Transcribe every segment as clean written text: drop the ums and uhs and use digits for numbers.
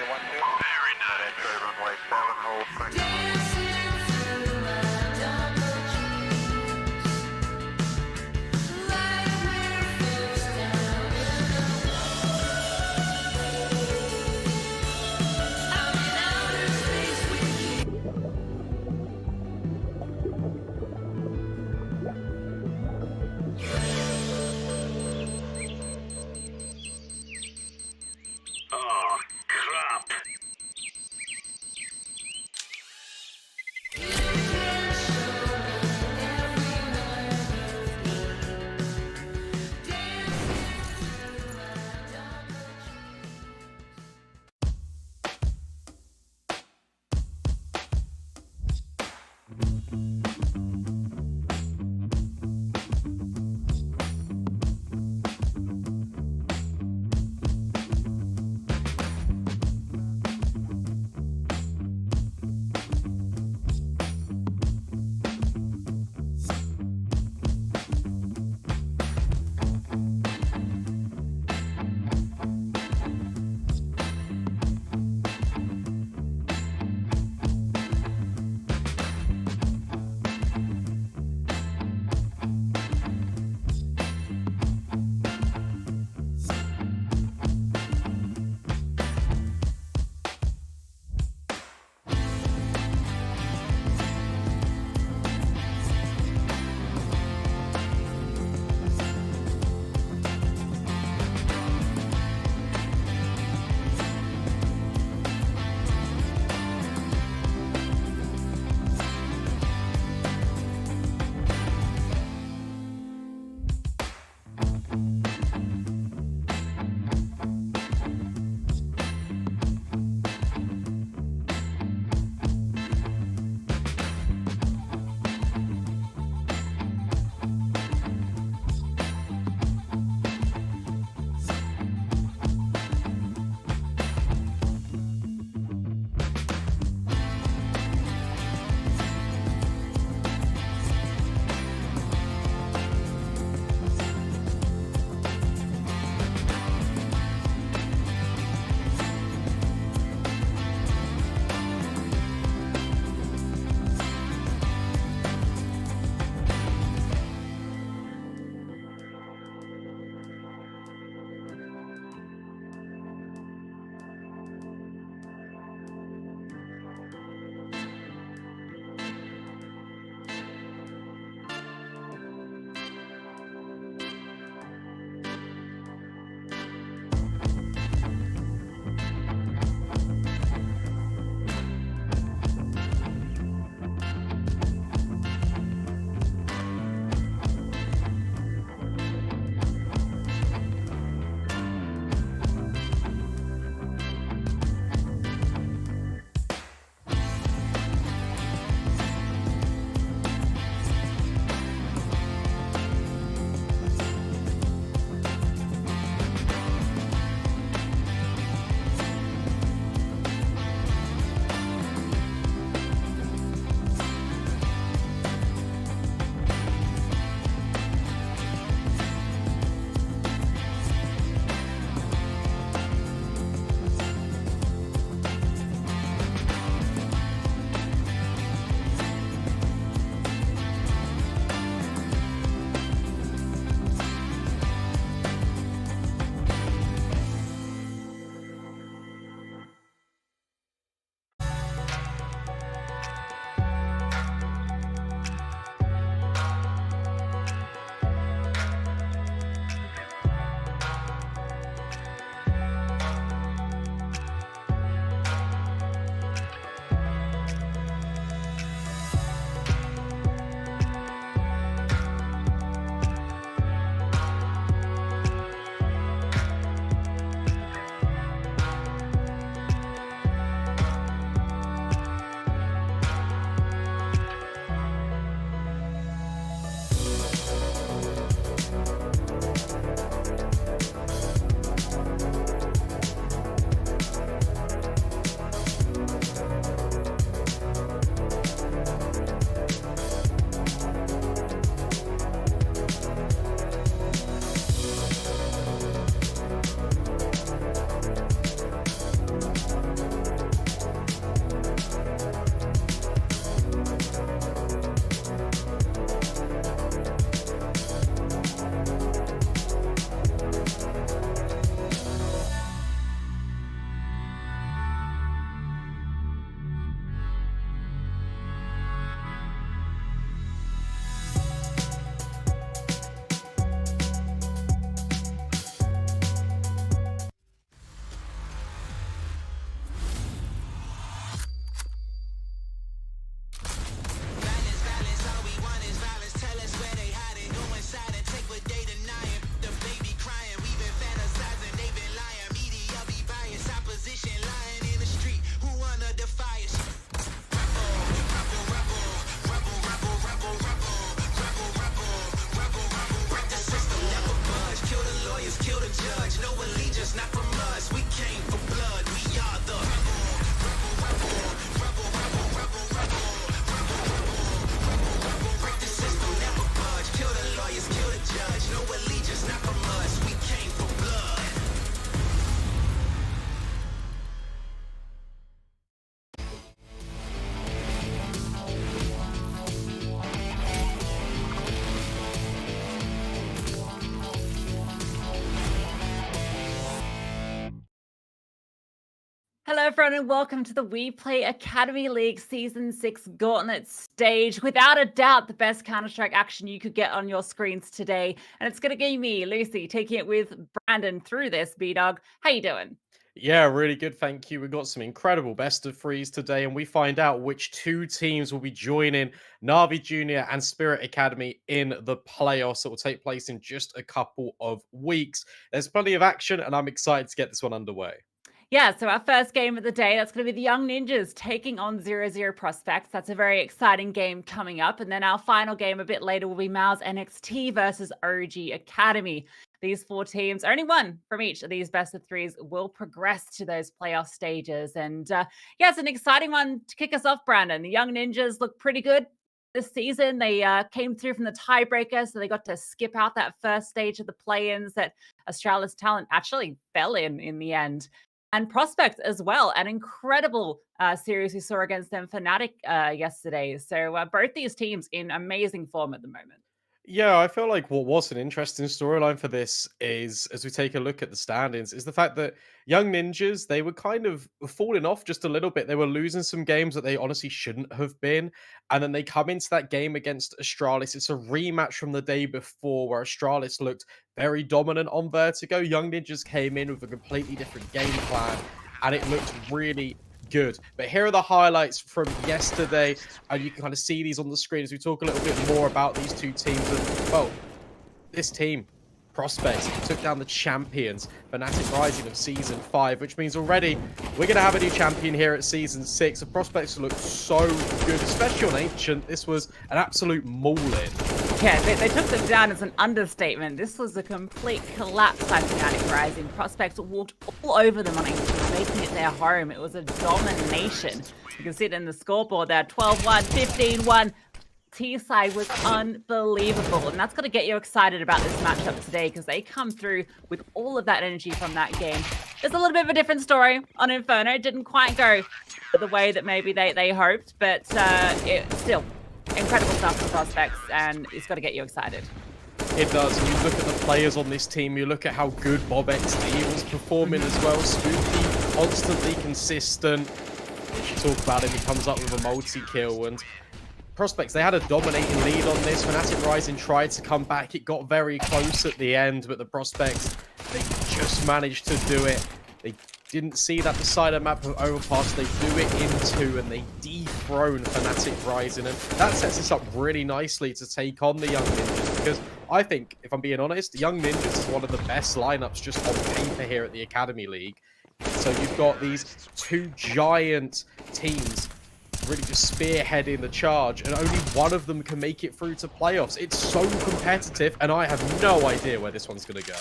Very nice. Runway 7, hold 20. Oh, crap. Hello, everyone, and welcome to the WePlay Academy League Season 6 Gauntlet stage. Without a doubt, the best Counter-Strike action you could get on your screens today. And it's going to be me, Lucy, taking it with Brandon through this, B-Dog. How you doing? Yeah, really good. Thank you. We've got some incredible best of threes today, and we find out which two teams will be joining Navi Junior and Spirit Academy in the playoffs that will take place in just a couple of weeks. There's plenty of action, and I'm excited to get this one underway. Yeah, so our first game of the day, that's going to be the Young Ninjas taking on 0-0 Prospects. That's a very exciting game coming up. And then our final game a bit later will be MOUZ NXT versus OG Academy. These four teams, only one from each of these best of threes, will progress to those playoff stages. And yeah, it's an exciting one to kick us off, Brandon. The Young Ninjas look pretty good this season. They came through from the tiebreaker, so they got to skip out that first stage of the play-ins that Australia's talent actually fell in the end. And Prospects as well, an incredible series we saw against them Fnatic yesterday. So both these teams in amazing form at the moment. Yeah, I feel like what was an interesting storyline for this is, as we take a look at the standings, is the fact that Young Ninjas, they were kind of falling off just a little bit. They were losing some games that they honestly shouldn't have been. And then they come into that game against Astralis. It's a rematch from the day before where Astralis looked very dominant on Vertigo. Young Ninjas came in with a completely different game plan, and it looked really good. But here are the highlights from yesterday, and you can kind of see these on the screen as we talk a little bit more about these two teams. And well, this team, Prospects, took down the champions, Fnatic Rising of Season 5, which means already we're going to have a new champion here at Season 6. The Prospects look so good, especially on Ancient. This was an absolute maul-in. Yeah, they took them down as an understatement. This was a complete collapse by Fnatic Rising. Prospects walked all over them on Ancient, making it their home. It was a domination. You can see it in the scoreboard there, 12-1, 15-1. T-side was unbelievable, and that's got to get you excited about this matchup today because they come through with all of that energy from that game. There's a little bit of a different story on Inferno. It didn't quite go the way that maybe they hoped, but it's still incredible stuff for Prospects, and it's got to get you excited. It does. And you look at the players on this team, you look at how good bo3 was performing as well. Spooky, constantly consistent. If you talk about him, he comes up with a multi-kill, and Prospects, they had a dominating lead on this. Fnatic Rising tried to come back. It got very close at the end, but the Prospects, they just managed to do it. They didn't see that the side of map of overpass. They do it into, and they dethrone Fnatic Rising. And that sets us up really nicely to take on the Young Ninjas, because I think, if I'm being honest, Young Ninjas is one of the best lineups just on paper here at the Academy League. So you've got these two giant teams really just spearheading the charge, and only one of them can make it through to playoffs. It's so competitive, and I have no idea where this one's going to go.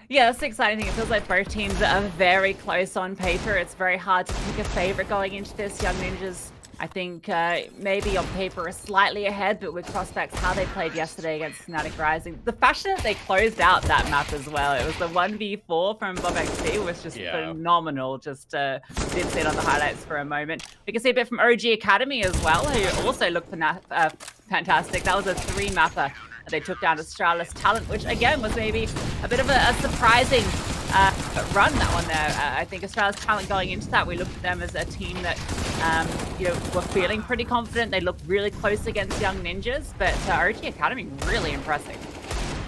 Yeah, that's the exciting thing. It feels like both teams are very close on paper. It's very hard to pick a favorite going into this. Young Ninjas, I think, maybe on paper are slightly ahead, but with Prospects, how they played yesterday against Fnatic Rising, the fashion that they closed out that map as well. It was the 1v4 from bo3 was just phenomenal. Just did see it on the highlights for a moment. We can see a bit from OG Academy as well, who also looked fantastic. That was a 3-mapper. They took down Australia's talent, which again was maybe a bit of a surprising run, that one there. I think Australia's talent going into that, we looked at them as a team that were feeling pretty confident. They looked really close against Young Ninjas, but OG Academy really impressive.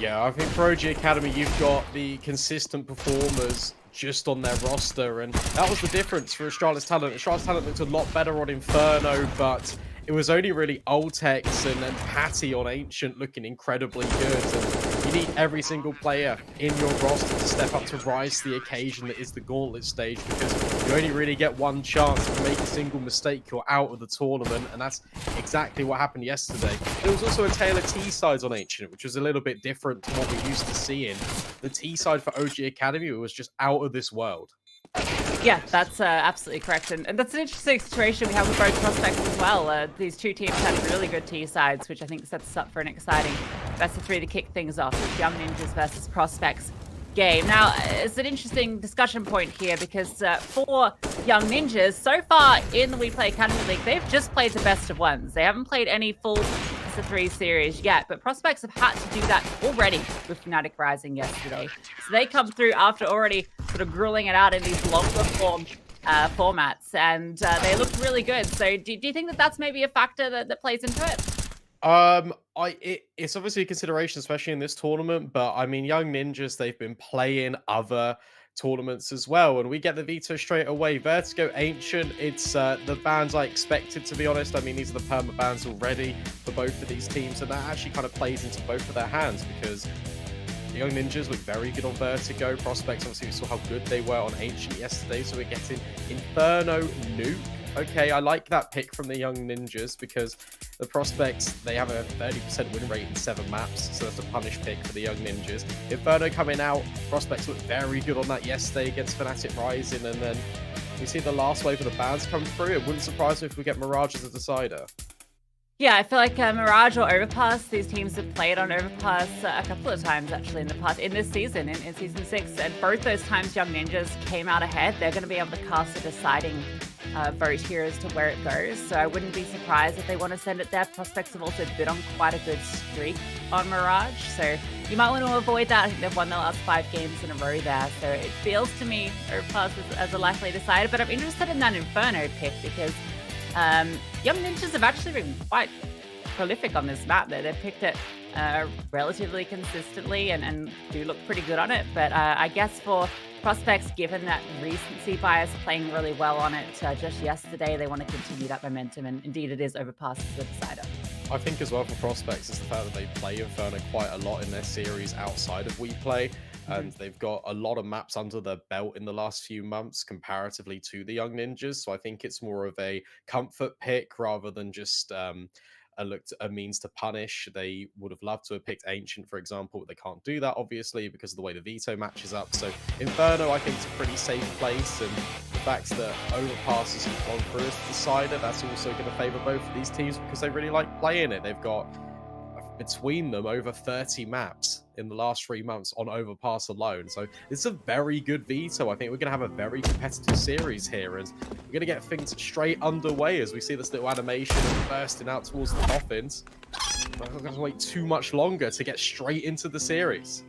Yeah, I think for OG Academy, you've got the consistent performers just on their roster, and that was the difference for Australia's talent. Australia's talent looked a lot better on Inferno, but it was only really Ultex and then Patty on Ancient looking incredibly good. And you need every single player in your roster to step up to rise to the occasion that is the Gauntlet stage, because you only really get one chance. If you make a single mistake, you're out of the tournament, and that's exactly what happened yesterday. There was also a tale of T-sides on Ancient, which was a little bit different to what we used to seeing. The T-side for OG Academy was just out of this world. Yeah, that's absolutely correct. And that's an interesting situation we have with both Prospects as well. These two teams had really good T-sides, which I think sets us up for an exciting best of 3 to kick things off with Young Ninjas versus Prospects game. Now, it's an interesting discussion point here because for Young Ninjas, so far in the WePlay Academy League, they've just played the best of ones. They haven't played any full best of 3 series yet, but Prospects have had to do that already with Fnatic Rising yesterday. So they come through after already sort of grueling it out in these longer form formats, and they looked really good. So do you think that that's maybe a factor that plays into it? It's obviously a consideration, especially in this tournament. But I mean, Young Ninjas, they've been playing other tournaments as well, and we get the veto straight away. Vertigo, Ancient, it's the bans I expected, to be honest. I mean, these are the perma bans already for both of these teams, and that actually kind of plays into both of their hands because the Young Ninjas look very good on Vertigo. Prospects, obviously, we saw how good they were on Ancient yesterday, so we're getting Inferno Nuke. Okay, I like that pick from the Young Ninjas because the Prospects, they have a 30% win rate in 7 maps, so that's a punish pick for the Young Ninjas. Inferno coming out, Prospects looked very good on that yesterday against Fnatic Rising, and then we see the last wave of the bans come through. It wouldn't surprise me if we get Mirage as a decider. Yeah, I feel like Mirage or Overpass, these teams have played on Overpass a couple of times actually in the past, in this season, in Season 6, and both those times Young Ninjas came out ahead. They're going to be able to cast a deciding vote here as to where it goes, so I wouldn't be surprised if they want to send it there. Prospects have also been on quite a good streak on Mirage, so you might want to avoid that. I think they've won the last 5 games in a row there, so it feels to me Overpass as a likely decider, but I'm interested in that Inferno pick because Young Ninjas have actually been quite prolific on this map. They've picked it relatively consistently and do look pretty good on it. But I guess for Prospects, given that recency bias, playing really well on it just yesterday, they want to continue that momentum. And indeed, it is Overpass as the decider. I think as well for Prospects is the fact that they play Inferno quite a lot in their series outside of WePlay. And they've got a lot of maps under their belt in the last few months comparatively to the Young Ninjas. So I think it's more of a comfort pick rather than just a means to punish. They would have loved to have picked Ancient, for example, but they can't do that, obviously, because of the way the veto matches up. So Inferno, I think, is a pretty safe place. And the fact that Overpass has gone through as the decider, that's also going to favour both of these teams because they really like playing it. They've got between them over 30 maps in the last 3 months on Overpass alone. So it's a very good veto. I think we're going to have a very competitive series here, and we're going to get things straight underway as we see this little animation bursting out towards the coffins. I'm not going to wait too much longer to get straight into the series.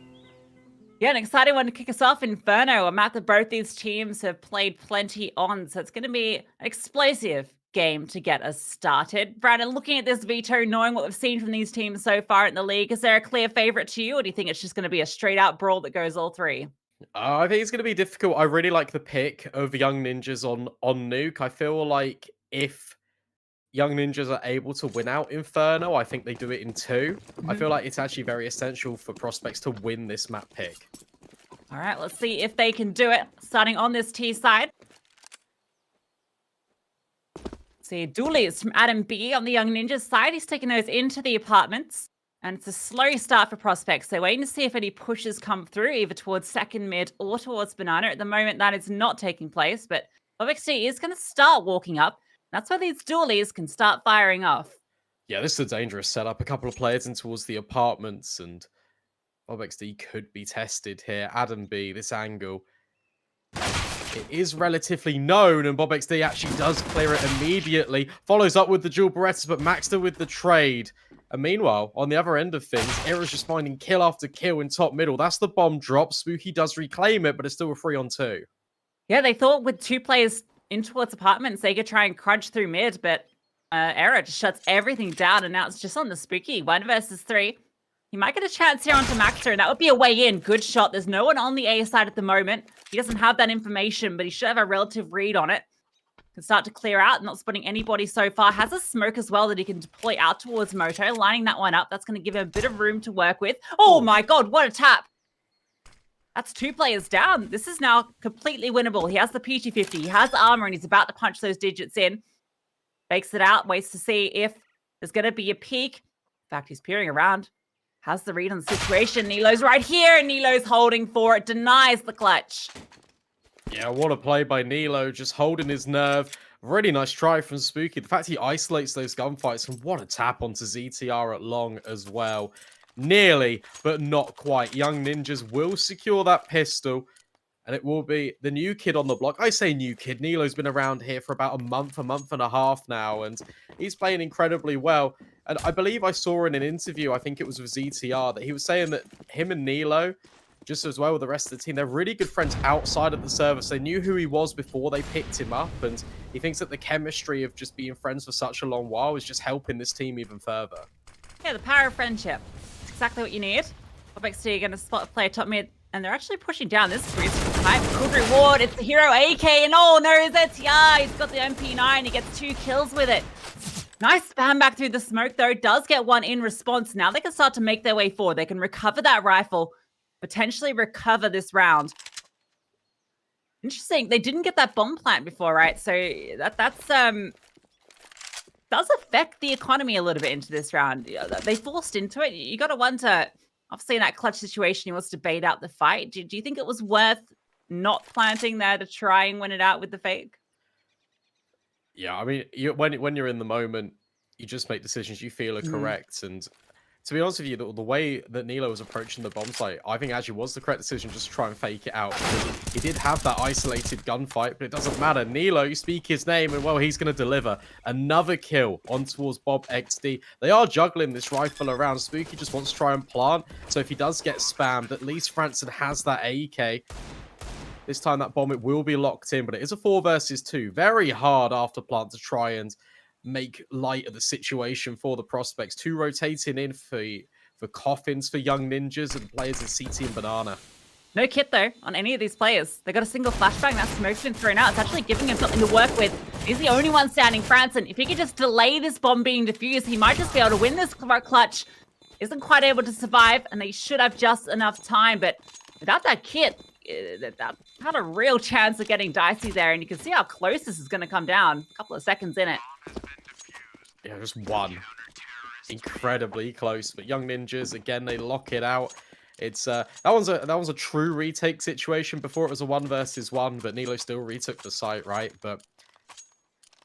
Yeah, an exciting one to kick us off. Inferno, a map that both these teams have played plenty on, so it's going to be an explosive game to get us started. Brandon, looking at this veto, knowing what we've seen from these teams so far in the league, is there a clear favorite to you, or do you think it's just going to be a straight out brawl that goes all 3? I think it's going to be difficult. I really like the pick of Young Ninjas on Nuke. I feel like if Young Ninjas are able to win out Inferno, I think they do it in 2. I feel like it's actually very essential for Prospects to win this map pick. All right, let's see if they can do it. Starting on this T side. See, dualies from Adam B on the Young Ninjas side. He's taking those into the apartments. And it's a slow start for Prospects. They're waiting to see if any pushes come through, either towards second mid or towards Banana. At the moment, that is not taking place. But bo3 is going to start walking up. That's where these dualies can start firing off. Yeah, this is a dangerous setup. A couple of players in towards the apartments, and bo3 could be tested here. Adam B, this angle. It is relatively known, and bo3 actually does clear it immediately. Follows up with the dual Berettas, but Maxter with the trade. And meanwhile, on the other end of things, Era's just finding kill after kill in top middle. That's the bomb drop. Spooky does reclaim it, but it's still a 3-on-2. Yeah, they thought with 2 players in towards apartments, they could try and crunch through mid, but Era just shuts everything down, and now it's just on the Spooky. 1 versus 3. He might get a chance here onto Maxter, and that would be a way in. Good shot. There's no one on the A side at the moment. He doesn't have that information, but he should have a relative read on it. Can start to clear out, not spotting anybody so far. Has a smoke as well that he can deploy out towards Moto, lining that one up. That's going to give him a bit of room to work with. Oh my god, what a tap. That's 2 players down. This is now completely winnable. He has the PT-50, he has armor, and he's about to punch those digits in. Fakes it out, waits to see if there's going to be a peek. In fact, he's peering around. Has the read on the situation. Nilo's right here, and Nilo's holding for it. Denies the clutch. Yeah, what a play by Nilo, just holding his nerve. Really nice try from Spooky. The fact he isolates those gunfights, and what a tap onto ZTR at long as well. Nearly, but not quite. Young Ninjas will secure that pistol, and it will be the new kid on the block. I say new kid. Nilo's been around here for about a month and a half now, and he's playing incredibly well. And I believe I saw in an interview, I think it was with ZTR, that he was saying that him and Nilo just as well with the rest of the team, they're really good friends outside of the service. They knew who he was before they picked him up, and he thinks that the chemistry of just being friends for such a long while is just helping this team even further. Yeah, the power of friendship. It's exactly what you need. bo3 are going to spot a player top mid, and they're actually pushing down. This is type could reward. It's the hero AK, and oh no, ZTR. He's got the MP9. He gets 2 kills with it. Nice spam back through the smoke, though. Does get one in response. Now they can start to make their way forward. They can recover that rifle, potentially recover this round. Interesting. They didn't get that bomb plant before, right? So that's does affect the economy a little bit into this round. They forced into it. You got to wonder, obviously in that clutch situation, he wants to bait out the fight. Do you think it was worth not planting there to try and win it out with the fake? Yeah, I mean, when you're in the moment, you just make decisions you feel are correct. And to be honest with you, the way that Nilo was approaching the bomb site, I think actually was the correct decision, just to try and fake it out. Because he did have that isolated gunfight, but it doesn't matter. Nilo, you speak his name, and well, he's going to deliver another kill on towards bo3. They are juggling this rifle around. Spooky just wants to try and plant. So if he does get spammed, at least Franson has that AK. This time that bomb, it will be locked in, but it is a 4 versus 2. Very hard after plant to try and make light of the situation for the prospects. 2 rotating in for coffins for young ninjas and players in CT and Banana. No kit, though, on any of these players. They got a single flashbang. That smoke's been thrown out. It's actually giving him something to work with. He's the only one standing. Franson, if he could just delay this bomb being defused, he might just be able to win this clutch. Isn't quite able to survive, and they should have just enough time. But without that kit, that had a real chance of getting dicey there, and you can see how close this is going to come down. A couple of seconds in it. Yeah, just one. Incredibly close, but young ninjas again, they lock it out. It's that one's a true retake situation. Before it was a 1 versus 1, but Nilo still retook the site, right? But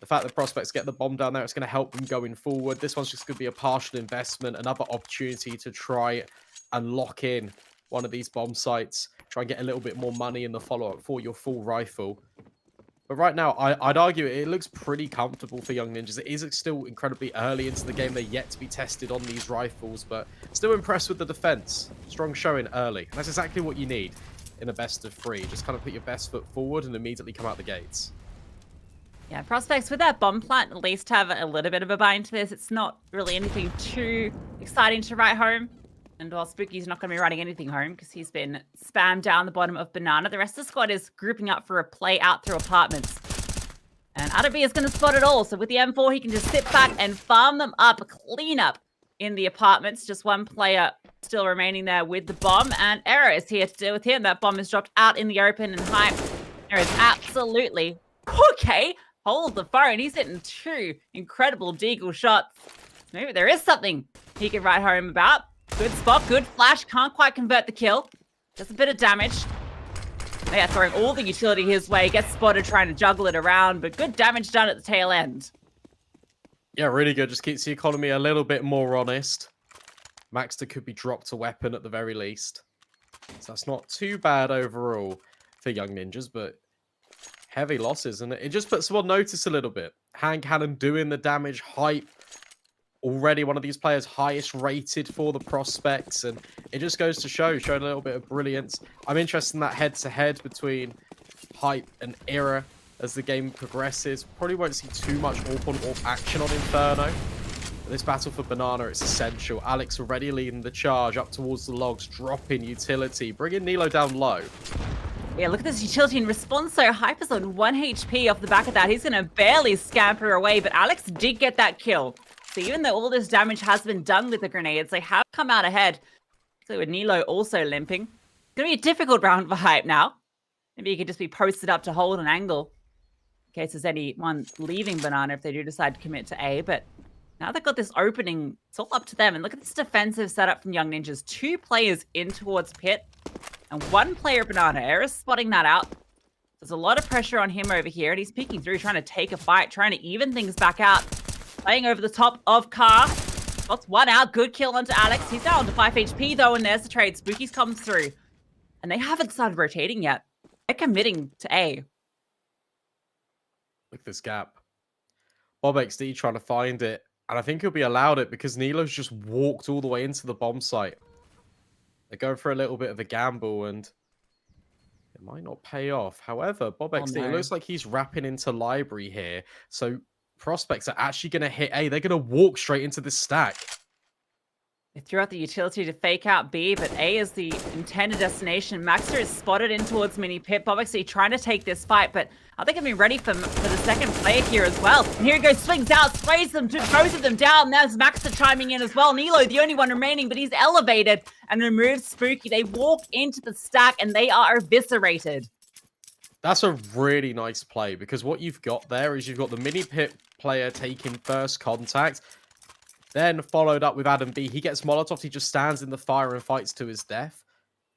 the fact that prospects get the bomb down there, it's going to help them going forward. This one's just going to be a partial investment, another opportunity to try and lock in one of these bomb sites. Try and get a little bit more money in the follow-up for your full rifle. But right now, I'd argue it looks pretty comfortable for young ninjas. It is still incredibly early into the game. They're yet to be tested on these rifles, but still impressed with the defense. Strong showing early. And that's exactly what you need in a best of 3. Just kind of put your best foot forward and immediately come out the gates. Yeah, prospects with that bomb plant at least have a little bit of a buy into this. It's not really anything too exciting to write home. And while Spooky's not going to be writing anything home because he's been spammed down the bottom of Banana, the rest of the squad is grouping up for a play out through apartments. And Adabi is going to spot it all. So with the M4, he can just sit back and farm them up, clean up in the apartments. Just one player still remaining there with the bomb. And Error is here to deal with him. That bomb is dropped out in the open and hype. There is absolutely... Okay, hold the phone. He's hitting 2 incredible deagle shots. Maybe there is something he can write home about. Good spot, good flash. Can't quite convert the kill. Just a bit of damage. Yeah, throwing all the utility his way. Gets spotted trying to juggle it around, but good damage done at the tail end. Yeah, really good. Just keeps the economy a little bit more honest. Maxter could be dropped a weapon at the very least. So that's not too bad overall for young ninjas, but heavy losses. And it just puts them on notice a little bit. Hand cannon doing the damage, hype. Already one of these players highest rated for the prospects, and it just goes to show, showing a little bit of brilliance. I'm interested in that head-to-head between Hype and Era as the game progresses. Probably won't see too much AWP-on-AWP action on Inferno. But this battle for Banana, it's essential. Alex already leading the charge up towards the logs, dropping utility, bringing Nilo down low. Yeah, look at this utility in response. So Hype is on 1 HP off the back of that. He's going to barely scamper away, but Alex did get that kill. So even though all this damage has been done with the grenades, they have come out ahead. So with Nilo also limping. It's going to be a difficult round for Hype now. Maybe he could just be posted up to hold an angle. In case there's anyone leaving Banana if they do decide to commit to A. But now they've got this opening, it's all up to them. And look at this defensive setup from Young Ninjas. 2 players in towards Pit. And 1 player Banana. Era's spotting that out. There's a lot of pressure on him over here. And he's peeking through, trying to take a fight, trying to even things back out. Playing over the top of Car. Got 1 out. Good kill onto Alex. He's down to 5 HP though, and there's the trade. Spooky's comes through. And they haven't started rotating yet. They're committing to A. Look at this gap. bo3 trying to find it. And I think he'll be allowed it because Nilo's just walked all the way into the bomb site. They're going for a little bit of a gamble, and it might not pay off. However, bo3, no. it looks like he's wrapping into library here. So prospects are actually going to hit A. They're going to walk straight into this stack. They threw out the utility to fake out B, but A is the intended destination. Maxter is spotted in towards Mini Pip. Obviously trying to take this fight, but I think I'm being ready for the second player here as well. And here he goes, swings out, sprays them, both of them down. There's Maxter chiming in as well. Nilo, the only one remaining, but he's elevated and removes Spooky. They walk into the stack and they are eviscerated. That's a really nice play, because what you've got there is you've got the Mini Pip player taking first contact, then followed up with Adam B. He gets Molotov. He just stands in the fire and fights to his death.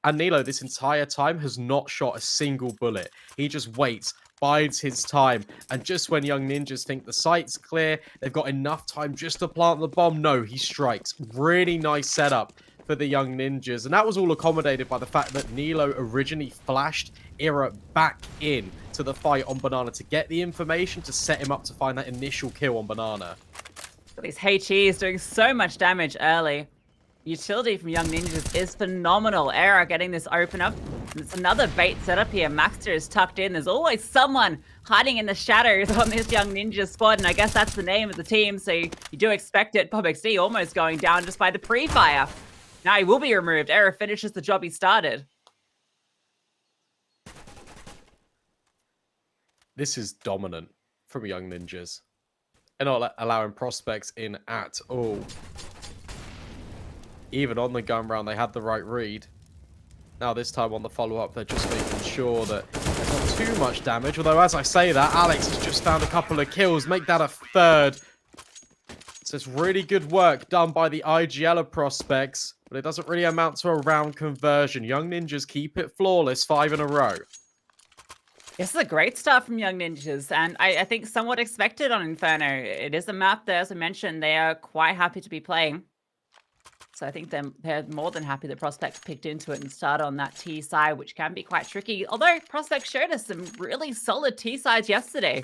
And Nilo, this entire time, has not shot a single bullet. He just waits, bides his time. And just when Young Ninjas think the site's clear, they've got enough time just to plant the bomb, no, he strikes. Really nice setup for the Young Ninjas. And that was all accommodated by the fact that Nilo originally flashed Ira back in to the fight on Banana to get the information to set him up to find that initial kill on Banana. These HEs doing so much damage early. Utility from Young Ninjas is phenomenal. Era getting this open up. It's another bait setup here. Maxter is tucked in. There's always someone hiding in the shadows on this Young Ninja squad, and I guess that's the name of the team, so you do expect it. bo3 almost going down just by the pre-fire. Now he will be removed. Era finishes the job he started. This is dominant from Young Ninjas. They're not allowing prospects in at all. Even on the gun round, they had the right read. Now this time on the follow-up, they're just making sure that there's not too much damage. Although, as I say that, Alex has just found a couple of kills. Make that a third. So it's really good work done by the IGL of prospects, but it doesn't really amount to a round conversion. Young Ninjas keep it flawless, 5 in a row. This is a great start from Young Ninjas, and I think somewhat expected on Inferno. It is a map there, as I mentioned, they are quite happy to be playing. So I think they're more than happy that Prospect picked into it and started on that T side, which can be quite tricky. Although Prospect showed us some really solid T sides yesterday.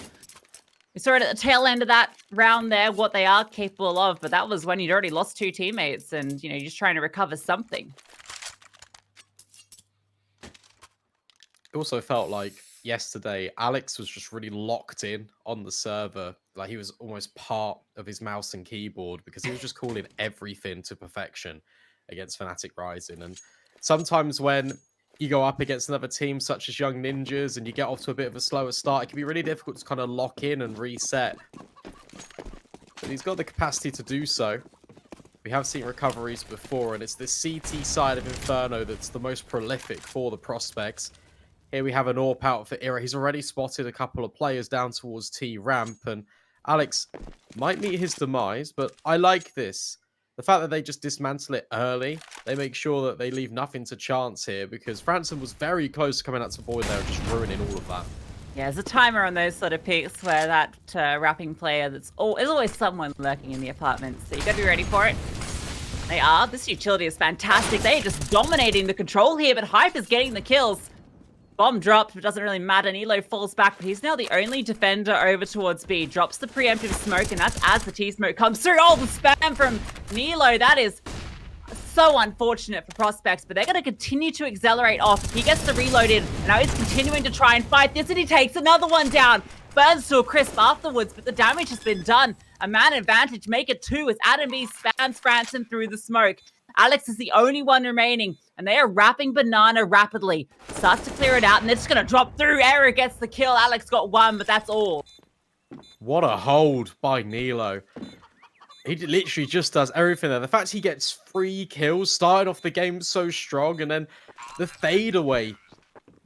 We saw it at the tail end of that round there, what they are capable of, but that was when you'd already lost 2 teammates and, you know, you're just trying to recover something. It also felt like yesterday, Alex was just really locked in on the server. Like he was almost part of his mouse and keyboard because he was just calling everything to perfection against Fnatic Rising. And sometimes when you go up against another team such as Young Ninjas and you get off to a bit of a slower start, it can be really difficult to kind of lock in and reset. But he's got the capacity to do so. We have seen recoveries before, and it's this CT side of Inferno that's the most prolific for the prospects. Here we have an AWP out for Ira. He's already spotted a couple of players down towards T ramp, and Alex might meet his demise, but I like this. The fact that they just dismantle it early, they make sure that they leave nothing to chance here, because Franson was very close to coming out to void there and just ruining all of that. Yeah, there's a timer on those sort of picks where that wrapping player there's always someone lurking in the apartment, so you gotta be ready for it. They are. This utility is fantastic. They are just dominating the control here, but Hype is getting the kills. Bomb dropped, but doesn't really matter. Nilo falls back, but he's now the only defender over towards B. Drops the preemptive smoke, and that's as the T-smoke comes through. Oh, the spam from Nilo. That is so unfortunate for prospects, but they're going to continue to accelerate off. He gets the reload in, and now he's continuing to try and fight this, and he takes another one down. Burns to a crisp afterwards, but the damage has been done. A man advantage, make it 2 as Adam B spams Franson through the smoke. Alex is the only one remaining, and they are wrapping Banana rapidly. Starts to clear it out, and they're just going to drop through. Era gets the kill. Alex got 1, but that's all. What a hold by Nilo. He literally just does everything there. The fact he gets 3 kills, started off the game so strong, and then the fadeaway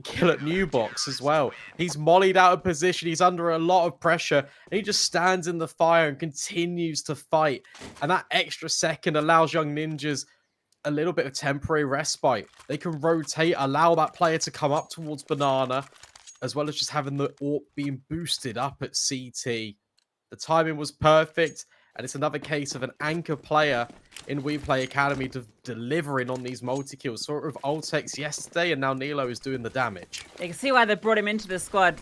kill at New Box as well. He's mollied out of position. He's under a lot of pressure, and he just stands in the fire and continues to fight. And that extra second allows Young Ninjas a little bit of temporary respite. They can rotate, allow that player to come up towards Banana, as well as just having the AWP being boosted up at CT. The timing was perfect, and it's another case of an anchor player in WePlay Academy delivering on these multi-kills. Sort of Ultex yesterday, and now Nilo is doing the damage. You can see why they brought him into the squad.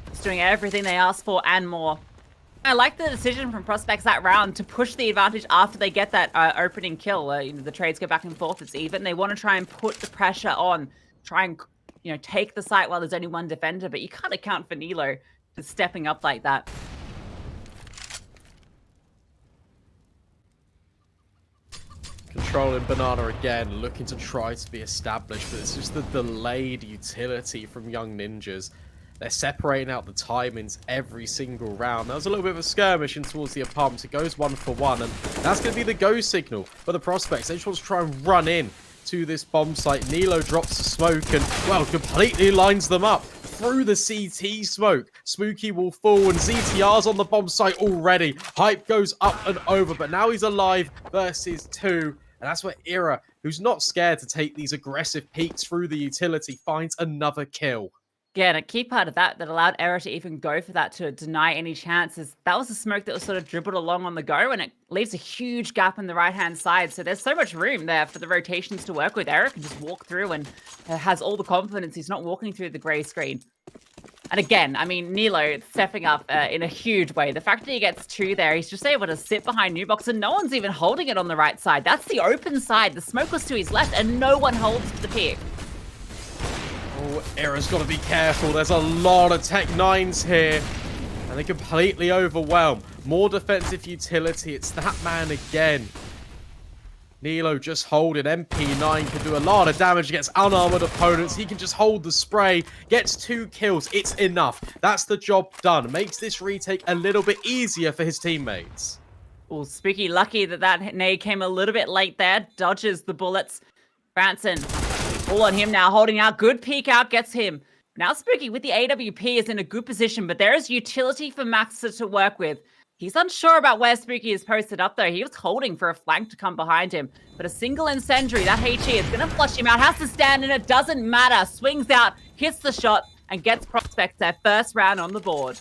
He's doing everything they asked for and more. I like the decision from Prospects that round to push the advantage after they get that opening kill. The trades go back and forth, it's even. They want to try and put the pressure on, try and take the site while there's only one defender, but you can't account for Nilo for stepping up like that. Controlling Banana again, looking to try to be established, but it's just the delayed utility from Young Ninjas. They're separating out the timings every single round. There was a little bit of a skirmish in towards the apartment. It goes 1 for 1, and that's going to be the go signal for the Prospects. They just want to try and run in to this bomb site. Nilo drops the smoke and, well, completely lines them up through the CT smoke. Spooky will fall, and ZTR's on the bomb site already. Hype goes up and over, but now he's alive versus 2. And that's where Era, who's not scared to take these aggressive peeks through the utility, finds another kill. Yeah, and a key part of that allowed Era to even go for that, to deny any chances. That was the smoke that was sort of dribbled along on the go, and it leaves a huge gap in the right-hand side. So there's so much room there for the rotations to work with. Era can just walk through and has all the confidence. He's not walking through the grey screen. And again, I mean, Nilo stepping up in a huge way. The fact that he gets 2 there, he's just able to sit behind Newbox, and no one's even holding it on the right side. That's the open side. The smoke was to his left, and no one holds the pick. Oh, Era's got to be careful. There's a lot of Tech 9s here, and they completely overwhelm. More defensive utility. It's that man again. Nilo just holding. MP9 can do a lot of damage against unarmored opponents. He can just hold the spray. Gets 2 kills. It's enough. That's the job done. Makes this retake a little bit easier for his teammates. Oh, Spooky lucky that nade came a little bit late there. Dodges the bullets. Branson, all on him now, holding out. Good peek out, gets him. Now Spooky with the AWP is in a good position, but there is utility for Max to work with. He's unsure about where Spooky is posted up, though. He was holding for a flank to come behind him. But a single incendiary, that HE is going to flush him out. Has to stand in it, doesn't matter. Swings out, hits the shot, and gets Prospects their first round on the board.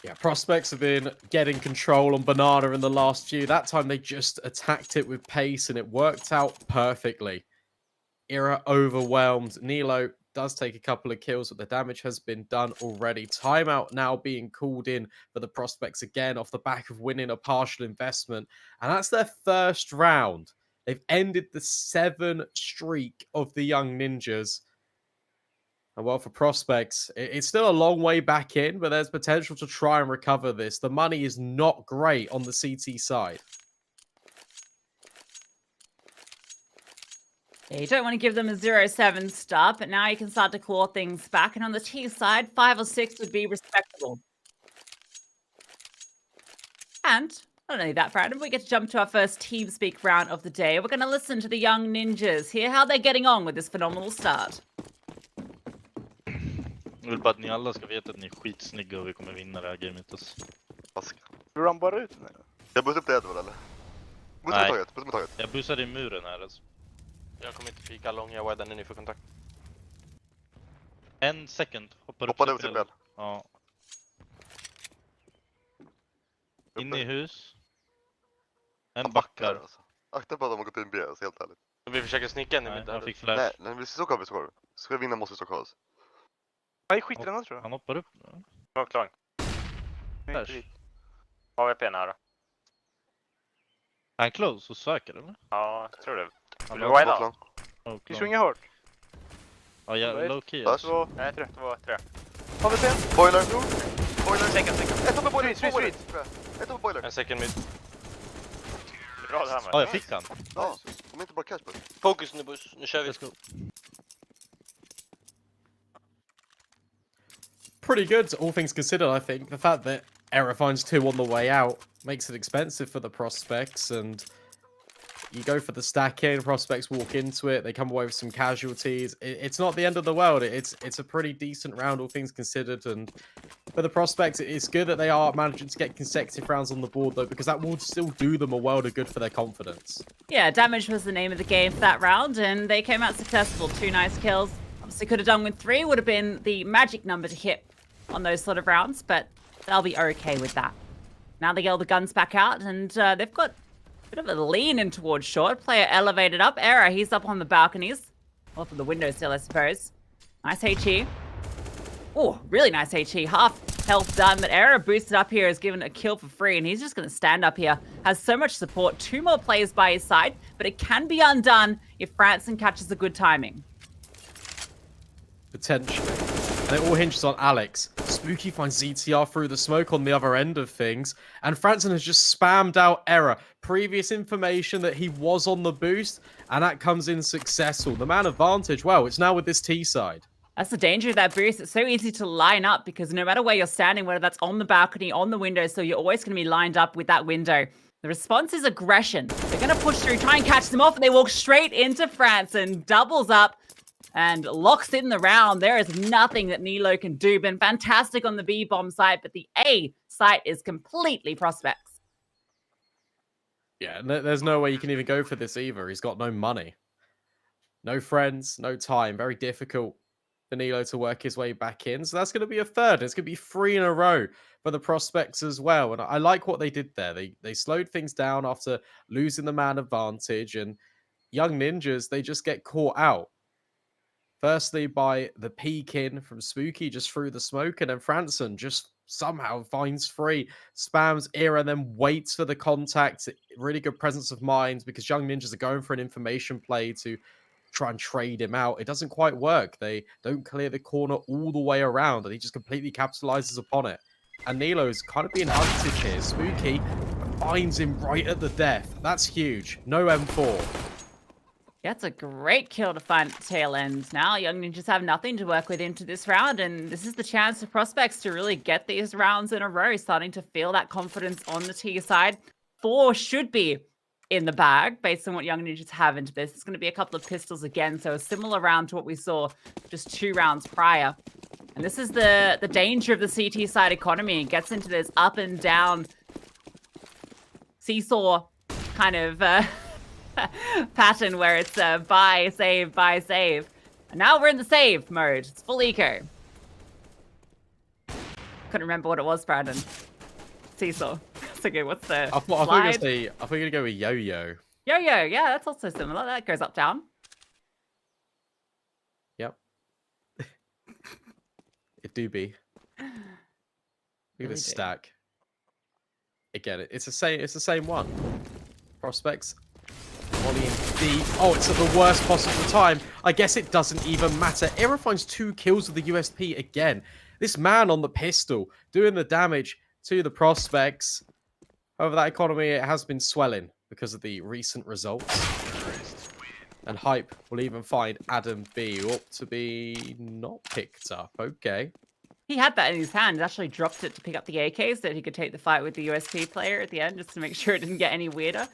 Yeah, Prospects have been getting control on Banana in the last few. That time they just attacked it with pace, and it worked out perfectly. Era overwhelmed. Nilo does take a couple of kills, but the damage has been done already. Timeout now being called in for the Prospects again off the back of winning a partial investment. And that's their first round. They've ended the 7 streak of the Young Ninjas. And well, for Prospects, it's still a long way back in, but there's potential to try and recover this. The money is not great on the CT side. Yeah, you don't want to give them a 0-7 start, but now you can start to claw things back. And on the T side, 5 or 6 would be respectable. And not only that, Brandon, we get to jump to our first TeamSpeak round of the day. We're going to listen to the Young Ninjas, hear how they're getting on with this phenomenal start. Jag vill bara att ni alla ska veta att ni är skitsnygga och vi kommer vinna det här gamet. Hur han bara ut nu? Jag bussar upp det eller? Nej, jag bussade i muren här alltså. Jag kommer inte fika lång, jag är när ni får kontakt. 1 second. Hoppade över till väl. Ja. Inne i hus. En backar. Alltså. Akta på att de har gått in B, alltså, helt ärligt. Vi försöker snicka en i Nej, mitt han fick flash. Nej, vi ska kvar, Ska vi vinna måste vi stå kvar. Nej, skit den tror jag. Han hoppar upp. Ja, klar. Flash. AWP nära. Är han close och söker eller? Ja, jag tror det. Han Vill har du wide out? Vi svingar hårt. Ja, jag low key. Flash. 2, 3. AWP. Boiler. Second. Ett uppe boiler. Street. Ett uppe boiler. En second mid. Bra det här med. Ja, jag fick han. Ja, de är inte bara cash på. Fokus nu buss, nu kör vi. Let's go. Pretty good, all things considered, I think. The fact that Era finds 2 on the way out makes it expensive for the Prospects, and you go for the stack in, Prospects walk into it, they come away with some casualties. It's not the end of the world. It's a pretty decent round, all things considered, and for the Prospects, it's good that they are managing to get consecutive rounds on the board, though, because that will still do them a world of good for their confidence. Yeah, damage was the name of the game for that round, and they came out successful. 2 nice kills. Obviously could have done with 3, would have been the magic number to hit on those sort of rounds, but they'll be okay with that. Now they get all the guns back out, and they've got a bit of a lean in towards short. Player elevated up. Era, he's up on the balconies. Off of the window still, I suppose. Nice HE. Oh, really nice HE. Half health done. But Era boosted up here is given a kill for free, and he's just going to stand up here. Has so much support, 2 more players by his side, but it can be undone if Franson catches the good timing. Potentially. And it all hinges on Alex. Spooky finds ZTR through the smoke on the other end of things, and Franson has just spammed out Error. Previous information that he was on the boost, and that comes in successful. The man advantage, well, it's now with this T side. That's the danger of that boost. It's so easy to line up because no matter where you're standing, whether that's on the balcony, on the window, so you're always going to be lined up with that window. The response is aggression. They're going to push through, try and catch them off, and they walk straight into Franson, doubles up, and locks in the round. There is nothing that Nilo can do. Been fantastic on the B bomb site, but the A site is completely Prospects. Yeah, there's no way you can even go for this either. He's got no money. No friends, no time. Very difficult for Nilo to work his way back in. So that's going to be a third. It's going to be 3 in a row for the Prospects as well. And I like what they did there. They slowed things down after losing the man advantage. And Young Ninjas, they just get caught out. Firstly, by the peek in from Spooky just through the smoke, and then Franson just somehow finds free, spams Era, and then waits for the contact. Really good presence of mind because Young Ninjas are going for an information play to try and trade him out. It doesn't quite work. They don't clear the corner all the way around, and he just completely capitalizes upon it. And Nilo's kind of being hunted here. Spooky finds him right at the death. That's huge. No M4. Yeah, it's a great kill to find at the tail end. Now, Young Ninjas have nothing to work with into this round, and this is the chance for Prospects to really get these rounds in a row, starting to feel that confidence on the T side. 4 should be in the bag, based on what Young Ninjas have into this. It's going to be a couple of pistols again, so a similar round to what we saw just 2 rounds prior. And this is the danger of the CT side economy. It gets into this up and down seesaw kind of pattern where it's buy, save, buy, save. And now we're in the save mode. It's full eco. Couldn't remember what it was, Brandon. Seesaw. It's okay, what's the I thought you were going to go with yo-yo. Yo-yo, yeah, that's also similar. That goes up, down. Yep. It do be. Look at this stack. Again, it's the same one. Prospects. Molly and D. Oh, it's at the worst possible time. I guess it doesn't even matter. Era finds 2 kills with the USP again. This man on the pistol doing the damage to the Prospects. However, that economy, it has been swelling because of the recent results. And Hype will even find Adam B up to be not picked up. Okay. He had that in his hand. He actually dropped it to pick up the AK so that he could take the fight with the USP player at the end, just to make sure it didn't get any weirder.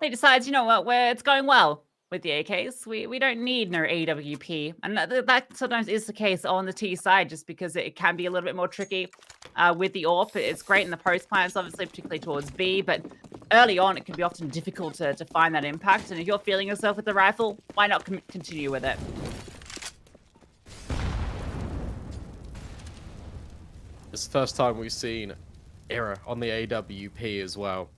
He decides, you know what, it's going well with the AKs. We don't need no AWP. And that sometimes is the case on the T side, just because it can be a little bit more tricky with the AWP. It's great in the post plants, obviously, particularly towards B, but early on, it can be often difficult to find that impact. And if you're feeling yourself with the rifle, why not continue with it? It's the first time we've seen Era on the AWP as well.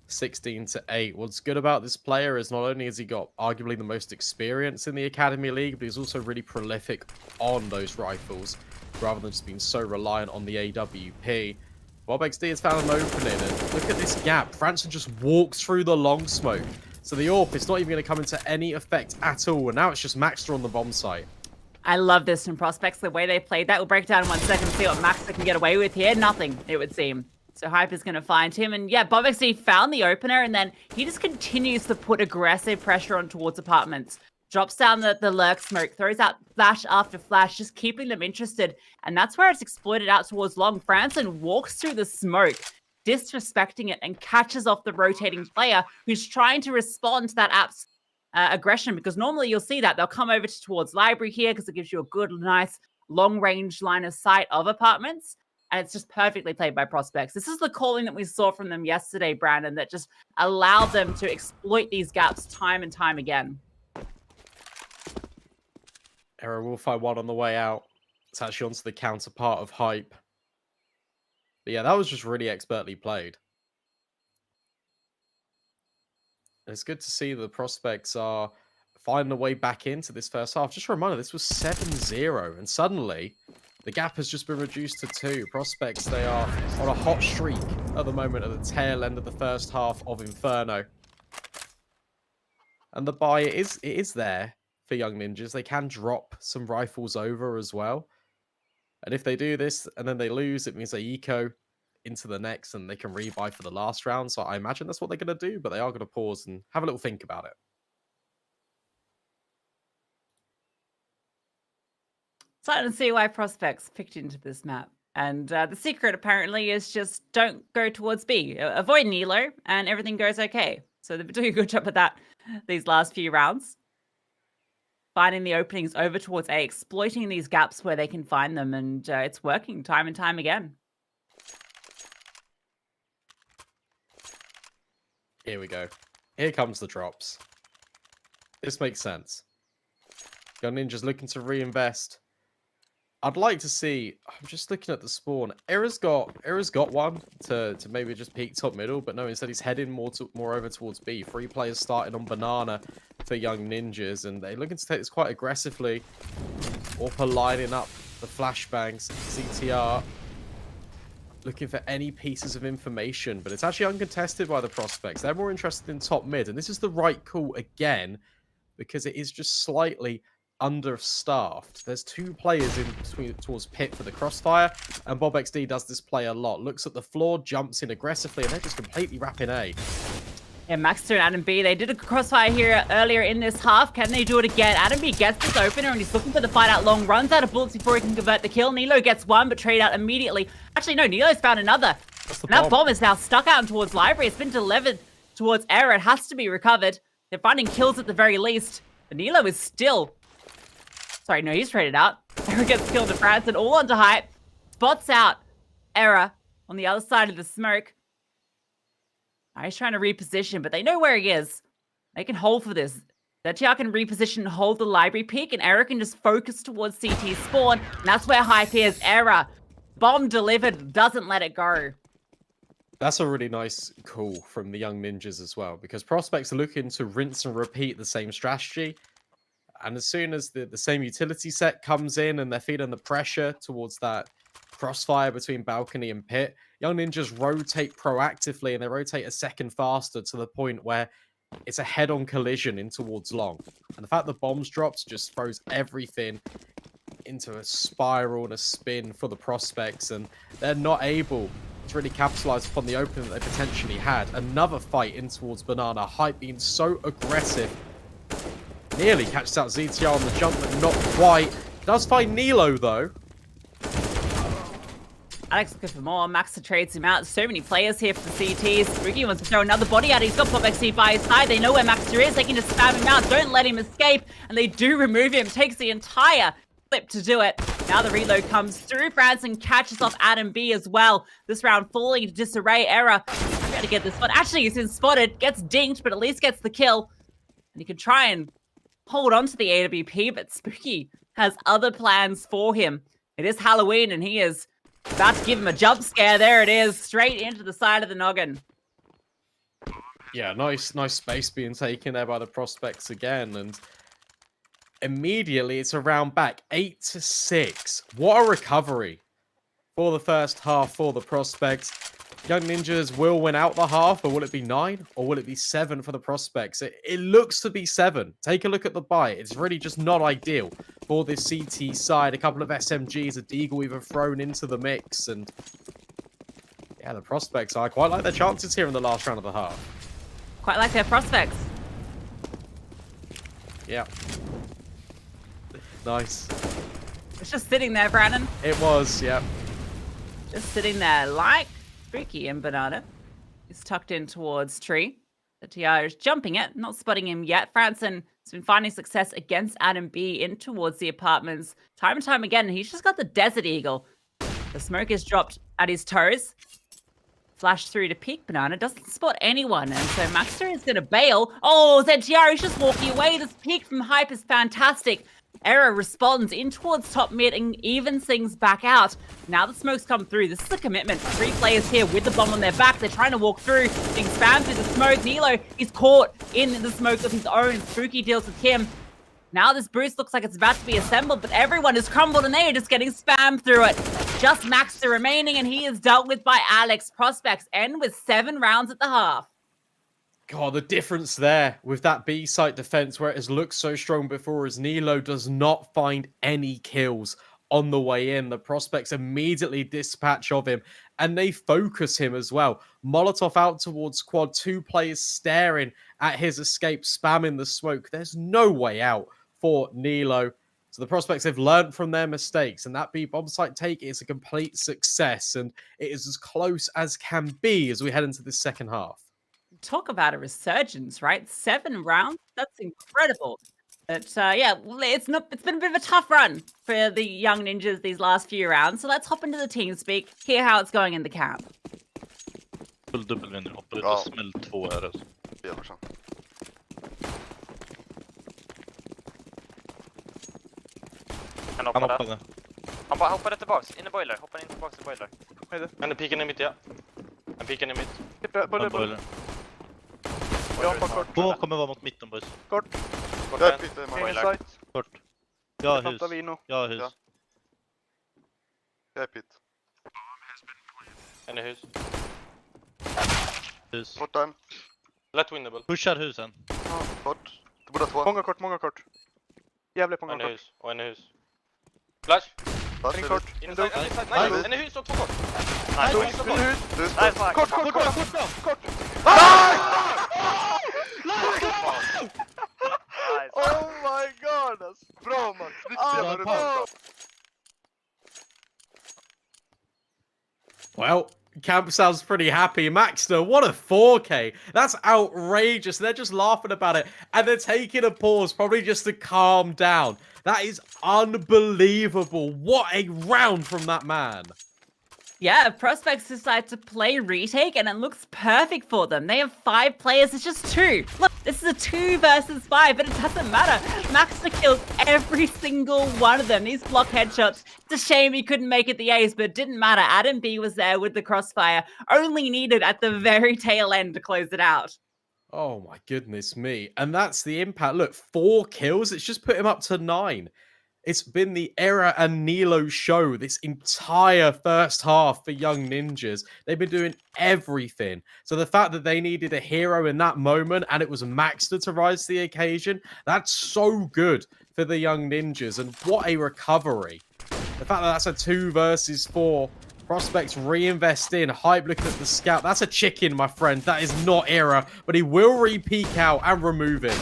16-8. What's good about this player is not only has he got arguably the most experience in the Academy League, but he's also really prolific on those rifles, rather than just being so reliant on the AWP. BobXD has found an opening, and look at this gap. Franson just walks through the long smoke. So the AWP, it's not even going to come into any effect at all, and now it's just Maxter on the bomb site. I love this from Prospects, the way they played that. We'll break down in 1 second and see what Maxter can get away with here. Nothing, it would seem. So Hype is going to find him. And yeah, BobXD found the opener, and then he just continues to put aggressive pressure on towards apartments. Drops down the lurk smoke, throws out flash after flash, just keeping them interested. And that's where it's exploited out towards long. Franson walks through the smoke, disrespecting it, and catches off the rotating player who's trying to respond to that app's aggression, because normally you'll see that they'll come over towards library here because it gives you a good, nice, long-range line of sight of apartments. And it's just perfectly played by Prospects. This is the calling that we saw from them yesterday, Brandon, that just allowed them to exploit these gaps time and time again. Era will find one on the way out. It's actually onto the counterpart of Hype. But yeah, that was just really expertly played. And it's good to see the Prospects are finding a way back into this first half. Just a reminder, this was 7-0. And suddenly, The gap has just been reduced to 2. Prospects, they are on a hot streak at the moment at the tail end of the first half of Inferno. And the buy it is there for Young Ninjas. They can drop some rifles over as well. And if they do this and then they lose, it means they eco into the next and they can rebuy for the last round. So I imagine that's what they're going to do, but they are going to pause and have a little think about it. Starting to see why Prospects picked into this map. And the secret apparently is just don't go towards B. Avoid Nilo and everything goes okay. So they've been doing a good job at that these last few rounds. Finding the openings over towards A, exploiting these gaps where they can find them, and it's working time and time again. Here we go. Here comes the drops. This makes sense. Young Ninja's looking to reinvest. I'd like to see. I'm just looking at the spawn. Era's got one to maybe just peek top middle, but no, instead he's heading more over towards B. 3 players starting on banana for Young Ninjas, and they're looking to take this quite aggressively. Orpa lining up the flashbangs. CTR looking for any pieces of information, but it's actually uncontested by the Prospects. They're more interested in top mid, and this is the right call again because it is just slightly understaffed. There's 2 players in between towards pit for the crossfire, and bob3 does this play a lot. Looks at the floor, jumps in aggressively, and they're just completely wrapping A. Yeah, Maxter and Adam B, they did a crossfire here earlier in this half. Can they do it again? Adam B gets this opener and he's looking for the fight out long. Runs out of bullets before he can convert the kill. Nilo gets one, but trade out immediately. Actually, no, Nilo's found another. And that bomb is now stuck out towards Library. It's been delivered towards Era. It has to be recovered. They're finding kills at the very least. But Nilo is still... Sorry, no, he's traded out. Era gets killed to France and all onto hype. Spots out Era on the other side of the smoke. He's trying to reposition, but they know where he is. They can hold for this. ZTR can reposition and hold the library peak, and Era can just focus towards CT spawn. And that's where hype is. Era, bomb delivered, doesn't let it go. That's a really nice call from the Young Ninjas as well, because Prospects are looking to rinse and repeat the same strategy. And as soon as the same utility set comes in and they're feeling the pressure towards that crossfire between balcony and pit, Young Ninjas rotate proactively, and they rotate a second faster to the point where it's a head-on collision in towards long. And the fact the bombs drops just throws everything into a spiral and a spin for the Prospects, and they're not able to really capitalize upon the opening that they potentially had. Another fight in towards banana. Hype being so aggressive. Nearly catches out ZTR on the jump, but not quite. Does find Nilo, though. Alex looking for more. Maxa trades him out. So many players here for the CTs. Spooky wants to throw another body out. He's got bob3 by his side. They know where Maxter is. They can just spam him out. Don't let him escape. And they do remove him. Takes the entire clip to do it. Now the reload comes through. France and catches off Adam B as well. This round falling into disarray. Era. Got to get this one. Actually, he's been spotted. Gets dinked, but at least gets the kill. And he can try and hold on to the AWP, but Spooky has other plans for him. It is Halloween, and he is about to give him a jump scare. There it is, straight into the side of the noggin. Yeah, nice space being taken there by the Prospects again, and immediately it's a round back, 8-6. What a recovery for the first half for the Prospects. Young Ninjas will win out the half, or will it be 9? Or will it be 7 for the Prospects? It looks to be 7. Take a look at the buy. It's really just not ideal for this CT side. A couple of SMGs, a Deagle even thrown into the mix. And yeah, the Prospects, I quite like their chances here in the last round of the half. Quite like their Prospects. Yeah. Nice. It's just sitting there, Brandon. It was, yeah. Just sitting there like Spooky and Banana. He's tucked in towards tree. The TR is jumping it, not spotting him yet. Franson has been finding success against Adam B in towards the apartments time and time again. He's just got the Desert Eagle. The smoke is dropped at his toes. Flash through to peek. Banana doesn't spot anyone, and so Maxter is going to bail. Oh, ZTR is just walking away. This peek from hype is fantastic. Era responds in towards top mid and evens things back out. Now the smoke's come through. This is a commitment. 3 players here with the bomb on their back. They're trying to walk through. Being spammed through the smoke. Nilo is caught in the smoke of his own. Spooky deals with him. Now this boost looks like it's about to be assembled, but everyone is crumbled and they are just getting spammed through it. Just Max the remaining, and he is dealt with by Alex. Prospects end with 7 rounds at the half. God, the difference there with that B site defense where it has looked so strong before as Nilo does not find any kills on the way in. The Prospects immediately dispatch of him and they focus him as well. Molotov out towards quad, 2 players staring at his escape, spamming the smoke. There's no way out for Nilo. So the Prospects have learned from their mistakes, and that B bomb site take is a complete success, and it is as close as can be as we head into the second half. Talk about a resurgence, right? 7 rounds, that's incredible. But yeah, it's been a bit of a tough run for the young ninjas these last few rounds. So let's hop into the team speak, hear how it's going in the camp. Full dubbelvinner, hoppar ut och smäll 2 här alltså. Det gör så. Han Han hoppade. hoppade. Han bara hoppade tillbaks, in i boiler. Hoppade in tillbaks i boiler. Han är piken i mitt, ja. Han piken i mitt. Boiler. Jag hoppar kort. 2 kommer vara mot mitten boys. Kort Jag är en. pit i Boiler. Kort. Jag har hus. Jag har hus. Ja. Jag är pit. En i hus. Hus. Kort en. Lätt winnable. Pushar husen. Kort. Det borde 2. Många kort. Jävligt många En i kort. hus. Och en i hus. Flash. Fast En är kort. det. Inside. Nice. En i hus och 2 kort. Nice. Hus. Nice. Nice. Kort. Oh my god! Alltså. Bra Max! Riktigt jävla bra! Well, Camp sounds pretty happy. Maxter, what a 4K. That's outrageous. They're just laughing about it. And they're taking a pause, probably just to calm down. That is unbelievable. What a round from that man. Yeah, Prospects decide to play retake, and it looks perfect for them. They have 5 players, it's just 2. Look, this is a 2 versus 5, but it doesn't matter. Maxter kills every single one of them. These block headshots, it's a shame he couldn't make it the ace, but it didn't matter. Adam B was there with the crossfire, only needed at the very tail end to close it out. Oh my goodness me. And that's the impact. Look, 4 kills. It's just put him up to 9. It's been the Era and Nilo show this entire first half for Young Ninjas. They've been doing everything. So the fact that they needed a hero in that moment and it was Maxter to rise to the occasion, that's so good for the Young Ninjas. And what a recovery. The fact that that's a 2 versus 4. Prospects reinvest in. Hype looking at the scout. That's a chicken, my friend. That is not Era, but he will re-peek out and remove it.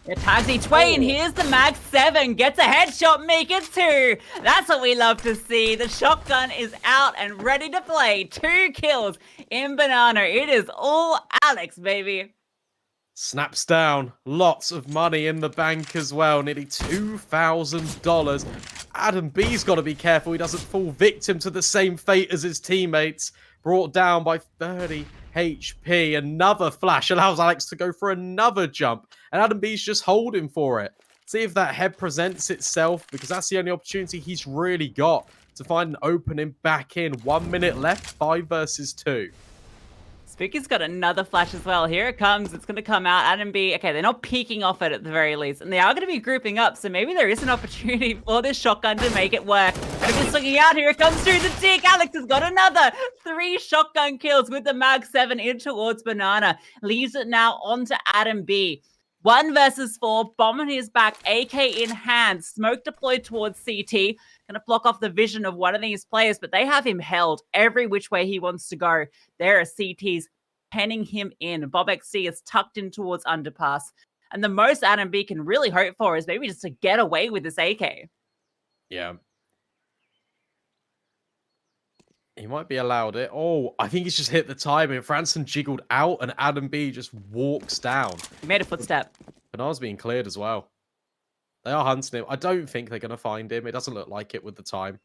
It tags each way, and here's the Mag 7. Gets a headshot, make it 2. That's what we love to see. The shotgun is out and ready to play. 2 kills in Banana. It is all Alex, baby. Snaps down. Lots of money in the bank as well. Nearly $2,000. Adam B's got to be careful he doesn't fall victim to the same fate as his teammates. Brought down by 30 HP. Another flash allows Alex to go for another jump. And Adam B's just holding for it. See if that head presents itself, because that's the only opportunity he's really got to find an opening back in. 1 minute left, 5 versus 2. Spooky's got another flash as well. Here it comes. It's going to come out. Adam B. Okay, they're not peeking off it at the very least. And they are going to be grouping up. So maybe there is an opportunity for this shotgun to make it work. And if it's looking out, here it comes through the dick. Alex has got another 3 shotgun kills with the Mag 7 in towards Banana. Leaves it now onto Adam B. 1 versus 4. Bomb on his back. AK in hand. Smoke deployed towards CT. Going to block off the vision of one of these players, but they have him held every which way he wants to go. There are CTs penning him in. Bob XC is tucked in towards underpass. And the most Adam B can really hope for is maybe just to get away with this AK. Yeah. He might be allowed it. Oh, I think he's just hit the timing. Franson jiggled out and Adam B just walks down. He made a footstep. Banana's being cleared as well. They are hunting him. I don't think they're going to find him. It doesn't look like it with the time.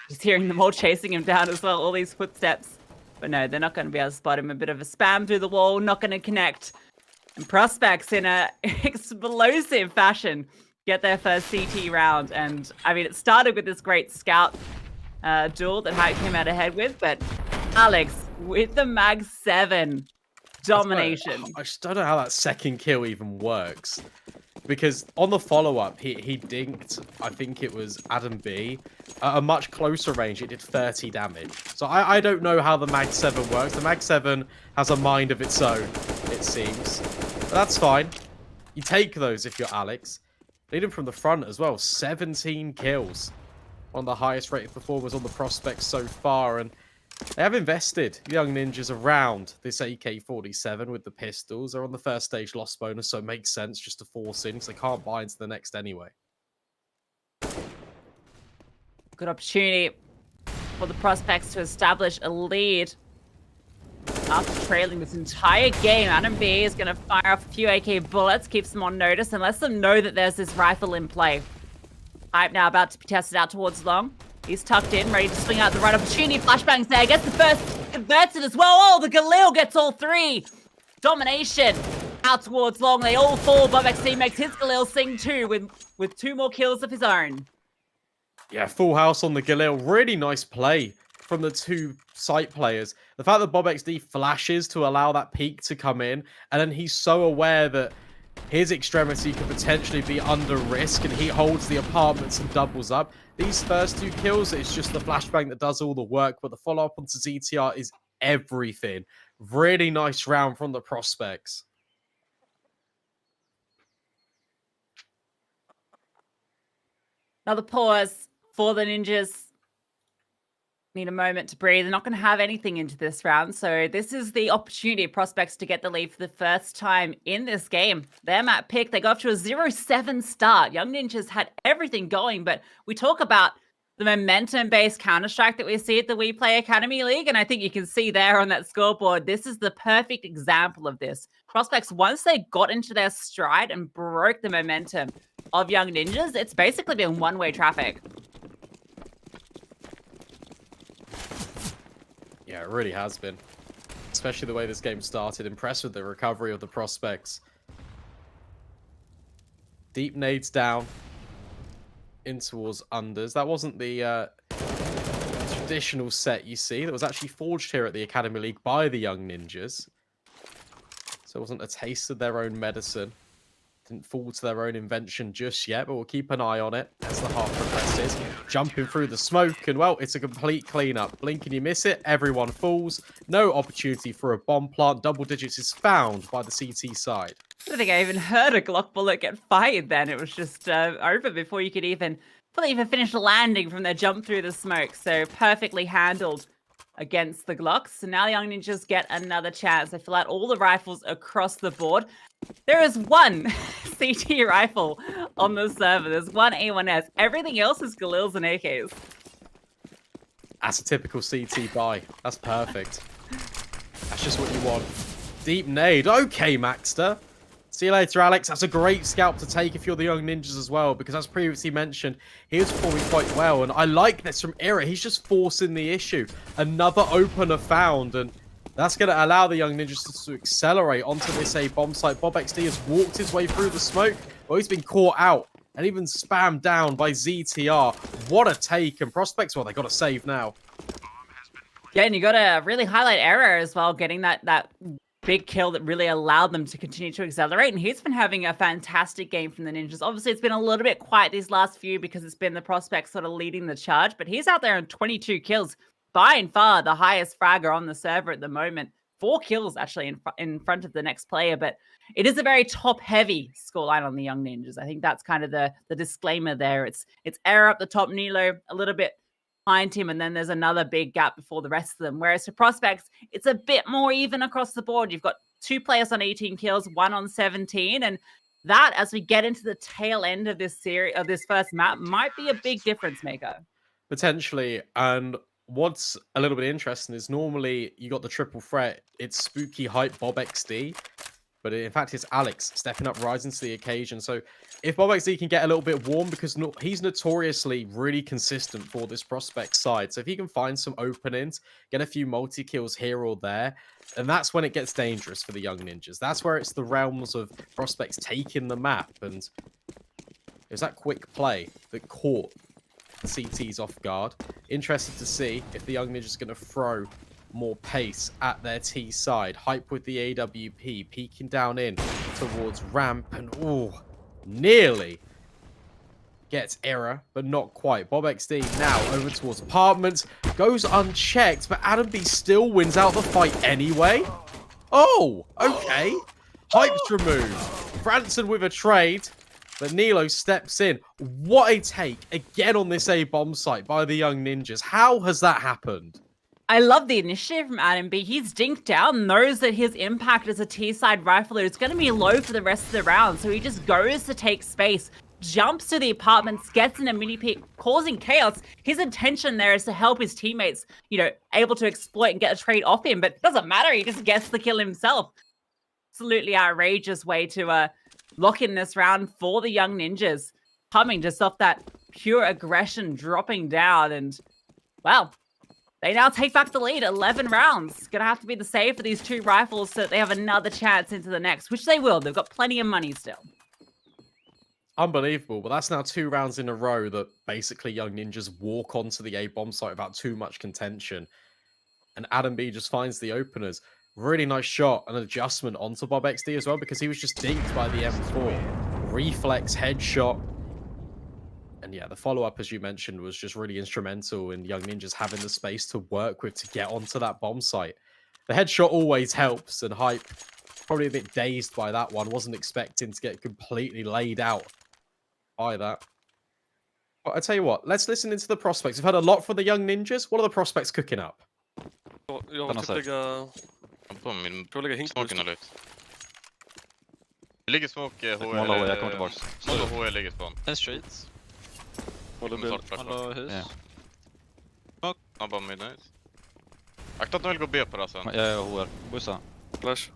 Just hearing them all chasing him down as well, all these footsteps. But no, they're not going to be able to spot him. A bit of a spam through the wall, not going to connect. And Prospects in a explosive fashion get their first CT round. And I mean, it started with this great scout duel that Hype came out ahead with, but Alex with the Mag 7. Domination. I just don't know how that second kill even works. Because on the follow-up, he dinked, I think it was Adam B. At a much closer range, it did 30 damage. So I don't know how the Mag 7 works. The Mag 7 has a mind of its own, it seems. But that's fine. You take those if you're Alex. Leading from the front as well. 17 kills. One of the highest rated performers on the prospects so far. And they have invested young ninjas around this AK-47 with the pistols. They're on the first stage loss bonus, so it makes sense just to force in because they can't buy into the next anyway. Good opportunity for the prospects to establish a lead. After trailing this entire game, Adam B is going to fire off a few AK bullets, keeps them on notice, and lets them know that there's this rifle in play. Hype now about to be tested out towards long. He's tucked in, ready to swing out the right opportunity. Flashbangs there, gets the first, converts it as well. Oh, the Galil gets all three. Domination out towards long. They all fall. bo3 XT makes his Galil sing too with 2 more kills of his own. Yeah, full house on the Galil. Really nice play from the 2 site players. The fact that bo3 XT flashes to allow that peek to come in, and then he's so aware that his extremity could potentially be under risk, and he holds the apartments and doubles up. These first 2 kills, it's just the flashbang that does all the work, but the follow-up onto ZTR is everything. Really nice round from the prospects. Another pause for the ninjas. Need a moment to breathe. They're not going to have anything into this round. So this is the opportunity of prospects to get the lead for the first time in this game. Their map pick, they go off to a 0-7 start. Young Ninjas had everything going, but we talk about the momentum-based Counter-Strike that we see at the WePlay Academy League, and I think you can see there on that scoreboard, this is the perfect example of this. Prospects, once they got into their stride and broke the momentum of Young Ninjas, it's basically been one-way traffic. Yeah, it really has been. Especially the way this game started. Impressed with the recovery of the prospects. Deep nades down. In towards unders. That wasn't the traditional set you see. That was actually forged here at the Academy League by the Young Ninjas. So it wasn't a taste of their own medicine. Didn't fall to their own invention just yet, but we'll keep an eye on it as the half progresses. Jumping through the smoke, and well, it's a complete cleanup. Blink and you miss it, everyone falls. No opportunity for a bomb plant. Double digits is found by the CT side. I don't think I even heard a Glock bullet get fired then. It was just over before you could even finish landing from their jump through the smoke. So perfectly handled against the Glocks. So now the Young Ninjas get another chance. They fill out all the rifles across the board. There is one CT rifle on the server. There's one A1S. Everything else is Galils and AKs. That's a typical CT buy. That's perfect. That's just what you want. Deep nade. Okay, Maxter. See you later, Alex. That's a great scalp to take if you're the Young Ninjas as well, because as previously mentioned, he was performing quite well, and I like this from Ira. He's just forcing the issue. Another opener found, and that's going to allow the Young Ninjas to accelerate onto this A bomb site. bo3 XT has walked his way through the smoke. Well, he's been caught out and even spammed down by ZTR. What a take, and prospects, well, they got to save now. Yeah, and you got to really highlight Error as well, getting that big kill that really allowed them to continue to accelerate. And he's been having a fantastic game from the Ninjas. Obviously, it's been a little bit quiet these last few because it's been the prospects sort of leading the charge, but he's out there on 22 kills. By and far the highest fragger on the server at the moment. 4 kills actually in front of the next player, but it is a very top-heavy scoreline on the Young Ninjas. I think that's kind of the disclaimer there. It's Error up the top, Nilo a little bit behind him, and then there's another big gap before the rest of them. Whereas for prospects, it's a bit more even across the board. You've got 2 players on 18 kills, 1 on 17, and that, as we get into the tail end of this series, of this first map, might be a big difference maker. Potentially, and what's a little bit interesting is normally you got the triple threat. It's spooky hype bo3 XT, but in fact it's Alex stepping up, rising to the occasion. So if bo3 XT can get a little bit warm, because he's notoriously really consistent for this prospect side. So if he can find some openings, get a few multi-kills here or there, and that's when it gets dangerous for the Young Ninjas. That's where it's the realms of prospects taking the map, and it was that quick play that caught CT's off guard. Interested to see if the Young Ninjas are going to throw more pace at their T side. Hype with the AWP, peeking down in towards ramp, and nearly gets error, but not quite. bob3 now over towards apartments, goes unchecked, but Adam B still wins out the fight anyway. Oh, okay. Hype's removed. Branson with a trade, but Nilo steps in. What a take again on this A bomb site by the Young Ninjas. How has that happened? I love the initiative from Adam B. He's dinked down, knows that his impact as a T-side rifler is going to be low for the rest of the round, so he just goes to take space, jumps to the apartments, gets in a mini peek, causing chaos. His intention there is to help his teammates, you know, able to exploit and get a trade off him, but it doesn't matter. He just gets the kill himself. Absolutely outrageous way to lock in this round for the Young Ninjas. Coming just off that pure aggression, dropping down, and, well, they now take back the lead, 11 rounds. Gonna have to be the save for these 2 rifles so that they have another chance into the next, which they will. They've got plenty of money still. Unbelievable, but that's now 2 rounds in a row that basically Young Ninjas walk onto the A bomb site without too much contention. And Adam B just finds the openers. Really nice shot, an adjustment onto bob3 as well, because he was just dinked by the M4. Reflex headshot. And yeah, the follow-up, as you mentioned, was just really instrumental in Young Ninjas having the space to work with to get onto that bomb site. The headshot always helps, and Hype, probably a bit dazed by that one, wasn't expecting to get completely laid out by that. But I tell you what, let's listen into the prospects. We've had a lot from the Young Ninjas. What are the prospects cooking up? Jag måste lägga... På min Jag lägga hink. smoken eller ut. Det ligger smoke jag kommer tillbaks. Mollo HE ligger spawn. En street. Håller bil. Mollo hus. Ja. Han bara midnight. Akta att de vill gå B på det sen. Jag är HR. Bussa. Flash.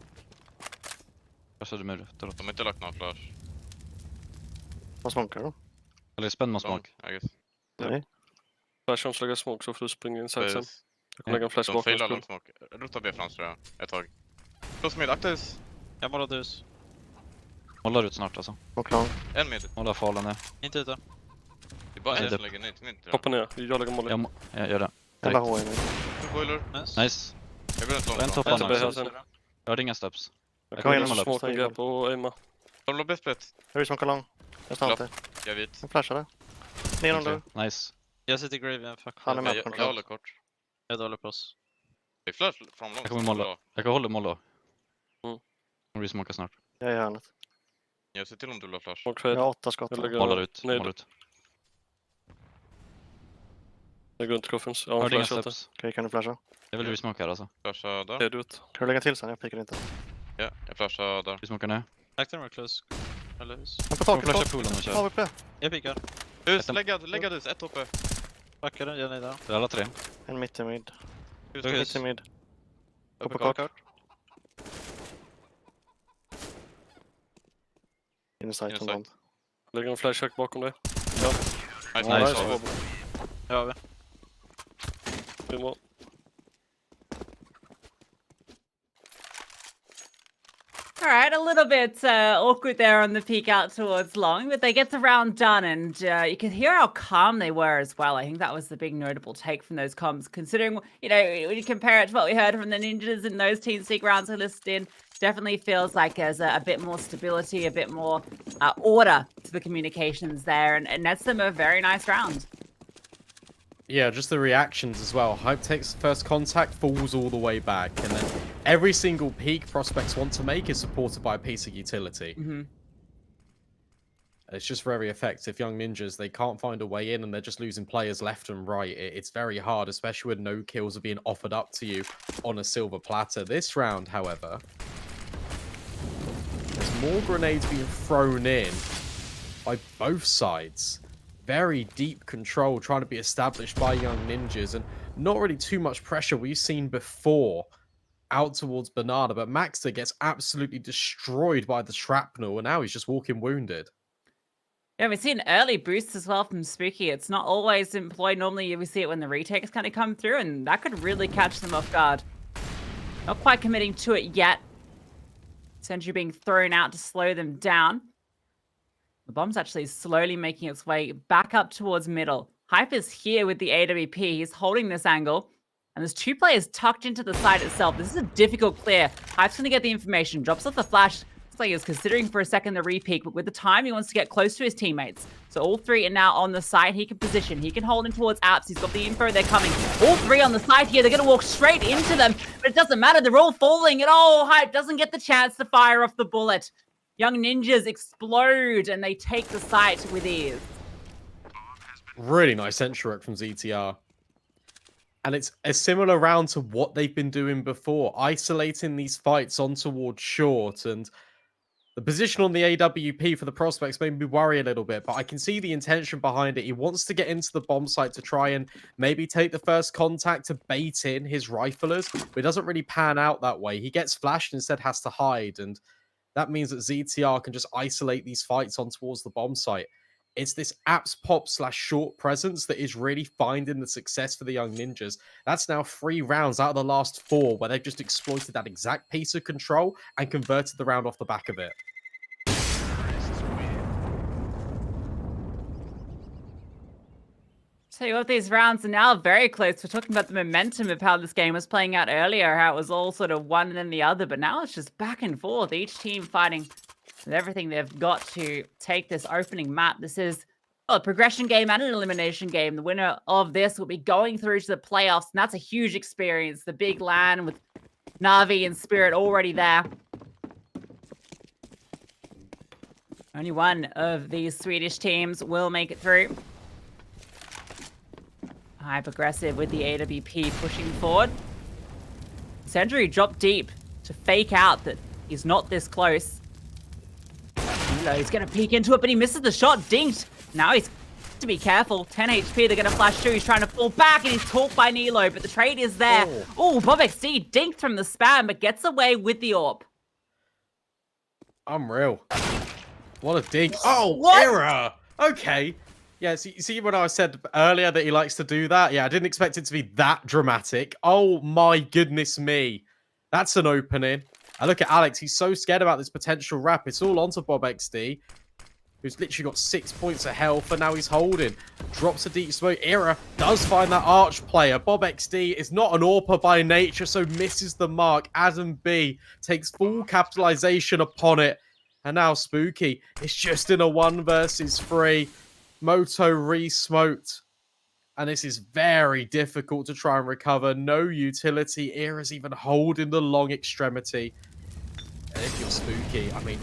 Flashade mur. De har inte lagt någon flash. Vad smonkar då? Eller spänn man smak. I guess. Nej. Flash om lägga smoke så får du springa in sen. Precis. Jag kommer lägga en flash De bakom. failar långt smoke. Rota B fram tror jag. Ett tag. Close mid, akta hus. Jag målade hus. Målar ut snart alltså. Och lång. En mid. Målar falen nu. Inte ute. Det är bara en Nej, som lägger ner till mid tror jag. Hoppa ner. Jag lägger molly. Jag gör det. Eller H nu. Boiler. Nice. Jag går runt En långt. topp B här annars. sen. Jag har inga steps. Jag Kom kommer igen, in måla. smoke gap och aima. De låg B-split. Jag vill smaka lång. Jag stannar inte. Jag vet. Jag flashade. Ner om du. Nice. Jag sitter i grave. Fuck. Han är med på Jag kontroll. håller kort. Jag är dålig på oss. Det är flash från långt. Jag kommer måla. Jag kan hålla måla. Mm. Kommer vi smoka snart. Jag är i hörnet. Jag ser till om du vill ha flash. Smoke Jag fade. har 8 skott. Jag lägger... Målar ut. Nej, Målar ut. jag går inte coffins. Jag Jag har har en inga flash ute. steps. Okej, kan du flasha? Jag vill resmoka här alltså. Flasha där. Det är du ut. Kan du lägga till sen? Jag pikar inte. Ja, jag flashar där. Resmoka nu. Actor more close. Eller hus. Men på Kommer taket. flasha poolen och kör. AWP. Jag pikar. Hus, lägga hus. Ett uppe. Backar den, jag är där. Det är alla 3. En mitt i mid. Hus, Mitt i mid. uppe på kort. Insight Insight. om någon. Lägger en flashhack bakom dig. Nice, Nice. nice. Ja, vi. Vi må... All right, a little bit awkward there on the peek out towards long, but they get the round done, and you can hear how calm they were as well. I think that was the big notable take from those comms, considering, you know, when you compare it to what we heard from the Ninjas in those TeamSpeak rounds we listed in, definitely feels like there's a bit more stability, a bit more order to the communications there, and nets them a very nice round. Yeah, just the reactions as well. Hype takes first contact, falls all the way back, and then every single peak prospects want to make is supported by a piece of utility. Mm-hmm. It's just very effective. Young Ninjas, they can't find a way in, and they're just losing players left and right. It's very hard, especially when no kills are being offered up to you on a silver platter. This round, however, there's more grenades being thrown in by both sides. Very deep control trying to be established by Young Ninjas, and not really too much pressure we've seen before out towards Banana, but Maxter gets absolutely destroyed by the shrapnel, and now he's just walking wounded. Yeah, we've seen early boosts as well from Spooky. It's not always employed. Normally we see it when the retakes kind of come through, and that could really catch them off guard. Not quite committing to it yet. Sentry being thrown out to slow them down. The bomb's actually slowly making its way back up towards middle. Hype is here with the AWP. He's holding this angle. And there's 2 players tucked into the side itself. This is a difficult clear. Hype's going to get the information, drops off the flash. Looks like he was considering for a second the re-peek, but with the time, he wants to get close to his teammates. So all 3 are now on the side. He can position. He can hold in towards apps. He's got the info. They're coming. All 3 on the side here. They're going to walk straight into them, but it doesn't matter. They're all falling, and Hype doesn't get the chance to fire off the bullet. Young Ninjas explode, and they take the site with ease. Really nice entry work from ZTR. And it's a similar round to what they've been doing before, isolating these fights on towards short. And the position on the AWP for the prospects made me worry a little bit, but I can see the intention behind it. He wants to get into the bomb site to try and maybe take the first contact to bait in his riflers, but it doesn't really pan out that way. He gets flashed and instead has to hide, and that means that ZTR can just isolate these fights on towards the bomb site. It's this apps pop / short presence that is really finding the success for the Young Ninjas. That's now 3 rounds out of the last 4 where they've just exploited that exact piece of control and converted the round off the back of it. Tell you what, these rounds are now very close. We're talking about the momentum of how this game was playing out earlier, how it was all sort of one and then the other, but now it's just back and forth. Each team fighting with everything they've got to take this opening map. This is a progression game and an elimination game. The winner of this will be going through to the playoffs, and that's a huge experience. The big LAN with Na'Vi and Spirit already there. Only one of these Swedish teams will make it through. Hype aggressive with the AWP pushing forward. Sentry dropped deep to fake out that he's not this close. He's going to peek into it, but he misses the shot. Dinked. Now he's to be careful. 10 HP. They're going to flash through. He's trying to fall back, and he's talked by Nilo, but the trade is there. Oh, bo3 dinked from the spam, but gets away with the AWP. Unreal. What a dig. Oh, What? error. Okay. Yeah, so you see when I said earlier that he likes to do that? Yeah, I didn't expect it to be that dramatic. Oh my goodness me. That's an opening. I look at Alex. He's so scared about this potential wrap. It's all onto bo3, who's literally got 6 points of health, and now he's holding. Drops a deep smoke. Era does find that arch player. bo3 is not an AWPer by nature, so misses the mark. Adam B takes full capitalization upon it. And now Spooky is just in a 1 versus 3. Moto re-smoked. And this is very difficult to try and recover. No utility. Era's even holding the long extremity. And if you're Spooky, I mean,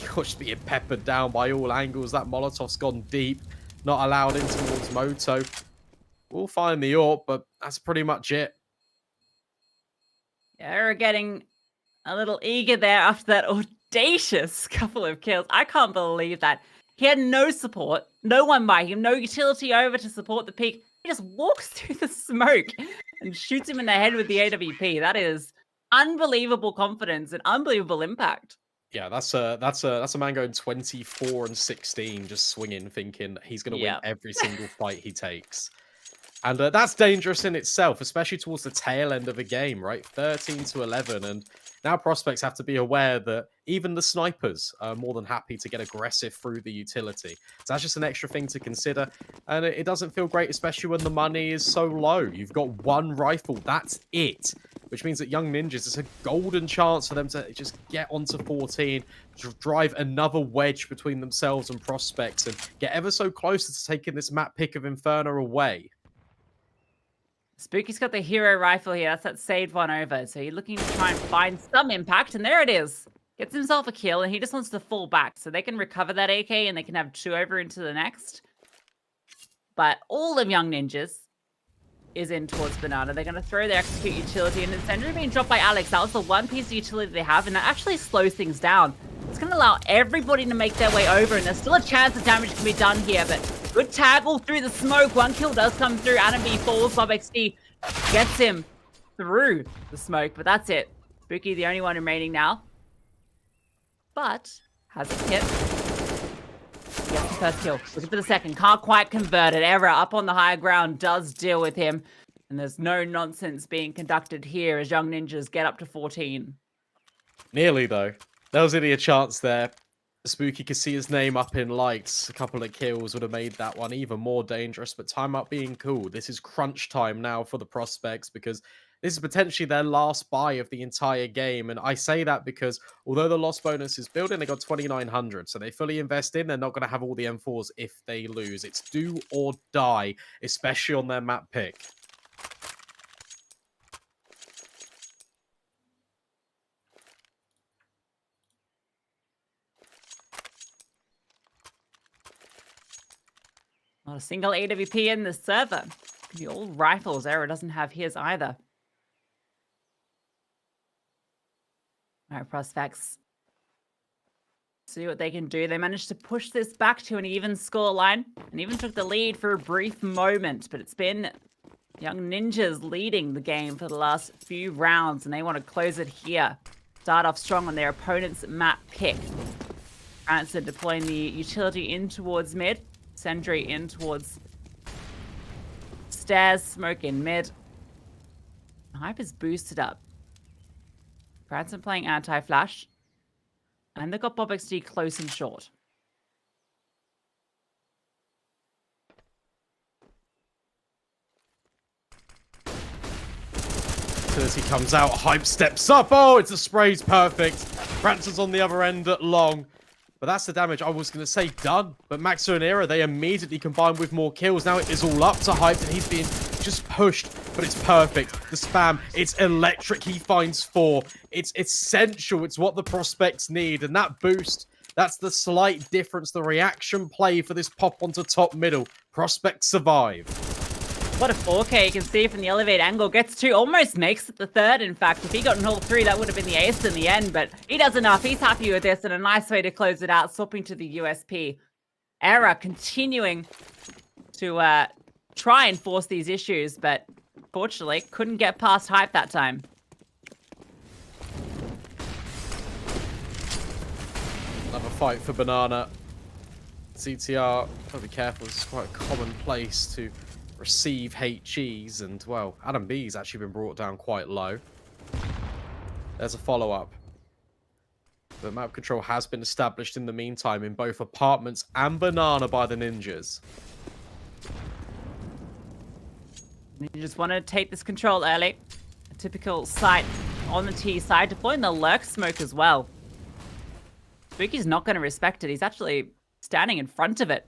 you're just being peppered down by all angles. That Molotov's gone deep. Not allowed in towards Moto. We'll find the AWP, but that's pretty much it. Yeah, Era getting a little eager there after that audacious couple of kills. I can't believe that. He had no support, no one by him, no utility over to support the peak. He just walks through the smoke and shoots him in the head with the AWP. That is unbelievable confidence and unbelievable impact. Yeah, that's a man going 24 and 16, just swinging, thinking he's going to win every single fight he takes. And that's dangerous in itself, especially towards the tail end of a game, right? 13 to 11, and now prospects have to be aware that even the snipers are more than happy to get aggressive through the utility. So that's just an extra thing to consider, and it doesn't feel great, especially when the money is so low. You've got 1 rifle, that's it, which means that Young Ninjas, it's a golden chance for them to just get onto 14, drive another wedge between themselves and prospects, and get ever so close to taking this map pick of Inferno away. Spooky's got the hero rifle here. That's that saved one over. So he's looking to try and find some impact. And there it is. Gets himself a kill. And he just wants to fall back. So they can recover that AK and they can have 2 over into the next. But all of Young Ninjas is in towards Banana. They're going to throw their execute utility. And instead of being dropped by Alex, that was the one piece of utility they have. And that actually slows things down. It's going to allow everybody to make their way over. And there's still a chance that damage can be done here. But good tackle through the smoke. 1 kill does come through. Adam B falls. bo3 gets him through the smoke. But that's it. Spooky, the only one remaining now. But has a hit. Gets the first kill. Looking for the second. Can't quite convert it. Era up on the high ground does deal with him. And there's no nonsense being conducted here as Young Ninjas get up to 14. Nearly, though. There was only a chance there. Spooky could see his name up in lights. A couple of kills would have made that one even more dangerous, but timeout being cool. This is crunch time now for the prospects because this is potentially their last buy of the entire game. And I say that because although the loss bonus is building, they got 2,900. So they fully invest in. They're not going to have all the M4s if they lose. It's do or die, especially on their map pick. Not a single AWP in the server. Could be all rifles. Era doesn't have his either. All right, prospects. See what they can do. They managed to push this back to an even score line and even took the lead for a brief moment. But it's been Young Ninjas leading the game for the last few rounds, and they want to close it here. Start off strong on their opponent's map pick. Answer deploying the utility in towards mid. Sentry in towards stairs, smoke in mid. Hype is boosted up. Branson playing anti-flash. And they've got bo3 close and short. Utility comes out, Hype steps up. Oh, it's a spray's perfect. Branson's on the other end at long. But that's the damage I was going to say done. But Maxo and Era, they immediately combine with more kills. Now it is all up to Hype, and he's being just pushed. But it's perfect. The spam, it's electric. He finds 4. It's essential. It's what the prospects need. And that boost, that's the slight difference. The reaction play for this pop onto top middle. Prospects survive. What a 4K, you can see from the elevate angle. Gets 2, almost makes it the 3rd, in fact. If he got an all 3, that would have been the ace in the end, but he does enough. He's happy with this, and a nice way to close it out, swapping to the USP. Era continuing to try and force these issues, but fortunately couldn't get past Hype that time. Another fight for Banana. CTR, gotta be careful, it's quite a common place to receive HEs, and well, Adam B's actually been brought down quite low. There's a follow-up. The map control has been established in the meantime in both apartments and Banana by the Ninjas. You just want to take this control early. A typical site on the T side, deploying the lurk smoke as well. Spooky's not going to respect it. He's actually standing in front of it.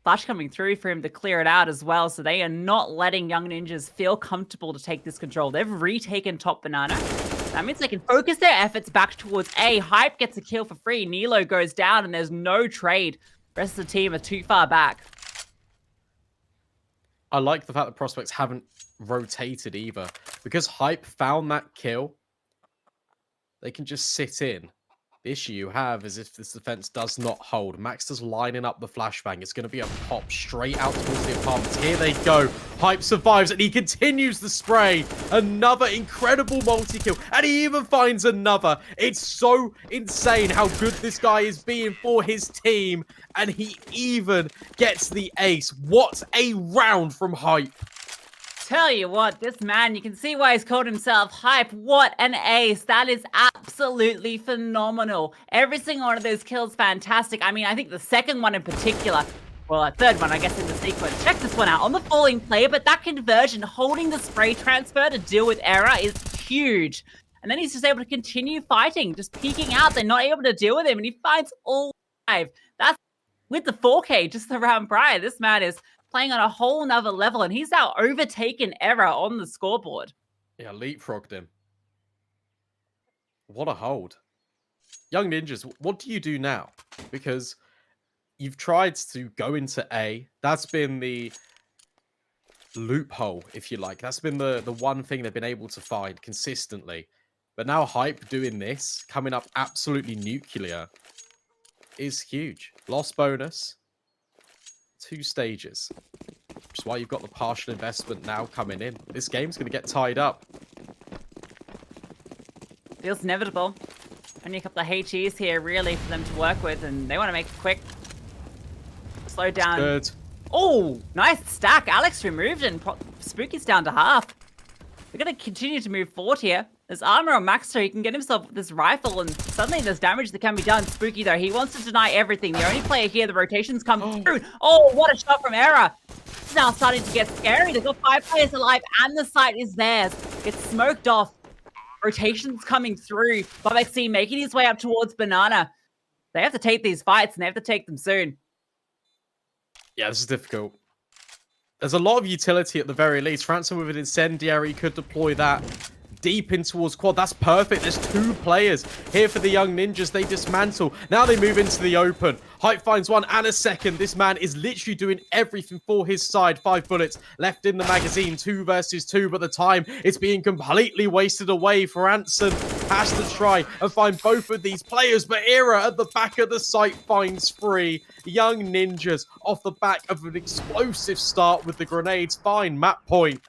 Flash coming through for him to clear it out as well, so they are not letting Young Ninjas feel comfortable to take this control. They've retaken top Banana. That means they can focus their efforts back towards A. Hype gets a kill for free. Nilo goes down, and there's no trade. The rest of the team are too far back. I like the fact that prospects haven't rotated either. Because Hype found that kill, they can just sit in. The issue you have is if this defense does not hold. Maxter's lining up the flashbang. It's going to be a pop straight out towards the apartments. Here they go. Hype survives, and he continues the spray. Another incredible multi-kill, and he even finds another. It's so insane how good this guy is being for his team, and he even gets the ace. What a round from Hype. Tell you what, this man, you can see why he's called himself Hype. What an ace. That is absolutely phenomenal. Every single one of those kills, fantastic. I mean, I think the second one in particular, well, a third one, I guess, in the sequence. Check this one out on the falling player, but that conversion, holding the spray transfer to deal with error is huge. And then he's just able to continue fighting, just peeking out. They're not able to deal with him, and he finds all 5. That's with the 4K just the round prior. This man is playing on a whole nother level, and he's now overtaken Error on the scoreboard. Yeah, leapfrogged him. What a hold. Young Ninjas, what do you do now? Because you've tried to go into A. That's been the loophole, if you like. That's been the one thing they've been able to find consistently. But now Hype doing this, coming up absolutely nuclear, is huge. Loss bonus. 2 stages. Which is why you've got the partial investment now coming in. This game's going to get tied up. Feels inevitable. Only a couple of HEs here, really, for them to work with, and they want to make it quick. Slow down. Good. Oh, nice stack. Alex removed, and Spooky's down to half. They're going to continue to move forward here. There's armor on Maxter. He can get himself this rifle, and suddenly there's damage that can be done. Spooky, though, he wants to deny everything. The only player here, the rotations come through. Oh, what a shot from Era. It's now starting to get scary. They've got 5 players alive, and the site is theirs. It's smoked off. Rotations coming through. bo3 making his way up towards Banana. They have to take these fights, and they have to take them soon. Yeah, this is difficult. There's a lot of utility at the very least. Franson with an incendiary could deploy that deep in towards quad. That's perfect. There's 2 players here for the Young Ninjas. They dismantle. Now they move into the open. Hype finds 1 and a second. This man is literally doing everything for his side. 5 bullets left in the magazine. 2 versus 2, but the time is being completely wasted away. Franson has to try and find both of these players, but Era at the back of the site finds 3. Young Ninjas off the back of an explosive start with the grenades. Fine map point.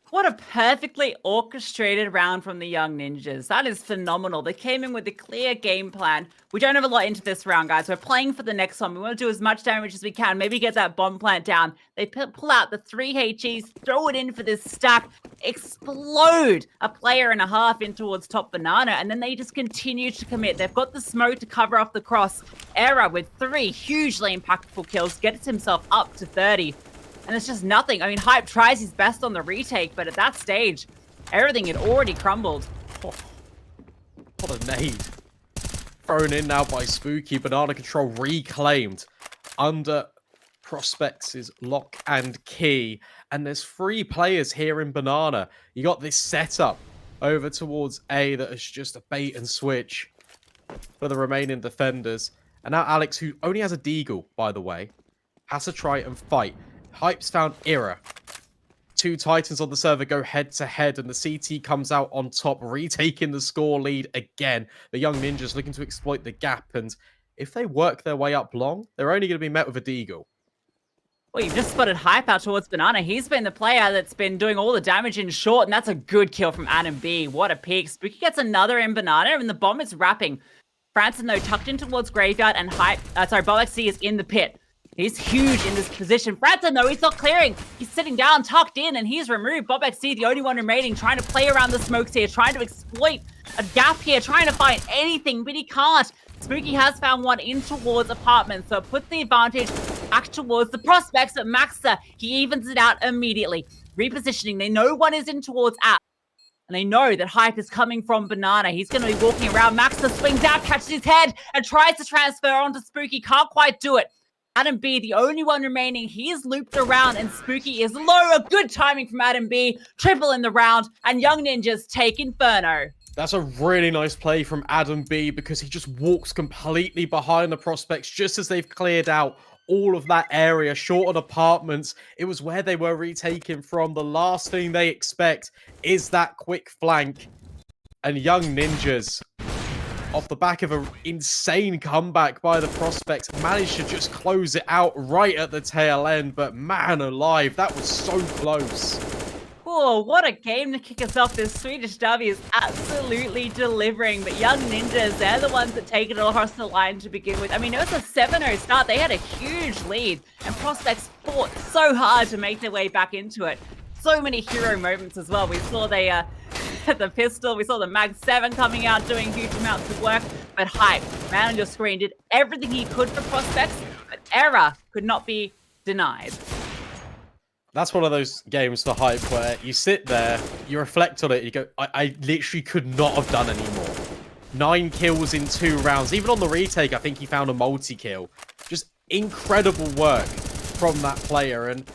What a perfectly orchestrated round from the Young Ninjas. That is phenomenal. They came in with a clear game plan. We don't have a lot into this round, guys. We're playing for the next one. We want to do as much damage as we can. Maybe get that bomb plant down. They pull out the 3 HEs, throw it in for this stack, explode a player and a half in towards top Banana, and then they just continue to commit. They've got the smoke to cover off the cross. Era with 3 hugely impactful kills gets himself up to 30. And it's just nothing. I mean, Hype tries his best on the retake, but at that stage, everything had already crumbled. Oh, what a nade. Thrown in now by Spooky. Banana control reclaimed under Prospects' lock and key. And there's 3 players here in Banana. You got this setup over towards A that is just a bait and switch for the remaining defenders. And now Alex, who only has a deagle, by the way, has to try and fight. Hype's found Era. 2 Titans on the server go head-to-head, and the CT comes out on top, retaking the score lead again. The Young Ninjas looking to exploit the gap, and if they work their way up long, they're only going to be met with a deagle. Well, you've just spotted Hype out towards Banana. He's been the player that's been doing all the damage in short, and that's a good kill from Adam B. What a peek. Spooky gets another in Banana, and the bomb is wrapping. Franson, though, tucked in towards Graveyard, and bo3 is in the pit. He's huge in this position. Franson, though, he's not clearing. He's sitting down, tucked in, and he's removed. bo3, the only one remaining, trying to play around the smokes here, trying to exploit a gap here, trying to find anything, but he can't. Spooky has found 1 in towards apartments, so it puts the advantage back towards the Prospects, but Maxter, he evens it out immediately. Repositioning, they know 1 is in towards app. And they know that Hype is coming from Banana. He's going to be walking around. Maxter swings out, catches his head, and tries to transfer onto Spooky. Can't quite do it. Adam B, the only one remaining, he is looped around, and Spooky is low. A good timing from Adam B. Triple in the round, and Young Ninjas take Inferno. That's a really nice play from Adam B, because he just walks completely behind the Prospects just as they've cleared out all of that area, short on apartments. It was where they were retaken from. The last thing they expect is that quick flank. And Young Ninjas, off the back of an insane comeback by the Prospects, managed to just close it out right at the tail end. But man alive, that was so close. Oh, what a game to kick us off. This Swedish derby is absolutely delivering. But Young Ninjas, they're the ones that take it all across the line to begin with. I mean, it was a 7-0 start. They had a huge lead. And Prospects fought so hard to make their way back into it. So many hero moments as well. We saw the pistol. We saw the Mag 7 coming out doing huge amounts of work. But Hype, man on your screen, did everything he could for Prospects. But Era could not be denied. That's one of those games for Hype where you sit there, you reflect on it, you go, I literally could not have done any more. 9 kills in 2 rounds. Even on the retake, I think he found a multi-kill. Just incredible work from that player. And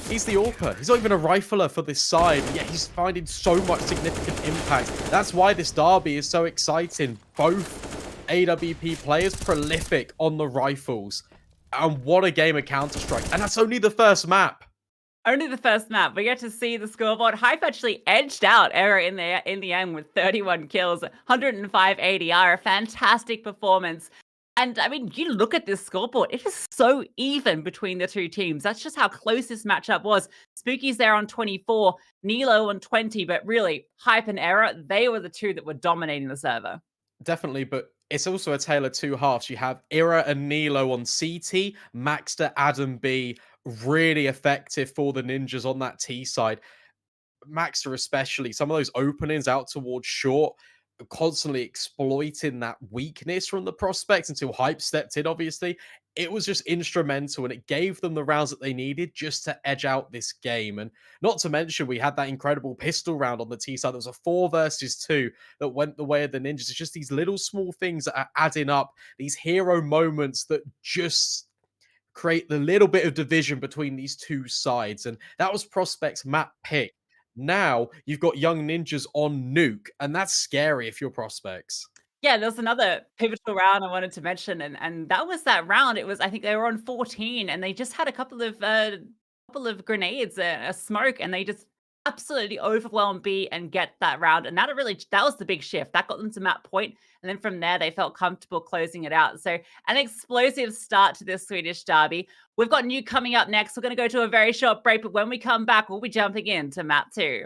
he's the AWPer. He's not even a rifler for this side, yet he's finding so much significant impact. That's why this derby is so exciting. Both AWP players prolific on the rifles. And what a game of Counter-Strike. And that's only the first map. Only the first map. We get to see the scoreboard. Hype actually edged out Era in the end with 31 kills, 105 ADR, a fantastic performance. And I mean, you look at this scoreboard, it is so even between the 2 teams. That's just how close this matchup was. Spooky's there on 24, Nilo on 20, but really, Hype and Era, they were the 2 that were dominating the server. Definitely, but it's also a tale of 2 halves. You have Era and Nilo on CT, Maxter, Adam B, really effective for the Ninjas on that T side. Maxter especially, some of those openings out towards short, constantly exploiting that weakness from the prospects until Hype stepped in, obviously. It was just instrumental, and it gave them the rounds that they needed just to edge out this game. And not to mention, we had that incredible pistol round on the T side. There was a 4 versus 2 that went the way of the Ninjas. It's just these little small things that are adding up, these hero moments that just create the little bit of division between these two sides. And that was Prospect's map pick. Now you've got Young Ninjas on Nuke, and that's scary if you're Prospects. Yeah, there's another pivotal round I wanted to mention, and that was that round. It was, I think they were on 14, and they just had a couple of grenades, a smoke, and they just absolutely overwhelmed B and get that round. And that was the big shift. That got them to map point, and then from there they felt comfortable closing it out. So an explosive start to this Swedish derby. We've got Nuke coming up next. We're going to go to a very short break, but when we come back, we'll be jumping into map 2.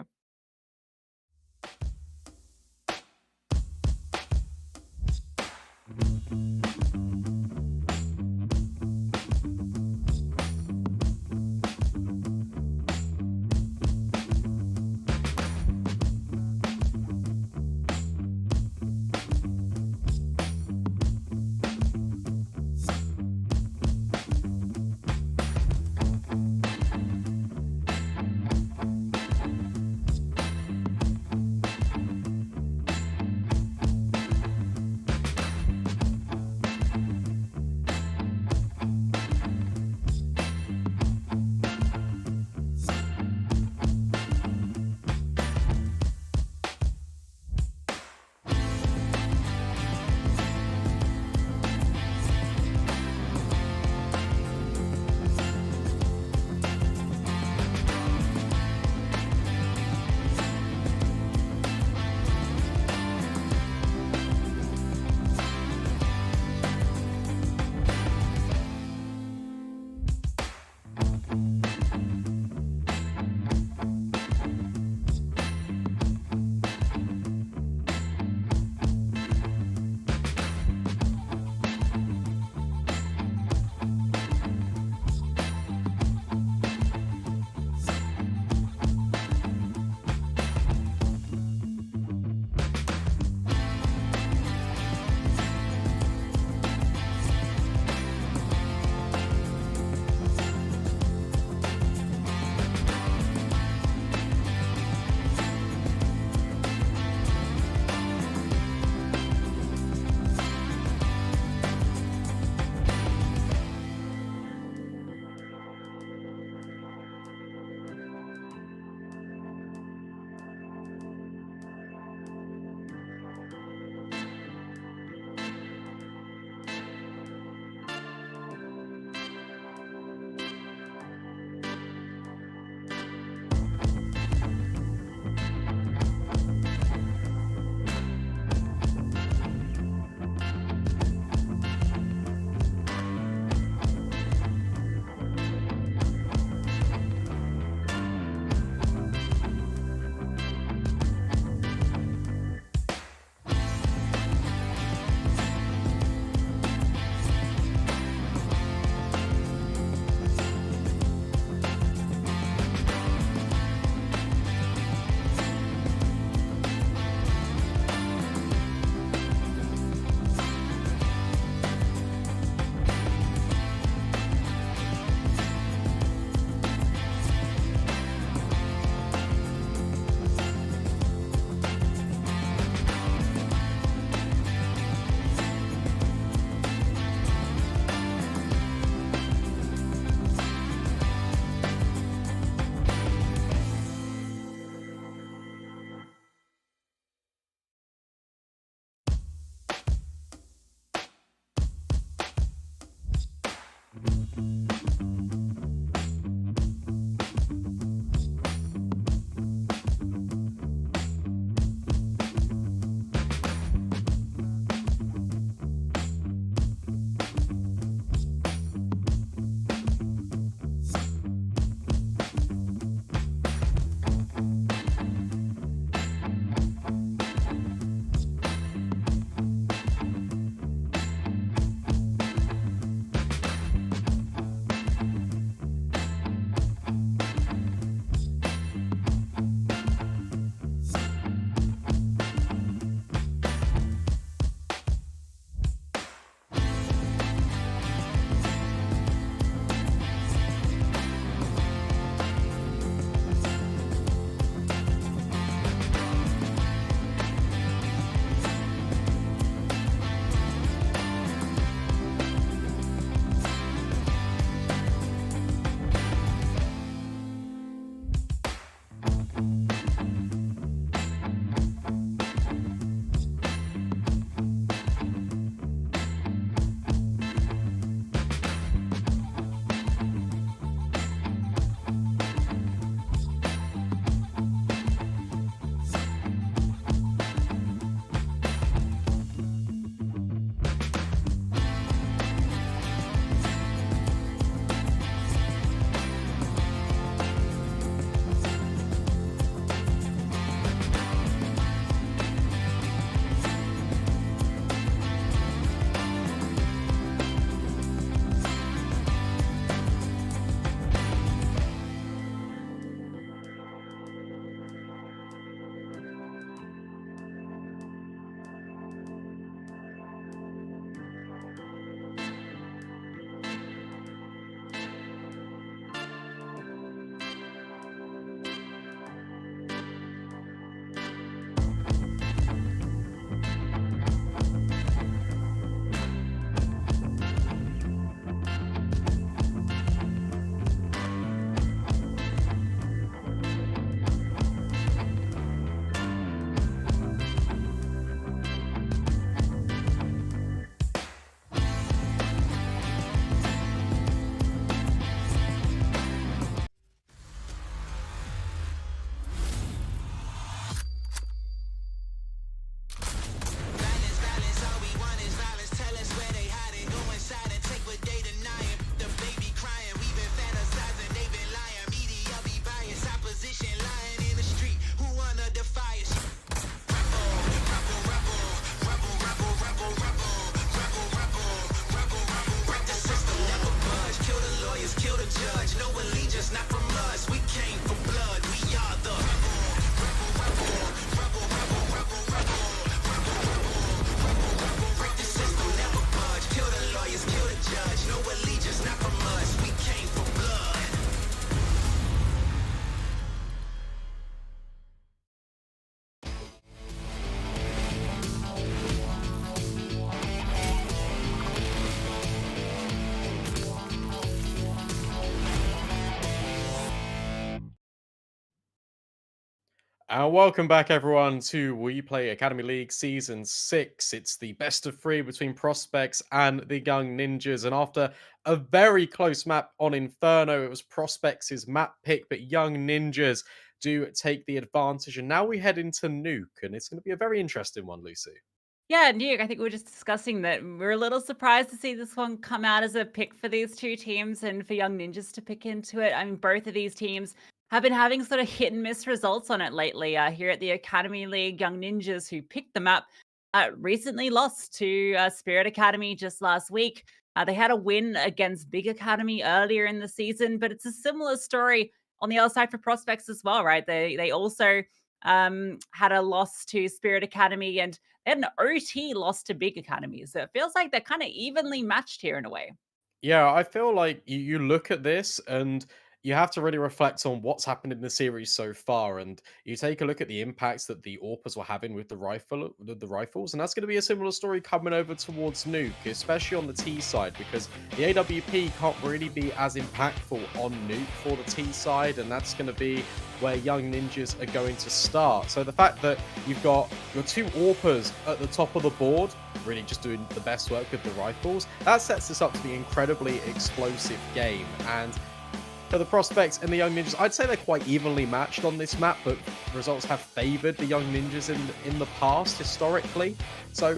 And welcome back, everyone, to WePlay Academy League Season 6. It's the best of 3 between Prospects and the Young Ninjas. And after a very close map on Inferno, it was Prospects' map pick, but Young Ninjas do take the advantage. And now we head into Nuke, and it's going to be a very interesting one, Lucy. Yeah, Nuke, I think we were just discussing that we're a little surprised to see this one come out as a pick for these two teams and for Young Ninjas to pick into it. I mean, both of these teams have been having sort of hit and miss results on it lately. Here at the Academy League, Young Ninjas, who picked them up, recently lost to Spirit Academy just last week. They had a win against Big Academy earlier in the season, but it's a similar story on the other side for Prospects as well, right? They also had a loss to Spirit Academy and they had an OT loss to Big Academy. So it feels like they're kind of evenly matched here in a way. Yeah, I feel like you look at this and you have to really reflect on what's happened in the series so far, and you take a look at the impacts that the AWPers were having with the rifles, and that's going to be a similar story coming over towards Nuke, especially on the T side, because the AWP can't really be as impactful on Nuke for the T side, and that's going to be where Young Ninjas are going to start. So the fact that you've got your two AWPers at the top of the board, really just doing the best work with the rifles, that sets this up to be an incredibly explosive game. And for the Prospects and the Young Ninjas, I'd say they're quite evenly matched on this map, but results have favored the Young Ninjas in the past, historically. So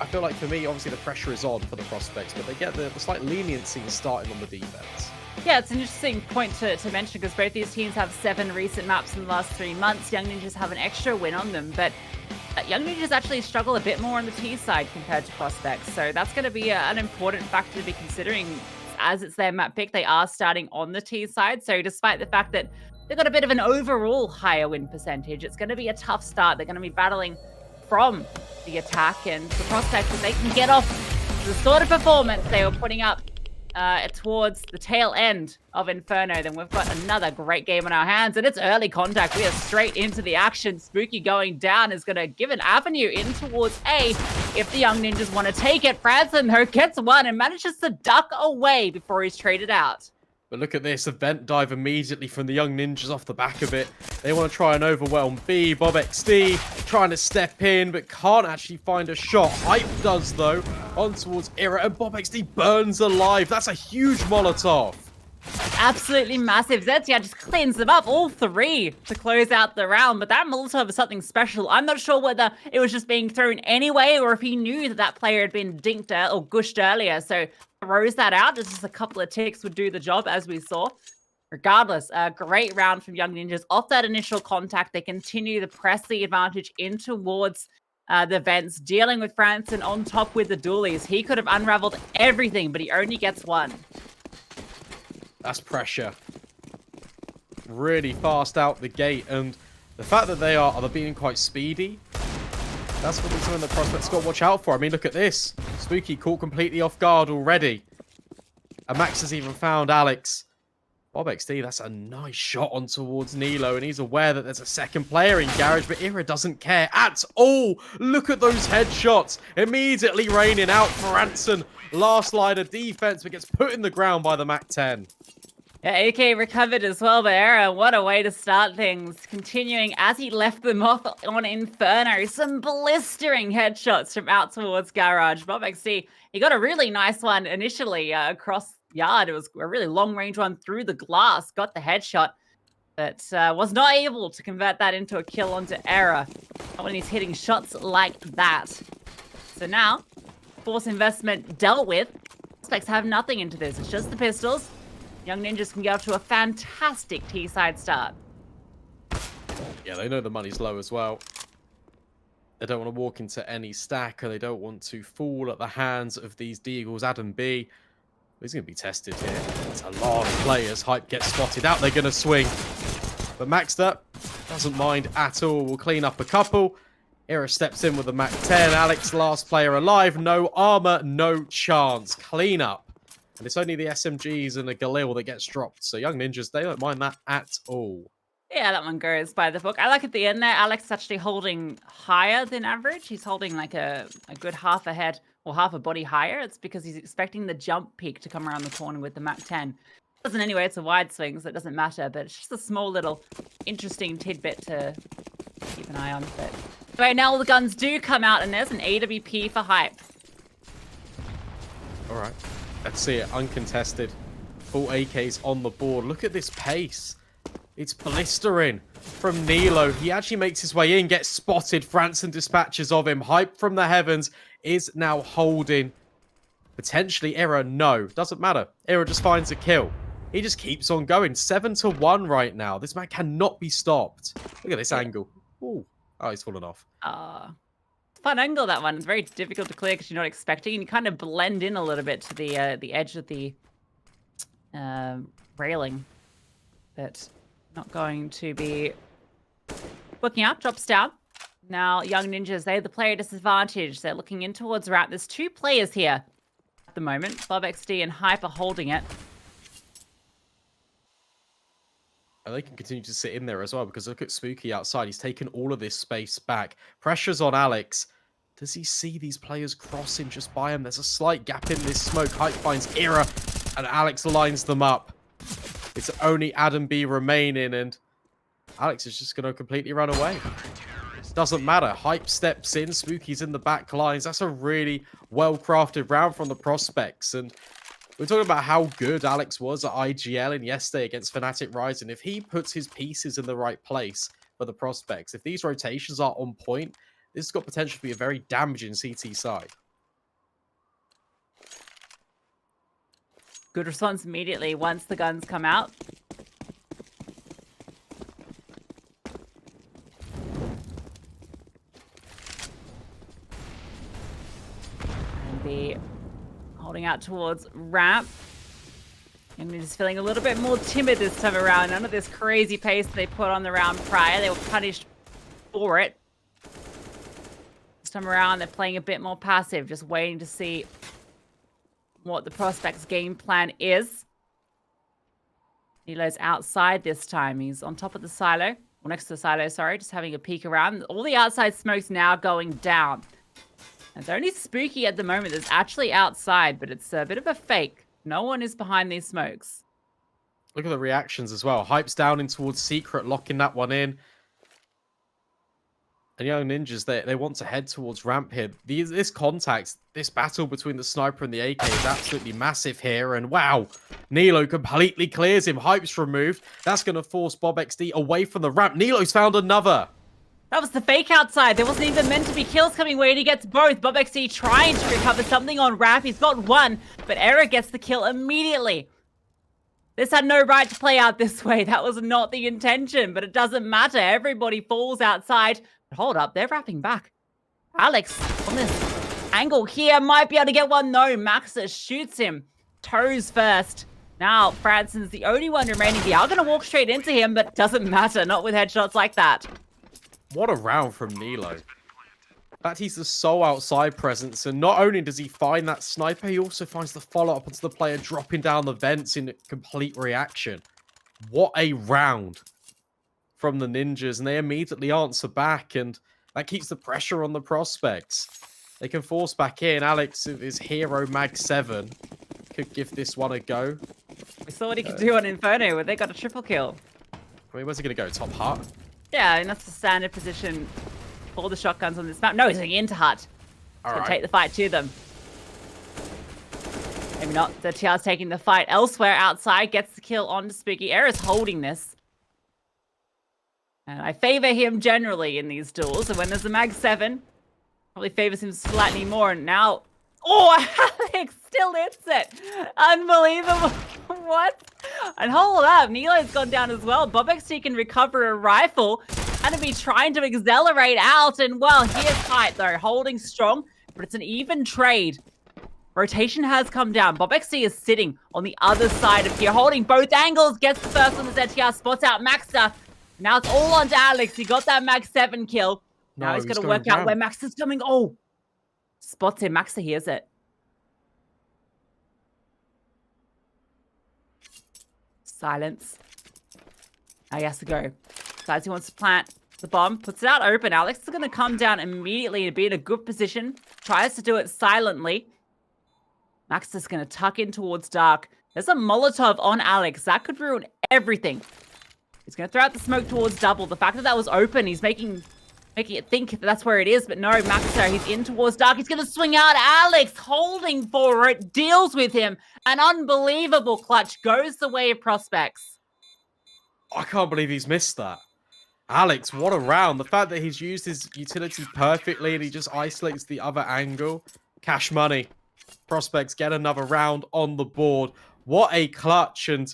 I feel like for me, obviously the pressure is on for the Prospects, but they get the slight leniency in starting on the defense. Yeah, it's an interesting point to mention because both these teams have 7 recent maps in the last 3 months. Young Ninjas have an extra win on them, but Young Ninjas actually struggle a bit more on the T side compared to Prospects. So that's going to be an important factor to be considering. As it's their map pick, they are starting on the T side. So despite the fact that they've got a bit of an overall higher win percentage, it's going to be a tough start. They're going to be battling from the attack, and the Prospects, if they can get off the sort of performance they were putting up towards the tail end of Inferno, then we've got another great game on our hands, and it's early contact. We are straight into the action. Spooky going down is going to give an avenue in towards A if the Young Ninjas want to take it. Franson, though, gets one and manages to duck away before he's traded out. But look at this, event dive immediately from the Young Ninjas off the back of it. They want to try and overwhelm B. bo3 trying to step in, but can't actually find a shot. Hype does, though, on towards Ira, and bo3 burns alive. That's a huge Molotov. Absolutely massive. Zetian just cleans them up, all 3, to close out the round. But that Molotov is something special. I'm not sure whether it was just being thrown anyway or if he knew that that player had been dinked or gushed earlier. So throws that out. Just a couple of ticks would do the job, as we saw. Regardless, a great round from Young Ninjas. Off that initial contact, they continue to press the advantage in towards the vents, dealing with Franson on top with the dualies. He could have unraveled everything, but he only gets 1. That's pressure. Really fast out the gate, and the fact that they're being quite speedy, that's going to be something the Prospects got to watch out for. I mean, look at this. Spooky caught completely off guard already. And Max has even found Alex. bo3, that's a nice shot on towards Nilo, and he's aware that there's a second player in Garage, but Ira doesn't care at all. Look at those headshots. Immediately raining out for Ranson. Last line of defense, but gets put in the ground by the MAC-10. Yeah, AK recovered as well, but Era, what a way to start things. Continuing as he left them off on Inferno. Some blistering headshots from out towards Garage. bo3, he got a really nice one initially across yard. It was a really long range one through the glass. Got the headshot, but was not able to convert that into a kill onto Era. Not when he's hitting shots like that. So now, force investment dealt with. Prospects have nothing into this. It's just the pistols. Young Ninjas can get off to a fantastic T-side start. Yeah, they know the money's low as well. They don't want to walk into any stack, and they don't want to fall at the hands of these Deagles. Adam B. He's going to be tested here. It's a lot of players. Hype gets spotted out. They're going to swing. But Maxter doesn't mind at all. We'll clean up a couple. Ira steps in with the MAC-10. Alex, last player alive. No armor, no chance. Clean up. And it's only the SMGs and the Galil that gets dropped. So Young Ninjas, they don't mind that at all. Yeah, that one goes by the book. I like at the end there, Alex is actually holding higher than average. He's holding like a good half a head or half a body higher. It's because he's expecting the jump peak to come around the corner with the MAC-10. Doesn't anyway, it's a wide swing, so it doesn't matter, but it's just a small little interesting tidbit to keep an eye on. But anyway, now all the guns do come out, and there's an AWP for Hype. All right, let's see it. Uncontested. Full AKs on the board. Look at this pace. It's blistering from Nilo. He actually makes his way in, gets spotted. Franson dispatches of him. Hype from the heavens is now holding. Potentially Error, no. Doesn't matter. Error just finds a kill. He just keeps on going. 7-1 right now. This man cannot be stopped. Look at this angle. Ooh. Oh, he's fallen off. Fun angle, that one. It's very difficult to clear because you're not expecting. And you kind of blend in a little bit to the edge of the railing. But not going to be working out. Drops down. Now, Young Ninjas, they have the player disadvantage. They're looking in towards Ramp. There's 2 players here at the moment. bob3 and Hype are holding it. And they can continue to sit in there as well, because look at Spooky outside. He's taken all of this space back. Pressure's on Alex. Does he see these players crossing just by him? There's a slight gap in this smoke. Hype finds Era, and Alex lines them up. It's only Adam B remaining, and Alex is just going to completely run away. Doesn't matter. Hype steps in. Spooky's in the back lines. That's a really well-crafted round from the prospects, and we're talking about how good Alex was at IGL and yesterday against Fnatic Rising. If he puts his pieces in the right place for the prospects, if these rotations are on point, this has got potential to be a very damaging CT side. Good response immediately once the guns come out. And be holding out towards Ramp. And we're just feeling a little bit more timid this time around. None of this crazy pace they put on the round prior. They were punished for it. This time around, they're playing a bit more passive, just waiting to see what the prospect's game plan is. Nilo's outside this time. He's on top of the silo, or next to the silo, sorry, just having a peek around. All the outside smoke's now going down. It's only Spooky at the moment that's actually outside, but it's a bit of a fake. No one is behind these smokes. Look at the reactions as well. Hype's down in towards Secret, locking that one in. And Young Ninjas, they want to head towards Ramp here. This contact, this battle between the Sniper and the AK is absolutely massive here. And wow, Nilo completely clears him. Hype's removed. That's going to force bob3 away from the Ramp. Nilo's found another. That was the fake outside. There wasn't even meant to be kills coming away, and he gets both. bob3 trying to recover something on Ramp. He's got one, but Eric gets the kill immediately. This had no right to play out this way. That was not the intention, but it doesn't matter. Everybody falls outside. But hold up, they're wrapping back. Alex, on this angle here, might be able to get one. No, Maxa shoots him. Toes first. Now, Franson's the only one remaining. They are going to walk straight into him, but it doesn't matter. Not with headshots like that. What a round from Nilo. In fact, he's the sole outside presence, and not only does he find that sniper, he also finds the follow-up onto the player dropping down the vents in complete reaction. What a round from the Ninjas, and they immediately answer back, and that keeps the pressure on the prospects. They can force back in. Alex, his hero Mag 7, could give this one a go. We saw what he could do on Inferno, where they got a triple kill. I mean, where's he going to go? Top hut? Yeah, and that's the standard position for the shotguns on this map. No, he's going into hut. He's going to take the fight to them. Maybe not. The TR's taking the fight elsewhere outside. Gets the kill on Spooky. Era's holding this. And I favor him generally in these duels. And when there's a Mag 7, probably favors him slightly more. And now... Oh, Alex still hits it. Unbelievable. What? And hold up. Nilo's gone down as well. bob3 can recover a rifle. And to be trying to accelerate out. And, well, here's Hype, though. Holding strong. But it's an even trade. Rotation has come down. bob3 is sitting on the other side of here. Holding both angles. Gets the first on the ZTR. Spots out Maxter. Now it's all on to Alex. He got that Mag 7 kill. Now he's going to work out where Max is coming. Oh. Spots him. Maxter hears it. Silence. Now he has to go. Decides he wants to plant the bomb. Puts it out open. Alex is going to come down immediately and be in a good position. Tries to do it silently. Maxter's going to tuck in towards Dark. There's a Molotov on Alex. That could ruin everything. He's going to throw out the smoke towards double. The fact that that was open, he's making it think that that's where it is. But no, Maxter, he's in towards dark. He's going to swing out. Alex holding for it, deals with him. An unbelievable clutch goes the way of prospects. I can't believe he's missed that. Alex, what a round. The fact that he's used his utility perfectly and he just isolates the other angle. Cash money. Prospects get another round on the board. What a clutch. And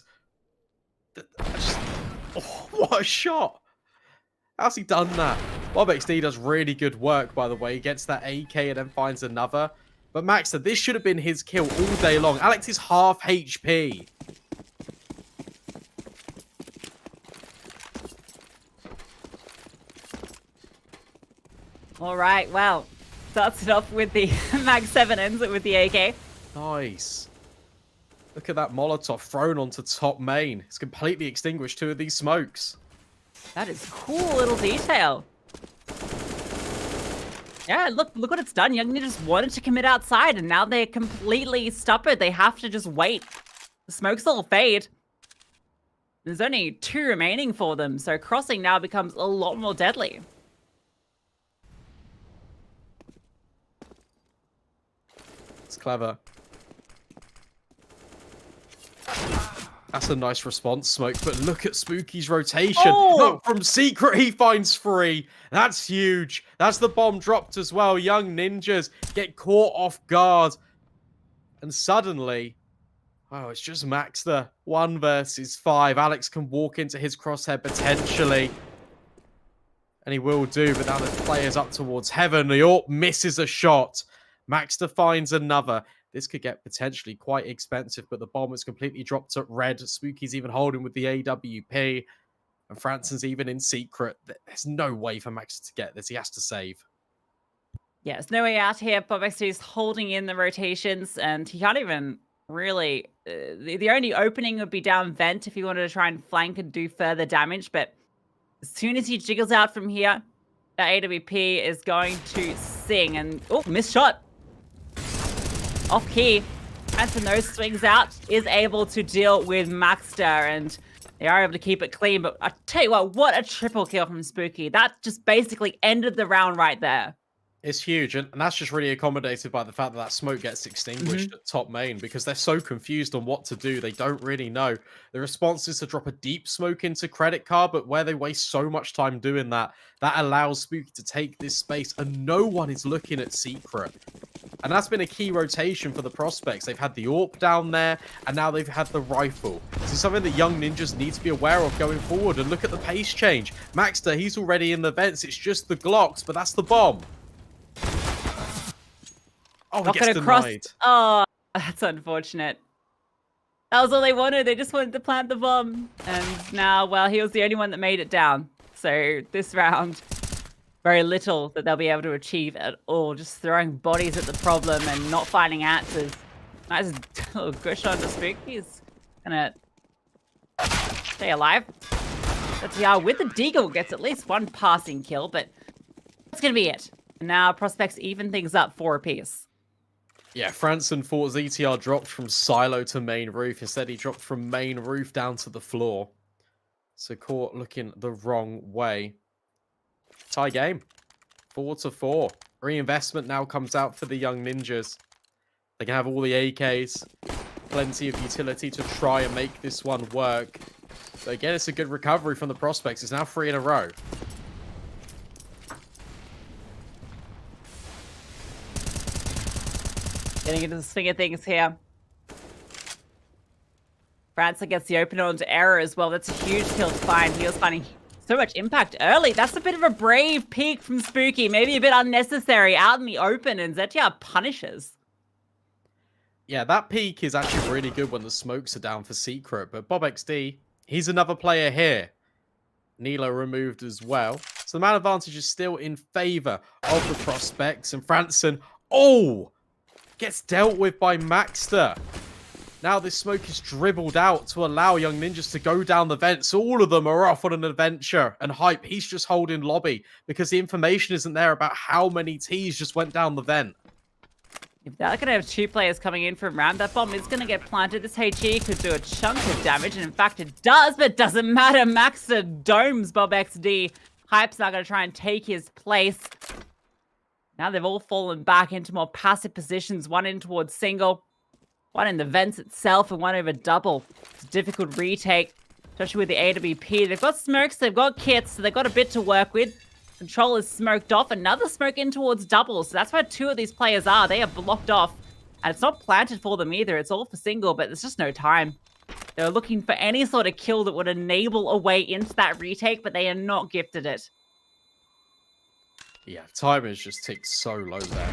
what a shot. How's he done that? bo3 does really good work, by the way. He gets that AK and then finds another. But Maxter, this should have been his kill all day long. Alex is half HP. All right, well, starts it off with the Mag 7, ends it with the AK. Nice. Look at that Molotov thrown onto top main. It's completely extinguished 2 of these smokes. That is cool little detail. Yeah, look what it's done. Young Ninjas wanted to commit outside, and now they're completely stubborn. They have to just wait. The smokes all fade. There's only 2 remaining for them, so crossing now becomes a lot more deadly. It's clever. That's a nice response, Smoke, but look at Spooky's rotation. Oh! Look, from Secret, he finds 3. That's huge. That's the bomb dropped as well. Young Ninjas get caught off guard. And suddenly, oh, it's just Maxter. 1 versus 5. Alex can walk into his crosshair potentially. And he will do, but now the player's up towards heaven. The AWP misses a shot. Maxter finds another. This could get potentially quite expensive, but the bomb is completely dropped at red. Spooky's even holding with the AWP. And Franson's even in secret. There's no way for Maxter to get this. He has to save. Yeah, there's no way out here. bo3 is holding in the rotations, and he can't even really... the only opening would be down vent if he wanted to try and flank and do further damage, but as soon as he jiggles out from here, that AWP is going to sing, and... oh, missed shot! Off key. Franson, those swings out, is able to deal with Maxter, and they are able to keep it clean. But I tell you what a triple kill from Spooky. That just basically ended the round right there. It's huge, and that's just really accommodated by the fact that that smoke gets extinguished at top main, because they're so confused on what to do. They don't really know. The response is to drop a deep smoke into credit card, but where they waste so much time doing that, that allows Spooky to take this space, and no one is looking at secret. And that's been a key rotation for the prospects. They've had the AWP down there, and now they've had the rifle. This is something that young Ninjas need to be aware of going forward, and look at the pace change. Maxter, he's already in the vents. It's just the Glocks, but that's the bomb. Oh, he gets denied. Oh, that's unfortunate. That was all they wanted. They just wanted to plant the bomb. And now, well, he was the only one that made it down. So this round, very little that they'll be able to achieve at all. Just throwing bodies at the problem and not finding answers. Nice little gush on to Spook. He's gonna stay alive. But yeah, with the Deagle gets at least 1 passing kill, but that's gonna be it. And now prospects even things up 4 apiece. Yeah, Franson thought ZTR dropped from silo to main roof. Instead, he dropped from main roof down to the floor. So caught looking the wrong way. Tie game. 4-4. Reinvestment now comes out for the young Ninjas. They can have all the AKs. Plenty of utility to try and make this one work. But again, it's a good recovery from the prospects. It's now 3 in a row. Getting into the swing of things here. Franson gets the opener onto error as well. That's a huge kill to find. He was finding so much impact early. That's a bit of a brave peek from Spooky. Maybe a bit unnecessary out in the open, and ZTR punishes. Yeah, that peek is actually really good when the smokes are down for secret. But bo3, he's another player here. Nilo removed as well. So the man advantage is still in favor of the prospects. And Franson, oh, gets dealt with by Maxter. Now this smoke is dribbled out to allow young Ninjas to go down the vents. All of them are off on an adventure. And Hype, he's just holding lobby because the information isn't there about how many T's just went down the vent. If they're going to have 2 players coming in from ramp, that bomb is going to get planted. This HE could do a chunk of damage, and in fact it does, but it doesn't matter. Maxa domes bob3. Hype's now going to try and take his place. Now they've all fallen back into more passive positions. One in towards single, one in the vents itself, and one over double. It's a difficult retake, especially with the AWP. They've got smokes, they've got kits, so they've got a bit to work with. Control is smoked off. Another smoke in towards double. So that's where 2 of these players are. They are blocked off. And it's not planted for them either. It's all for single, but there's just no time. They're looking for any sort of kill that would enable a way into that retake, but they are not gifted it. Yeah, time has just ticked so low there.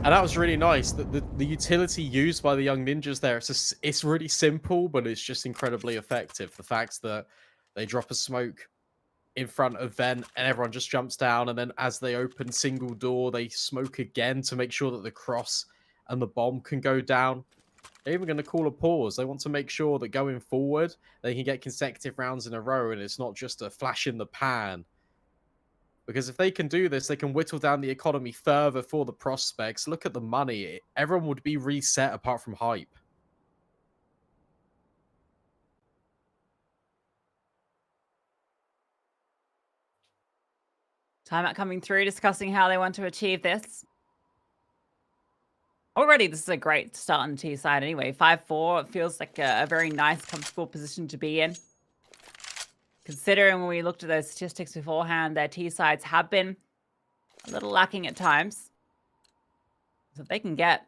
And that was really nice. The utility used by the young ninjas there, it's really simple, but it's just incredibly effective. The fact that they drop a smoke in front of vent and everyone just jumps down, and then as they open single door, they smoke again to make sure that the cross and the bomb can go down. They're even going to call a pause. They want to make sure that going forward, they can get consecutive rounds in a row, and it's not just a flash in the pan. Because if they can do this, they can whittle down the economy further for the prospects. Look at the money. Everyone would be reset apart from Hype. Timeout coming through, discussing how they want to achieve this. Already, this is a great start on the T side anyway. 5-4, it feels like a very nice, comfortable position to be in. Considering when we looked at those statistics beforehand, their T sides have been a little lacking at times. So if they can get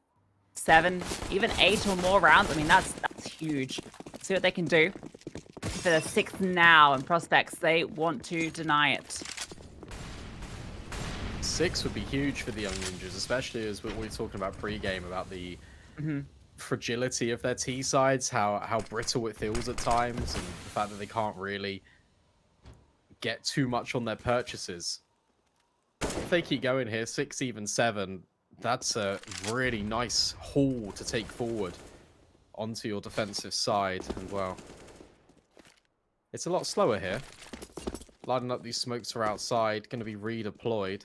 7, even 8 or more rounds, I mean, that's huge. See what they can do. For the 6th now, and prospects, they want to deny it. 6 would be huge for the young ninjas, especially as we were talking about pre-game about the fragility of their T sides, how brittle it feels at times, and the fact that they can't really get too much on their purchases. If they keep going here, 6, even 7, that's a really nice haul to take forward onto your defensive side. And well, it's a lot slower here. Lining up these smokes are outside, going to be redeployed.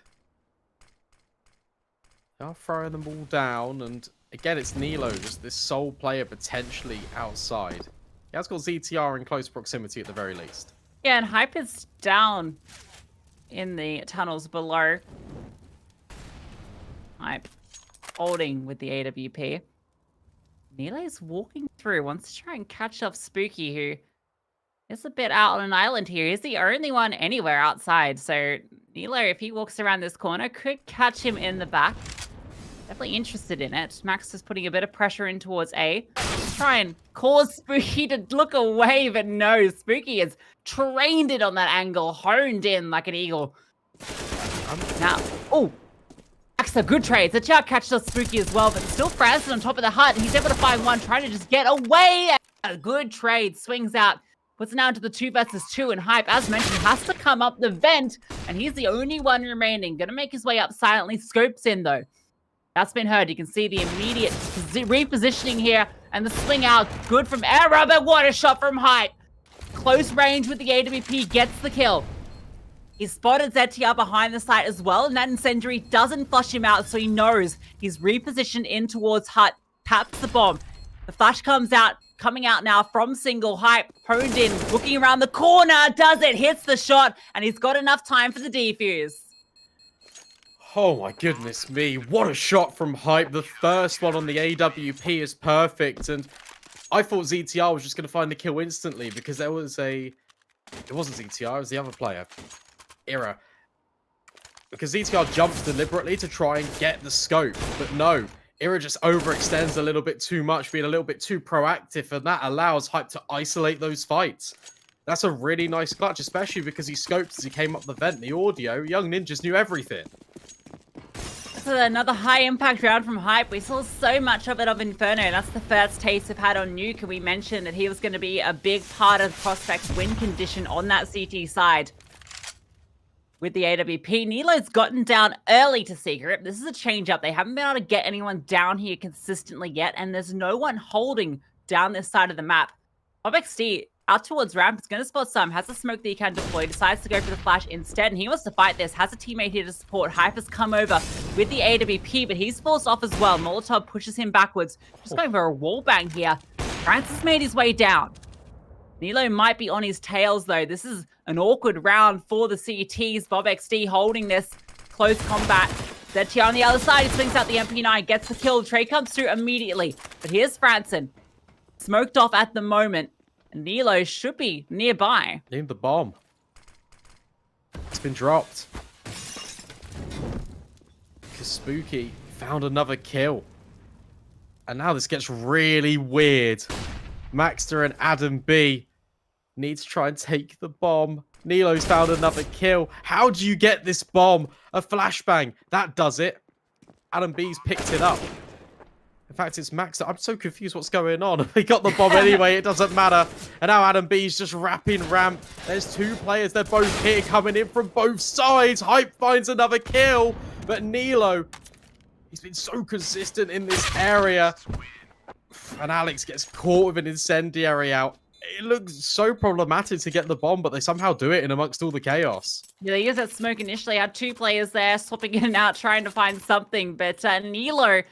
They are throwing them all down, and again, it's Nilo, just this sole player potentially outside. He has got ZTR in close proximity at the very least. Yeah, and Hype is down in the tunnels below. Hype holding with the AWP. Nilo's walking through, wants to try and catch up Spooky, who is a bit out on an island here. He's the only one anywhere outside, so Nilo, if he walks around this corner, could catch him in the back. Definitely interested in it. Max is putting a bit of pressure in towards A. Try and cause Spooky to look away, but no. Spooky is trained it on that angle, honed in like an eagle. Now, oh, Max, a good trade. The out catches up Spooky as well, but still Francis on top of the hut, and he's able to find one, trying to just get away. A good trade, swings out, puts it now into the 2 versus 2, and Hype, as mentioned, has to come up the vent, and he's the only one remaining. Gonna make his way up silently. Scopes in, though. That's been heard. You can see the immediate repositioning here, and the swing out. Good from Error, but what a shot from Hype. Close range with the AWP, gets the kill. He's spotted ZTR behind the site as well, and that incendiary doesn't flush him out, so he knows he's repositioned in towards hut, taps the bomb. The flash comes out, coming out now from single. Hype, honed in, looking around the corner, does it, hits the shot, and he's got enough time for the defuse. Oh my goodness me, what a shot from Hype. The first one on the AWP is perfect, and I thought ZTR was just going to find the kill instantly because there was a... It wasn't ZTR, it was the other player. Era. Because ZTR jumped deliberately to try and get the scope, but no. Era just overextends a little bit too much, being a little bit too proactive, and that allows Hype to isolate those fights. That's a really nice clutch, especially because he scoped as he came up the vent. The audio, Young Ninjas knew everything. Another high impact round from Hype. We saw so much of it of Inferno. That's the first taste we've had on Nuke, and we mentioned that he was going to be a big part of Prospect's win condition on that CT side. With the AWP, Nilo's gotten down early to Secret. This is a change up. They haven't been able to get anyone down here consistently yet, and there's no one holding down this side of the map. bo3, out towards ramp. He's going to spot some. Has a smoke that he can deploy. Decides to go for the flash instead. And he wants to fight this. Has a teammate here to support. Hyper's come over with the AWP, but he's forced off as well. Molotov pushes him backwards. Just going for a wallbang here. Francis made his way down. Nilo might be on his tails, though. This is an awkward round for the CTs. Bob XD holding this close combat. ZT on the other side. He swings out the MP9, gets the kill. Trey comes through immediately. But here's Franson. Smoked off at the moment. And Nilo should be nearby. Need the bomb. It's been dropped. Because Spooky found another kill. And now this gets really weird. Maxter and Adam B need to try and take the bomb. Nilo's found another kill. How do you get this bomb? A flashbang. That does it. Adam B's picked it up. In fact, it's Maxter. I'm so confused what's going on. He got the bomb anyway. It doesn't matter. And now Adam B's just wrapping ramp. There's two players. They're both here coming in from both sides. Hype finds another kill. But Nilo, he's been so consistent in this area. And Alex gets caught with an incendiary out. It looks so problematic to get the bomb, but they somehow do it in amongst all the chaos. Yeah, they used that smoke initially. Had two players there swapping in and out, trying to find something. But Nilo,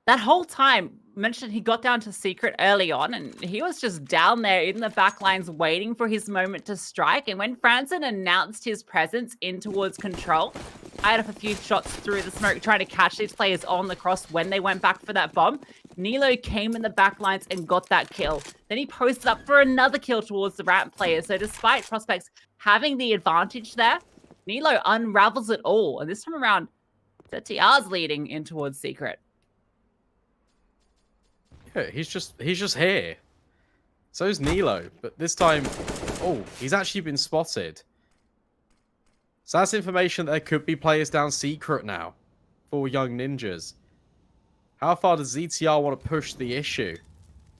that whole time, mentioned he got down to secret early on, and he was just down there in the back lines waiting for his moment to strike. And when Franson announced his presence in towards control, I had a few shots through the smoke trying to catch these players on the cross when they went back for that bomb. Nilo came in the back lines and got that kill. Then he posted up for another kill towards the ramp players. So despite Prospects having the advantage there, Nilo unravels it all. And this time around, ZTR's leading in towards secret. Yeah, he's just here. So's Nilo, but this time, oh, he's actually been spotted. So that's information that there could be players down secret now for Young Ninjas. How far does ZTR want to push the issue?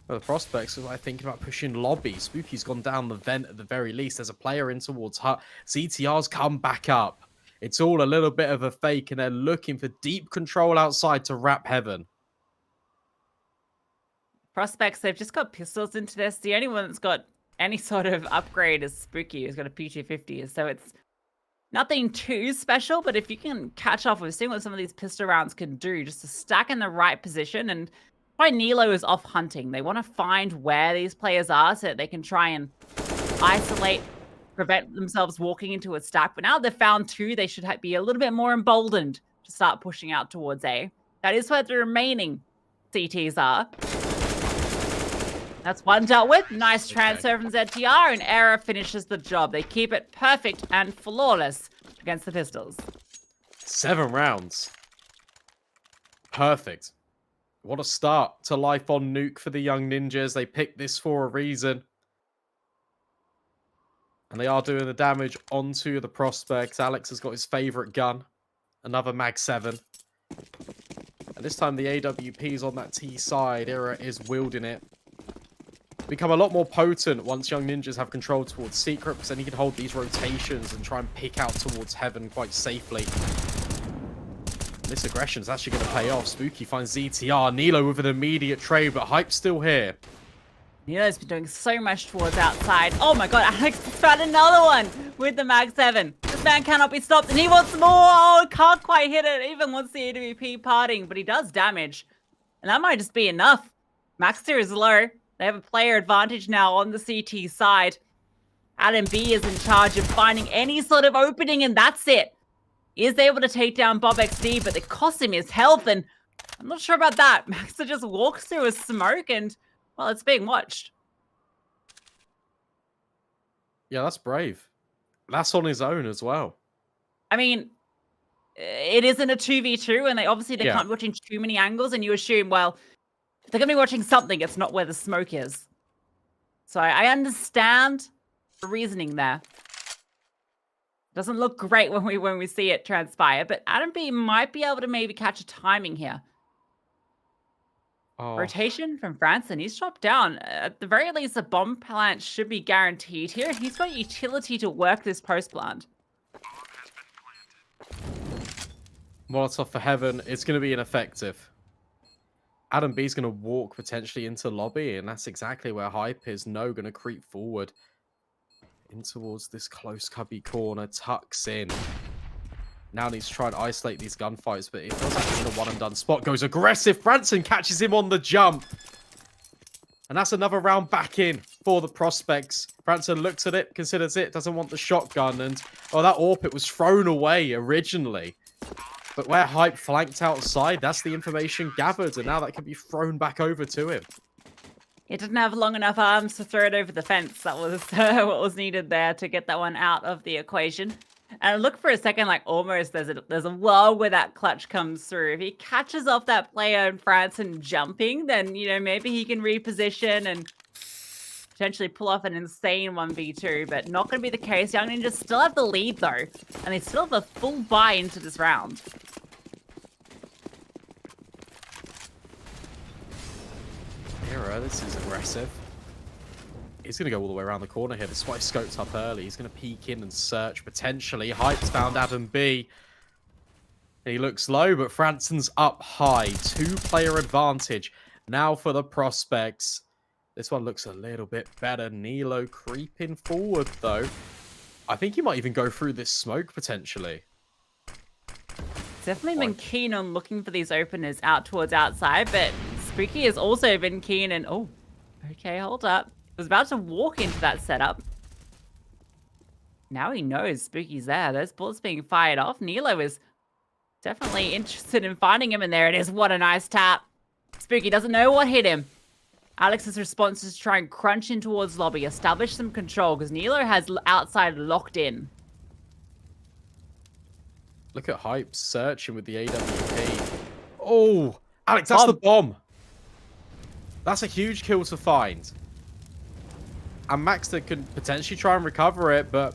Well, the Prospects are thinking about pushing lobby. Spooky's gone down the vent at the very least. There's a player in towards hut. ZTR's come back up. It's all a little bit of a fake, and they're looking for deep control outside to wrap heaven. Prospects, they've just got pistols into this. The only one that's got any sort of upgrade is Spooky, who's got a P250. So it's nothing too special, but if you can catch off, we've seen what some of these pistol rounds can do, just to stack in the right position. And why Nilo is off hunting. They want to find where these players are so that they can try and isolate, prevent themselves walking into a stack. But now they've found two, they should be a little bit more emboldened to start pushing out towards A. That is where the remaining CTs are. That's one dealt with. Nice transfer from ZTR, and Era finishes the job. They keep it perfect and flawless against the Pistols. 7 rounds. Perfect. What a start to life on Nuke for the Young Ninjas. They picked this for a reason. And they are doing the damage onto the Prospects. Alex has got his favorite gun. Another Mag 7. And this time the AWP is on that T side. Era is wielding it. Become a lot more potent once Young Ninjas have control towards secret, because then he can hold these rotations and try and pick out towards heaven quite safely. This aggression is actually going to pay off. Spooky finds ZTR. Nilo with an immediate trade, but Hype's still here. Nilo's been doing so much towards outside. Oh my god, Alex has found another one with the Mag 7. This man cannot be stopped, and he wants more. Oh, can't quite hit it, even once the AWP parting, but he does damage. And that might just be enough. Maxter is low. They have a player advantage now on the CT side. Adam B is in charge of finding any sort of opening, and that's it. He is able to take down Bob XD, but it costs him his health, and I'm not sure about that. Maxter just walks through a smoke, and, well, it's being watched. Yeah, that's brave. That's on his own as well. I mean, it isn't a 2v2, and they can't be watching too many angles, and you assume, well, if they're going to be watching something, it's not where the smoke is. So I understand the reasoning there. Doesn't look great when we see it transpire, but Adam B might be able to maybe catch a timing here. Oh. Rotation from Franson. He's dropped down. At the very least, a bomb plant should be guaranteed here. He's got utility to work this post plant. Molotov for heaven. It's going to be ineffective. Adam B's going to walk potentially into lobby, and that's exactly where Hype is. No, going to creep forward. in towards this close cubby corner, tucks in. Now needs to try and isolate these gunfights, but it feels like he's in a one and done spot. Goes aggressive. Branson catches him on the jump. And that's another round back in for the prospects. Branson looks at it, considers it, doesn't want the shotgun. And, oh, that AWP, it was thrown away originally. But where Hype flanked outside, that's the information gathered. And now that can be thrown back over to him. He didn't have long enough arms to throw it over the fence. That was what was needed there to get that one out of the equation. And look for a second, like almost there's a lull where that clutch comes through. If he catches off that player in France and jumping, then, you know, maybe he can reposition and potentially pull off an insane 1v2, but not going to be the case. Young Ninjas still have the lead, though, and they still have a full buy into this round. Hero, this is aggressive. He's going to go all the way around the corner here. That's why he scoped up early. He's going to peek in and search, potentially. Hype's found Adam B. He looks low, but Franson's up high. 2-player advantage now for the prospects. This one looks a little bit better. Nilo creeping forward, though. I think he might even go through this smoke, potentially. Definitely been keen on looking for these openers out towards outside, but Spooky has also been keen and... Oh, okay, hold up. Was about to walk into that setup. Now he knows Spooky's there. Those bullets being fired off. Nilo is definitely interested in finding him, and there it is. What a nice tap. Spooky doesn't know what hit him. Alex's response is to try and crunch in towards lobby, establish some control, because Nilo has outside locked in. Look at Hype searching with the AWP. Oh, Alex, that's the bomb. That's a huge kill to find. And Maxter can potentially try and recover it, but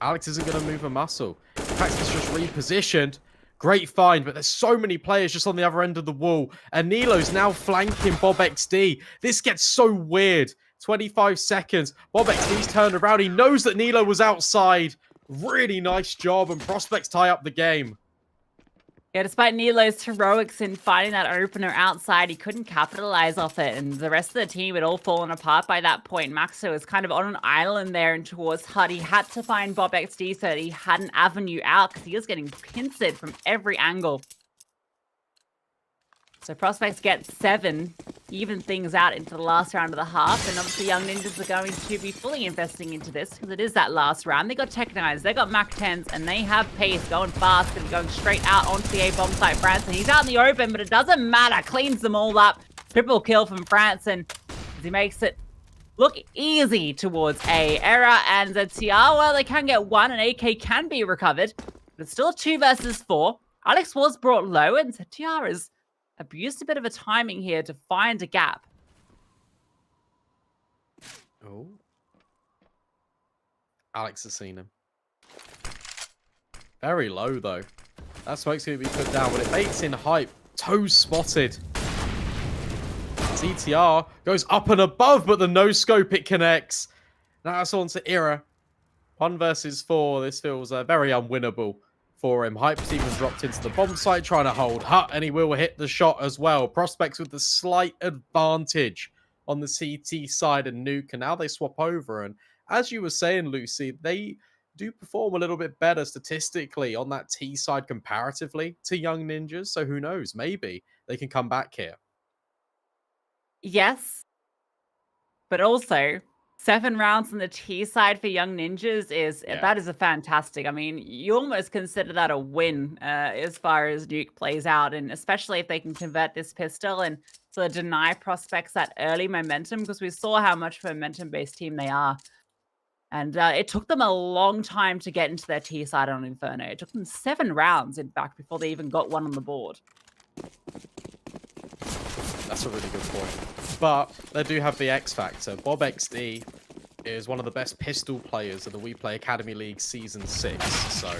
Alex isn't going to move a muscle. In fact, he's just repositioned. Great find, but there's so many players just on the other end of the wall. And Nilo's now flanking Bob XD. This gets so weird. 25 seconds. Bob XD's turned around. He knows that Nilo was outside. Really nice job, and prospects tie up the game. Yeah, despite Nilo's heroics in finding that opener outside, he couldn't capitalize off it, and the rest of the team had all fallen apart by that point. Maxo was kind of on an island there and towards HUD. He had to find Bob XD so that he had an avenue out because he was getting pincered from every angle. So prospects get 7, even things out into the last round of the half, and obviously Young Ninjas are going to be fully investing into this because it is that last round. They got Tech 9s, they got Mac 10s, and they have pace going fast and going straight out onto the A-bomb site. Branson, he's out in the open, but it doesn't matter. Cleans them all up. Triple kill from Branson as he makes it look easy towards A. Era and ZTR, well, they can get 1, and AK can be recovered, but it's still 2 versus 4. Alex was brought low, and ZTR is abused a bit of a timing here to find a gap. Oh. Alex has seen him. Very low, though. That smoke's going to be put down, but it baits in Hype. Toe spotted. CTR goes up and above, but the no-scope it connects. Now it's on to Era. 1 versus 4. This feels very unwinnable for him. Hype's even dropped into the bomb site, trying to hold Hut, and he will hit the shot as well. Prospects with the slight advantage on the CT side and Nuke, and now they swap over. And as you were saying, Lucy, they do perform a little bit better statistically on that T side comparatively to Young Ninjas. So who knows? Maybe they can come back here. Yes, but also 7 rounds on the T side for Young Ninjas that is a fantastic. I mean, you almost consider that a win as far as Nuke plays out, and especially if they can convert this pistol and sort of deny prospects that early momentum, because we saw how much momentum-based team they are. And it took them a long time to get into their T side on Inferno. It took them 7 rounds, in fact, before they even got 1 on the board. That's a really good point. But they do have the X factor. Bob XD is one of the best pistol players of the WePlay Academy League Season 6. So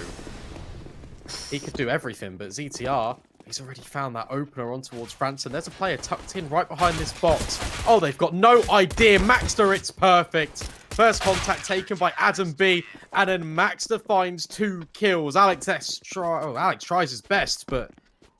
he could do everything. But ZTR, he's already found that opener on towards Franson. There's a player tucked in right behind this box. Oh, they've got no idea. Maxter, it's perfect. First contact taken by Adam B. And then Maxter finds 2 kills. Alex tries his best, but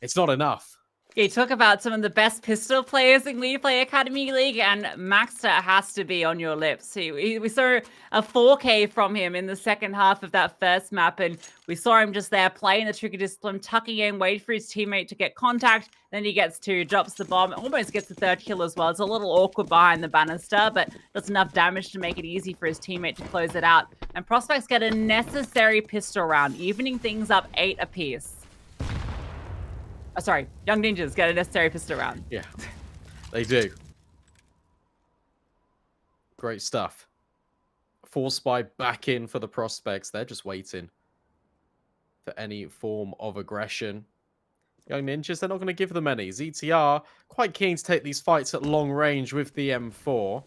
it's not enough. You talk about some of the best pistol players in WePlay Academy League, and Maxter has to be on your lips. We saw a 4K from him in the second half of that first map, and we saw him just there playing the trigger discipline, tucking in, waiting for his teammate to get contact. Then he gets two, drops the bomb, almost gets the third kill as well. It's a little awkward behind the banister, but does enough damage to make it easy for his teammate to close it out. And Prospects get a necessary pistol round, evening things up 8 apiece. Oh, sorry, Young Ninjas get a necessary pistol round. Yeah, they do. Great stuff. Force Spy back in for the Prospects. They're just waiting for any form of aggression. Young Ninjas, they're not going to give them any. ZTR, quite keen to take these fights at long range with the M4.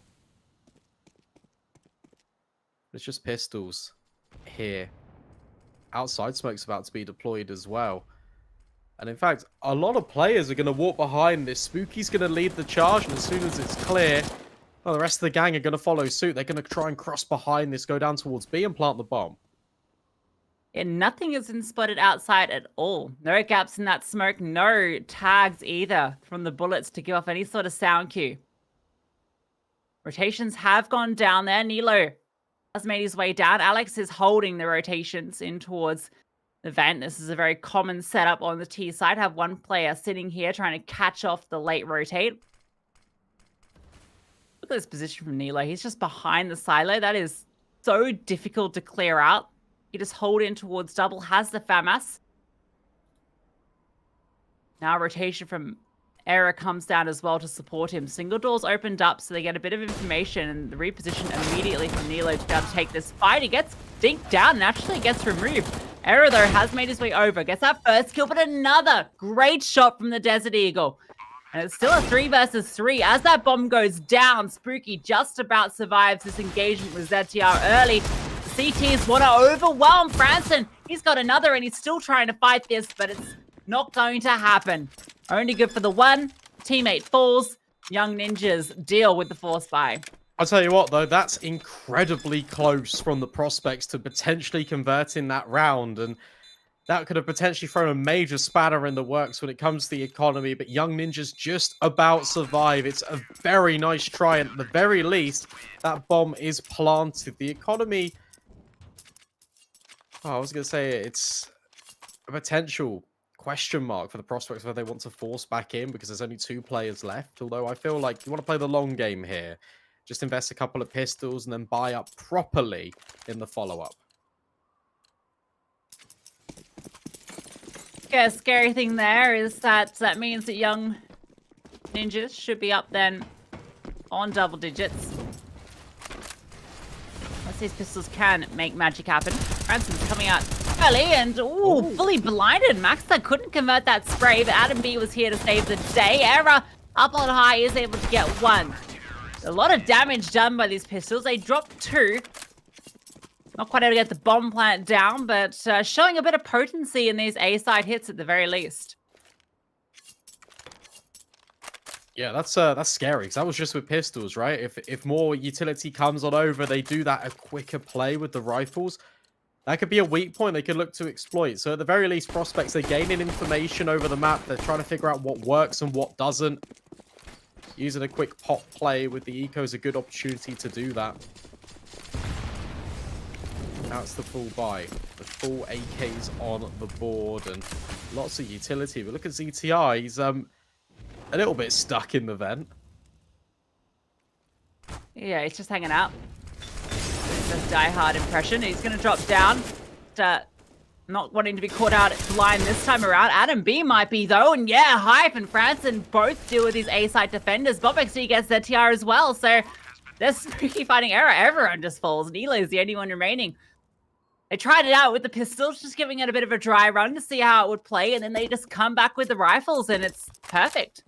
It's just pistols here. Outside smoke's about to be deployed as well. And in fact, a lot of players are going to walk behind this. Spooky's going to lead the charge, and as soon as it's clear, well, the rest of the gang are going to follow suit. They're going to try and cross behind this, go down towards B and plant the bomb. And nothing has been spotted outside at all. No gaps in that smoke, no tags either from the bullets to give off any sort of sound cue. Rotations have gone down there. Nilo has made his way down. Alex is holding the rotations in towards the vent. This is a very common setup on the T side. Have one player sitting here trying to catch off the late rotate. Look at this position from Nilo. He's just behind the silo. That is so difficult to clear out. He just hold in towards double, has the FAMAS. Now rotation from Era comes down as well to support him. Single doors opened up, so they get a bit of information, and the reposition immediately from Nilo to be able to take this fight. He gets dinked down and actually gets removed. Era, though, has made his way over. Gets that first kill, but another great shot from the Desert Eagle. And it's still a 3 versus 3. As that bomb goes down, Spooky just about survives this engagement with ZTR early. The CTs want to overwhelm Franson. He's got another, and he's still trying to fight this, but it's not going to happen. Only good for the one. Teammate falls. Young Ninjas deal with the Force Spy. I'll tell you what, though, that's incredibly close from the Prospects to potentially converting that round, and that could have potentially thrown a major spanner in the works when it comes to the economy, but Young Ninjas just about survive. It's a very nice try, and at the very least, that bomb is planted. The economy... Oh, I was going to say it's a potential question mark for the Prospects whether they want to force back in because there's only 2 players left, although I feel like you want to play the long game here. Just invest a couple of pistols and then buy up properly in the follow-up. Yeah, scary thing there is that means that Young Ninjas should be up then on double digits. Unless these pistols can make magic happen. Ransom's coming out early and fully blinded. Max that couldn't convert that spray, but Adam B was here to save the day. Era up on high is able to get 1. A lot of damage done by these pistols. They dropped 2. Not quite able to get the bomb plant down, but showing a bit of potency in these A-side hits at the very least. Yeah, that's scary, because that was just with pistols, right? If more utility comes on over, they do that a quicker play with the rifles. That could be a weak point they could look to exploit. So at the very least, Prospects, they're gaining information over the map. They're trying to figure out what works and what doesn't. Using a quick pop play with the eco is a good opportunity to do that. Now it's the full buy. The full AKs on the board and lots of utility. But look at ZTR. He's a little bit stuck in the vent. Yeah, he's just hanging out. This die-hard impression. He's going to drop down. Not wanting to be caught out blind this time around. Adam B might be, though. And yeah, Hype and Franson both deal with these A-side defenders. Bob XD gets ZTR as well. So there's Spooky fighting Era. Everyone just falls. Nilo's the only one remaining. They tried it out with the pistols, just giving it a bit of a dry run to see how it would play. And then they just come back with the rifles, and it's perfect.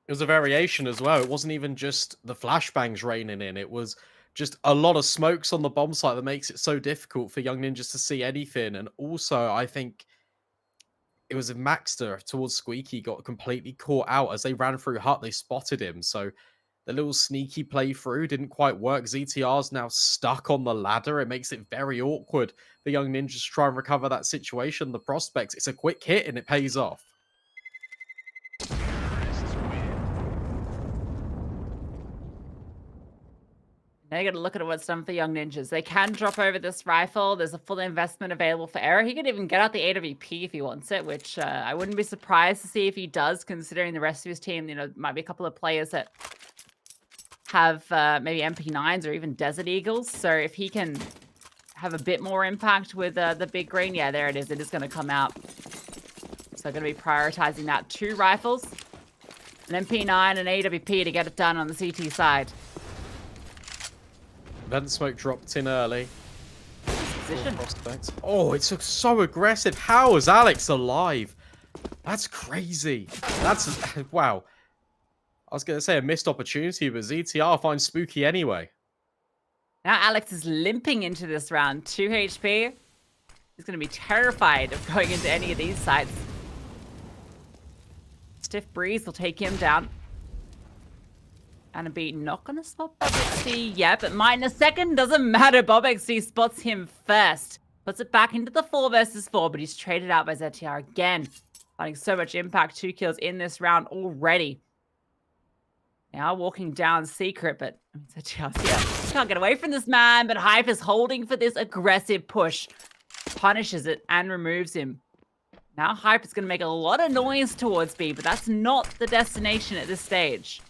It was a variation as well. It wasn't even just the flashbangs raining in. It was just a lot of smokes on the bomb site that makes it so difficult for Young Ninjas to see anything. And also, I think it was a Maxter towards Squeaky got completely caught out as they ran through hut. They spotted him. So the little sneaky play through didn't quite work. ZTR's now stuck on the ladder. It makes it very awkward for Young Ninjas to try and recover that situation. The Prospects, it's a quick hit and it pays off. Now you got to look at what's done for Young Ninjas. They can drop over this rifle. There's a full investment available for Era. He could even get out the AWP if he wants it, which I wouldn't be surprised to see if he does, considering the rest of his team, you know, might be a couple of players that have maybe MP9s or even Desert Eagles. So if he can have a bit more impact with the big green, yeah, there it is. It is going to come out. So going to be prioritizing that. 2 rifles, an MP9 and AWP to get it done on the CT side. Vent smoke dropped in early. Position. Oh, it looks so aggressive. How is Alex alive? That's crazy. That's wow. I was going to say a missed opportunity, but ZTR finds Spooky anyway. Now Alex is limping into this round. 2 HP. He's going to be terrified of going into any of these sites. Stiff breeze will take him down. And a beat not going to spot Bob XD yet, but might in a second. Doesn't matter. Bob XD spots him first. Puts it back into the 4 versus 4, but he's traded out by ZTR again. Finding so much impact. 2 kills in this round already. Now walking down secret, but ZTR's here. Can't get away from this man, but Hype is holding for this aggressive push. Punishes it and removes him. Now Hype is going to make a lot of noise towards B, but that's not the destination at this stage.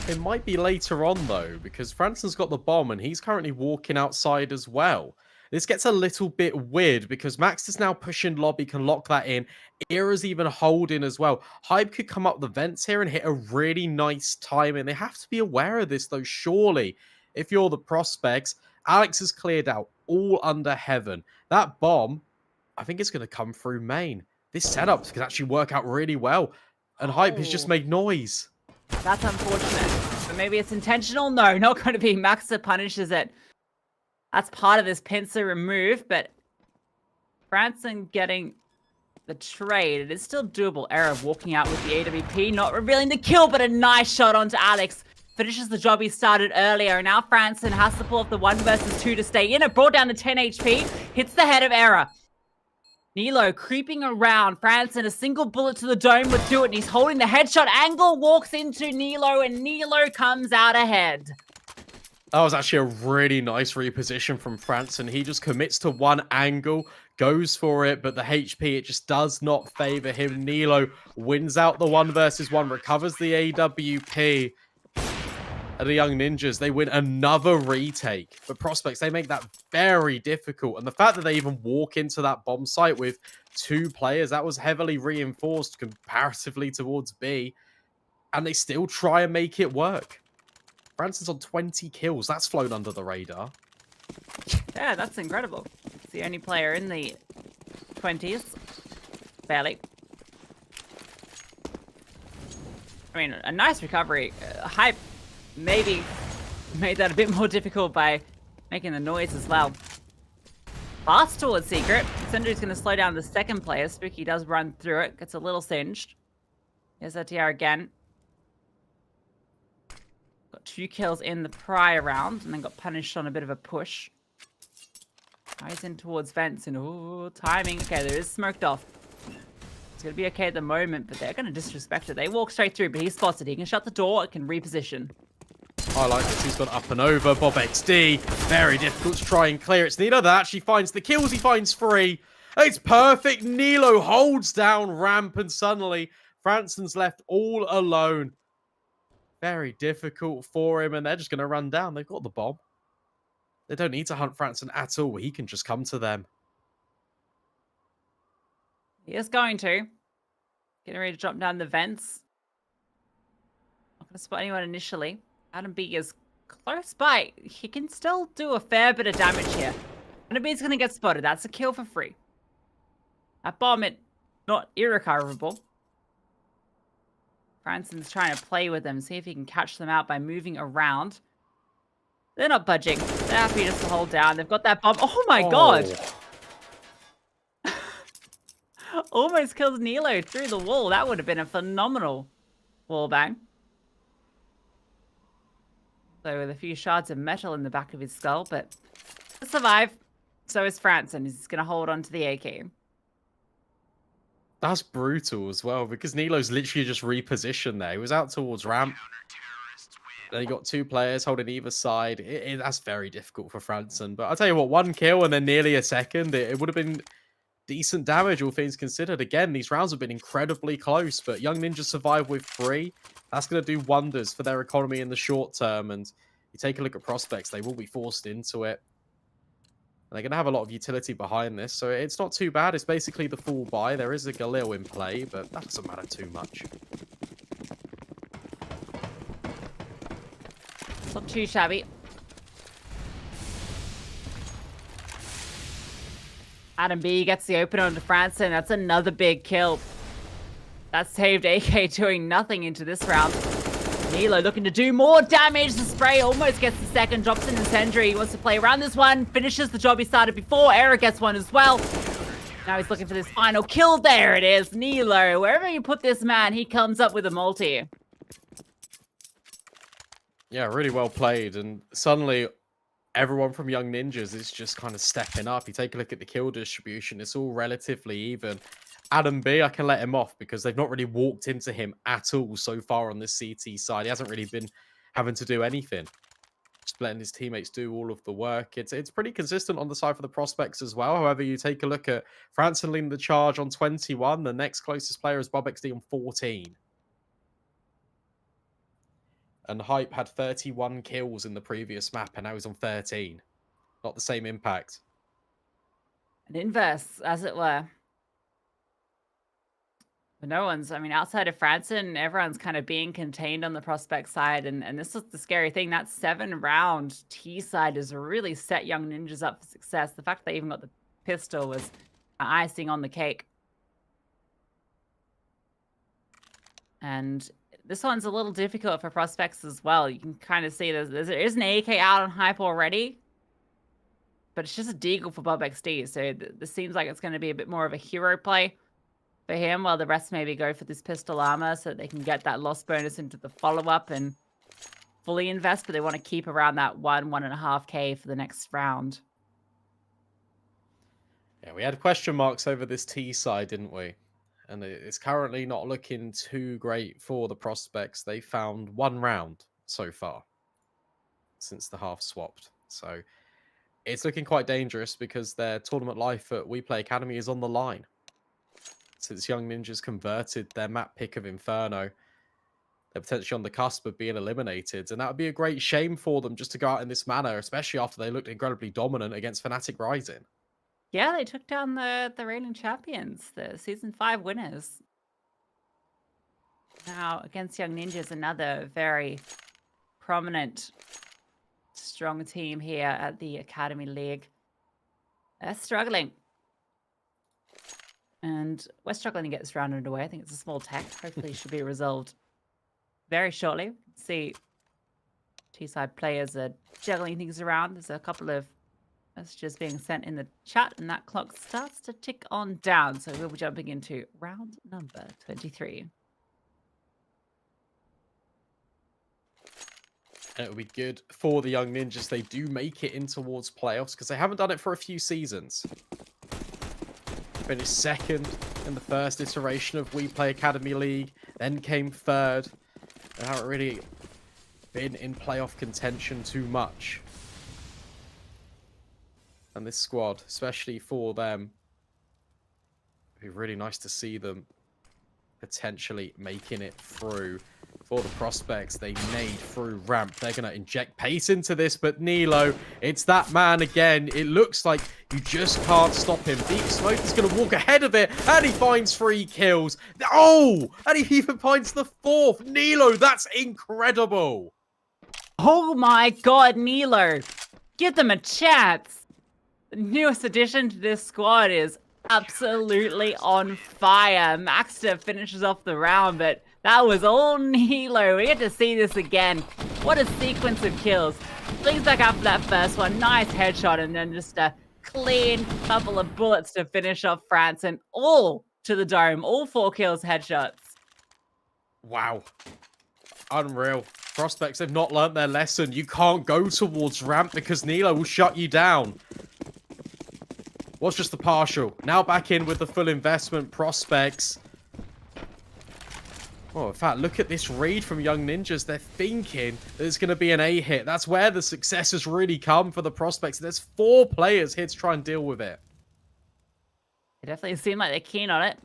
It might be later on, though, because Franson's got the bomb and he's currently walking outside as well. This gets a little bit weird because Max is now pushing lobby, can lock that in. Era's even holding as well. Hype could come up the vents here and hit a really nice time, and they have to be aware of this, though, surely. If you're the prospects, Alex has cleared out all under heaven. That bomb, I think it's going to come through main. This setup can actually work out really well, and Hype has just made noise. That's unfortunate. But maybe it's intentional? No, not going to be. Maxa punishes it. That's part of this pincer remove, but Franson getting the trade. It is still doable. Era walking out with the AWP, not revealing the kill, but a nice shot onto Alex. Finishes the job he started earlier. Now Franson has to pull off the 1 versus 2 to stay in. It brought down to 10 HP. Hits the head of Era. Nilo creeping around. Franson, a single bullet to the dome would do it. And he's holding the headshot angle, walks into Nilo, and Nilo comes out ahead. That was actually a really nice reposition from Franson. He just commits to one angle, goes for it, but the HP, it just does not favor him. Nilo wins out the 1 versus 1, recovers the AWP. And the Young Ninjas, they win another retake. But Prospects, they make that very difficult. And the fact that they even walk into that bomb site with 2 players, that was heavily reinforced comparatively towards B. And they still try and make it work. Branson's on 20 kills. That's flown under the radar. Yeah, that's incredible. It's the only player in the 20s. Barely. I mean, a nice recovery. Hype maybe made that a bit more difficult by making the noise as well. Fast towards Secret. Sindri's going to slow down the second player. Spooky does run through it. Gets a little singed. Here's RTR again. Got 2 kills in the prior round and then got punished on a bit of a push. Now he's in towards vents and ooh, timing. Okay, there is smoked off. It's going to be okay at the moment, but they're going to disrespect it. They walk straight through, but he spots it. He can shut the door. It can reposition. I like this. He's gone up and over. Bob XD. Very difficult to try and clear. It's Nilo that actually finds the kills. He finds 3. It's perfect. Nilo holds down ramp and suddenly Franson's left all alone. Very difficult for him and they're just going to run down. They've got the bomb. They don't need to hunt Franson at all. He can just come to them. He is going to. Getting ready to drop down the vents. Not going to spot anyone initially. Adam B is close by. He can still do a fair bit of damage here. Adam B is going to get spotted. That's a kill for free. That bomb, it not irrecoverable. Franson's trying to play with them, see if he can catch them out by moving around. They're not budging. They're happy just to hold down. They've got that bomb. Oh my god! Almost killed Nilo through the wall. That would have been a phenomenal wall bang. So with a few shards of metal in the back of his skull, but to survive. So is Franson. He's going to hold on to the AK. That's brutal as well, because Nilo's literally just repositioned there. He was out towards ramp. They got 2 players holding either side. That's very difficult for Franson. But I'll tell you what, 1 kill and then nearly a second. It would have been decent damage, all things considered. Again, these rounds have been incredibly close, but Young Ninja survived with 3. That's going to do wonders for their economy in the short term. And you take a look at prospects, they will be forced into it. And they're going to have a lot of utility behind this, so it's not too bad. It's basically the full buy. There is a Galil in play, but that doesn't matter too much. Not too shabby. Adam B gets the open onto Franson. That's another big kill. That saved AK doing nothing into this round. Nilo looking to do more damage. The spray almost gets the second, drops an incendiary. He wants to play around this one, finishes the job he started before. Eric gets one as well. Now he's looking for this final kill. There it is. Nilo, wherever you put this man, he comes up with a multi. Yeah, really well played. And suddenly, everyone from Young Ninjas is just kind of stepping up. You take a look at the kill distribution, it's all relatively even. Adam B, I can let him off because they've not really walked into him at all so far on this CT side. He hasn't really been having to do anything. Just letting his teammates do all of the work. It's pretty consistent on the side for the prospects as well. However, you take a look at Franson leading the charge on 21. The next closest player is bo3 on 14. And Hype had 31 kills in the previous map, and now he's on 13. Not the same impact. An inverse, as it were. But no one's, I mean, outside of Franson, everyone's kind of being contained on the prospect side. And this is the scary thing. That 7-round T side has really set Young Ninjas up for success. The fact that they even got the pistol was icing on the cake. And this one's a little difficult for prospects as well. You can kind of see there is an AK out on Hype already, but it's just a deagle for bo3. So this seems like it's going to be a bit more of a hero play for him, while the rest maybe go for this pistol armor so that they can get that loss bonus into the follow-up and fully invest, but they want to keep around that 1.5K for the next round. Yeah, we had question marks over this T side, didn't we? And it's currently not looking too great for the prospects. They found 1 round so far since the half swapped. So it's looking quite dangerous because their tournament life at WePlay Academy is on the line. Since Young Ninjas converted their map pick of Inferno, they're potentially on the cusp of being eliminated. And that would be a great shame for them just to go out in this manner, especially after they looked incredibly dominant against Fnatic Rising. Yeah, they took down the reigning champions, the Season 5 winners. Now, against Young Ninjas, another very prominent, strong team here at the Academy League. They're struggling. And we're struggling to get this round underway. I think it's a small tech. Hopefully it should be resolved very shortly. See, T-side players are juggling things around. There's a couple of messages being sent in the chat, and that clock starts to tick on down. So we'll be jumping into round number 23. And it will be good for the Young Ninjas. They do make it in towards playoffs because they haven't done it for a few seasons. Finished second in the first iteration of WePlay Academy League, then came third. They haven't really been in playoff contention too much. And this squad, especially for them, it'd be really nice to see them potentially making it through. For the prospects, they nade through ramp. They're going to inject pace into this, but Nilo, it's that man again. It looks like you just can't stop him. Deep Smoke is going to walk ahead of it, and he finds 3 kills. Oh, and he even finds the 4th. Nilo, that's incredible. Oh my god, Nilo. Give them a chance. The newest addition to this squad is absolutely on fire. Maxter finishes off the round, but that was all Nilo. We get to see this again. What a sequence of kills. Flings back after that first one. Nice headshot, and then just a clean couple of bullets to finish off Franson. All to the dome. All 4 kills, headshots. Wow. Unreal. Prospects have not learnt their lesson. You can't go towards ramp because Nilo will shut you down. Was just the partial. Now back in with the full investment. Prospects Well, in fact, look at this read from Young Ninjas. They're thinking that it's going to be an A hit. That's where the success has really come for the prospects. There's 4 players here to try and deal with it. They definitely seem like they're keen on it.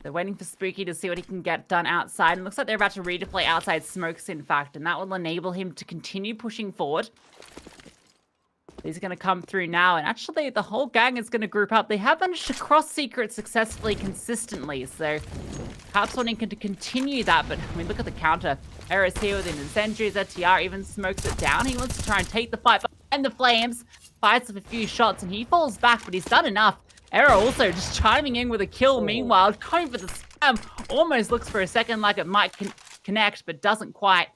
They're waiting for Spooky to see what he can get done outside. And looks like they're about to redeploy outside smokes, in fact. And that will enable him to continue pushing forward. These are going to come through now. And actually, the whole gang is going to group up. They have managed to cross secret successfully consistently. So perhaps wanting to continue that. But, I mean, look at the counter. Era's here with an Zenju. ZTR even smokes it down. He wants to try and take the fight behind the flames. Fights with a few shots. And he falls back, but he's done enough. Era also just chiming in with a kill. Meanwhile, going for the spam. Almost looks for a second like it might connect, but doesn't quite.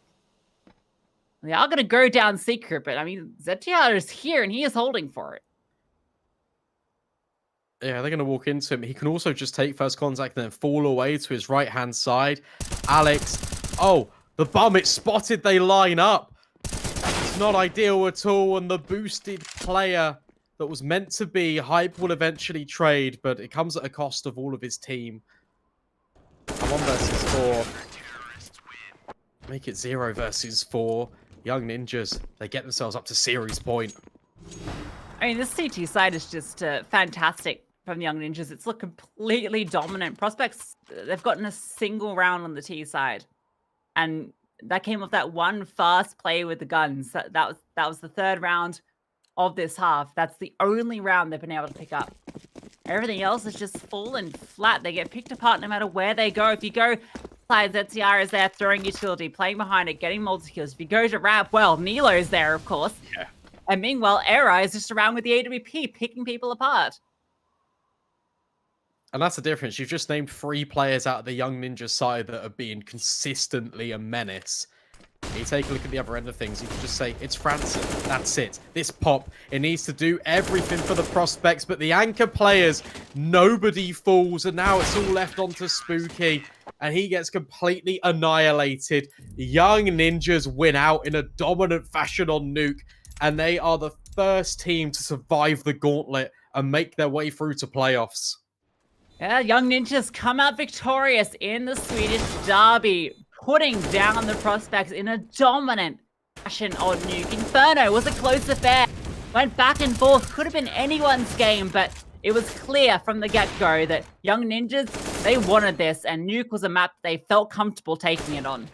They are going to go down secret, but I mean, ZTR is here and he is holding for it. Yeah, they're going to walk into him. He can also just take first contact and then fall away to his right-hand side. Alex. Oh, the bum. It's spotted. They line up. It's not ideal at all. And the boosted player that was meant to be Hype will eventually trade, but it comes at a cost of all of his team. 1 versus 4. Make it 0 versus 4. Young Ninjas, they get themselves up to series point. I mean, this CT side is just fantastic from the Young Ninjas. It's looked completely dominant. Prospects, they've gotten a single round on the T side. And that came off that one fast play with the guns. That was the 3rd round of this half. That's the only round they've been able to pick up. Everything else is just fallen flat. They get picked apart no matter where they go. If you go side, ZTR is there throwing utility, playing behind it, getting multi-kills. If you go to ramp, well, Nilo's there, of course. Yeah. And meanwhile, Era is just around with the AWP, picking people apart. And that's the difference. You've just named 3 players out of the Young Ninja side that are being consistently a menace. You take a look at the other end of things, you can just say, it's Franson. That's it. This pop, it needs to do everything for the prospects, but the anchor players, nobody falls, and now it's all left onto Spooky, and he gets completely annihilated. Young Ninjas win out in a dominant fashion on Nuke, and they are the first team to survive the gauntlet and make their way through to playoffs. Yeah, Young Ninjas come out victorious in the Swedish derby, putting down the prospects in a dominant fashion on Nuke. Inferno was a close affair. Went back and forth. Could have been anyone's game, but it was clear from the get-go that Young Ninjas, they wanted this, and Nuke was a map they felt comfortable taking it on.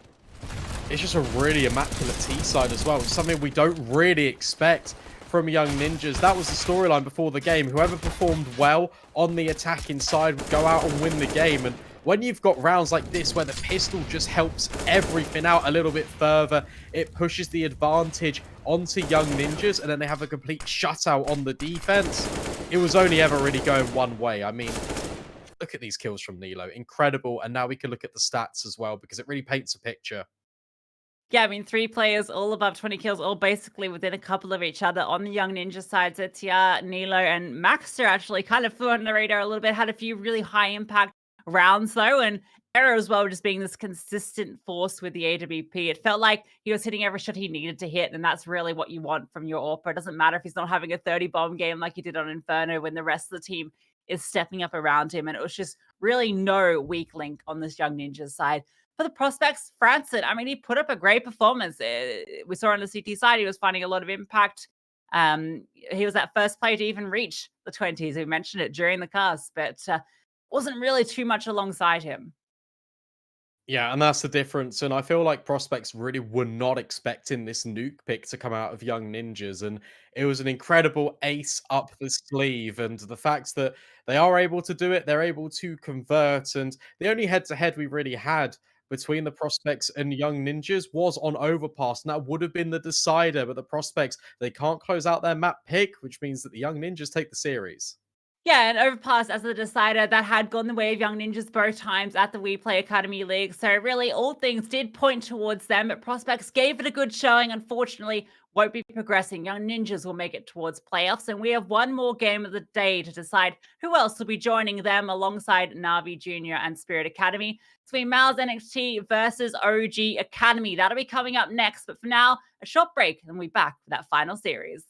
It's just a really immaculate T-side as well. Something we don't really expect from Young Ninjas. That was the storyline before the game. Whoever performed well on the attacking side would go out and win the game. And when you've got rounds like this where the pistol just helps everything out a little bit further, it pushes the advantage onto Young Ninjas, and then they have a complete shutout on the defense. It was only ever really going one way. I mean, look at these kills from Nilo. Incredible. And now we can look at the stats as well, because it really paints a picture. Yeah, I mean, 3 players, all above 20 kills, all basically within a couple of each other on the Young Ninja side. ZTR, Nilo, and Maxter actually kind of flew under the radar a little bit, had a few really high impact rounds though, and Era as well, just being this consistent force with the AWP. It felt like he was hitting every shot he needed to hit, and that's really what you want from your AWPer. It doesn't matter if he's not having a 30 bomb game like he did on Inferno when the rest of the team is stepping up around him, and it was just really no weak link on this Young Ninja side. For the prospects, Franson, I mean, he put up a great performance. We saw on the CT side, he was finding a lot of impact. He was that first player to even reach the 20s. We mentioned it during the cast, but wasn't really too much alongside him. Yeah, and that's the difference. And I feel like prospects really were not expecting this Nuke pick to come out of Young Ninjas. And it was an incredible ace up the sleeve. And the fact that they are able to do it, they're able to convert. And the only head-to-head we really had between the prospects and Young Ninjas was on Overpass, and that would have been the decider. But the prospects, they can't close out their map pick, which means that the Young Ninjas take the series. Yeah, and Overpass as the decider, that had gone the way of Young Ninjas both times at the WePlay Academy League. So really, all things did point towards them, but prospects gave it a good showing. Unfortunately, won't be progressing. Young Ninjas will make it towards playoffs, and we have one more game of the day to decide who else will be joining them alongside Na'Vi Jr. and Spirit Academy. It's between MOUZ NXT versus OG Academy. That'll be coming up next, but for now, a short break, and we'll be back for that final series.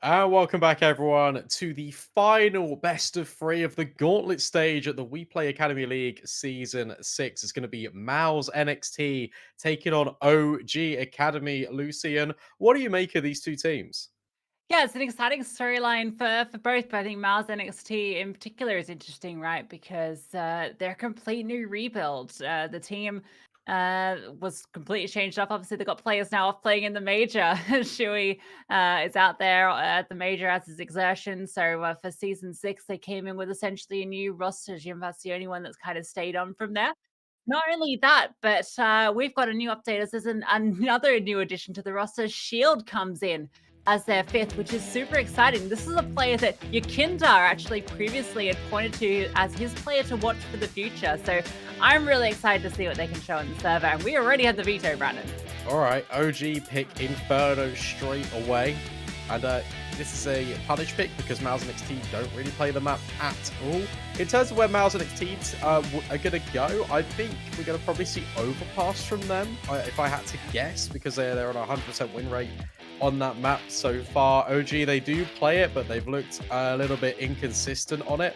And welcome back, everyone, to the final best of 3 of the Gauntlet stage at the WePlay Academy League Season 6. It's going to be MOUZ NXT taking on OG Academy. Lucian, what do you make of these two teams? Yeah, it's an exciting storyline for both, but I think MOUZ NXT in particular is interesting, right? Because they're a complete new rebuild. The team was completely changed up. Obviously, they've got players now off playing in the major. Shui is out there at the major as his exertion. So for season 6, they came in with essentially a new roster. Jim, that's the only one that's kind of stayed on from there. Not only that, but we've got a new update as there's another new addition to the roster. Shield comes in as their 5th, which is super exciting. This is a player that Yakindar actually previously had pointed to as his player to watch for the future. So I'm really excited to see what they can show in the server. And we already had the veto, Brandon. All right, OG pick Inferno straight away. And this is a punish pick because MOUZ NXT don't really play the map at all. In terms of where MOUZ NXT are going to go, I think we're going to probably see Overpass from them, if I had to guess, because they're on a 100% win rate on that map so far. OG, they do play it, but they've looked a little bit inconsistent on it.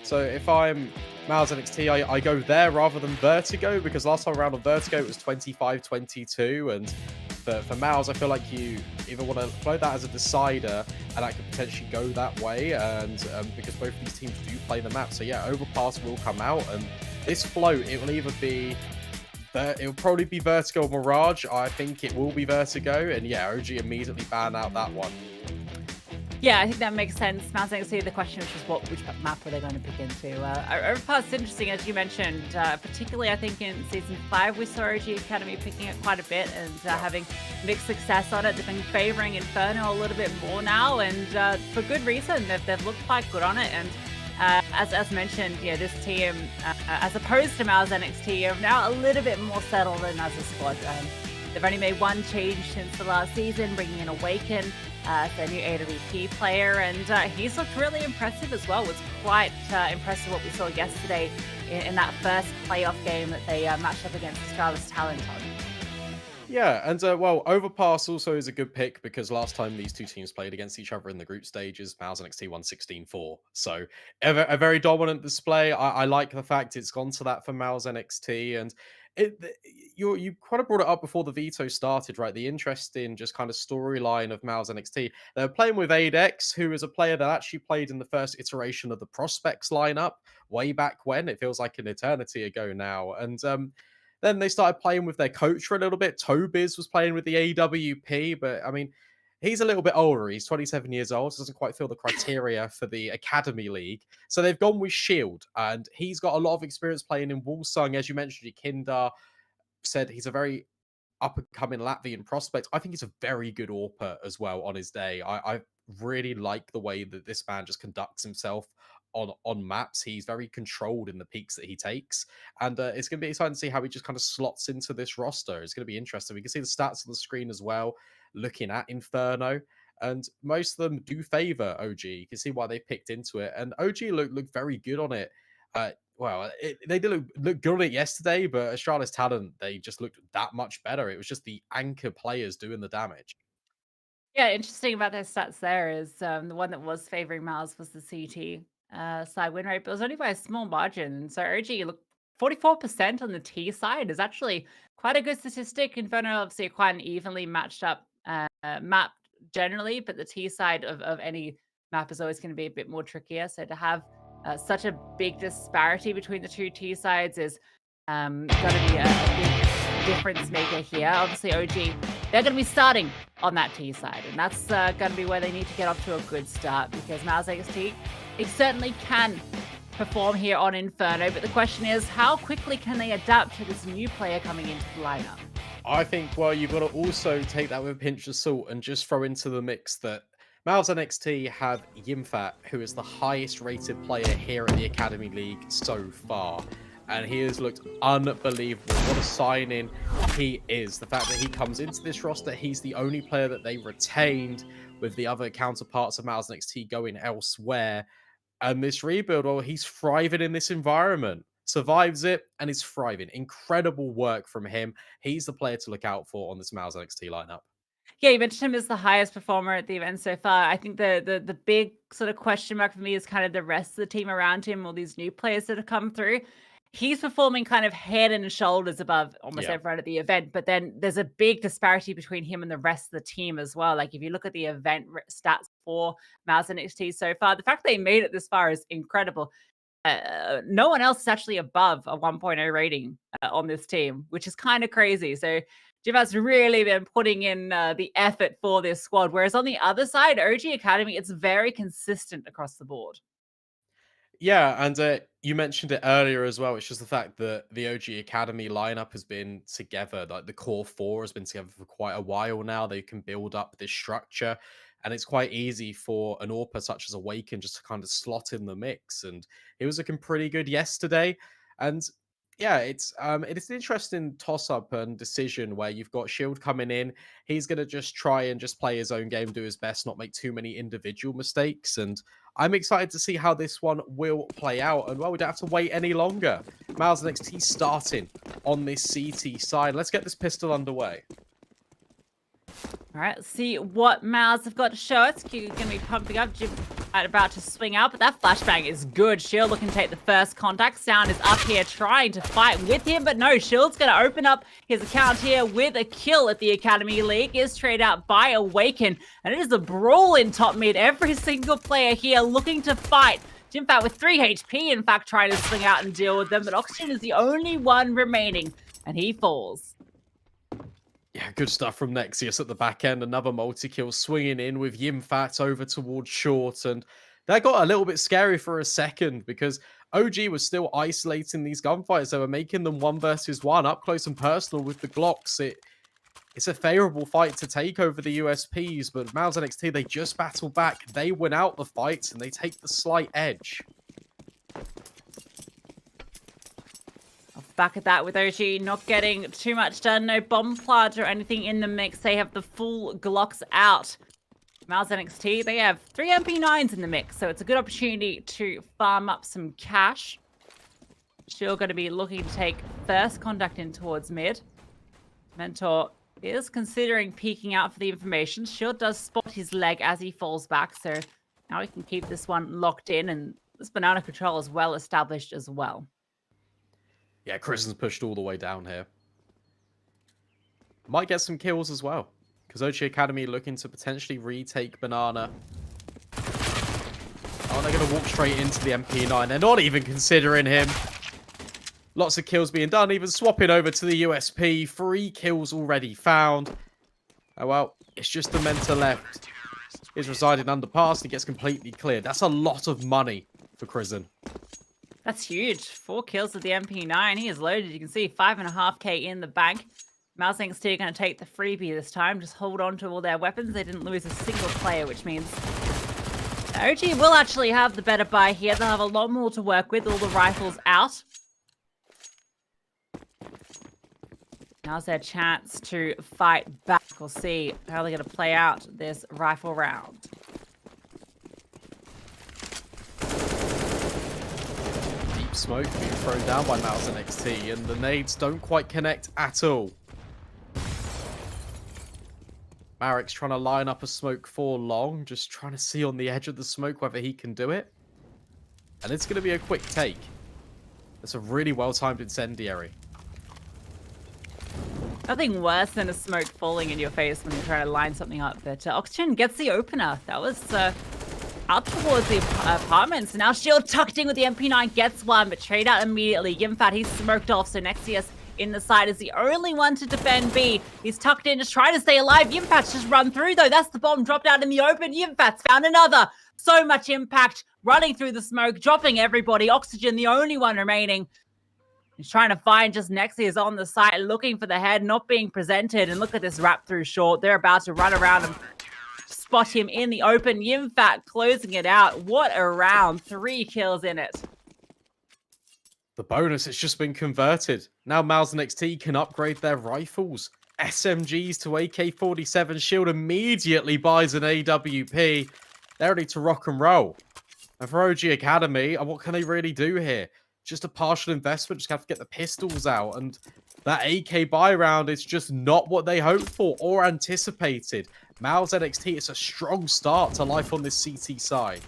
So if I'm MOUZ NXT, I go there rather than Vertigo, because last time around on Vertigo it was 25-22, and for MOUZ, I feel like you either want to play that as a decider, and that could potentially go that way, and because both of these teams do play the map. So yeah, Overpass will come out, and this float, it will either be it will probably be Vertigo or Mirage. I think it will be Vertigo, and yeah, OG immediately ban out that one. Yeah, I think that makes sense. MOUZ NXT, the question is just which map are they going to pick into? Overpass is interesting, as you mentioned, particularly I think in Season 5 we saw OG Academy picking it quite a bit and having mixed success on it. They've been favouring Inferno a little bit more now, and for good reason. They've looked quite good on it, and as mentioned, yeah, this team, as opposed to MOUZ NXT, are now a little bit more settled in as a squad. They've only made one change since the last season, bringing in Awaken, their new AWP player, and he's looked really impressive as well. It was quite impressive what we saw yesterday in that first playoff game that they matched up against Australia's Talent on. Yeah, and well, Overpass also is a good pick because last time these two teams played against each other in the group stages, MOUZ NXT won 16-4. So a very dominant display. I like the fact it's gone to that for MOUZ NXT, and you kind of brought it up before the veto started, right? The interesting just kind of storyline of MOUZ NXT. They're playing with Adex, who is a player that actually played in the first iteration of the Prospects lineup way back when. It feels like an eternity ago now, and then they started playing with their coach for a little bit. Tobiz was playing with the AWP, but I mean, he's a little bit older. He's 27 years old, so doesn't quite fill the criteria for the Academy League. So they've gone with Shield, and he's got a lot of experience playing in Wolsung. As you mentioned, Kindar said he's a very up-and-coming Latvian prospect. I think he's a very good AWPer as well on his day. I really like the way that this man just conducts himself on maps. He's very controlled in the peaks that he takes, and it's going to be exciting to see how he just kind of slots into this roster. It's going to be interesting. We can see the stats on the screen as well, looking at Inferno, and most of them do favor OG. You can see why they picked into it, and OG looked very good on it. Well, they did look good on it yesterday, but Australia's Talent, they just looked that much better. It was just the anchor players doing the damage. Yeah, interesting about their stats there is the one that was favouring MOUZ was the CT side win rate, but it was only by a small margin. So OG look 44% on the T side is actually quite a good statistic. Inferno obviously quite an evenly matched up map generally, but the T side of any map is always going to be a bit more trickier. So to have such a big disparity between the two T sides is going to be a big difference maker here. Obviously, OG, they're going to be starting on that T side, and that's going to be where they need to get off to a good start because MOUZ NXT, it certainly can perform here on Inferno, but the question is, how quickly can they adapt to this new player coming into the lineup? I think, well, you've got to also take that with a pinch of salt and just throw into the mix that MOUZ NXT have Yimfat, who is the highest rated player here at the Academy League so far. And he has looked unbelievable. What a signing he is. The fact that he comes into this roster, he's the only player that they retained with the other counterparts of MOUZ NXT going elsewhere. And this rebuild, well, he's thriving in this environment. Survives it and is thriving. Incredible work from him. He's the player to look out for on this MOUZ NXT lineup. Yeah, you mentioned him as the highest performer at the event so far. I think the big sort of question mark for me is kind of the rest of the team around him, all these new players that have come through. He's performing kind of head and shoulders above almost Yeah. everyone at the event, but then there's a big disparity between him and the rest of the team as well. Like if you look at the event stats for MOUZ NXT so far, the fact they made it this far is incredible. No one else is actually above a 1.0 rating on this team, which is kind of crazy. So Jivat's really been putting in the effort for this squad. Whereas on the other side, OG Academy, it's very consistent across the board. Yeah, and you mentioned it earlier as well. It's just the fact that the OG Academy lineup has been together, like the core four has been together for quite a while now. They can build up this structure, and it's quite easy for an AWPer such as Awaken just to kind of slot in the mix. And he was looking pretty good yesterday. And yeah, it's an interesting toss-up and decision where you've got Shield coming in. He's gonna just try and just play his own game, do his best, not make too many individual mistakes. And I'm excited to see how this one will play out. And well, we don't have to wait any longer. MOUZ NXT starting on this CT side. Let's get this pistol underway. All right, let's see what MOUZ have got to show us. Going to be pumping up. Jim about to swing out, but that flashbang is good. Shield looking to take the first contact. Sound is up here trying to fight with him, but no, Shield's going to open up his account here with a kill at the Academy League. Is traded out by Awaken, and it is a brawl in top mid. Every single player here looking to fight. Jimfat with 3 HP, in fact, trying to swing out and deal with them, but Oxygen is the only one remaining, and he falls. Yeah, good stuff from Nexius at the back end. Another multi-kill swinging in with Yimfat over towards short. And that got a little bit scary for a second because OG was still isolating these gunfights. They were making them 1 versus 1 up close and personal with the Glocks. It's a favorable fight to take over the USPs, but MOUZ NXT, they just battle back. They win out the fights and they take the slight edge. Back at that with OG not getting too much done. No bomb plant or anything in the mix. They have the full Glocks out. MOUZ NXT, they have 3 MP9s in the mix, so it's a good opportunity to farm up some cash. Shield going to be looking to take first contact in towards mid. Mentor is considering peeking out for the information. Shield does spot his leg as he falls back, so now he can keep this one locked in, and this banana control is well established as well. Yeah, Kristen's pushed all the way down here. Might get some kills as well. Because OG Academy looking to potentially retake Banana. Oh, they're going to walk straight into the MP9. They're not even considering him. Lots of kills being done. Even swapping over to the USP. 3 kills already found. Oh, well, it's just the Mentor left. He's residing underpass and he gets completely cleared. That's a lot of money for Kristen. That's huge. 4 kills with the MP9. He is loaded. You can see 5.5k in the bank. MOUZ NXT are going to take the freebie this time. Just hold on to all their weapons. They didn't lose a single player, which means OG will actually have the better buy here. They'll have a lot more to work with. All the rifles out. Now's their chance to fight back. We'll see how they're going to play out this rifle round. Smoke being thrown down by MOUZ NXT, and the nades don't quite connect at all. Marek's trying to line up a smoke for long, just trying to see on the edge of the smoke whether he can do it. And it's going to be a quick take. It's a really well-timed incendiary. Nothing worse than a smoke falling in your face when you're trying to line something up. But Oxygen gets the opener. That was out towards the apartments. Now Shield tucked in with the MP9, gets one, but trade out immediately. Yimfat, he's smoked off, so Nexius in the side is the only one to defend B. He's tucked in, just trying to stay alive. Yimfat's just run through, though. That's the bomb dropped out in the open. Yimfat's found another. So much impact, running through the smoke, dropping everybody. Oxygen, the only one remaining. He's trying to find just Nexius on the site, looking for the head, not being presented. And look at this wrap through short. They're about to run around and spot him in the open. Yimfat closing it out. What a round. 3 kills in it. The bonus has just been converted. Now MOUZ NXT can upgrade their rifles. SMGs to AK-47. Shield immediately buys an AWP. They're ready to rock and roll. And for OG Academy, what can they really do here? just a partial investment. Just have to get the pistols out. And that AK buy round is just not what they hoped for or anticipated. MOUZ NXT, it's a strong start to life on this CT side.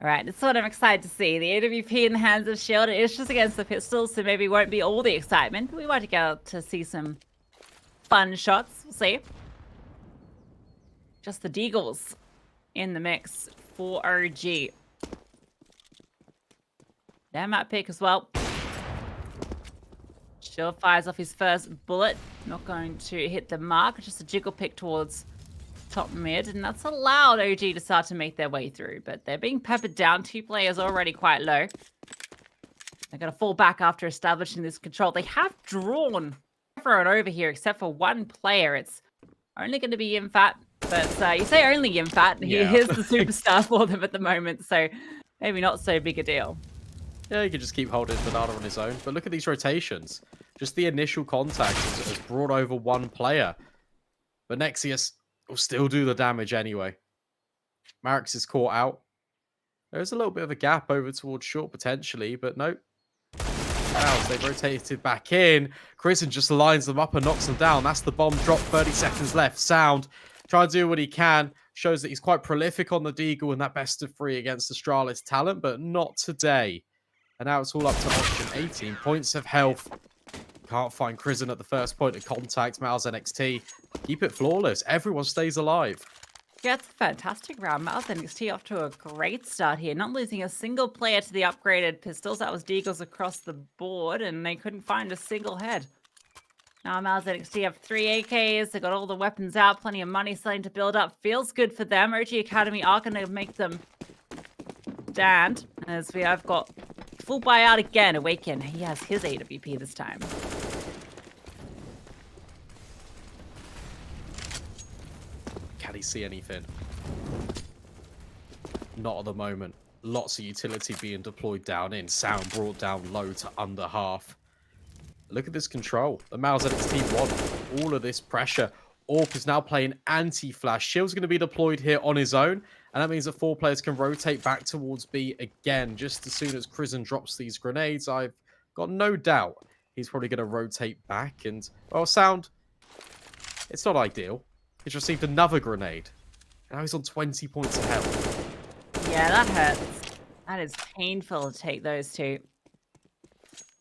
All right, that's what I'm excited to see. The AWP in the hands of Shield. It is just against the pistols, so maybe won't be all the excitement. We might get to see some fun shots. We'll see. Just the Deagles in the mix for OG. Their map pick as well. Shield fires off his first bullet. Not going to hit the mark. Just a jiggle pick towards top mid, and that's allowed OG to start to make their way through, but they're being peppered down. 2 players already quite low. They're going to fall back after establishing this control. They have drawn everyone over here except for 1 player. It's only going to be Yimfat, but you say only Yimfat. He is the superstar for them at the moment, so maybe not so big a deal. Yeah, he can just keep holding Banana on his own, but look at these rotations. Just the initial contact has brought over 1 player, but Nexius will still do the damage anyway. Marix is caught out. There's a little bit of a gap over towards short potentially, but nope. Now they've rotated back in. Kristen just lines them up and knocks them down. That's the bomb drop. 30 seconds left. Sound trying to do what he can. Shows that he's quite prolific on the Deagle in that best of 3 against Astralis talent, but not today. And now it's all up to option. 18 points of health. Can't find Kristen at the first point of contact. MOUZ NXT. Keep it flawless. Everyone stays alive. Yeah, it's a fantastic round. MOUZ NXT off to a great start here. Not losing a single player to the upgraded pistols. That was Deagles across the board, and they couldn't find a single head. Now MOUZ NXT have 3 AKs. They got all the weapons out. Plenty of money starting to build up. Feels good for them. OG Academy are going to make them stand. As we have got full buyout again. Awaken. He has his AWP this time. Can he see anything? Not at the moment. Lots of utility being deployed down in. Sound brought down low to under half. Look at this control. The MOUZ NXT want all of this pressure. Orp is now playing anti-flash. Shield's going to be deployed here on his own. And that means that 4 players can rotate back towards B again. Just as soon as Kristen drops these grenades, I've got no doubt he's probably going to rotate back. And, well, Sound, it's not ideal. He's received another grenade. Now he's on 20 points of health. Yeah, that hurts. That is painful to take those 2.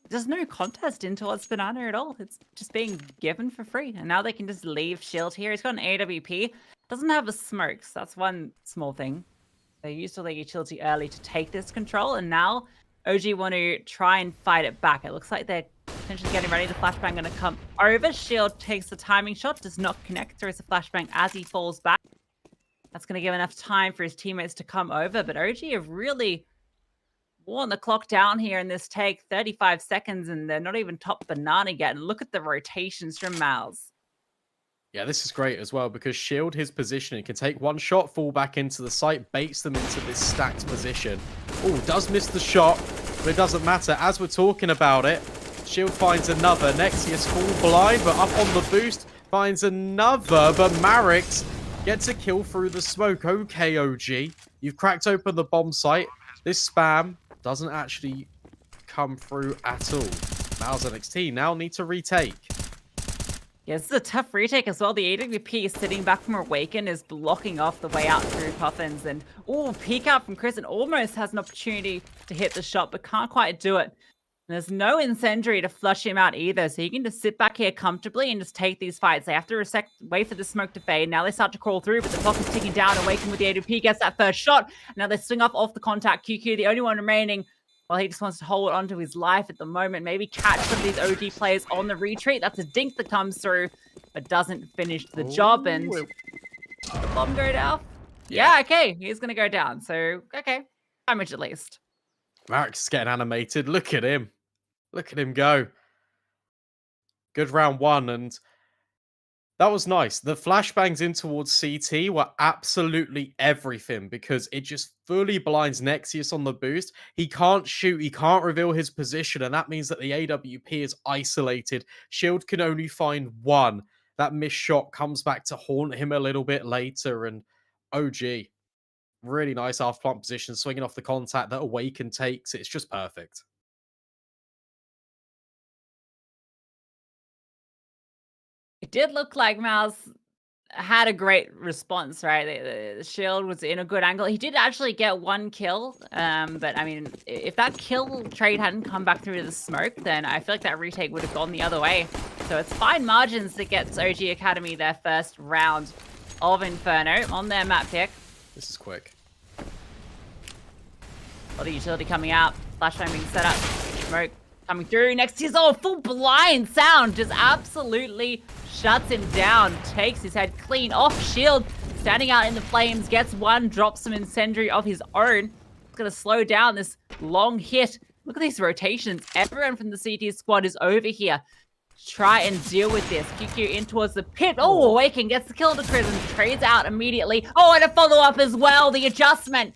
There's no contest in towards Banana at all. It's just being given for free. And now they can just leave Shield here. He's got an AWP. Doesn't have a smoke, so that's one small thing. They used all their utility early to take this control, and now OG want to try and fight it back. It looks like they're potentially getting ready. The flashbang going to come over. Shield takes the timing shot, does not connect, throws the flashbang as he falls back. That's going to give enough time for his teammates to come over, but OG have really worn the clock down here in this take. 35 seconds, and they're not even top Banana yet. And look at the rotations from MOUZ. Yeah, this is great as well because Shield, his positioning, can take 1 shot, fall back into the site, baits them into this stacked position. Oh, does miss the shot, but it doesn't matter. As we're talking about it, Shield finds another. Nexius full blind, but up on the boost, finds another, but Marix gets a kill through the smoke. Okay, OG, you've cracked open the bomb site. This spam doesn't actually come through at all. MOUZ NXT now need to retake. Yeah, this is a tough retake as well. The AWP sitting back from Awaken is blocking off the way out through Puffins. And, oh, peek out from Kristen. Almost has an opportunity to hit the shot, but can't quite do it. And there's no incendiary to flush him out either. So you can just sit back here comfortably and just take these fights. They have to wait for the smoke to fade. Now they start to crawl through, but the clock is ticking down. Awaken with the AWP gets that first shot. Now they swing off the contact. QQ, the only one remaining. Well, he just wants to hold on to his life at the moment. Maybe catch some of these OG players on the retreat. That's a dink that comes through, but doesn't finish the job. And the bomb go down? Yeah, okay. He's going to go down. So, okay. Damage at least. Marix is getting animated. Look at him. Look at him go. Good round 1, and that was nice. The flashbangs in towards CT were absolutely everything because it just fully blinds Nexius on the boost. He can't shoot, he can't reveal his position, and that means that the AWP is isolated. Shield can only find 1. That missed shot comes back to haunt him a little bit later, and OG Really nice half plant position, swinging off the contact that Awaken takes. It's just perfect. It did look like MOUZ had a great response, right? The shield was in a good angle. He did actually get one kill, but I mean, if that kill trade hadn't come back through the smoke, then I feel like that retake would have gone the other way. So it's fine margins that gets OG Academy their first round of Inferno on their map pick. This is quick. A lot of utility coming out. Flashbang being set up. Smoke coming through. Next is full blind sound. Just absolutely shuts him down. Takes his head clean off shield. Standing out in the flames. Gets one. Drops some incendiary of his own. It's going to slow down this long hit. Look at these rotations. Everyone from the CT squad is over here. Try and deal with this. QQ in towards the pit. Oh, Awaken gets the kill to Crimson. Trades out immediately. Oh, and a follow-up as well. The adjustment.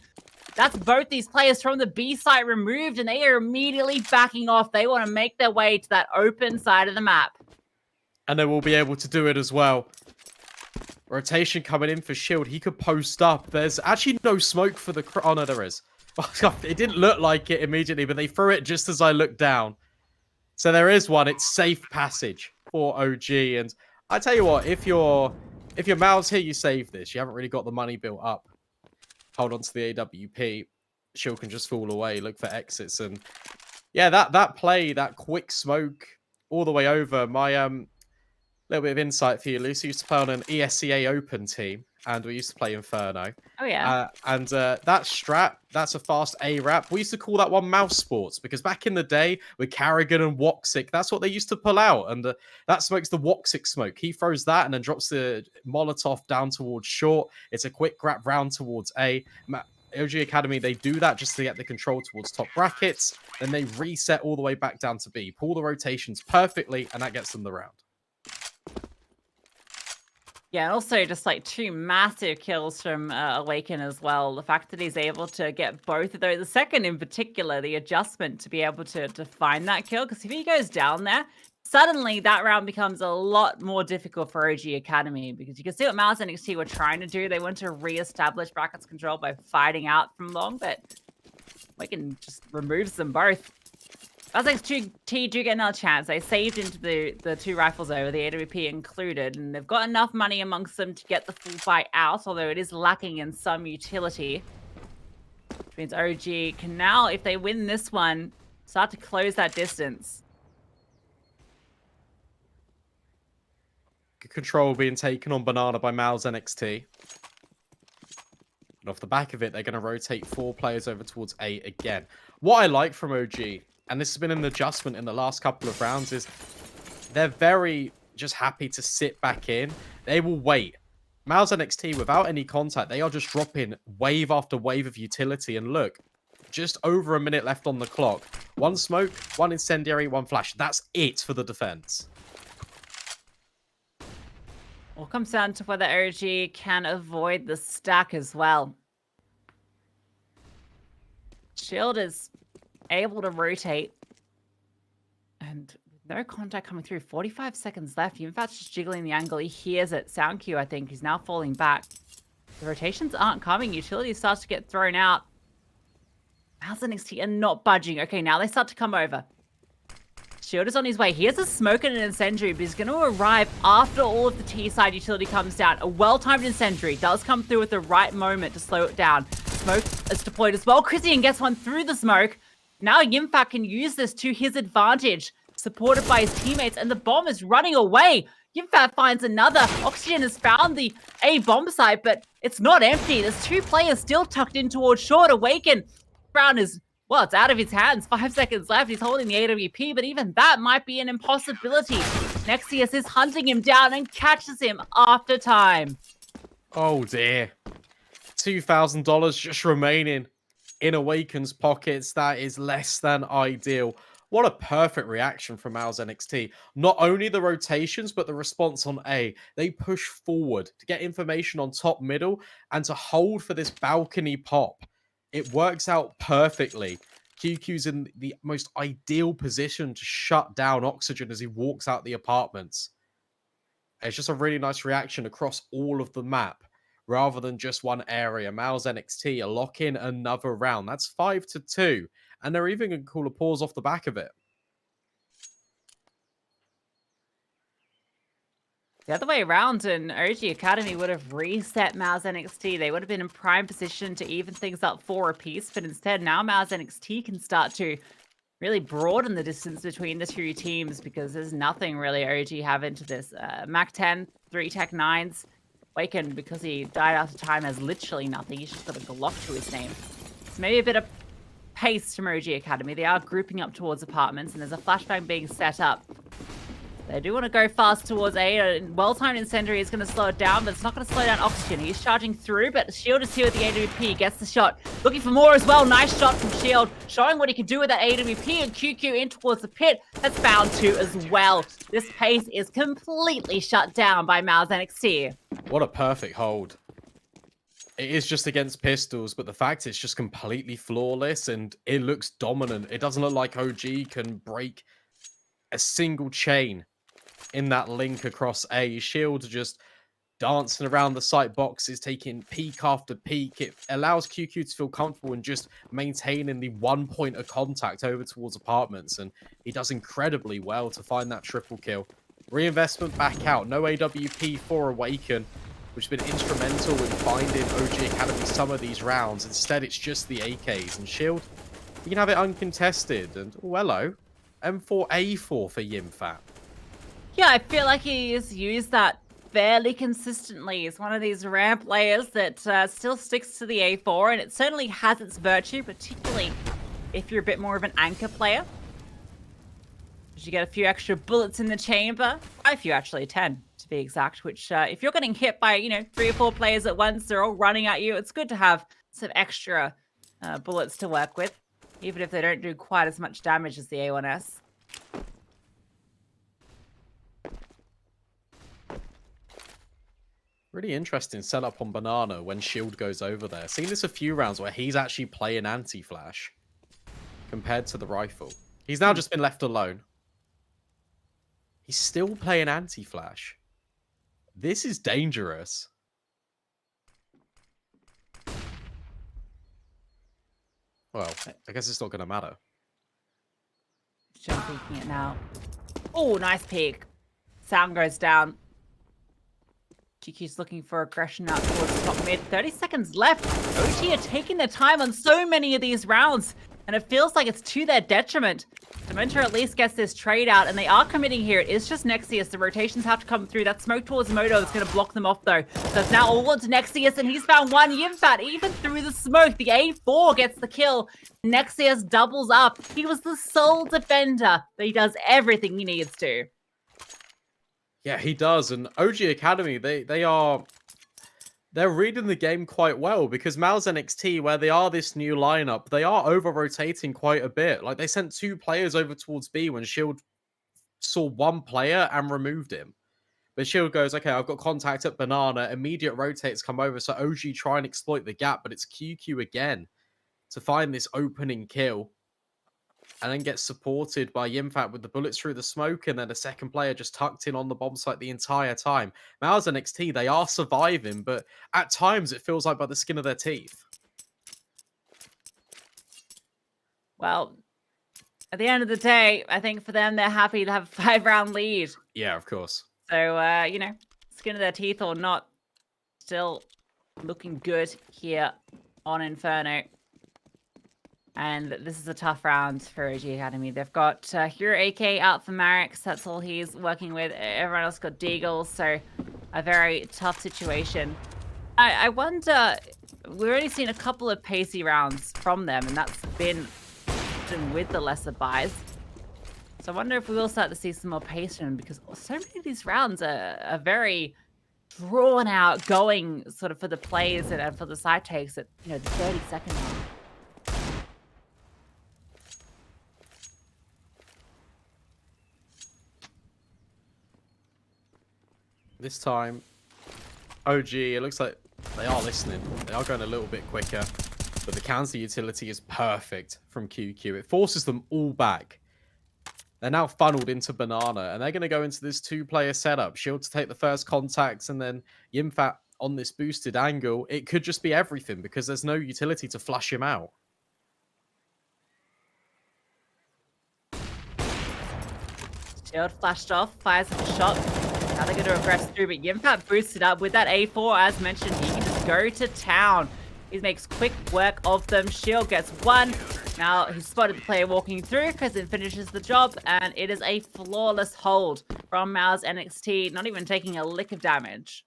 That's both these players from the B site removed, and they are immediately backing off. They want to make their way to that open side of the map. And they will be able to do it as well. Rotation coming in for Shield. He could post up. There's actually no smoke for the... Oh, no, there is. It didn't look like it immediately, but they threw it just as I looked down. So there is one. It's safe passage for OG. And I tell you what, if you're MOUZ here, you save this. You haven't really got the money built up. Hold on to the AWP. Shield can just fall away. Look for exits. And yeah, that play, that quick smoke all the way over. My little bit of insight for you, Lucy. Used to play on an ESEA Open team, and we used to play Inferno. Oh, yeah. And that strat, that's a fast A-Rap. We used to call that one Mouse Sports, because back in the day with Carrigan and Woxic, that's what they used to pull out. And that smokes the Woxic smoke. He throws that and then drops the Molotov down towards short. It's a quick grab round towards A. OG Academy, they do that just to get the control towards top brackets. Then they reset all the way back down to B. Pull the rotations perfectly, and that gets them the round. Yeah, and also just like two massive kills from Awaken as well. The fact that he's able to get both of those, the second in particular, the adjustment to be able to find that kill. Because if he goes down there, suddenly that round becomes a lot more difficult for OG Academy. Because you can see what MOUZ NXT were trying to do. They want to re-establish brackets control by fighting out from long, but Awaken just removes them both. MOUZ NXT do get another chance. They saved into the two rifles over, the AWP included, and they've got enough money amongst them to get the full fight out, although it is lacking in some utility. Which means OG can now, if they win this one, start to close that distance. Control being taken on Banana by MOUZ NXT. And off the back of it, they're going to rotate 4 players over towards A again. What I like from OG, and this has been an adjustment in the last couple of rounds, is they're very just happy to sit back in. They will wait. MOUZ NXT, without any contact, they are just dropping wave after wave of utility. And look, just over a minute left on the clock. 1 smoke, 1 incendiary, 1 flash. That's it for the defense. All comes down to whether OG can avoid the stack as well. Shield is able to rotate, and no contact coming through. 45 seconds left. Yimfat's just jiggling the angle. He hears it. Sound cue, I think. He's now falling back. The rotations aren't coming. Utility starts to get thrown out. MOUZ NXT are not budging. Okay, now they start to come over. Shield is on his way. He has a smoke and an incendiary, but he's going to arrive after all of the T-side utility comes down. A well-timed incendiary does come through at the right moment to slow it down. Smoke is deployed as well. Christian gets one through the smoke. Now Yimfat can use this to his advantage, supported by his teammates, and the bomb is running away. Yimfat finds another. Oxygen has found the A bomb site, but it's not empty. There's 2 players still tucked in towards short. Awaken. Round is, well, it's out of his hands. 5 seconds left. He's holding the AWP, but even that might be an impossibility. Nexius is hunting him down and catches him after time. Oh, dear. $2,000 just remaining in Awaken's pockets. That is less than ideal. What a perfect reaction from MOUZ NXT. Not only the rotations, but the response on A. They push forward to get information on top middle and to hold for this balcony pop. It works out perfectly. QQ's in the most ideal position to shut down Oxygen as he walks out the apartments. It's just a really nice reaction across all of the map. rather than just one area. MOUZ NXT are locking another round. That's 5-2. And they're even going to call a pause off the back of it. The other way around, and OG Academy would have reset MOUZ NXT. They would have been in prime position to even things up 4 apiece, but instead now MOUZ NXT can start to really broaden the distance between the two teams because there's nothing really OG have into this. Mac 10, 3 Tech 9s. Waken, because he died after time, has literally nothing. He's just got a Glock to his name. So maybe a bit of pace from OG Academy. They are grouping up towards apartments, and there's a flashbang being set up. They do want to go fast towards A. A well-timed incendiary is going to slow it down, but it's not going to slow down Oxygen. He's charging through, but Shield is here with the AWP. Gets the shot. Looking for more as well. Nice shot from Shield. Showing what he can do with that AWP, and QQ in towards the pit. That's found 2 as well. This pace is completely shut down by MOUZ NXT. What a perfect hold. It is just against pistols, but the fact it's just completely flawless and it looks dominant. It doesn't look like OG can break a single chain in that link across A. Shield just dancing around the site boxes, taking peek after peek. It allows QQ to feel comfortable and just maintaining the 1 point of contact over towards apartments, and he does incredibly well to find that triple kill. Reinvestment back out. No AWP for Awaken, which has been instrumental in finding OG Academy some of these rounds. Instead, it's just the AKs, and Shield, you can have it uncontested. And, oh, hello. M4A4 for Yimfat. Yeah, I feel like he has used that fairly consistently. He's one of these rare players that still sticks to the A4, and it certainly has its virtue, particularly if you're a bit more of an anchor player. You get a few extra bullets in the chamber. Quite a few, actually, 10 to be exact, which if you're getting hit by, 3 or 4 players at once, they're all running at you, it's good to have some extra bullets to work with, even if they don't do quite as much damage as the A1S. Really interesting setup on Banana when Shield goes over there. Seen this a few rounds where he's actually playing anti-flash compared to the rifle. He's now just been left alone. He's still playing anti-flash. This is dangerous. Well, I guess it's not going to matter. Just peeking it now. Oh, nice peek. Sound goes down. GQ's looking for aggression out towards the top mid. 30 seconds left. OG are taking their time on so many of these rounds, and it feels like it's to their detriment. Dementor at least gets this trade out, and they are committing here. It is just Nexius. The rotations have to come through. That smoke towards Moto is going to block them off, though. So it's now all onto Nexius, and he's found one. Yimfat, even through the smoke, the A4 gets the kill. Nexius doubles up. He was the sole defender, but he does everything he needs to. Yeah, he does. And OG Academy, they're reading the game quite well, because MOUZ NXT, where they are this new lineup, they are over-rotating quite a bit. Like, they sent 2 players over towards B when Shield saw 1 player and removed him. But Shield goes, okay, I've got contact at Banana. Immediate rotates come over, so OG try and exploit the gap, but it's QQ again to find this opening kill. And then gets supported by Yimfat with the bullets through the smoke, and then a second player just tucked in on the bomb site the entire time. MOUZ NXT, they are surviving, but at times it feels like by the skin of their teeth. Well, at the end of the day, I think for them, they're happy to have a 5-round lead. Yeah, of course. So, skin of their teeth or not, still looking good here on Inferno. And this is a tough round for OG Academy. They've got Hero AK out for Marix. That's all he's working with. Everyone else got Deagles, so a very tough situation. I wonder, we've already seen a couple of pacey rounds from them, and that's been with the lesser buys. So I wonder if we will start to see some more pace from them, because so many of these rounds are very drawn out, going sort of for the plays and for the side takes at the 30-second mark. This time, OG, it looks like they are listening. They are going a little bit quicker, but the counter utility is perfect from QQ. It forces them all back. They're now funneled into Banana, and they're going to go into this 2-player setup. Shield to take the first contacts, and then Yimfat on this boosted angle, it could just be everything because there's no utility to flush him out. Shield flashed off, fires a shot. Now they're going to regress through, but Yimpat boosted up with that A4. As mentioned, he can just go to town. He makes quick work of them. Shield gets one. Now he's spotted the player walking through because it finishes the job, and it is a flawless hold from MOUZ NXT, not even taking a lick of damage.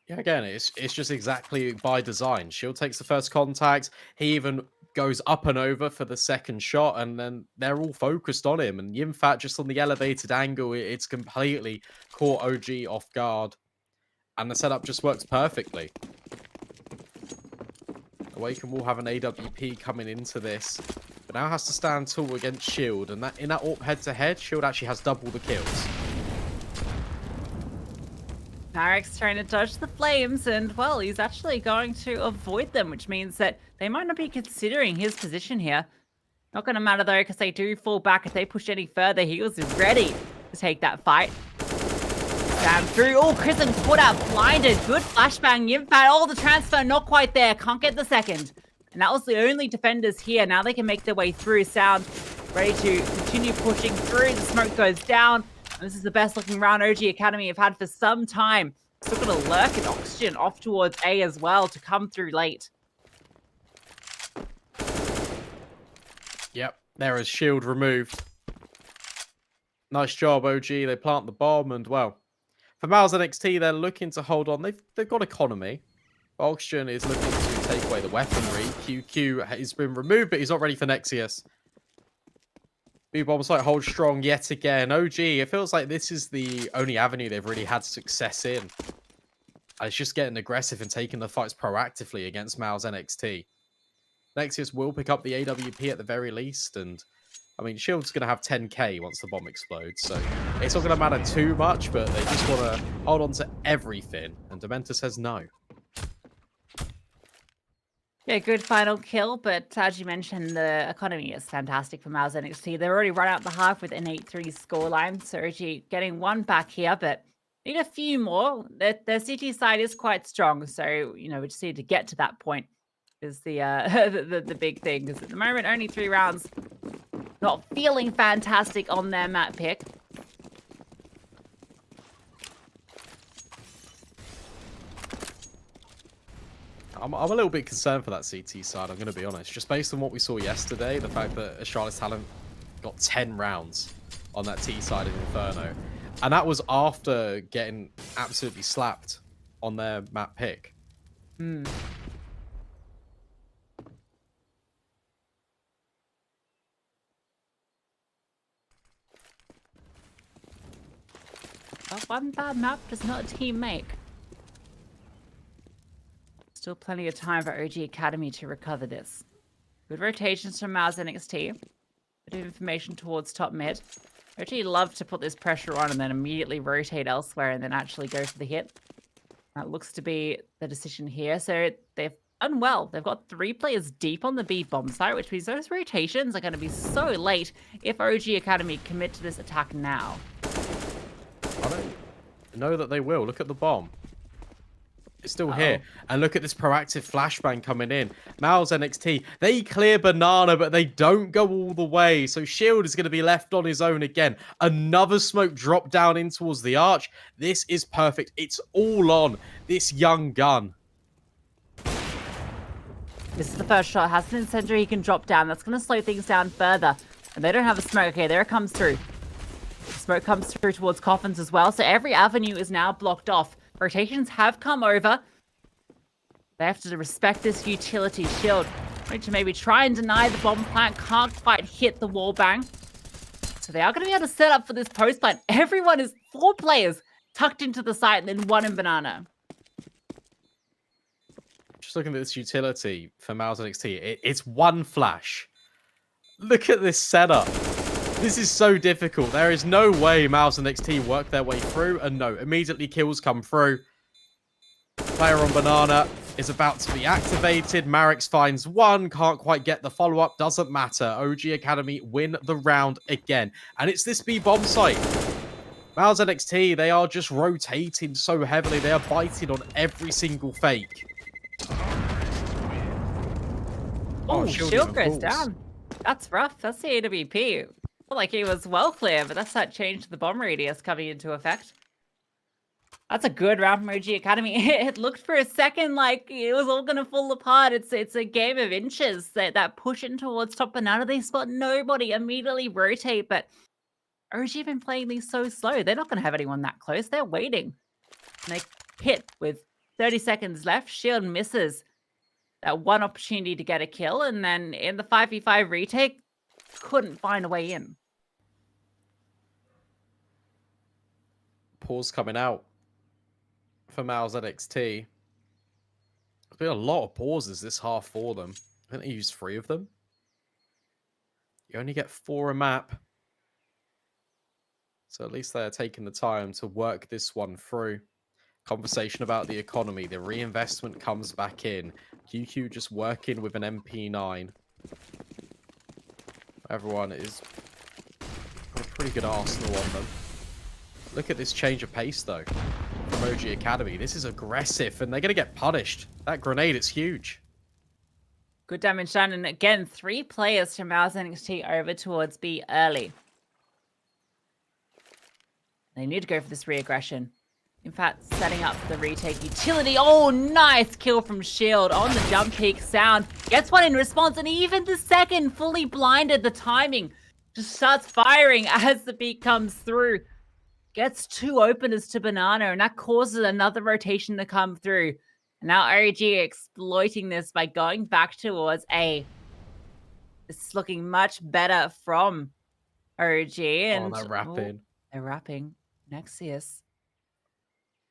Yeah, again, it's just exactly by design. Shield takes the first contact. He even goes up and over for the second shot, and then they're all focused on him. And Yimfat just on the elevated angle, it's completely caught OG off guard. And the setup just works perfectly. Awaken will have an AWP coming into this, but now has to stand tall against Shield. And that in that AWP head-to-head, Shield actually has double the kills. Marek's trying to dodge the flames, and, well, he's actually going to avoid them, which means that they might not be considering his position here. Not going to matter, though, because they do fall back. If they push any further, he was ready to take that fight. Down through. Oh, Chrisen put out blinded. Good flashbang. Yimpat. Oh, the transfer not quite there. Can't get the second. And that was the only defenders here. Now they can make their way through. Sound ready to continue pushing through. The smoke goes down. And this is the best looking round OG Academy have had for some time. Still got a lurk in oxygen off towards A as well to come through late. Yep, there is Shield removed. Nice job, OG. They plant the bomb, and, well, for MOUZ NXT, they're looking to hold on. They've got economy. Oxygen is looking to take away the weaponry. QQ has been removed, but he's not ready for Nexius. B-bomb site holds strong yet again. OG, it feels like this is the only avenue they've really had success in. And it's just getting aggressive and taking the fights proactively against MOUZ NXT. Nexius will pick up the AWP at the very least, and I mean, Shield's going to have 10k once the bomb explodes, so it's not going to matter too much, but they just want to hold on to everything, and Dementa says no. Yeah, good final kill, but as you mentioned, the economy is fantastic for MOUZ NXT. They've already run out the half with an 8-3 scoreline, so OG getting one back here, but need a few more. Their CT side is quite strong, so, you know, we just need to get to that point is the the big thing, because at the moment, only 3 rounds. Not feeling fantastic on their map pick. I'm a little bit concerned for that CT side, I'm going to be honest. Just based on what we saw yesterday, the fact that Astralis Talent got 10 rounds on that T side in Inferno. And that was after getting absolutely slapped on their map pick. One bad map does not a team make. Still plenty of time for OG Academy to recover this. Good rotations from MOUZ NXT. Bit of information towards top mid. OG love to put this pressure on and then immediately rotate elsewhere and then actually go for the hit. That looks to be the decision here. So they've done well. They've got 3 players deep on the B bomb site, which means those rotations are going to be so late if OG Academy commit to this attack now. I don't know that they will. Look at the bomb. It's still here. And look at this proactive flashbang coming in. MOUZ NXT, they clear Banana, but they don't go all the way. So Shield is going to be left on his own again. Another smoke drop down in towards the arch. This is perfect. It's all on this young gun. This is the first shot. Has an incendiary he can drop down. That's going to slow things down further. And they don't have a smoke. Okay, there it comes through. Smoke comes through towards coffins as well. So every avenue is now blocked off. Rotations have come over. They have to respect this utility shield. Need to maybe try and deny the bomb plant. Can't quite hit the wall bang. So they are going to be able to set up for this post plant. Everyone is 4 players tucked into the site and then 1 in Banana. Just looking at this utility for MOUZ NXT. It's 1 flash. Look at this setup. This is so difficult. There is no way MOUZ NXT work their way through. And no, immediately kills come through. Player on Banana is about to be activated. Marix finds 1. Can't quite get the follow-up. Doesn't matter. OG Academy win the round again. And it's this B bomb site. MOUZ NXT, they are just rotating so heavily. They are biting on every single fake. Oh, Shield shield even goes falls. down. That's rough. That's the AWP. Felt like he was well clear, but that's that change to the bomb radius coming into effect. That's a good round from OG Academy. It looked for a second like it was all going to fall apart. It's a game of inches. That pushing towards top banana. They spot nobody, immediately rotate, but OG have been playing these so slow. They're not going to have anyone that close. They're waiting. And they hit with 30 seconds left. Shield misses that one opportunity to get a kill. And then in the 5v5 retake, couldn't find a way in. Pause coming out for MOUZ NXT. There's been a lot of pauses this half for them. I think they used 3 of them. You only get 4 a map. So at least they're taking the time to work this one through. Conversation about the economy. The reinvestment comes back in. QQ just working with an MP9. Everyone is got a pretty good arsenal on them. Look at this change of pace, though, from OG Academy. This is aggressive, and they're going to get punished. That grenade is huge. Good damage done. And again, 3 players from MOUZ NXT over towards B early. They need to go for this re-aggression. In fact, setting up the retake utility. Oh, nice kill from Shield on the jump peak. Sound gets one in response, and even the second fully blinded. The timing just starts firing as the peak comes through. Gets 2 openers to Banana, and that causes another rotation to come through. And now OG exploiting this by going back towards A. It's looking much better from OG. And they're wrapping. They're wrapping. Nexius.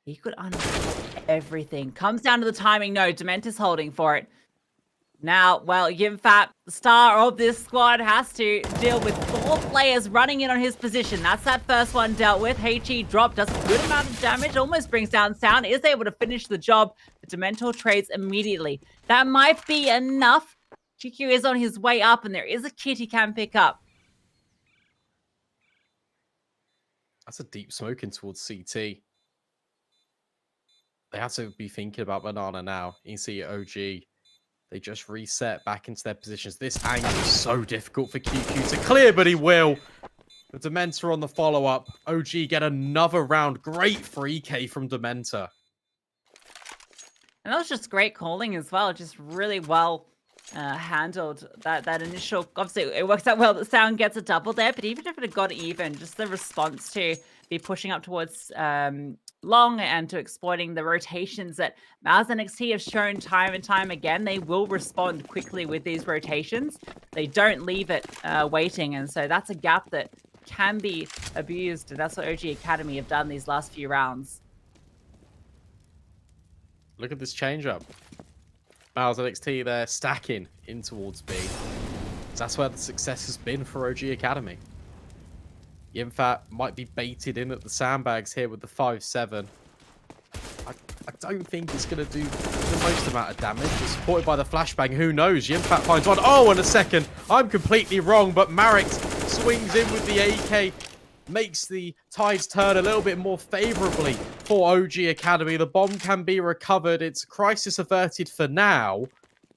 He could unlock everything. Comes down to the timing. No, Dementor's holding for it. Now, well, Yimfat, the star of this squad, has to deal with 4 players running in on his position. That's that first one dealt with. HE drop does a good amount of damage, almost brings down Sound, is able to finish the job. The Dementor trades immediately. That might be enough. GQ is on his way up, and there is a kit he can pick up. That's a deep smoke in towards CT. They have to be thinking about Banana now. You can see OG. They just reset back into their positions. This angle is so difficult for QQ to clear, but he will. The Dementor on the follow-up. OG get another round. Great 3K from Dementor. And that was just great calling as well. Just really well handled that initial. Obviously, it works out well that Sound gets a double there, but even if it had got even, just the response to be pushing up towards long and to exploiting the rotations that MOUZ NXT have shown time and time again. They will respond quickly with these rotations. They don't leave it waiting, and so that's a gap that can be abused, and that's what OG Academy have done these last few rounds. Look at this change-up. MOUZ NXT, they're stacking in towards B. That's where the success has been for OG Academy. Yimfat might be baited in at the sandbags here with the 5-7. I don't think it's going to do the most amount of damage. It's supported by the flashbang. Who knows? Yimfat finds one. Oh, and a second. I'm completely wrong, but Marek swings in with the AK. Makes the tides turn a little bit more favorably for OG Academy. The bomb can be recovered. It's a crisis averted for now,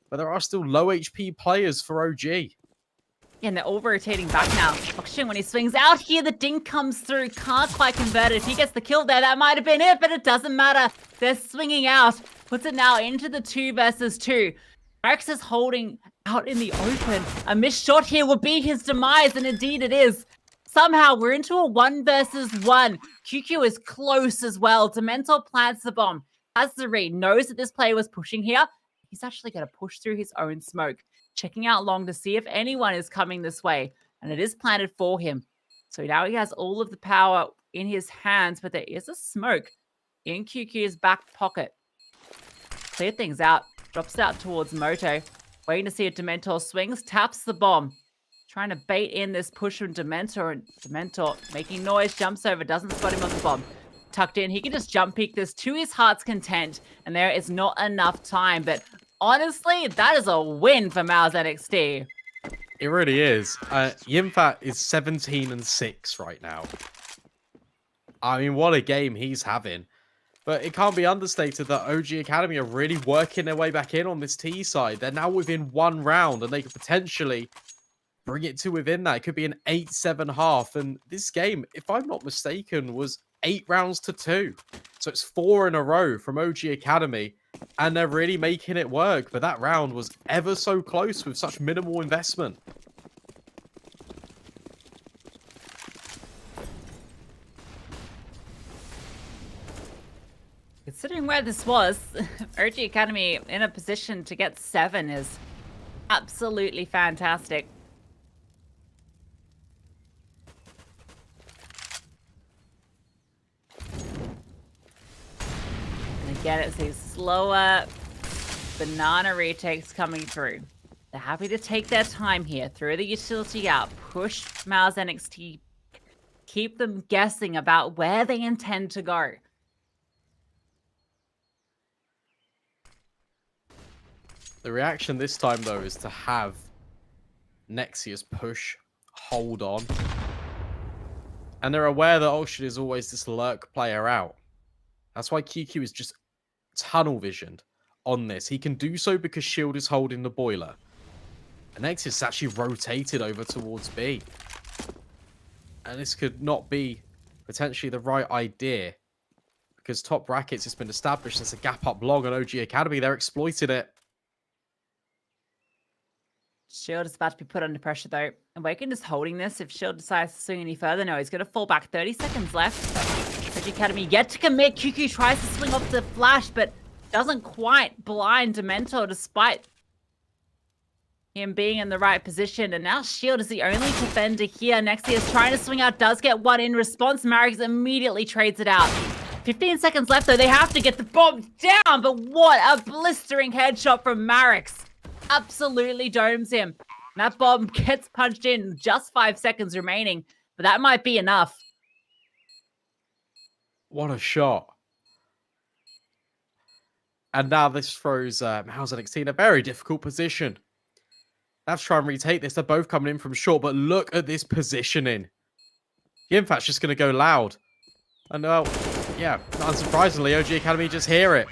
but there are still low HP players for OG. Yeah, and they're all rotating back now. Oxygen, when he swings out here, the dink comes through. Can't quite convert it. If he gets the kill there, that might have been it, but it doesn't matter. They're swinging out. Puts it now into the 2 versus 2. Rex is holding out in the open. A missed shot here will be his demise, and indeed it is. Somehow, we're into a 1 versus 1. QQ is close as well. Dementor plants the bomb. Has the read. Knows that this player was pushing here. He's actually going to push through his own smoke. Checking out long to see if anyone is coming this way. And it is planted for him. So now he has all of the power in his hands. But there is a smoke in QQ's back pocket. Clear things out. Drops it out towards Moto. Waiting to see if Dementor swings. Taps the bomb. Trying to bait in this push from Dementor. And Dementor making noise. Jumps over. Doesn't spot him on the bomb. Tucked in. He can just jump peek this to his heart's content. And there is not enough time. But honestly, that is a win for MOUZ NXT. It really is. Yimfat is 17-6 right now. I mean, what a game he's having. But it can't be understated that OG Academy are really working their way back in on this T side. They're now within 1 round, and they could potentially bring it to within that. It could be an 8-7 half. And this game, if I'm not mistaken, was 8 rounds to 2. So it's 4 in a row from OG Academy. And they're really making it work. But that round was ever so close with such minimal investment. Considering where this was, OG Academy in a position to get 7 is absolutely fantastic. And again, it's these slower banana retakes coming through. They're happy to take their time here, throw the utility out, push MOUZ NXT, keep them guessing about where they intend to go. The reaction this time, though, is to have Nexius push, hold on. And they're aware that Oxygen is always this lurk player out. That's why QQ is just tunnel visioned on this. He can do so because Shield is holding the boiler. And Nexius actually rotated over towards B. And this could not be potentially the right idea. Because top brackets has been established as a gap up long on OG Academy. They're exploiting it. Shield is about to be put under pressure, though. Awaken is holding this. If Shield decides to swing any further, no, he's going to fall back. 30 seconds left. OG Academy yet to commit. QQ tries to swing off the flash, but doesn't quite blind Demento despite him being in the right position. And now Shield is the only defender here. Nexius trying to swing out, does get one in response. Marix immediately trades it out. 15 seconds left, though. They have to get the bomb down, but what a blistering headshot from Marix. Absolutely domes him. That bomb gets punched in, just 5 seconds remaining, but that might be enough. What a shot. And now this throws MOUZ NXT in a very difficult position. They have to try and retake this. They're both coming in from short, but look at this positioning. The Infant's just going to go loud. And well, yeah, unsurprisingly, OG Academy just hear it.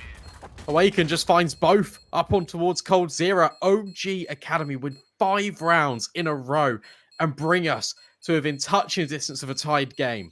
Awaken just finds both up on towards Cold Zero. OG Academy win 5 rounds in a row and bring us to within touching distance of a tied game.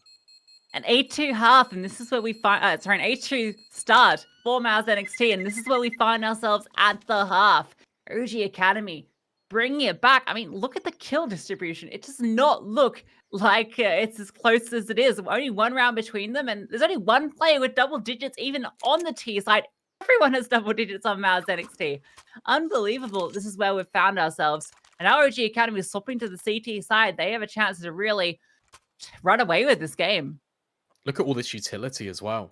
An 8-2 half, and this is where we find, sorry, an 8-2 start for MOUZ NXT, and this is where we find ourselves at the half. OG Academy bringing it back. I mean, look at the kill distribution. It does not look like it's as close as it is. Only 1 round between them, and there's only 1 player with double digits even on the T side. Everyone has double digits on MOUZ NXT. Unbelievable. This is where we've found ourselves. And our OG Academy is swapping to the CT side. They have a chance to really run away with this game. Look at all this utility as well.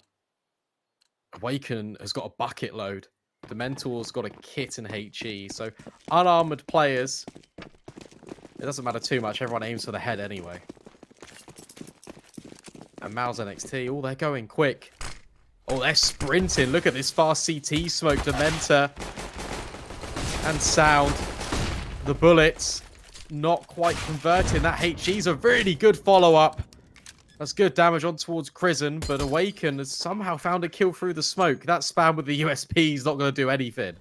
Awaken has got a bucket load. The Mentor's got a kit and HE. So unarmored players, it doesn't matter too much. Everyone aims for the head anyway. And MOUZ NXT, oh, they're going quick. Oh, they're sprinting. Look at this fast CT smoke. Dementa and Sound. The bullets not quite converting. That HG's a really good follow-up. That's good damage on towards Prison, but Awaken has somehow found a kill through the smoke. That spam with the USP is not going to do anything.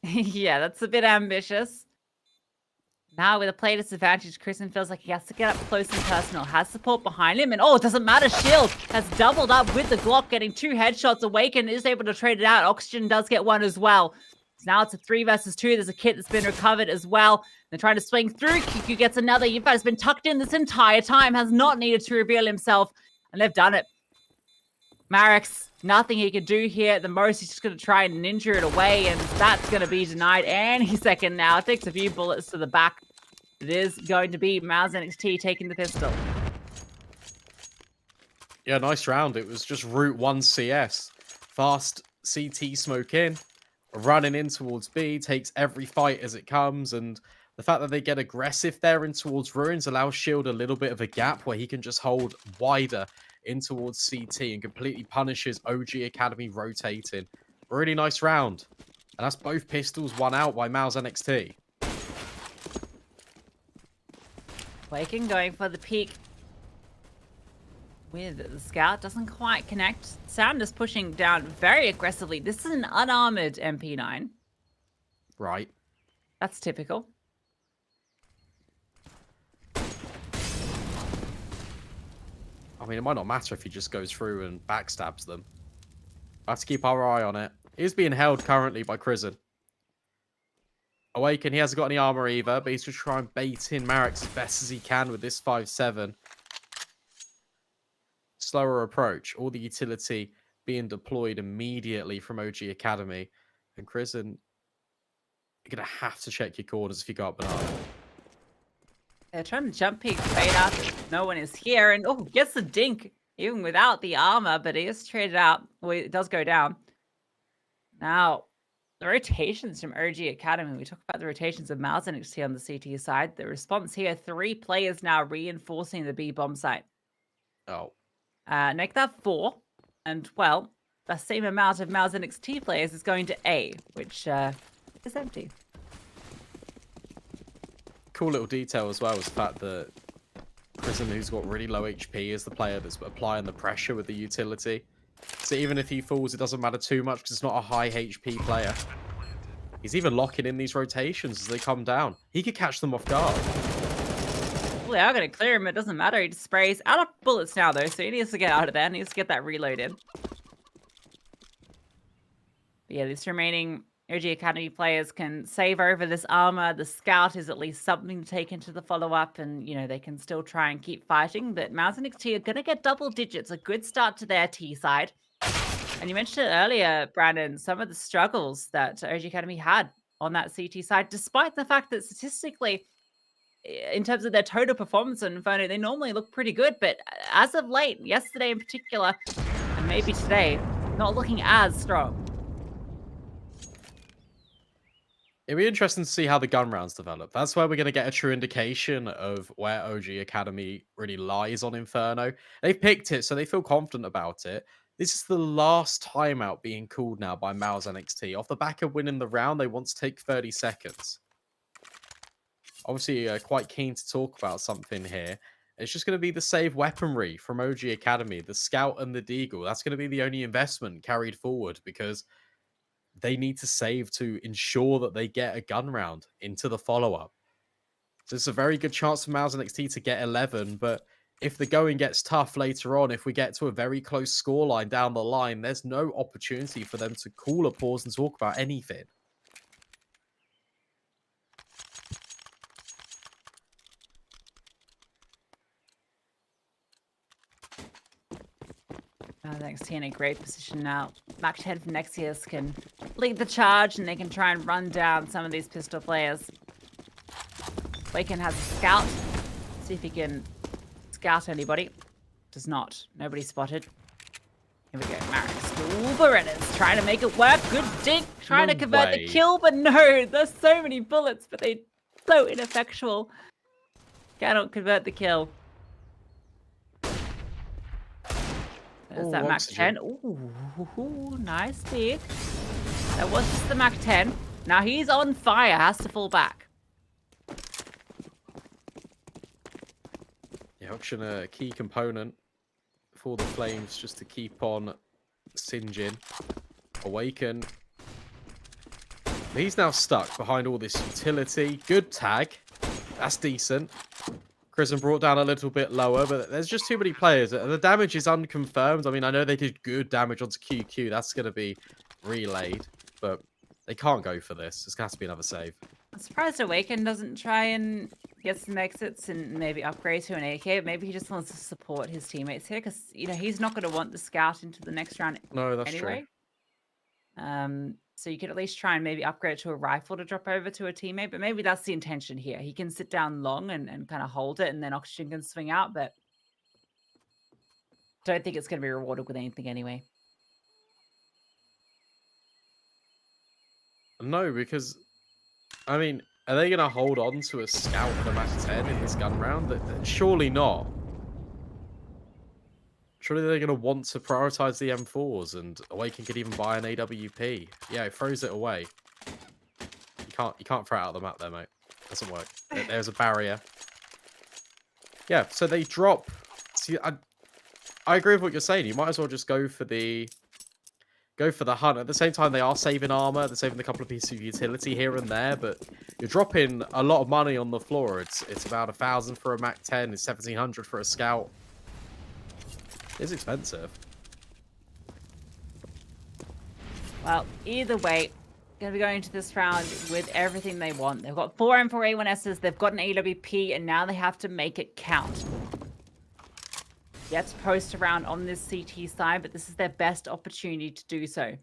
Yeah, that's a bit ambitious. Now with a play disadvantage, Kristen feels like he has to get up close and personal. Has support behind him, and oh, it doesn't matter. Shield has doubled up with the Glock, getting 2 headshots. Awaken is able to trade it out. Oxygen does get 1 as well. So now it's a 3 versus 2. There's a kit that's been recovered as well. They're trying to swing through. QQ gets another. Yinfa has been tucked in this entire time, has not needed to reveal himself, and they've done it. Marix, nothing he can do here. At the most, he's just going to try and ninja it away, and that's going to be denied any second now. It takes a few bullets to the back. It is going to be MOUZ NXT taking the pistol. Yeah, nice round. It was just route 1 CS. Fast CT smoke in, running in towards B, takes every fight as it comes, and the fact that they get aggressive there in towards Ruins allows Shield a little bit of a gap where he can just hold wider in towards CT and completely punishes OG Academy rotating. Really nice round. And that's both pistols won out by MOUZ NXT. Waking going for the peak. with the scout. Doesn't quite connect. Sound is pushing down very aggressively. This is an unarmored MP9. Right. That's typical. I mean, it might not matter if he just goes through and backstabs them. I have to keep our eye on it. He's being held currently by Crizzen. Awaken, he hasn't got any armor either, but he's just trying to bait in Marek as best as he can with this 5-7. Slower approach. All the utility being deployed immediately from OG Academy. And Crizzen, you're going to have to check your corners if you go up banana. They're trying to jump peek fade out. No one is here. And oh, gets the dink even without the armor, but he is traded out. Well, it does go down. Now, the rotations from OG Academy. We talk about the rotations of MOUZ NXT on the CT side. The response here, 3 players now reinforcing the B bomb site. Oh. Make that 4. And, well, the same amount of MOUZ NXT players is going to A, which is empty. Cool little detail as well is the fact that Crizzen, who's got really low HP, is the player that's applying the pressure with the utility. So even if he falls, it doesn't matter too much because it's not a high HP player. He's even locking in these rotations as they come down. He could catch them off guard. Well, they are going to clear him. It doesn't matter. He just sprays out of bullets now, though, so he needs to get out of there. He needs to get that reloaded. But yeah, these remaining OG Academy players can save over this armor. The scout is at least something to take into the follow-up, and, you know, they can still try and keep fighting. But MOUZ NXT are going to get double digits. A good start to their T side. And you mentioned it earlier, Brandon, some of the struggles that OG Academy had on that CT side, despite the fact that statistically, in terms of their total performance on Inferno, they normally look pretty good. But as of late, yesterday in particular, and maybe today, not looking as strong. It'd be interesting to see how the gun rounds develop. That's where we're going to get a true indication of where OG Academy really lies on Inferno. They've picked it, so they feel confident about it. This is the last timeout being called now by MOUZ NXT. Off the back of winning the round, they want to take 30 seconds. Obviously, quite keen to talk about something here. It's just going to be the save weaponry from OG Academy, the Scout and the Deagle. That's going to be the only investment carried forward because they need to save to ensure that they get a gun round into the follow-up. So it's a very good chance for MOUZ NXT to get 11, but if the going gets tough later on, if we get to a very close scoreline down the line, there's no opportunity for them to call a pause and talk about anything. NXT in a great position now. Mac 10 from Nexius can lead the charge and they can try and run down some of these pistol players. Waken has a scout. See if he can scout anybody. Does not. Nobody spotted. Here we go. Marek's Berretta's trying to make it work. Good dink. Trying to convert the kill, but no. There's so many bullets, but they're so ineffectual. Cannot convert the kill. There's that Mac 10. Ooh, nice pick. That was just the Mac 10. Now he's on fire. Has to fall back. Yeah, auction a key component for the Flames just to keep on singeing. Awaken. He's now stuck behind all this utility. Good tag. That's decent. Crizzen brought down a little bit lower, but there's just too many players. The damage is unconfirmed. I mean, I know they did good damage onto QQ. That's going to be relayed, but they can't go for this. It's going to have to be another save. I'm surprised Awaken doesn't try and get some exits and maybe upgrade to an AK. Maybe he just wants to support his teammates here because, you know, he's not going to want the scout into the next round No, that's anyway. True. So you could at least try and maybe upgrade to a rifle to drop over to a teammate, but maybe that's the intention here. He can sit down long and kind of hold it, and then Oxygen can swing out, but don't think it's going to be rewarded with anything anyway. No, because, I mean, are they going to hold on to a scout with a Mac 10 in this gun round? Surely not. Surely they're going to want to prioritize the M4s, and Awaken could even buy an AWP. Yeah, it throws it away. You can't throw it out of the map there, mate. Doesn't work. There's a barrier. Yeah, so they drop. See, I agree with what you're saying. You might as well just go for the hunt. At the same time, they are saving armor. They're saving a couple of pieces of utility here and there, but you're dropping a lot of money on the floor. It's about 1,000 for a Mac 10. It's 1,700 for a Scout. It's expensive. Well, either way, going to be going into this round with everything they want. They've got 4 M4 A1Ss, they've got an AWP, and now they have to make it count. Yet to post around on this CT side, but this is their best opportunity to do so.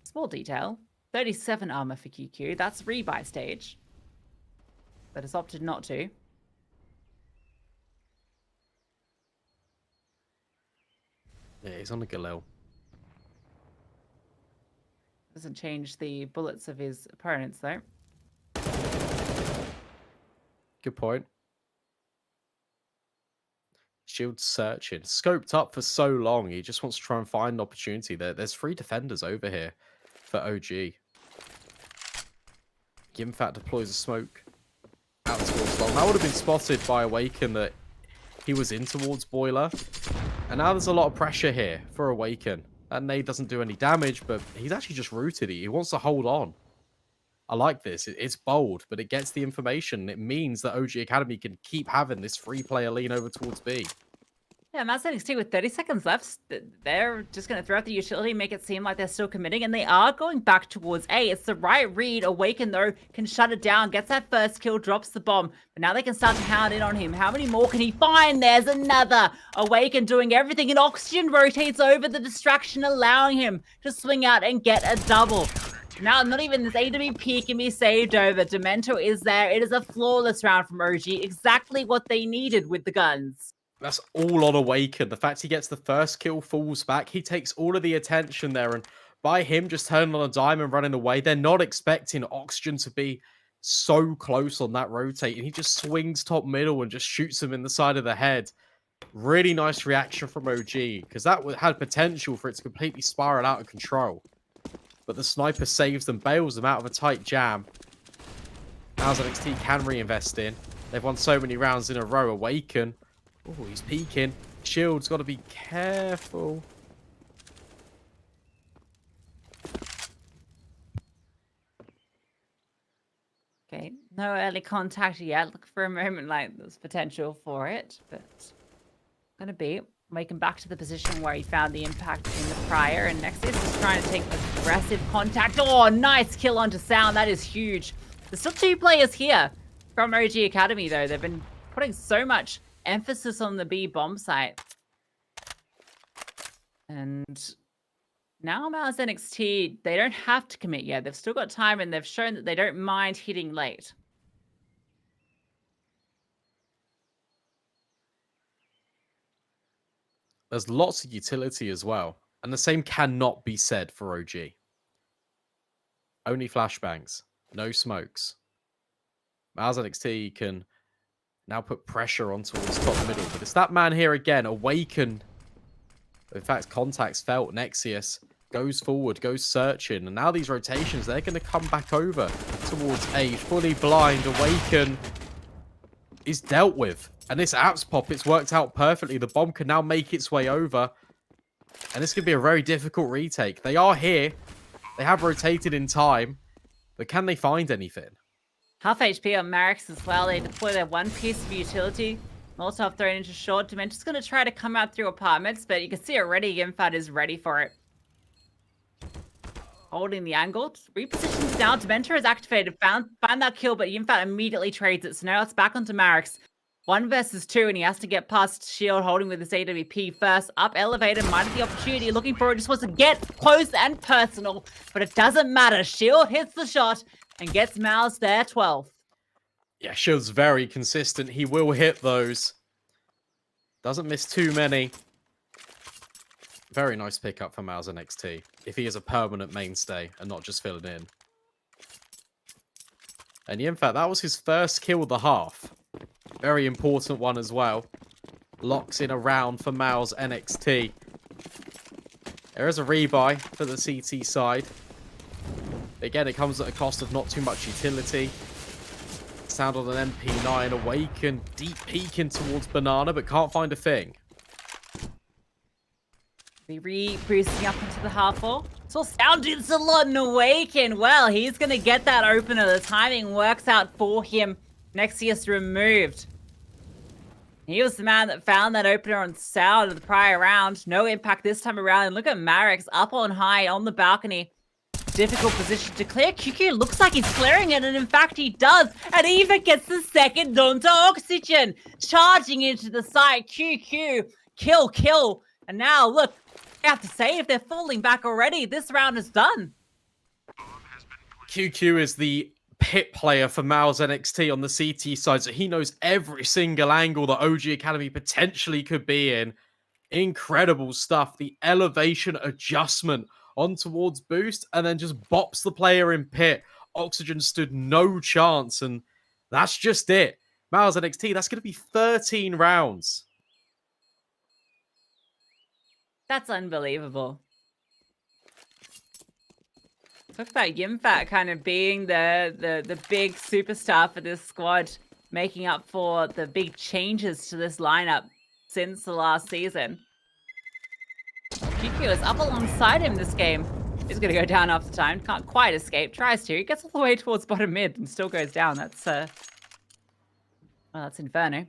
Small detail, 37 armor for QQ. That's rebuy stage, but it's opted not to. Yeah, he's on a Galil. Doesn't change the bullets of his opponents, though. Good point. Shield searching. Scoped up for so long. He just wants to try and find an opportunity. There's 3 defenders over here for OG. Gimfat deploys a smoke out towards long. That would have been spotted by Awaken that he was in towards Boiler. And now there's a lot of pressure here for Awaken. That nade doesn't do any damage, but he's actually just rooted. He wants to hold on. I like this. It's bold, but it gets the information. It means that OG Academy can keep having this free player lean over towards B. Yeah, MOUZ NXT with 30 seconds left, they're just going to throw out the utility, make it seem like they're still committing, and they are going back towards A. It's the right read. Awaken, though, can shut it down, gets that first kill, drops the bomb, but now they can start to hound in on him. How many more can he find? There's another. Awaken doing everything, and Oxygen rotates over the distraction, allowing him to swing out and get a double. Now, not even this AWP can be saved over. Demento is there. It is a flawless round from OG. Exactly what they needed with the guns. That's all on Awaken. The fact he gets the first kill, falls back. He takes all of the attention there. And by him just turning on a dime and running away, they're not expecting Oxygen to be so close on that rotate. And he just swings top middle and just shoots him in the side of the head. Really nice reaction from OG, because that had potential for it to completely spiral out of control. But the sniper saves them, bails them out of a tight jam. MOUZ NXT can reinvest in. They've won so many rounds in a row. Awaken. Oh, he's peeking. Shield's got to be careful. Okay, no early contact yet. Look for a moment like there's potential for it, but gonna be making back to the position where he found the impact in the prior, and Nexus is trying to take aggressive contact. Oh, nice kill onto Sound. That is huge. There's still 2 players here from OG Academy, though. They've been putting so much emphasis on the B bomb site. And now MOUZ NXT, they don't have to commit yet. They've still got time, and they've shown that they don't mind hitting late. There's lots of utility as well. And the same cannot be said for OG. Only flashbangs. No smokes. MOUZ NXT can now put pressure on towards top middle. But it's that man here again. Awaken. In fact, contacts felt. Nexius goes forward, goes searching. And now these rotations, they're going to come back over towards A. Fully blind. Awaken is dealt with. And this apps pop, it's worked out perfectly. The bomb can now make its way over. And this could be a very difficult retake. They are here. They have rotated in time. But can they find anything? Half HP on Marix as well. They deploy their one piece of utility. Molotov thrown into short. Dementor's going to try to come out through apartments, but you can see already Gimfat is ready for it. Holding the angle. Repositions down. Dementor is activated. Found that kill, but Gimfat immediately trades it. So now it's back onto Marix. 1 versus 2, and he has to get past Shield, holding with his AWP first. Up elevator, might have the opportunity, looking for it, just wants to get close and personal, but it doesn't matter. Shield hits the shot and gets MOUZ their 12th. Yeah, Shield's very consistent. He will hit those. Doesn't miss too many. Very nice pickup for MOUZ NXT, if he is a permanent mainstay and not just filling in. And yeah, in fact, that was his first kill of the half. Very important one as well. Locks in a round for MOUZ NXT. There is a rebuy for the CT side. Again, it comes at a cost of not too much utility. Sound on an MP9, Awaken, deep peeking towards Banana, but can't find a thing. We re-boosting up into the half wall. So Sound did a lot and Awaken. Well, he's going to get that opener. The timing works out for him. Nexius removed. He was the man that found that opener on Sound in the prior round. No impact this time around. And look at Marix up on high on the balcony. Difficult position to clear. QQ looks like he's clearing it, and in fact he does. And even gets the second onto Oxygen. Charging into the site. QQ. Kill. And now, look, I have to say, if they're falling back already, this round is done. QQ is the pit player for MOUZ NXT on the CT side, so he knows every single angle that OG Academy potentially could be in. Incredible stuff. The elevation adjustment on towards boost, and then just bops the player in pit. Oxygen stood no chance, and that's just it. MOUZ NXT, that's going to be 13 rounds. That's unbelievable. Talk about Yimfat kind of being the big superstar for this squad, making up for the big changes to this lineup since the last season. QQ is up alongside him this game. He's going to go down after time. Can't quite escape. Tries to. He gets all the way towards bottom mid and still goes down. That's well, that's Inferno.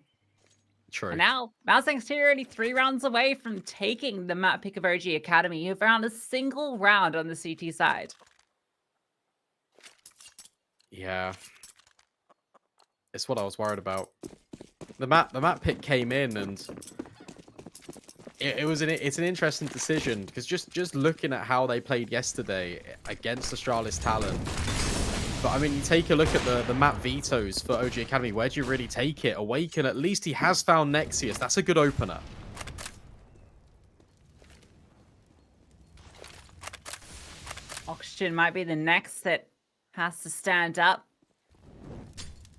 True. And now, MOUZ NXT are only 3 rounds away from taking the map pick of OG Academy. You've found a single round on the CT side. Yeah. It's what I was worried about. The map pick came in, and it's an interesting decision, because just looking at how they played yesterday against Astralis Talon. But I mean, you take a look at the map vetoes for OG Academy. Where do you really take it? Awaken, at least he has found Nexius. That's a good opener. Oxygen might be the next that has to stand up.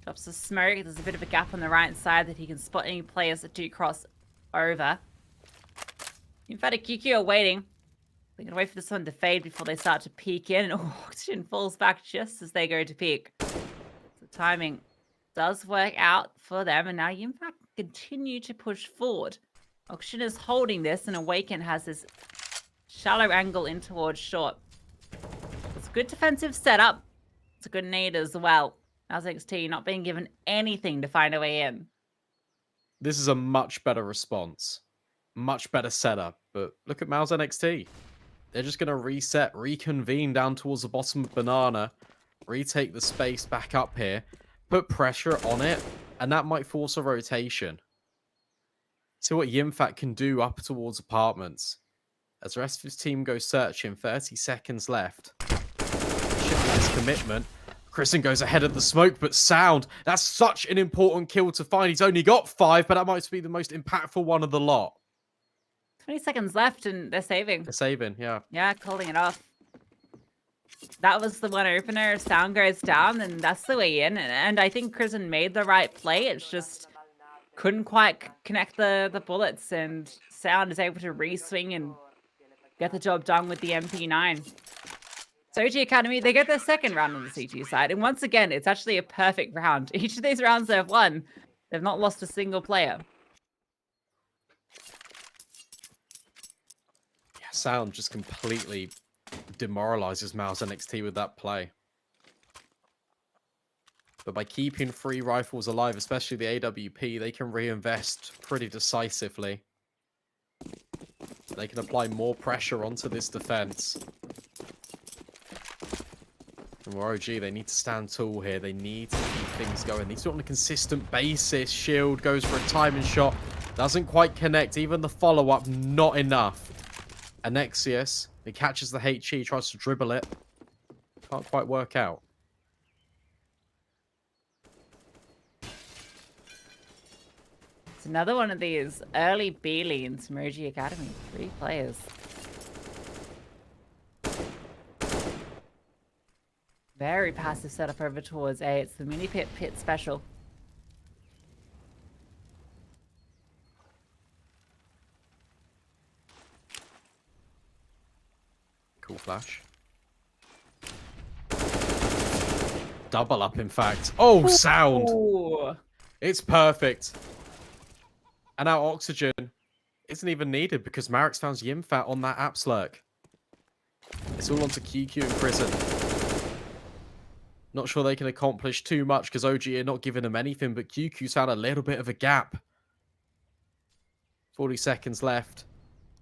Drops the smoke. There's a bit of a gap on the right side that he can spot any players that do cross over. In fact, QQ are waiting. They're going to wait for this one to fade before they start to peek in. And Oxygen falls back just as they go to peek. The timing does work out for them. And now you, in fact, continue to push forward. Oxygen is holding this, and Awaken has this shallow angle in towards short. It's a good defensive setup. It's a good need as well. MOUZ NXT not being given anything to find a way in. This is a much better response. Much better setup. But look at MOUZ NXT. They're just going to reset, reconvene down towards the bottom of Banana, retake the space back up here, put pressure on it, and that might force a rotation. See what Yimfat can do up towards apartments. As the rest of his team goes searching, 30 seconds left. Shifting his commitment. Kristen goes ahead of the smoke, but Sound, that's such an important kill to find. He's only got 5, but that might be the most impactful one of the lot. 20 seconds left, and they're saving. They're saving, yeah. Yeah, calling it off. That was the one opener. If Sound goes down, then that's the way in. And I think Kristen made the right play. It's just couldn't quite connect the bullets, and Sound is able to re-swing and get the job done with the MP9. So OG Academy, they get their second round on the CT side. And once again, it's actually a perfect round. Each of these rounds they've won, they've not lost a single player. Yeah, Sound just completely demoralizes MOUZ NXT with that play. But by keeping 3 rifles alive, especially the AWP, they can reinvest pretty decisively. They can apply more pressure onto this defense. And OG, they need to stand tall here. They need to keep things going. They need to do it on a consistent basis. Shield goes for a timing shot. Doesn't quite connect. Even the follow-up, not enough. Anexius, he catches the HE, tries to dribble it. Can't quite work out. It's another one of these early B-leans from OG Academy. 3 players. Very passive setup over towards A. It's the mini pit special. Cool flash. double up, in fact. Oh, sound. Ooh. It's perfect. And now Oxygen isn't even needed because Marek's found Yimfat on that app slurk. It's all onto QQ and Prison. Not sure they can accomplish too much because OG are not giving them anything, but QQ's found a little bit of a gap. 40 seconds left.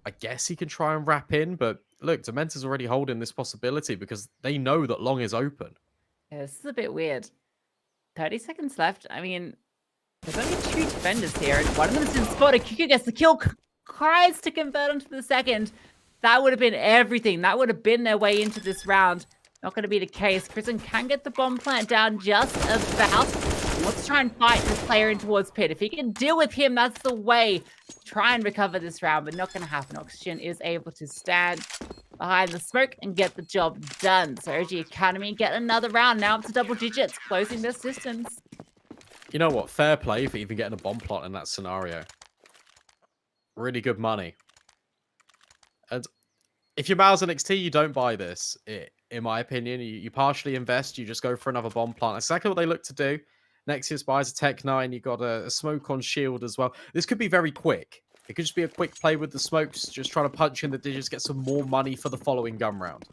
I guess he can try and wrap in, but look, Dementor's already holding this possibility because they know that Long is open. Yeah, this is a bit weird. 30 seconds left. I mean, there's only 2 defenders here, and one of them's been spotted. QQ gets the kill, tries to convert onto the second. That would have been everything. That would have been their way into this round. Not going to be the case. Prison can get the bomb plant down just about. Let's try and fight this player in towards Pit. If he can deal with him, that's the way. Try and recover this round, but not going to happen. Oxygen is able to stand behind the smoke and get the job done. So OG Academy get another round. Now up to double digits, closing this distance. You know what? Fair play for even getting a bomb plot in that scenario. Really good money. And if you're MOUZ NXT, you don't buy this. In my opinion, you partially invest, you just go for another bomb plant. That's exactly what they look to do. Nexius buys a Tech 9, you got a smoke on shield as well. This could be very quick. It could just be a quick play with the smokes, just trying to punch in the digits, get some more money for the following gun round.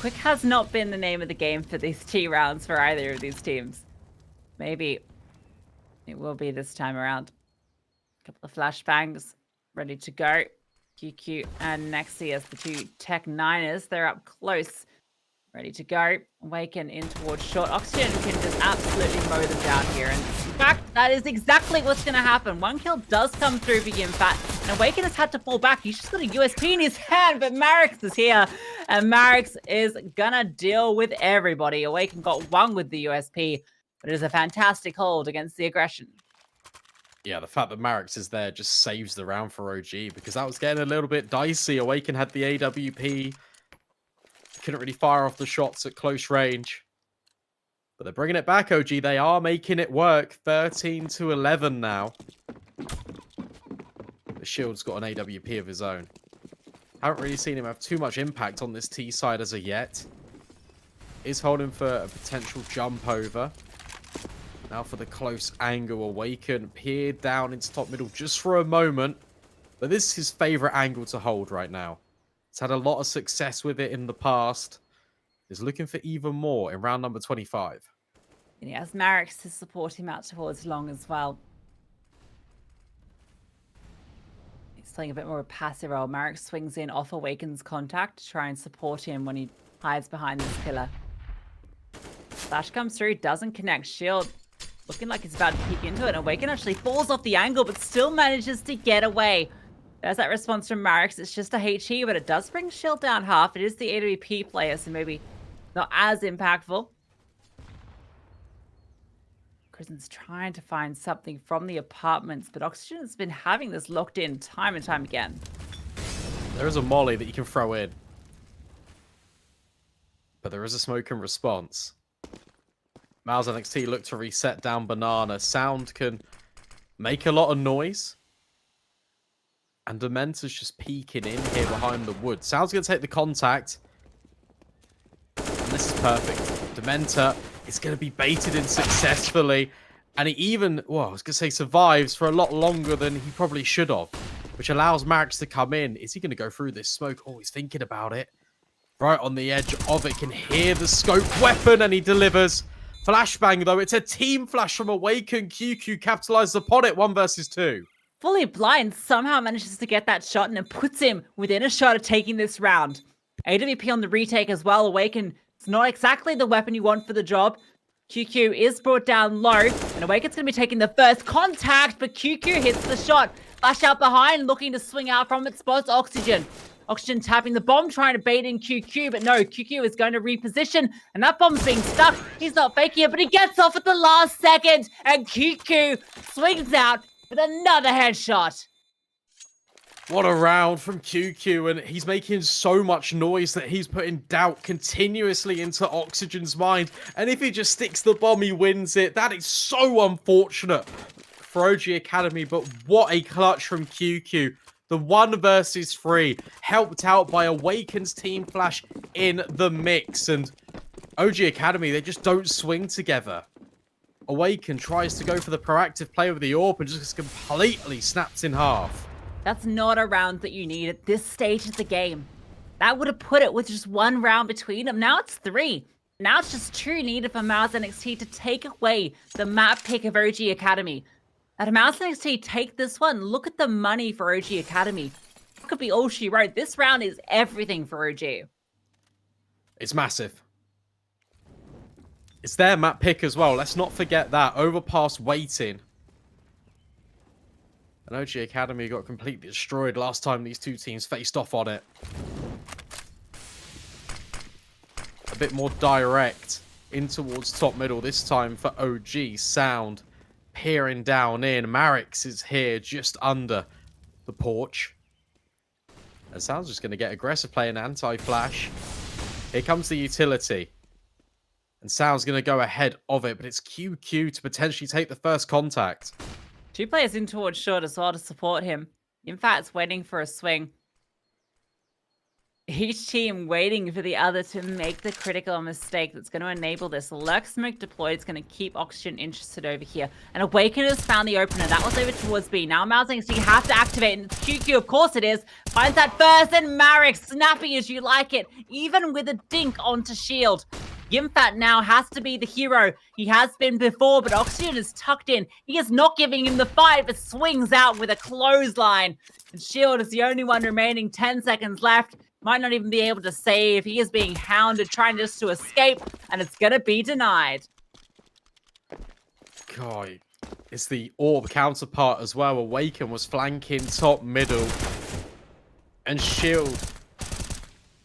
Quick has not been the name of the game for these T rounds for either of these teams. Maybe it will be this time around. A couple of flashbangs ready to go. QQ and Nexius, the 2 Tech 9ers, they're up close. Ready to go. Awaken in towards short. Oxygen can just absolutely mow them down here. And in fact, that is exactly what's going to happen. 1 kill does come through for Yimfat. And Awaken has had to fall back. He's just got a USP in his hand, but Marix is here. And Marix is going to deal with everybody. Awaken got 1 with the USP, but it is a fantastic hold against the aggression. Yeah, the fact that Marix is there just saves the round for OG because that was getting a little bit dicey. Awaken had the AWP. Couldn't really fire off the shots at close range. But they're bringing it back, OG. They are making it work. 13-11 now. The Shield's got an AWP of his own. Haven't really seen him have too much impact on this T side as of yet. Is holding for a potential jump over. Now for the close angle. Awaken peered down into top middle just for a moment. But this is his favorite angle to hold right now. He's had a lot of success with it in the past. He's looking for even more in round number 25. And he has Marix to support him out towards Long as well. He's playing a bit more of a passive role. Marix swings in off Awaken's contact to try and support him when he hides behind this pillar. Flash comes through, doesn't connect. Shield looking like it's about to peek into it. And Awaken actually falls off the angle, but still manages to get away. There's that response from Marix. It's just a HE, but it does bring Shield down half. It is the AWP player, so maybe not as impactful. Prison's trying to find something from the apartments, but Oxygen has been having this locked in time and time again. There is a molly that you can throw in. But there is a smoke in response. MOUZ NXT look to reset down Banana. Sound can make a lot of noise. And Dementor's just peeking in here behind the wood. Sound's going to take the contact. And this is perfect. Dementor is going to be baited in successfully. And he even, well, I was going to say survives for a lot longer than he probably should have. Which allows Marix to come in. Is he going to go through this smoke? Oh, he's thinking about it. Right on the edge of it. Can hear the scope weapon and he delivers. Flashbang though. It's a team flash from Awaken. QQ capitalizes upon it. 1 versus 2. Fully blind somehow manages to get that shot and then puts him within a shot of taking this round. AWP on the retake as well. Awaken, it's not exactly the weapon you want for the job. QQ is brought down low, and Awaken's going to be taking the first contact, but QQ hits the shot. Flash out behind, looking to swing out from it, spots Oxygen. Oxygen tapping the bomb, trying to bait in QQ, but no, QQ is going to reposition, and that bomb's being stuck. He's not faking it, but he gets off at the last second, and QQ swings out with another headshot. What a round from QQ, and he's making so much noise that he's putting doubt continuously into Oxygen's mind. And if he just sticks the bomb, he wins it. That is so unfortunate for OG Academy, but what a clutch from QQ. The 1 versus 3, helped out by Awaken's team flash in the mix. And OG Academy, they just don't swing together. Awaken tries to go for the proactive play with the AWP and just completely snaps in half. That's not a round that you need at this stage of the game. That would have put it with just 1 round between them. Now it's 3. Now it's just 2 needed for MOUZ NXT to take away the map pick of OG Academy. At MOUZ NXT, take this one. Look at the money for OG Academy. That could be all she wrote. This round is everything for OG. It's massive. It's their map pick as well. Let's not forget that. Overpass waiting. And OG Academy got completely destroyed last time these two teams faced off on it. A bit more direct in towards top middle this time for OG. Sound peering down in. Marix is here just under the porch. And Sound's just going to get aggressive playing anti-flash. Here comes the utility. And Sound's going to go ahead of it, but it's QQ to potentially take the first contact. 2 players in towards short as well to support him. In fact, it's waiting for a swing. Each team waiting for the other to make the critical mistake that's going to enable this. Lurk smoke deployed is going to keep Oxygen interested over here. And Awaken has found the opener. That was over towards B. Now MOUZ NXT have to activate, and it's QQ, of course it is. Finds that first, and Marix, snappy as you like it, even with a dink onto shield. Yimfat now has to be the hero. He has been before, but Oxygen is tucked in. He is not giving him the fight, but swings out with a clothesline. And Shield is the only one remaining. 10 seconds left. Might not even be able to save. He is being hounded, trying just to escape, and it's going to be denied. God, it's the AWP counterpart as well. Awaken was flanking top middle. And Shield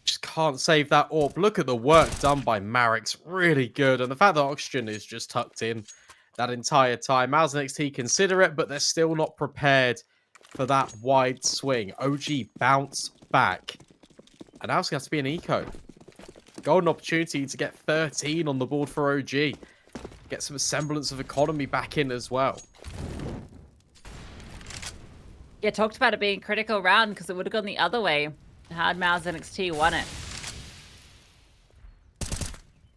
just can't save that AWP. Look at the work done by Marix. Really good. And the fact that Oxygen is just tucked in that entire time. MOUZ NXT consider it, but they're still not prepared for that wide swing. OG bounce back. And now it's going to have to be an eco. Golden opportunity to get 13 on the board for OG. Get some semblance of economy back in as well. Yeah, talked about it being a critical round because it would have gone the other way had MOUZ NXT won it.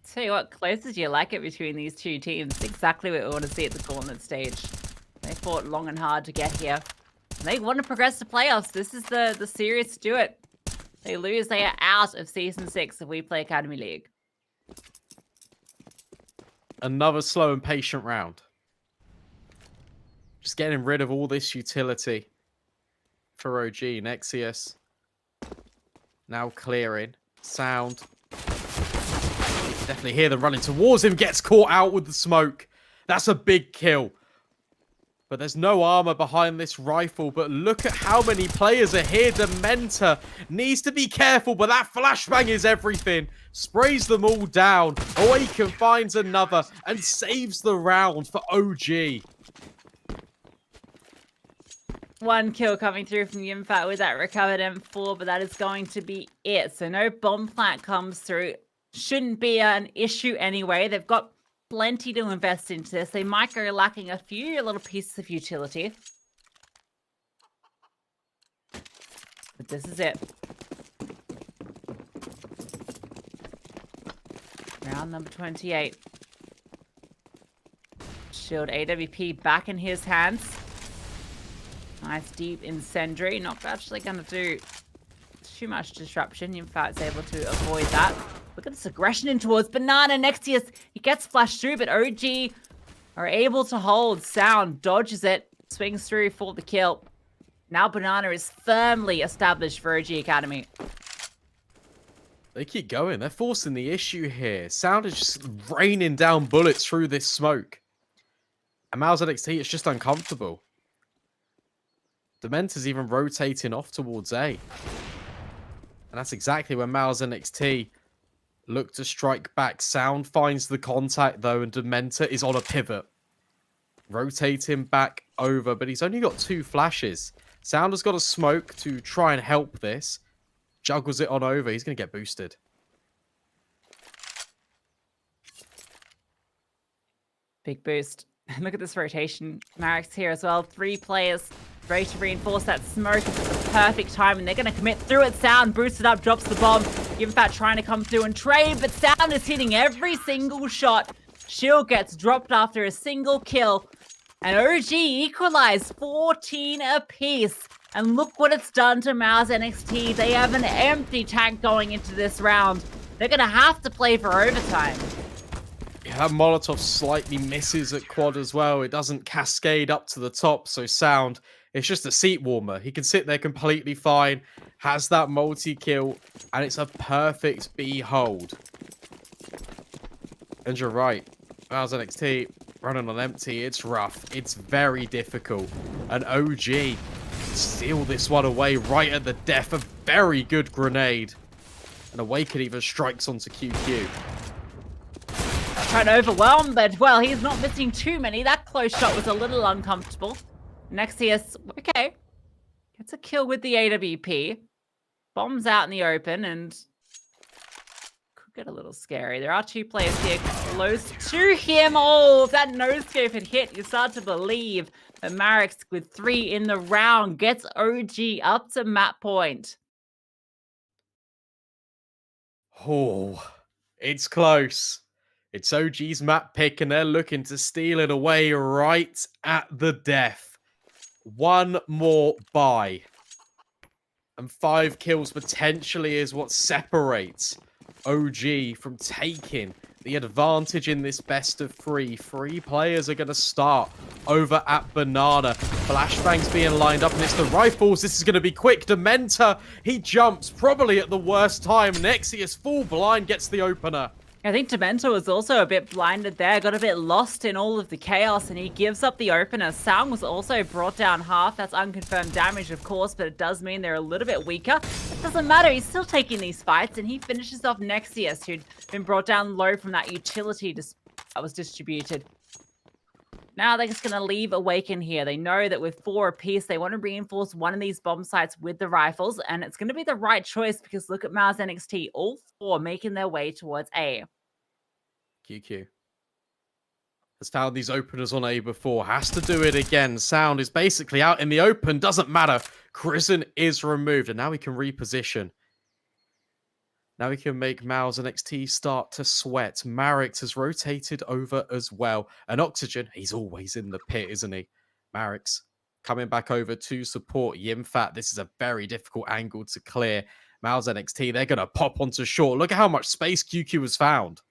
Tell you what, close as you like it between these two teams. Exactly what we want to see at the tournament stage. They fought long and hard to get here. They want to progress to playoffs. This is the series to do it. They lose, they are out of Season 6 of WePlay Academy League. Another slow and patient round. Just getting rid of all this utility for OG. Nexius now clearing. Sound. Definitely hear them running towards him. Gets caught out with the smoke. That's a big kill. But there's no armor behind this rifle. But look at how many players are here. Dementa needs to be careful, but that flashbang is everything. Sprays them all down. Awaken finds another and saves the round for OG. 1 kill coming through from Yimfat with that recovered M4, but that is going to be it. So no bomb plant comes through. Shouldn't be an issue anyway. They've got plenty to invest into this. They might go lacking a few little pieces of utility. But this is it. Round number 28. Shield AWP back in his hands. Nice deep incendiary. Not actually going to do too much disruption. In fact, it's able to avoid that. Look at this aggression in towards Banana. Nexius, he gets flashed through, but OG are able to hold. Sound dodges it, swings through for the kill. Now Banana is firmly established for OG Academy. They keep going. They're forcing the issue here. Sound is just raining down bullets through this smoke. And MOUZ NXT, it's just uncomfortable. Dementa's even rotating off towards A. And that's exactly when MOUZ NXT look to strike back. Sound finds the contact though, and Dementa is on a pivot. Rotating back over, but he's only got 2 flashes. Sound has got a smoke to try and help this. Juggles it on over. He's going to get boosted. Big boost. Look at this rotation. Marek's here as well. 3 players ready to reinforce that smoke. It's the perfect time, and they're going to commit through it. Sound boosted up, drops the bomb. Yimfat trying to come through and trade, but Sound is hitting every single shot. Shield gets dropped after a single kill. And OG equalized 14 apiece. And look what it's done to MOUZ NXT. They have an empty tank going into this round. They're going to have to play for overtime. Yeah, that Molotov slightly misses at quad as well. It doesn't cascade up to the top, so Sound, it's just a seat warmer. He can sit there completely fine, has that multi-kill, and it's a perfect B hold. And you're right, MOUZ NXT running on empty, it's rough. It's very difficult. And OG steal this one away right at the death. A very good grenade. And Awaken even strikes onto QQ. Trying to overwhelm, but, well, he's not missing too many. That close shot was a little uncomfortable. Nexius, okay, gets a kill with the AWP. Bombs out in the open, and could get a little scary. There are 2 players here close to him. Oh, if that no-scope had hit, you start to believe that Marek's with 3 in the round gets OG up to map point. Oh, it's close. It's OG's map pick, and they're looking to steal it away right at the death. 1 more buy. And 5 kills potentially is what separates OG from taking the advantage in this best of 3. 3 players are going to start over at Banana. Flashbangs being lined up, and it's the rifles. This is going to be quick. Dementor, he jumps probably at the worst time. Nexius, full blind, gets the opener. I think Dementor was also a bit blinded there, got a bit lost in all of the chaos, and he gives up the opener. Sound was also brought down half. That's unconfirmed damage, of course, but it does mean they're a little bit weaker. It doesn't matter. He's still taking these fights, and he finishes off Nexius, who'd been brought down low from that utility that was distributed. Now they're just going to leave Awaken here. They know that with 4 apiece, they want to reinforce one of these bomb sites with the rifles, and it's going to be the right choice because look at MOUZ NXT, all 4 making their way towards A. QQ has found these openers on A before, has to do it again. Sound is basically out in the open, doesn't matter. Crizzen is removed, and now we can reposition. Now we can make MOUZ NXT start to sweat. Marix has rotated over as well. And Oxygen, he's always in the pit, isn't he? Marix coming back over to support Yimfat. This is a very difficult angle to clear. MOUZ NXT, they're going to pop onto short. Look at how much space QQ has found.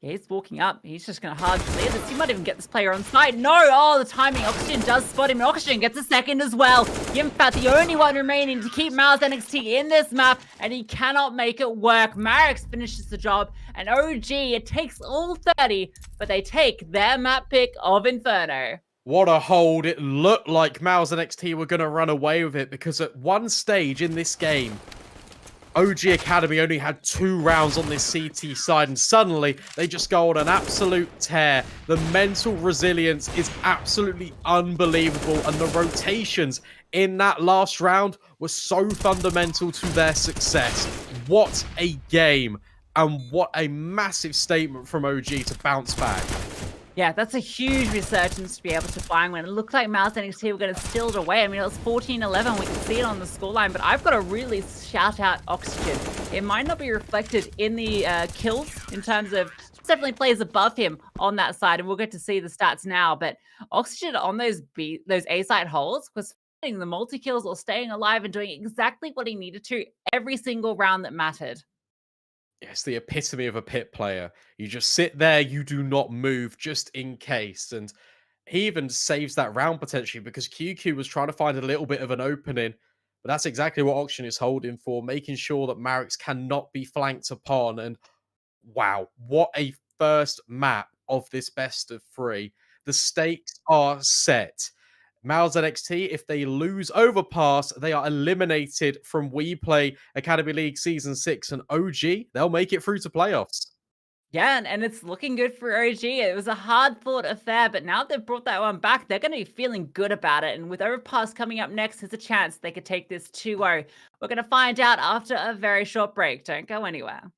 Yeah, he's walking up. He's just going to hard clear this. He might even get this player on site. No! Oh, the timing. Oxygen does spot him. Oxygen gets a second as well. Yimfat, the only one remaining to keep MOUZ NXT in this map, and he cannot make it work. Marix finishes the job, and OG, it takes all 30, but they take their map pick of Inferno. What a hold. It looked like MOUZ NXT were going to run away with it, because at one stage in this game, OG Academy only had 2 rounds on this CT side, and suddenly they just go on an absolute tear. The mental resilience is absolutely unbelievable, and the rotations in that last round were so fundamental to their success. What a game, and what a massive statement from OG to bounce back. Yeah, that's a huge resurgence to be able to find when it looked like MOUZ NXT were going to steal it away. I mean, it was 14-11. We can see it on the scoreline, but I've got to really shout out Oxygen. It might not be reflected in the kills in terms of definitely players above him on that side, and we'll get to see the stats now. But Oxygen on those A side holes was finding the multi-kills or staying alive and doing exactly what he needed to every single round that mattered. It's the epitome of a pit player. You just sit there, you do not move, just in case. And he even saves that round potentially because QQ was trying to find a little bit of an opening. But that's exactly what Oxygen is holding for, making sure that Marix cannot be flanked upon. And wow, what a first map of this best of 3. The stakes are set. MOUZ NXT, if they lose Overpass, they are eliminated from WePlay Academy League Season 6, and OG, they'll make it through to playoffs. Yeah, and it's looking good for OG. It was a hard-fought affair, but now they've brought that one back, they're going to be feeling good about it. And with Overpass coming up next, there's a chance they could take this 2-0. We're going to find out after a very short break. Don't go anywhere.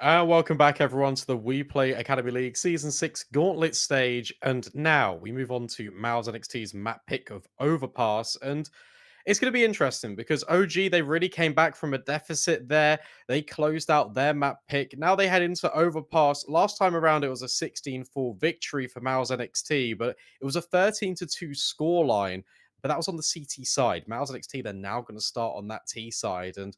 And welcome back, everyone, to the WePlay Academy League Season 6 Gauntlet stage. And now we move on to MOUZ NXT's map pick of Overpass. And it's going to be interesting because OG, they really came back from a deficit there. They closed out their map pick. Now they head into Overpass. Last time around, it was a 16-4 victory for MOUZ NXT, but it was a 13-2 scoreline. But that was on the CT side. MOUZ NXT, they're now going to start on that T side. And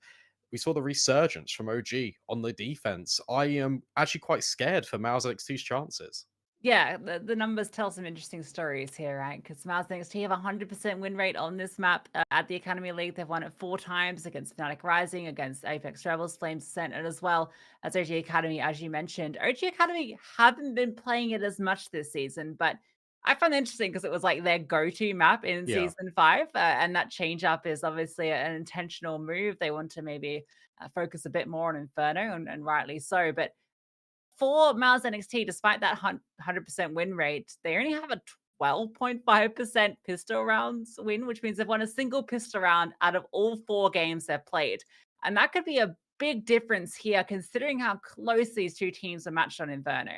we saw the resurgence from OG on the defense. I am actually quite scared for MOUZ NXT's chances. Yeah, the numbers tell some interesting stories here, right? Because MOUZ NXT have a 100% win rate on this map at the Academy League. They've won it 4 times against Fnatic Rising, against Apex Rebels, Flames Ascent, and as well as OG Academy, as you mentioned. OG Academy haven't been playing it as much this season, but I found it interesting because it was like their go-to map in Season 5, and that change-up is obviously an intentional move. They want to maybe focus a bit more on Inferno, and rightly so, but for MOUZ NXT, despite that 100% win rate, they only have a 12.5% pistol rounds win, which means they've won a single pistol round out of all 4 games they've played. And that could be a big difference here, considering how close these 2 teams are matched on Inferno.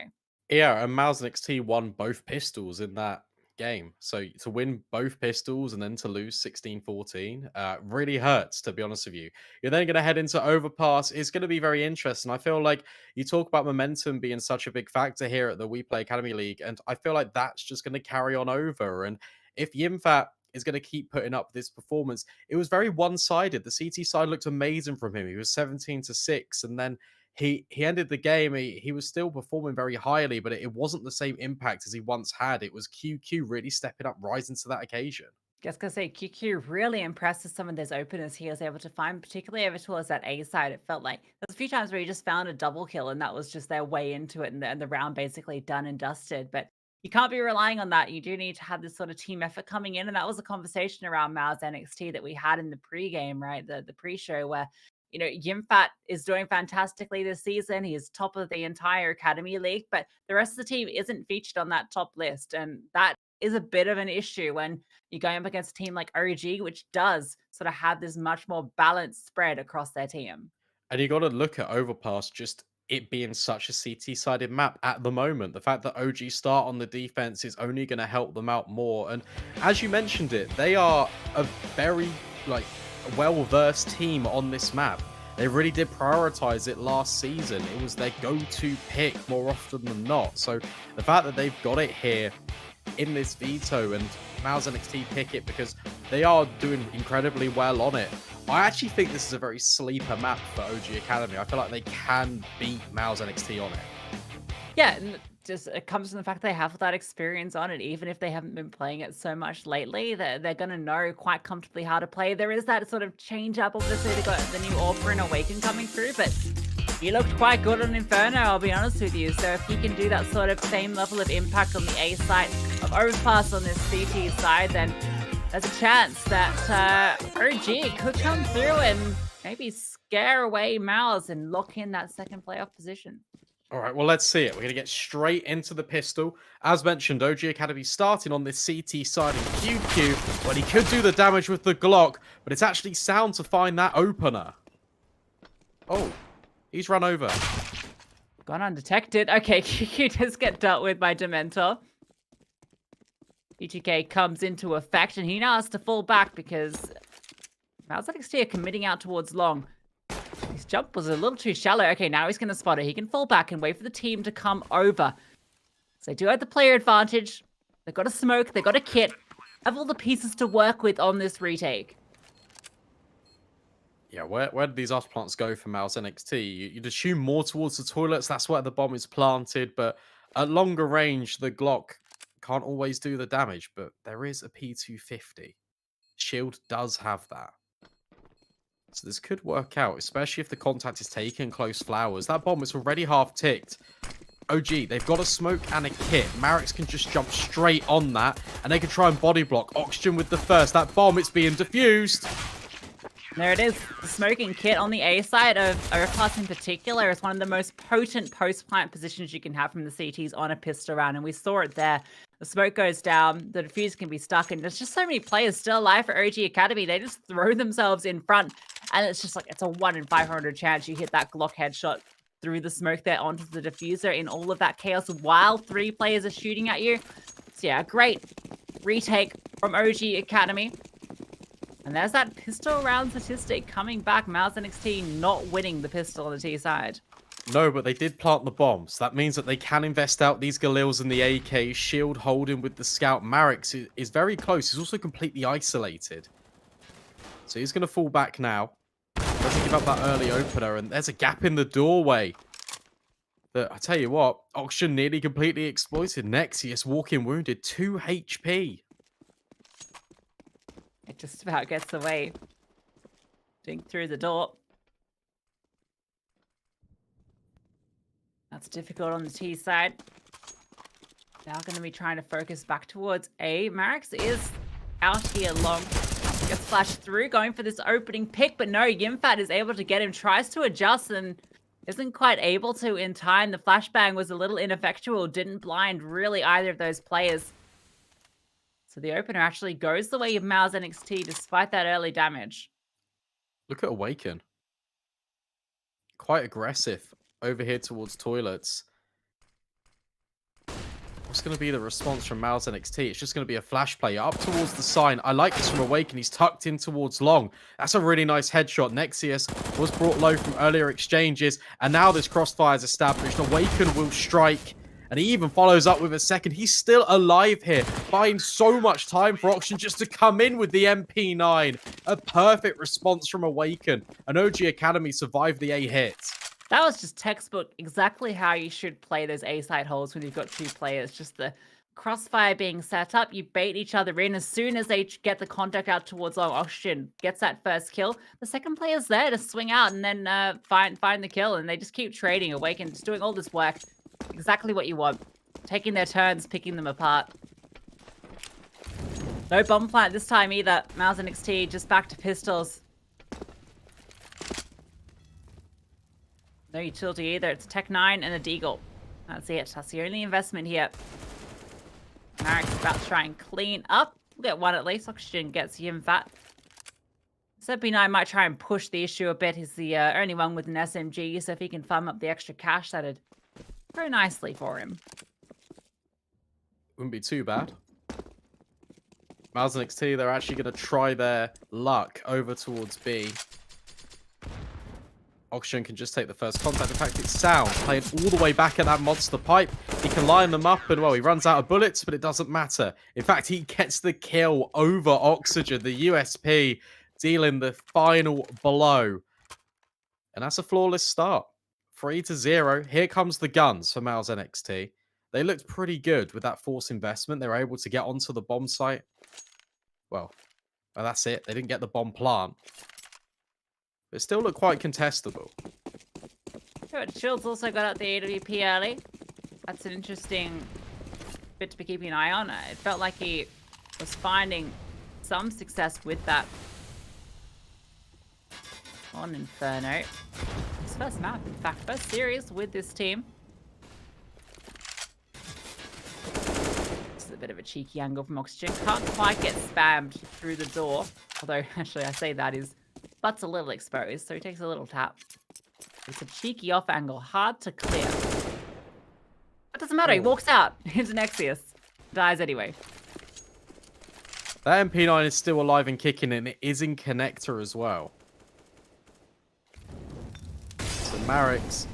Yeah, and MOUZ NXT won both pistols in that game. So to win both pistols and then to lose 16-14 really hurts, to be honest with you. You're then going to head into Overpass. It's going to be very interesting. I feel like you talk about momentum being such a big factor here at the WePlay Academy League, and I feel like that's just going to carry on over. And if Yimfat is going to keep putting up this performance, it was very one-sided. The CT side looked amazing from him. He was 17-6, and then he ended the game. He was still performing very highly, but it wasn't the same impact as he once had. It was QQ really stepping up, rising to that occasion. Just gonna say, QQ really impressed with some of those openers he was able to find, particularly over towards that A side. It felt like there's a few times where he just found a double kill, and that was just their way into it, and the round basically done and dusted. But you can't be relying on that. You do need to have this sort of team effort coming in, and that was a conversation around MOUZ NXT that we had in the pre-game, right? The pre-show where, you know, Yimfat is doing fantastically this season. He is top of the entire Academy League, but the rest of the team isn't featured on that top list. And that is a bit of an issue when you're going up against a team like OG, which does sort of have this much more balanced spread across their team. And you got to look at Overpass, just it being such a CT-sided map at the moment. The fact that OG start on the defense is only going to help them out more. And as you mentioned it, they are a very, well-versed team on this map. They really did prioritize it last season. It was their go-to pick more often than not. So the fact that they've got it here in this veto and MOUZ NXT pick it because they are doing incredibly well on it. I actually think this is a very sleeper map for OG Academy. I feel like they can beat MOUZ NXT on it. Yeah, and just it comes from the fact they have that experience on it, even if they haven't been playing it so much lately. They're going to know quite comfortably how to play. There is that sort of change up. Obviously, they got the new Orphan and Awaken coming through, but he looked quite good on Inferno, I'll be honest with you. So if he can do that sort of same level of impact on the A side of Overpass on this CT side, then there's a chance that OG could come through and maybe scare away MOUZ and lock in that second playoff position. All right, well, let's see it. We're going to get straight into the pistol. As mentioned, OG Academy starting on this CT side in QQ. Well, he could do the damage with the Glock, but it's actually sound to find that opener. Oh, he's run over. Gone undetected. Okay, QQ does get dealt with by Dementor. UTK comes into effect, and he now has to fall back because MOUZ NXT are committing out towards long. His jump was a little too shallow. Okay, now he's going to spot it. He can fall back and wait for the team to come over. So they do have the player advantage. They've got a smoke. They've got a kit. Have all the pieces to work with on this retake. Yeah, where did these off plants go for MOUZ NXT? You'd assume more towards the toilets. That's where the bomb is planted. But at longer range, the Glock can't always do the damage. But there is a P250. Shield does have that. So this could work out, especially if the contact is taken close flowers. That bomb is already half ticked. OG, they've got a smoke and a kit. Marix can just jump straight on that, and they can try and body block. Oxygen with the first. That bomb, it's being defused. There it is. The smoking kit on the A side of Overpass in particular is one of the most potent post-plant positions you can have from the CTs on a pistol round, and we saw it there. The smoke goes down, the defuse can be stuck, and there's just so many players still alive for OG Academy. They just throw themselves in front, and it's just like, it's a 1 in 500 chance you hit that Glock headshot through the smoke there onto the diffuser in all of that chaos while 3 players are shooting at you. So yeah, great retake from OG Academy. And there's that pistol round statistic coming back. MOUZ NXT not winning the pistol on the T side. No, but they did plant the bombs. That means that they can invest out these Galils and the AK. Shield holding with the scout. Marix is very close. He's also completely isolated. So he's going to fall back now. Doesn't give up that early opener. And there's a gap in the doorway. But I tell you what, Oxygen nearly completely exploited. Nexius walking wounded. 2 HP. It just about gets away. Dink through the door. That's difficult on the T side. Now going to be trying to focus back towards A. Marix is out here long. Gets flashed through, going for this opening pick, but no, Yimfat is able to get him. Tries to adjust and isn't quite able to in time. The flashbang was a little ineffectual. Didn't blind really either of those players. So the opener actually goes the way of MOUZ NXT despite that early damage. Look at Awaken. Quite aggressive over here towards toilets. What's going to be the response from MOUZ NXT? It's just going to be a flash play up towards the sign. I like this from Awaken. He's tucked in towards long. That's a really nice headshot. Nexius was brought low from earlier exchanges. And now this crossfire is established. Awaken will strike. And he even follows up with a second. He's still alive here, buying so much time for Oxygen just to come in with the MP9. A perfect response from Awaken. And OG Academy survived the A hit. That was just textbook exactly how you should play those A-side holes when you've got 2 players. Just the crossfire being set up, you bait each other in. As soon as they get the contact out towards long, Oxygen gets that first kill. The second player's there to swing out and then find the kill. And they just keep trading. Awaken just doing all this work. Exactly what you want. Taking their turns, picking them apart. No bomb plant this time either. MOUZ NXT just back to pistols. No utility either. It's Tech 9 and a Deagle. That's it. That's the only investment here. Marix about to try and clean up. We'll get 1 at least. Oxygen gets Yimfat. Seppi9 might try and push the issue a bit. He's the only one with an SMG, so if he can farm up the extra cash, that'd go nicely for him. Wouldn't be too bad. MOUZ NXT, they're actually going to try their luck over towards B. Oxygen can just take the first contact. In fact, it's Sound playing all the way back at that monster pipe. He can line them up and, well, he runs out of bullets, but it doesn't matter. In fact, he gets the kill over Oxygen. The USP dealing the final blow. And that's a flawless start. 3-0. Here comes the guns for MOUZ NXT. They looked pretty good with that force investment. They were able to get onto the bomb site. Well, that's it. They didn't get the bomb plant. But it still looked quite contestable. Shields also got out the AWP early. That's an interesting bit to be keeping an eye on. It felt like he was finding some success with that on Inferno. His first map, in fact, first series with this team. This is a bit of a cheeky angle from Oxygen. Can't quite get spammed through the door. Although, actually, I say that his butt's a little exposed, so he takes a little tap. It's a cheeky off angle, hard to clear. It doesn't matter, he walks out into Nexius. Dies anyway. That MP9 is still alive and kicking, and it is in connector as well. So Marix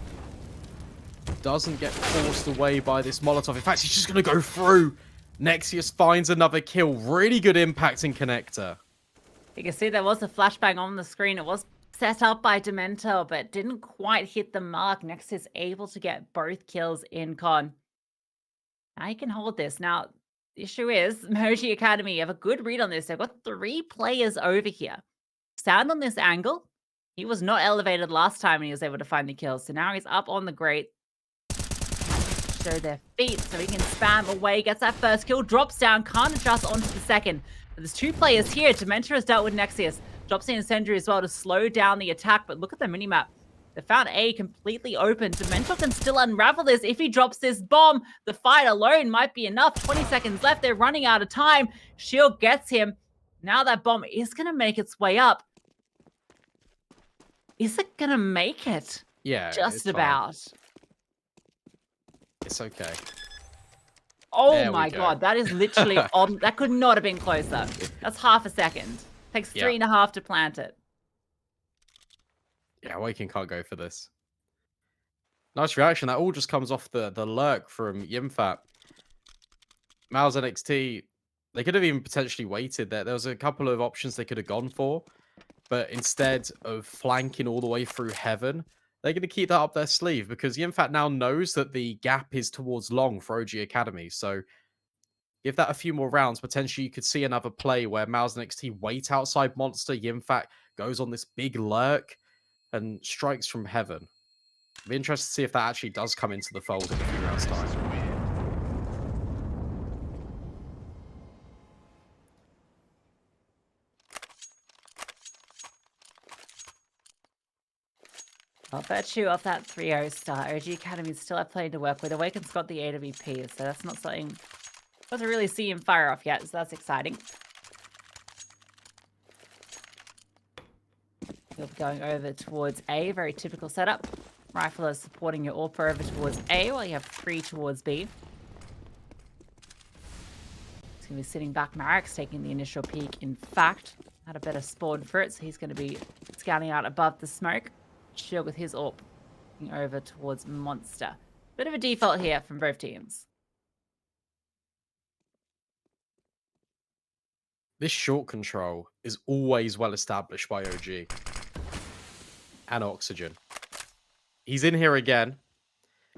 doesn't get forced away by this Molotov. In fact, he's just going to go through. Nexius finds another kill. Really good impact in connector. You can see there was a flashbang on the screen. It was set up by Demento, but didn't quite hit the mark. Nexius able to get both kills in con. Now he can hold this. Now, the issue is, Moji Academy have a good read on this. They've got 3 players over here. Sound on this angle. He was not elevated last time and he was able to find the kill. So now he's up on the grate. Show their feet so he can spam away. Gets that first kill. Drops down. Can't adjust onto the second. But there's 2 players here. Demento has dealt with Nexius. Drops the incendiary as well to slow down the attack. But look at the minimap. They found A completely open. Demento can still unravel this. If he drops this bomb, the fight alone might be enough. 20 seconds left. They're running out of time. Shield gets him. Now that bomb is going to make its way up. Is it going to make it? Yeah, Just it's fine. about. It's okay. Oh There we my go. god, that is literally on. That could not have been closer. That's half a second. Takes Yeah. 3.5 to plant it. Yeah, Awaken can't go for this. Nice reaction. That all just comes off the lurk from Yimfat. MOUZ NXT, they could have even potentially waited there. There was a couple of options they could have gone for, but instead of flanking all the way through heaven, they're going to keep that up their sleeve because Yimfat now knows that the gap is towards long for OG Academy. So give that a few more rounds. Potentially you could see another play where MOUZ NXT wait outside Monster. Yimfat goes on this big lurk and strikes from heaven. I'd be interested to see if that actually does come into the fold in a few rounds' time. Well, virtue of that 3-0 start, OG Academy still have plenty to work with. Awaken's got the AWP, so that's not something... Doesn't really see him fire off yet, so that's exciting. You'll be going over towards A, very typical setup. Rifler supporting your AWP over towards A, while you have 3 towards B. He's going to be sitting back. Marek's taking the initial peek. In fact, had a better spawn for it, so he's going to be scouting out above the smoke. Shield with his AWP looking over towards Monster. Bit of a default here from both teams. This short control is always well established by OG. And Oxygen. He's in here again.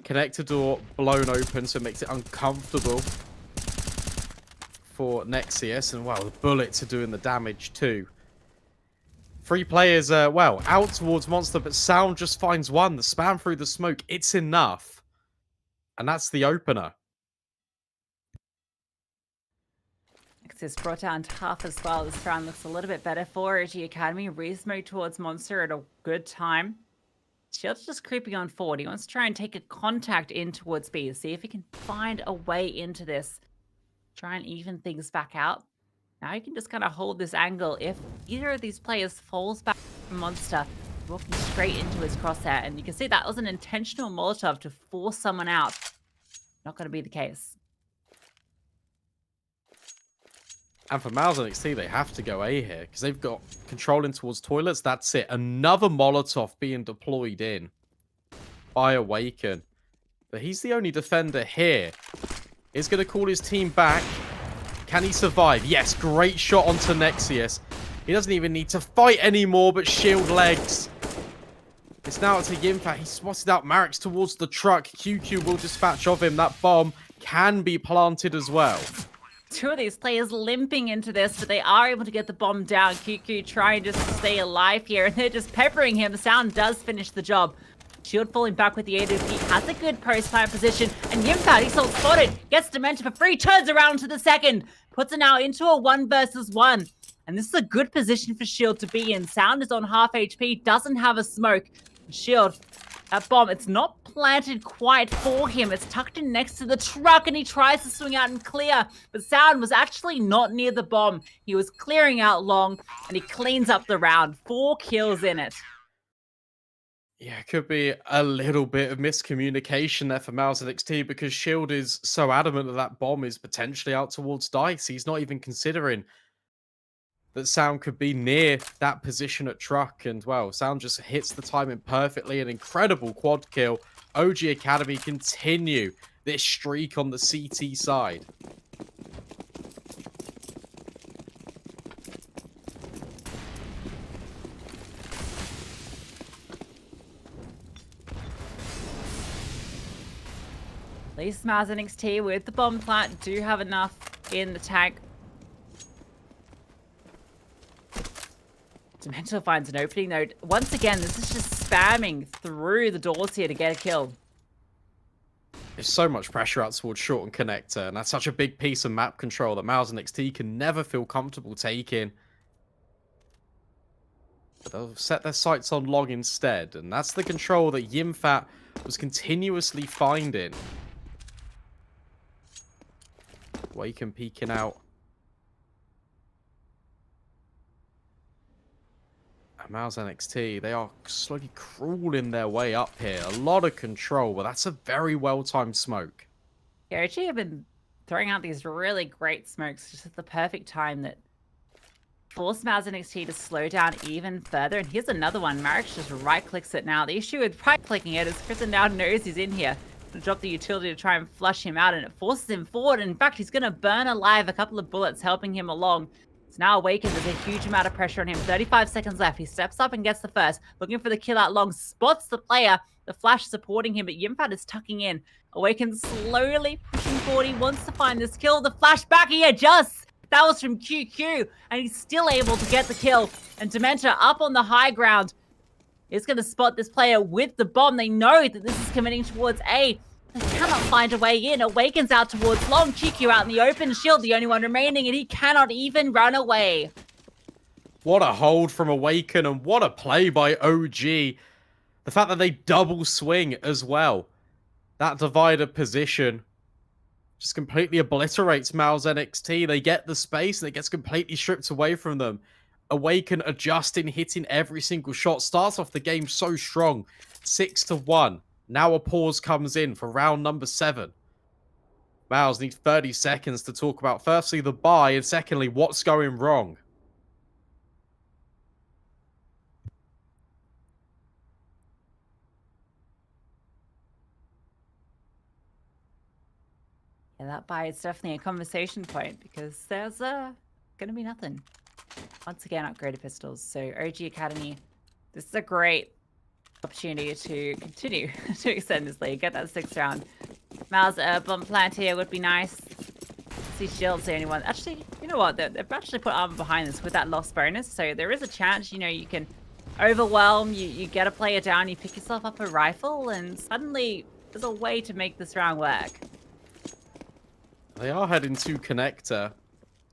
Connector door blown open, so it makes it uncomfortable for Nexius. And, well, the bullets are doing the damage too. 3 players, well, out towards Monster, but Sound just finds one. The spam through the smoke, it's enough. And that's the opener. Nexus brought down half as well. This round looks a little bit better for OG Academy. Re-smoke towards Monster at a good time. Shield's just creeping on forward. He wants to try and take a contact in towards B. See if he can find a way into this. Try and even things back out. Now you can just kind of hold this angle. If either of these players falls back from Monster, walking straight into his crosshair. And you can see that was an intentional Molotov to force someone out. Not going to be the case. And for MOUZ NXT, they have to go A here because they've got control in towards toilets. That's it. Another Molotov being deployed in by Awaken. But he's the only defender here. He's going to call his team back. Can he survive? Yes, great shot onto Nexius. He doesn't even need to fight anymore, but shield legs. It's now to Yimfat. He spotted out Marek's towards the truck. QQ will dispatch of him. That bomb can be planted as well. 2 of these players limping into this, but they are able to get the bomb down. QQ trying just to stay alive here, and they're just peppering him. Sound does finish the job. Shield falling back with the AWP, has a good post-fire position, and Yimfat, he's all spotted, gets Dementor for free, turns around to the second, puts it now into a 1 versus 1. And this is a good position for Shield to be in. Sound is on half HP, doesn't have a smoke. Shield, that bomb, it's not planted quite for him. It's tucked in next to the truck, and he tries to swing out and clear. But Sound was actually not near the bomb. He was clearing out long, and he cleans up the round. 4 kills in it. Yeah, it could be a little bit of miscommunication there for MOUZ NXT because Shield is so adamant that that bomb is potentially out towards Dice. He's not even considering that Sound could be near that position at truck. And, well, Sound just hits the timing perfectly. An incredible quad kill. OG Academy continue this streak on the CT side. At least MOUZ NXT with the bomb plant do have enough in the tank. Dementor finds an opening though. Once again, this is just spamming through the doors here to get a kill. There's so much pressure out towards short and connector, and that's such a big piece of map control that MOUZ NXT can never feel comfortable taking. But they'll set their sights on long instead, and that's the control that Yimfat was continuously finding. Waken peeking out. MOUZ NXT, they are slowly crawling their way up here. A lot of control, but that's a very well-timed smoke. Yeah, OG have been throwing out these really great smokes just at the perfect time that force MOUZ NXT to slow down even further. And here's another one. Marek just right-clicks it now. The issue with right-clicking it is Kristen now knows he's in here. To drop the utility to try and flush him out, and it forces him forward. In fact, he's going to burn alive, a couple of bullets helping him along. It's now awakened. There's a huge amount of pressure on him. 35 seconds left. He steps up and gets the first. Looking for the kill out long. Spots the player. The flash supporting him, but Yimfat is tucking in. Awakened slowly pushing forward. He wants to find this kill. The flash back he adjusts. That was from QQ, and he's still able to get the kill. And Dementor up on the high ground is going to spot this player with the bomb. They know that this is committing towards A. They cannot find a way in. Awakens out towards long. QQ out in the open. Shield the only one remaining, and he cannot even run away. What a hold from Awaken, and what a play by OG. The fact that they double swing as well. That divided position just completely obliterates MOUZ NXT. They get the space, and it gets completely stripped away from them. Awaken adjusting, hitting every single shot. Starts off the game so strong. 6-1. Now a pause comes in for round number 7. MOUZ need 30 seconds to talk about, firstly, the buy, and secondly, what's going wrong. Yeah, that buy is definitely a conversation point because there's going to be nothing. Once again, upgraded pistols. So OG Academy, this is a great opportunity to continue to extend this lead, get that 6th round. MOUZ bomb plant here would be nice. See Shield's the only one. Actually, you know what? They've actually put armor behind this with that loss bonus, so there is a chance, you know, you can overwhelm, you get a player down, you pick yourself up a rifle, and suddenly there's a way to make this round work. They are heading to Connector,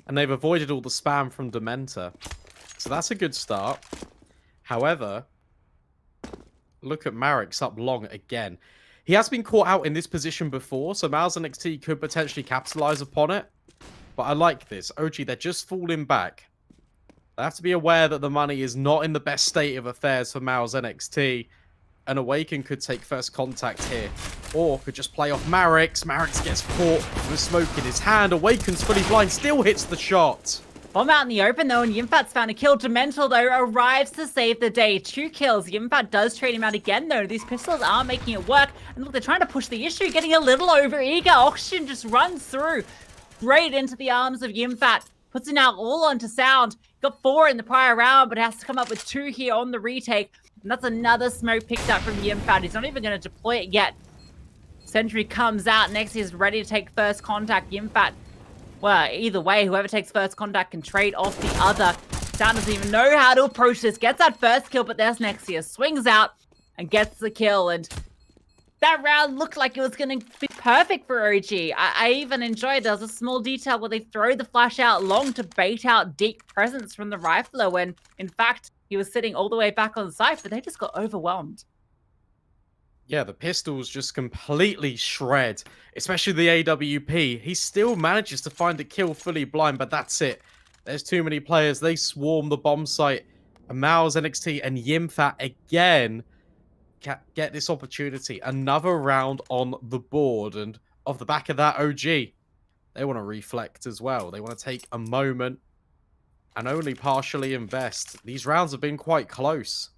and they've avoided all the spam from Dementor. So that's a good start. However, look at Marek's up long again. He has been caught out in this position before, so MOUZ NXT could potentially capitalize upon it. But I like this. OG, they're just falling back. They have to be aware that the money is not in the best state of affairs for MOUZ NXT. And Awaken could take first contact here. Or could just play off Marek's. Marek's gets caught with smoke in his hand. Awaken's fully blind, still hits the shot. Bomb out in the open though, and Yimfat's found a kill. Demental though arrives to save the day. 2 kills. Yimfat does trade him out again though. These pistols are making it work. And look, they're trying to push the issue, getting a little over eager. Oxygen just runs through. Right into the arms of Yimfat. Puts it now all onto Sound. Got 4 in the prior round, but has to come up with 2 here on the retake. And that's another smoke picked up from Yimfat. He's not even going to deploy it yet. Sentry comes out. Next, he's ready to take first contact. Yimfat, well, either way, whoever takes first contact can trade off the other. Sound doesn't even know how to approach this. Gets that first kill, but there's Nexia. Swings out and gets the kill. And that round looked like it was going to be perfect for OG. I even enjoyed, there was a small detail where they throw the flash out long to bait out deep presence from the rifler when, in fact, he was sitting all the way back on site, but they just got overwhelmed. Yeah, the pistols just completely shred, especially the AWP. He still manages to find a kill fully blind, but that's it. There's too many players. They swarm the bomb site. And MOUZ NXT and Yimfat again get this opportunity. Another round on the board. And off the back of that, OG, they want to reflect as well. They want to take a moment and only partially invest. These rounds have been quite close.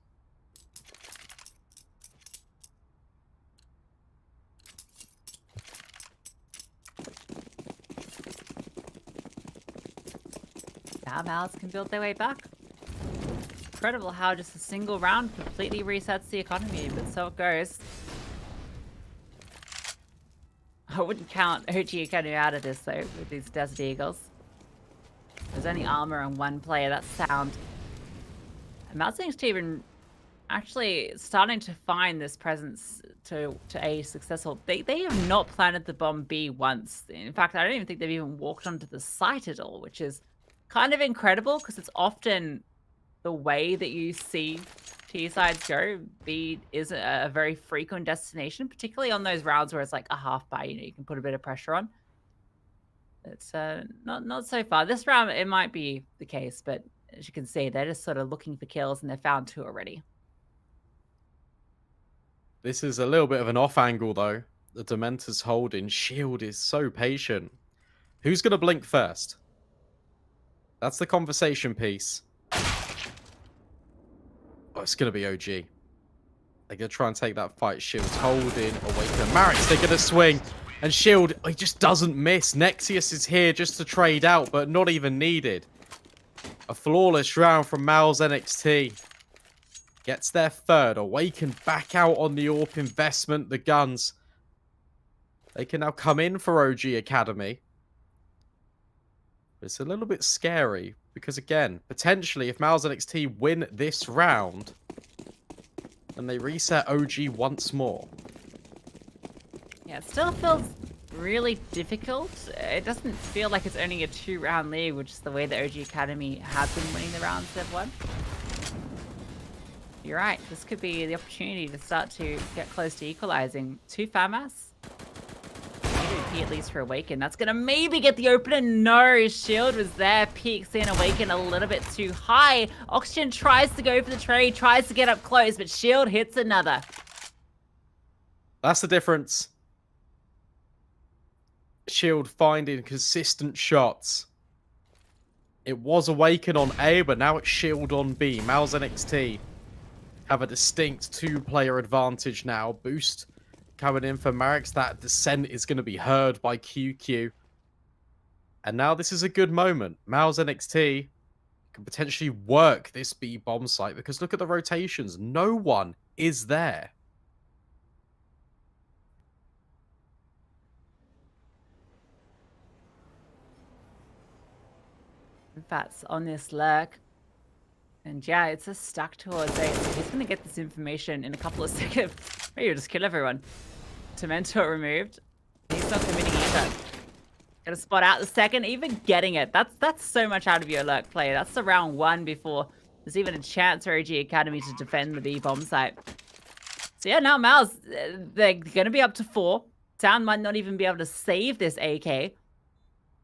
Now MOUZ can build their way back. Incredible how just a single round completely resets the economy, but so it goes. I wouldn't count OG Academy out of this though, with these Desert Eagles. There's only armor on one player, that's Sound. And MOUZ NXT even actually starting to find this presence to A successful. They have not planted the bomb B once. In fact, I don't even think they've even walked onto the site at all, which is kind of incredible because it's often the way that you see T sides go. B is a very frequent destination, particularly on those rounds where it's like a half buy, you know, you can put a bit of pressure on. It's not so far. This round, it might be the case, but As you can see, they're just sort of looking for kills, and they've found 2 already. This is a little bit of an off angle, though. The Dementor's holding. Shield is so patient. Who's going to blink first? That's the conversation piece. Oh, it's going to be OG. They're going to try and take that fight. Shield's holding. Awaken. Marix, they're going to swing. And Shield, he just doesn't miss. Nexius is here just to trade out, but not even needed. A flawless round from MOUZ NXT. Gets their 3rd. Awaken back out on the AWP investment. The guns. They can now come in for OG Academy. It's a little bit scary. Because again, potentially if MOUZ NXT win this round, then they reset OG once more. Yeah, it still feels really difficult. It doesn't feel like it's only a 2-round lead, which is the way the OG Academy have been winning the rounds they've won. You're right. This could be the opportunity to start to get close to equalizing. 2 FAMAS. EWP at least for Awaken. That's going to maybe get the opener. No, Shield was there. Peeks in. Awaken a little bit too high. Oxygen tries to go for the trade, tries to get up close, but Shield hits another. That's the difference. Shield finding consistent shots. It was Awaken on A, but now it's Shield on B. MOUZ NXT have a distinct 2-player advantage now. Boost coming in for Marix. That descent is going to be heard by QQ. And now this is a good moment. MOUZ NXT can potentially work this B bomb site because look at the rotations. No one is there. Fat's on this lurk. And yeah, it's just stuck towards A. So he's going to get this information in a couple of seconds. Maybe just kill everyone. Dementor removed. He's not committing either. Gonna spot out the second, even getting it. That's so much out of your lurk play. That's the round 1 before there's even a chance for OG Academy to defend the B bomb site. So yeah, now MOUZ, they're going to be up to 4. Sound might not even be able to save this AK.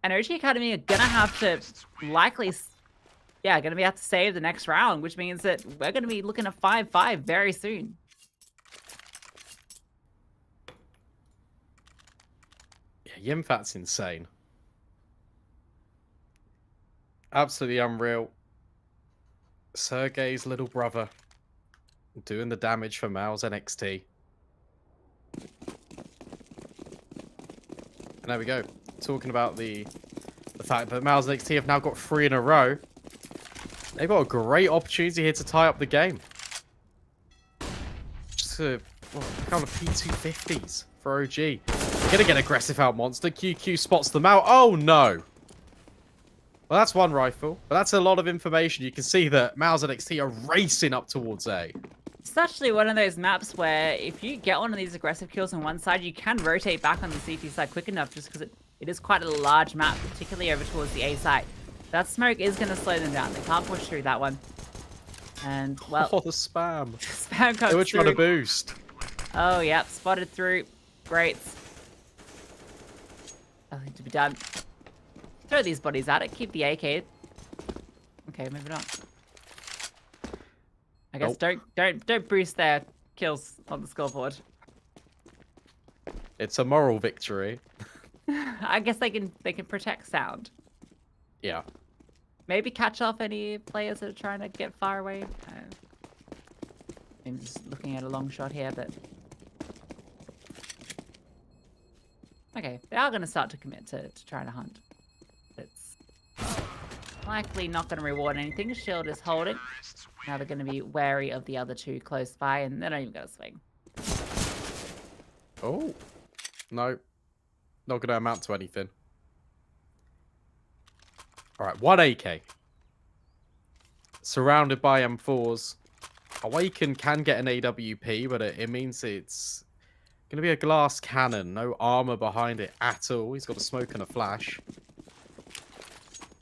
And OG Academy are going to have to likely, yeah, going to have to save the next round, which means that we're going to be looking at 5-5 very soon. Yeah, Yimfat's insane. Absolutely unreal. Sergey's little brother doing the damage for MOUZ NXT. And there we go. Talking about the fact that MOUZ NXT have now got 3 in a row. They've got a great opportunity here to tie up the game. Just to count of P250s for OG. They're gonna get aggressive out monster. QQ spots them out. Oh no! Well, that's one rifle, but that's a lot of information. You can see that MOUZ NXT are racing up towards A. It's actually one of those maps where if you get one of these aggressive kills on one side, you can rotate back on the CT side quick enough just because it is quite a large map, particularly over towards the A side. That smoke is going to slow them down. They can't push through that one. And, well... Oh, the spam. Spam comes They were trying to boost. Oh, yep. Spotted through. Great. Nothing to be done. Throw these bodies at it. Keep the AK. Okay, maybe not. I guess don't boost their kills on the scoreboard. It's a moral victory. I guess they can protect sound. Yeah. Maybe catch off any players that are trying to get far away. I'm just looking at a long shot here, but okay, they are going to start to commit to trying to hunt. It's likely not going to reward anything. Shield is holding. Now they're going to be wary of the other 2 close by, and they're not even going to swing. Oh. No. Not going to amount to anything. Alright, 1 AK. Surrounded by M4s. Awaken can get an AWP, but it means it's going to be a glass cannon. No armor behind it at all. He's got a smoke and a flash.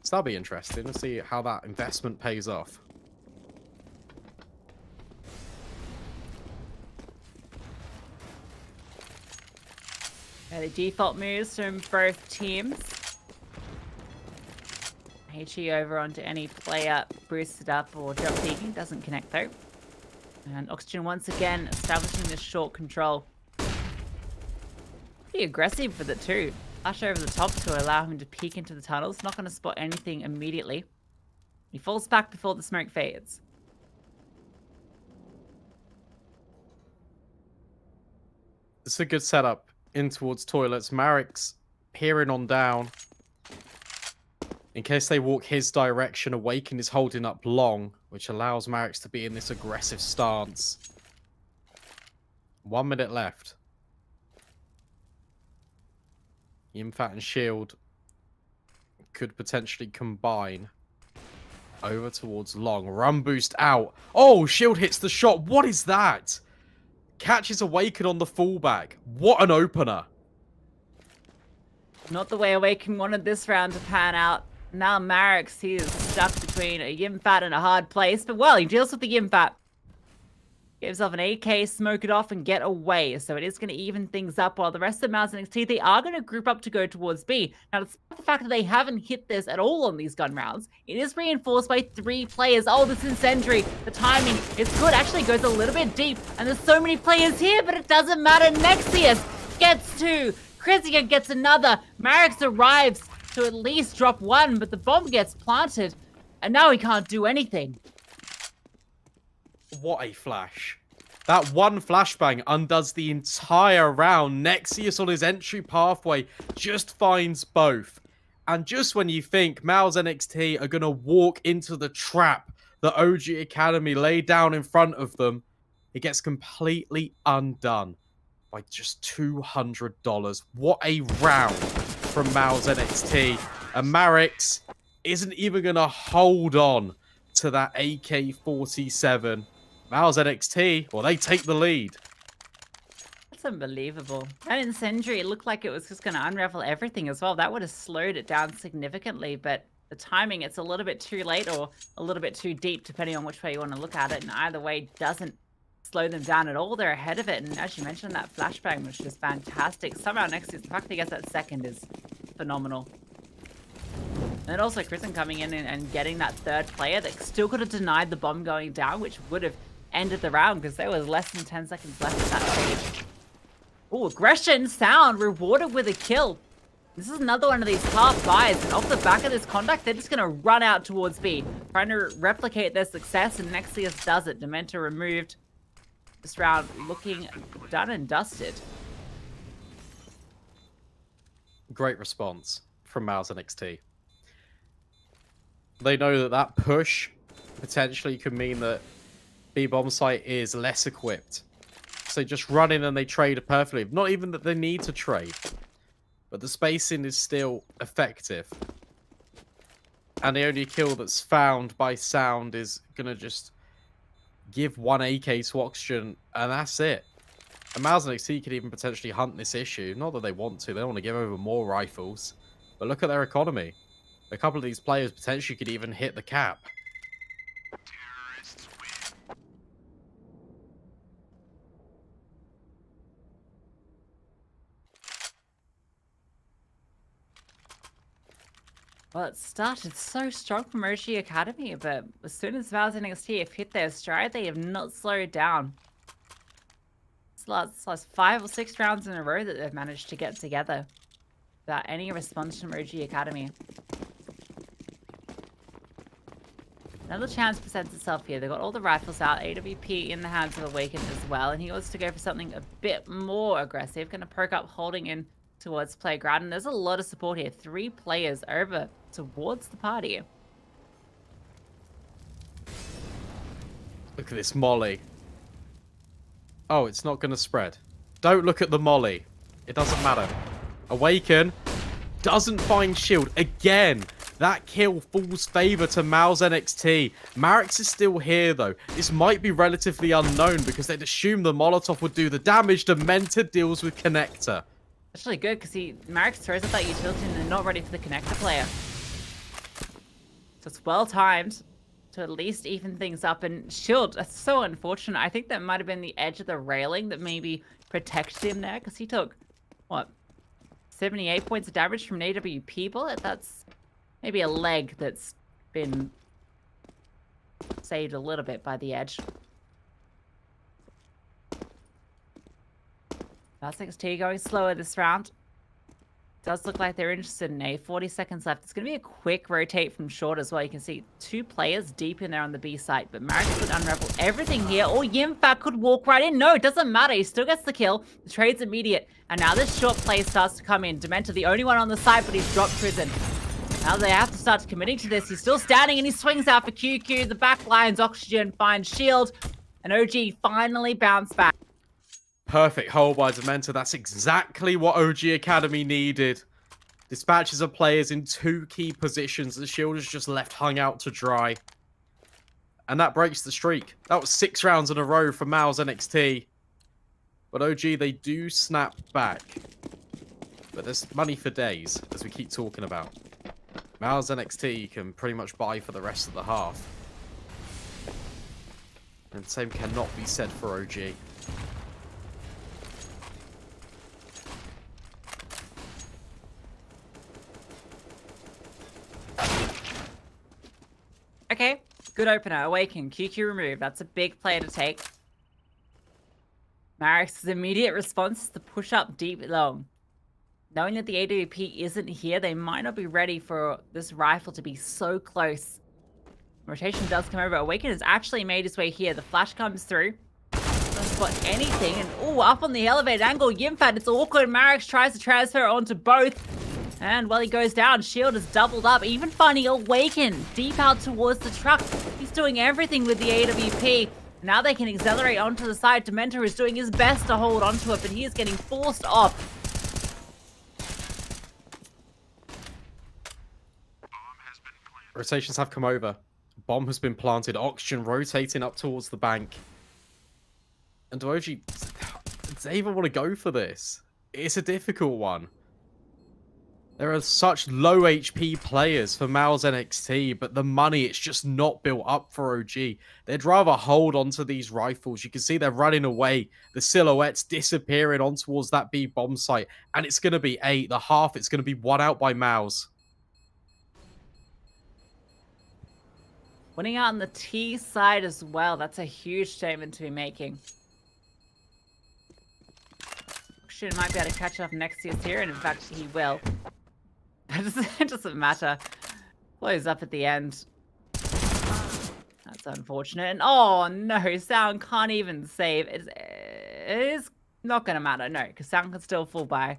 So that'll be interesting. Let's see how that investment pays off. The default moves from both teams. HE over onto any player boosted up or drop peeking. Doesn't connect though. And Oxygen once again establishing this short control. Pretty aggressive with it too. Flash over the top to allow him to peek into the tunnels. Not going to spot anything immediately. He falls back before the smoke fades. It's a good setup in towards toilets. Marek's peering on down. In case they walk his direction, Awaken is holding up long, which allows Marek's to be in this aggressive stance. 1 minute left. Yimfat and Shield could potentially combine over towards long. Run boost out. Oh, Shield hits the shot. What is that? Catches Awaken on the fallback. What an opener. Not the way Awaken wanted this round to pan out. Now Marek's, he is stuck between a Yimfat and a hard place. But well, he deals with the Yimfat. Gives off an AK, smoke it off, and get away. So it is going to even things up, while the rest of MOUZ NXT, they are going to group up to go towards B. Now, despite the fact that they haven't hit this at all on these gun rounds, it is reinforced by 3 players. Oh, this incendiary. The timing is good. Actually goes a little bit deep. And there's so many players here, but it doesn't matter. Nexius gets 2. Krizia gets another. Marek's arrives to at least drop 1, but the bomb gets planted. And now he can't do anything. What a flash. That one flashbang undoes the entire round. Nexius on his entry pathway just finds both. And just when you think MOUZ NXT are going to walk into the trap that OG Academy laid down in front of them, it gets completely undone by just $200. What a round from MOUZ NXT. And Marek's isn't even going to hold on to that AK-47. MOUZ NXT, well, they take the lead. That's unbelievable. That incendiary, it looked like it was just going to unravel everything as well. That would have slowed it down significantly, but the timing, it's a little bit too late or a little bit too deep, depending on which way you want to look at it. And either way doesn't slow them down at all. They're ahead of it. And as you mentioned, that flashbang was just fantastic. Somehow Nexius, the fact that he gets that second is phenomenal. And then also Kristen coming in and getting that 3rd player that still could have denied the bomb going down, which would have ended the round because there was less than 10 seconds left at that stage. Oh, aggression, sound, rewarded with a kill. This is another one of these half buys, and off the back of this contact, they're just going to run out towards B, trying to replicate their success, and Nexius does it. Dementa removed. This round looking done and dusted. Great response from MOUZ NXT. They know that that push potentially could mean that B-bomb site is less equipped. So just run in and they trade perfectly. Not even that they need to trade. But the spacing is still effective. And the only kill that's found by sound is going to just give 1 AK to Oxygen. And that's it. And MOUZ NXT could even potentially hunt this issue. Not that they want to. They don't want to give over more rifles. But look at their economy. A couple of these players potentially could even hit the cap. Well, it started so strong from OG Academy, but as soon as MOUZ NXT have hit their stride, they have not slowed down. It's last 5 or 6 rounds in a row that they've managed to get together without any response from OG Academy. Another chance presents itself here. They've got all the rifles out, AWP in the hands of Awaken as well, and he wants to go for something a bit more aggressive. Going to poke up, holding in towards Playground, and there's a lot of support here. 3 players over towards the party. Look at this molly. Oh, it's not going to spread. Don't look at the molly. It doesn't matter. Awaken doesn't find shield. Again, that kill falls favor to MOUZ NXT. Marek's is still here, though. This might be relatively unknown because they'd assume the Molotov would do the damage. Dementa deals with Connector. Actually good, because Marek's throws up that utility and they're not ready for the connector player. So it's well timed to at least even things up. And Shield, that's so unfortunate. I think that might have been the edge of the railing that maybe protected him there, because he took, what, 78 points of damage from an AWP bullet? That's maybe a leg that's been saved a little bit by the edge. MOUZ NXT going slower this round. Does look like they're interested in A. 40 seconds left. It's going to be a quick rotate from short as well. You can see 2 players deep in there on the B site, but Marix could unravel everything here. Or Yimfat could walk right in. No, it doesn't matter. He still gets the kill. The trade's immediate. And now this short play starts to come in. Dementor, the only one on the side, but he's dropped Prison. Now they have to start committing to this. He's still standing and he swings out for QQ. The back lines, Oxygen finds Shield. And OG finally bounced back. Perfect hold by Dementor. That's exactly what OG Academy needed. Dispatches of players in 2 key positions. The Shield is just left hung out to dry. And that breaks the streak. That was 6 rounds in a row for MOUZ NXT. But OG, they do snap back. But there's money for days, as we keep talking about. MOUZ NXT can pretty much buy for the rest of the half. And the same cannot be said for OG. Okay, good opener. Awaken, QQ removed. That's a big play to take. Marix's immediate response is to push up deep long. Knowing that the AWP isn't here, they might not be ready for this rifle to be so close. Rotation does come over. Awaken has actually made his way here. The flash comes through. Doesn't spot anything. And oh, up on the elevated angle, Yimfat, it's awkward. Marix tries to transfer onto both. And while he goes down, Shield is doubled up, even finding Awaken deep out towards the truck. He's doing everything with the AWP. Now they can accelerate onto the side. Dementor is doing his best to hold onto it, but he is getting forced off. Rotations have come over. Bomb has been planted. Oxygen rotating up towards the bank. And do OG... do they even want to go for this? It's a difficult one. There are such low HP players for MOUZ NXT, but the money, it's just not built up for OG. They'd rather hold onto these rifles. You can see they're running away. The silhouettes disappearing on towards that B bomb site. And it's going to be 8. The half, it's going to be 1 out by MOUZ. Winning out on the T side as well. That's a huge statement to be making. Oxygen might be able to catch up next year's here, and in fact, he will. It doesn't matter. Blows up at the end. That's unfortunate. And oh no, Sound can't even save. It is not going to matter, no, because Sound can still fall by.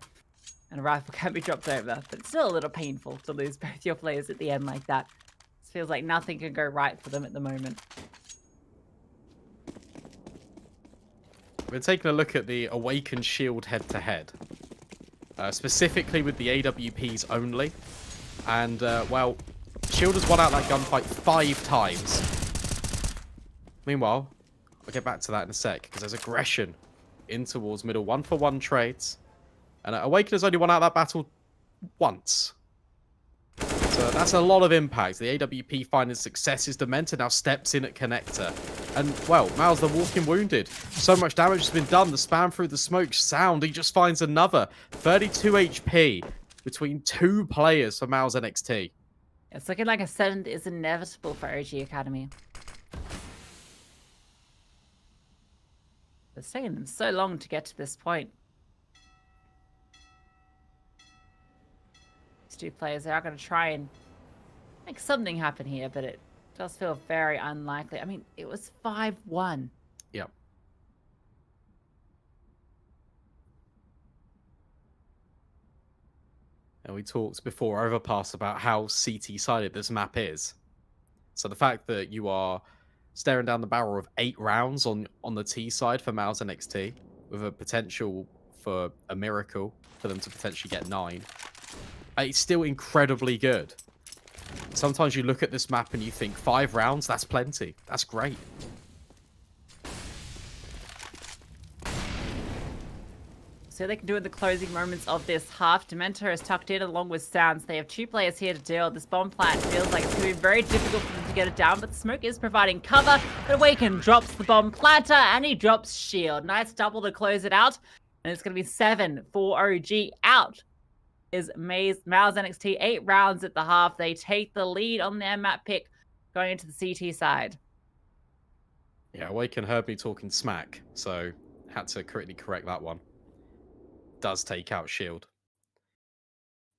And a rifle can be dropped over. But it's still a little painful to lose both your players at the end like that. It feels like nothing can go right for them at the moment. We're taking a look at the Awakened Shield head-to-head. Specifically with the AWPs only. And, well, Shield has won out that gunfight 5 times. Meanwhile, I'll get back to that in a sec, because there's aggression in towards middle. 1-for-1 trades. And Awaken has only won out that battle once. So that's a lot of impact. The AWP finding successes. Dementor now steps in at connector. And, well, MOUZ, they're walking wounded. So much damage has been done. The spam through the smoke. Sound, he just finds another. 32 HP between 2 players for MOUZ NXT. It's looking like a 7th is inevitable for OG Academy. It's taken them so long to get to this point. These 2 players are going to try and make something happen here, but it does feel very unlikely. I mean, it was 5-1. Yep. And we talked before Overpass about how CT-sided this map is. So the fact that you are staring down the barrel of 8 rounds on the T side for MOUZ NXT, with a potential for a miracle for them to potentially get 9, it's still incredibly good. Sometimes you look at this map and you think 5 rounds, that's plenty. That's great. So they can do in the closing moments of this half. Dementor is tucked in along with Sounds. They have 2 players here to deal. This bomb plant feels like it's going to be very difficult for them to get it down, but the smoke is providing cover. But Awaken drops the bomb planter and he drops Shield. Nice double to close it out. And it's going to be 7 for OG out. is MOUZ NXT. 8 rounds at the half. They take the lead on their map pick going into the CT side. Yeah, Awaken heard me talking smack, so had to critically correct that one. Does take out Shield.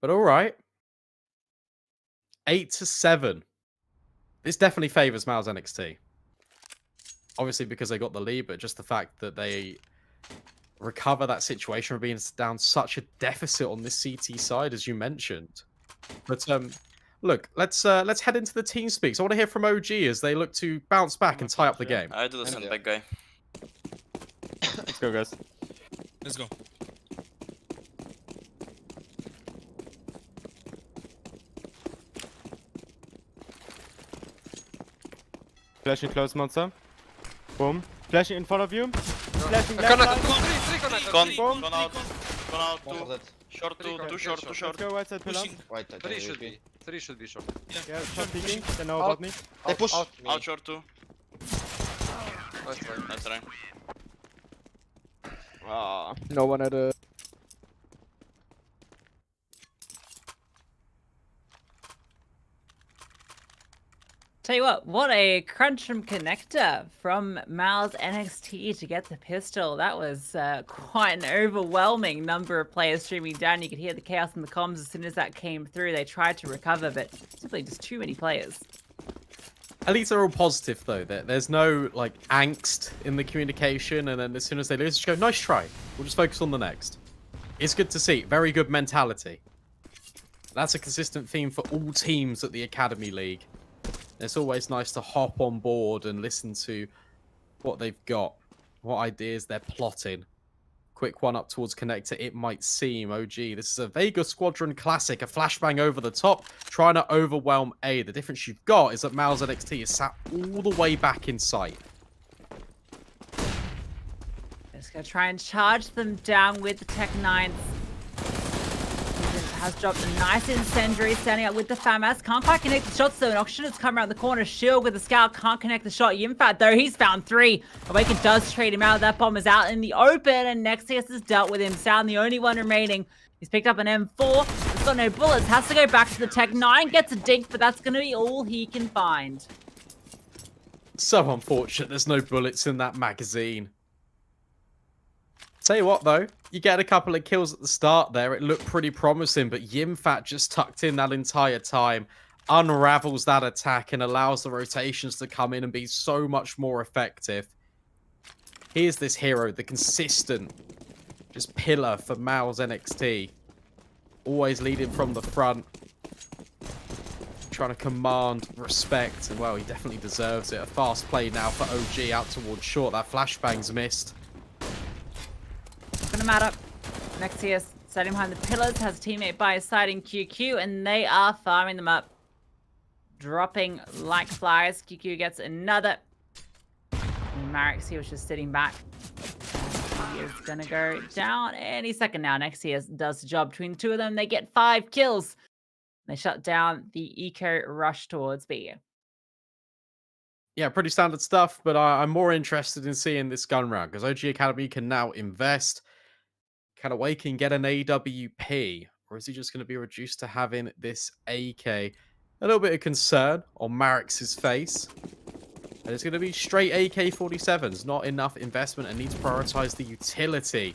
But alright. 8-7. This definitely favours MOUZ NXT. Obviously because they got the lead, but just the fact that they recover that situation of being down such a deficit on this CT side, as you mentioned. But look, let's head into the team speaks. I want to hear from OG as they look to bounce back and tie up the game. I do the sandbag guy. Let's go, guys. Let's go. Flashing close, monster. Boom. Flashing in front of you. Flashing left side. Gone out. Two. Short, two short. Let's go right side pillar. Three should be. Three should be short. Yeah, short peeking. They know about me. They push. Out short two. That's right. No one at a... Tell you what a crunch from Connector from MOUZ NXT to get the pistol. That was quite an overwhelming number of players streaming down. You could hear the chaos in the comms as soon as that came through. They tried to recover, but simply just too many players. At least they're all positive, though. There's no, like, angst in the communication, and then as soon as they lose, just go, nice try. We'll just focus on the next. It's good to see. Very good mentality. That's a consistent theme for all teams at the Academy League. It's always nice to hop on board and listen to what they've got, what ideas they're plotting. Quick one up towards Connector, it might seem. OG, this is a Vega Squadron classic, a flashbang over the top, trying to overwhelm A. The difference you've got is that MOUZ NXT is sat all the way back in sight. Just gonna try and charge them down with the Tech 9s. Has dropped a nice incendiary, standing up with the FAMAS. Can't quite connect the shots though. An Oxygen has come around the corner. Shield with the scout can't connect the shot. Yimfat though, he's found 3. Awaken does trade him out. That bomb is out in the open, and Nexius has dealt with him. Sound the only one remaining. He's picked up an M4. He's got no bullets. Has to go back to the Tech 9. Gets a dink, but that's going to be all he can find. So unfortunate there's no bullets in that magazine. Tell you what, though, you get a couple of kills at the start there. It looked pretty promising, but Yimfat just tucked in that entire time, unravels that attack, and allows the rotations to come in and be so much more effective. Here's this hero, the consistent just pillar for MOUZ NXT. Always leading from the front. Trying to command respect, and well, he definitely deserves it. A fast play now for OG out towards short. That flashbang's missed. Gonna matter. Nexius standing behind the pillars, has a teammate by his side in QQ, and they are farming them up. Dropping like flies. QQ gets another. And Marix, he was just sitting back. He is gonna go down any second now. Nexius does the job between the two of them. They get 5 kills. They shut down the eco rush towards B. Yeah, pretty standard stuff, but I'm more interested in seeing this gun round because OG Academy can now invest. Can Awaken get an AWP, or is he just going to be reduced to having this AK? A little bit of concern on Marix's face. And it's going to be straight AK-47s, not enough investment, and need to prioritize the utility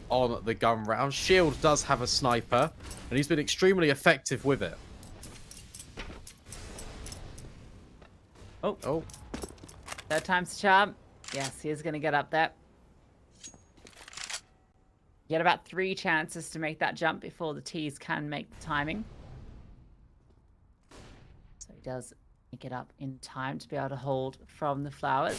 on the gun round. Shield does have a sniper, and he's been extremely effective with it. Oh. Third time's the charm. Yes, he is going to get up there. You get about 3 chances to make that jump before the T's can make the timing. So he does make it up in time to be able to hold from the flowers.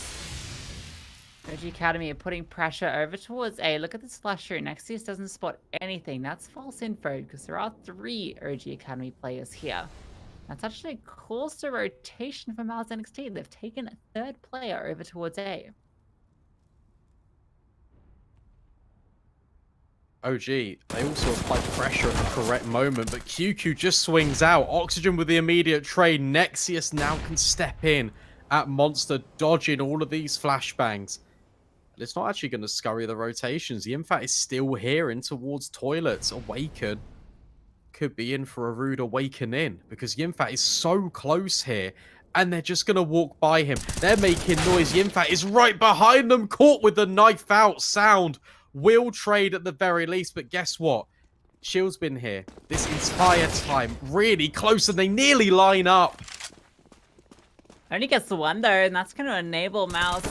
OG Academy are putting pressure over towards A. Look at this flash through. Nexius doesn't spot anything. That's false info because there are 3 OG Academy players here. That's actually caused a rotation for MOUZ NXT. They've taken a 3rd player over towards A. OG, they also applied pressure at the correct moment, but QQ just swings out. Oxygen with the immediate trade. Nexius now can step in at Monster, dodging all of these flashbangs. But it's not actually going to scurry the rotations. The Infat is still here in towards toilets. Awaken could be in for a rude awakening because Yimfat is so close here and they're just going to walk by him. They're making noise. Yimfat is right behind them, caught with the knife out. Sound will trade at the very least, but guess what? Shield's been here this entire time, really close, and they nearly line up. Only gets the one though, and that's going to enable MOUZ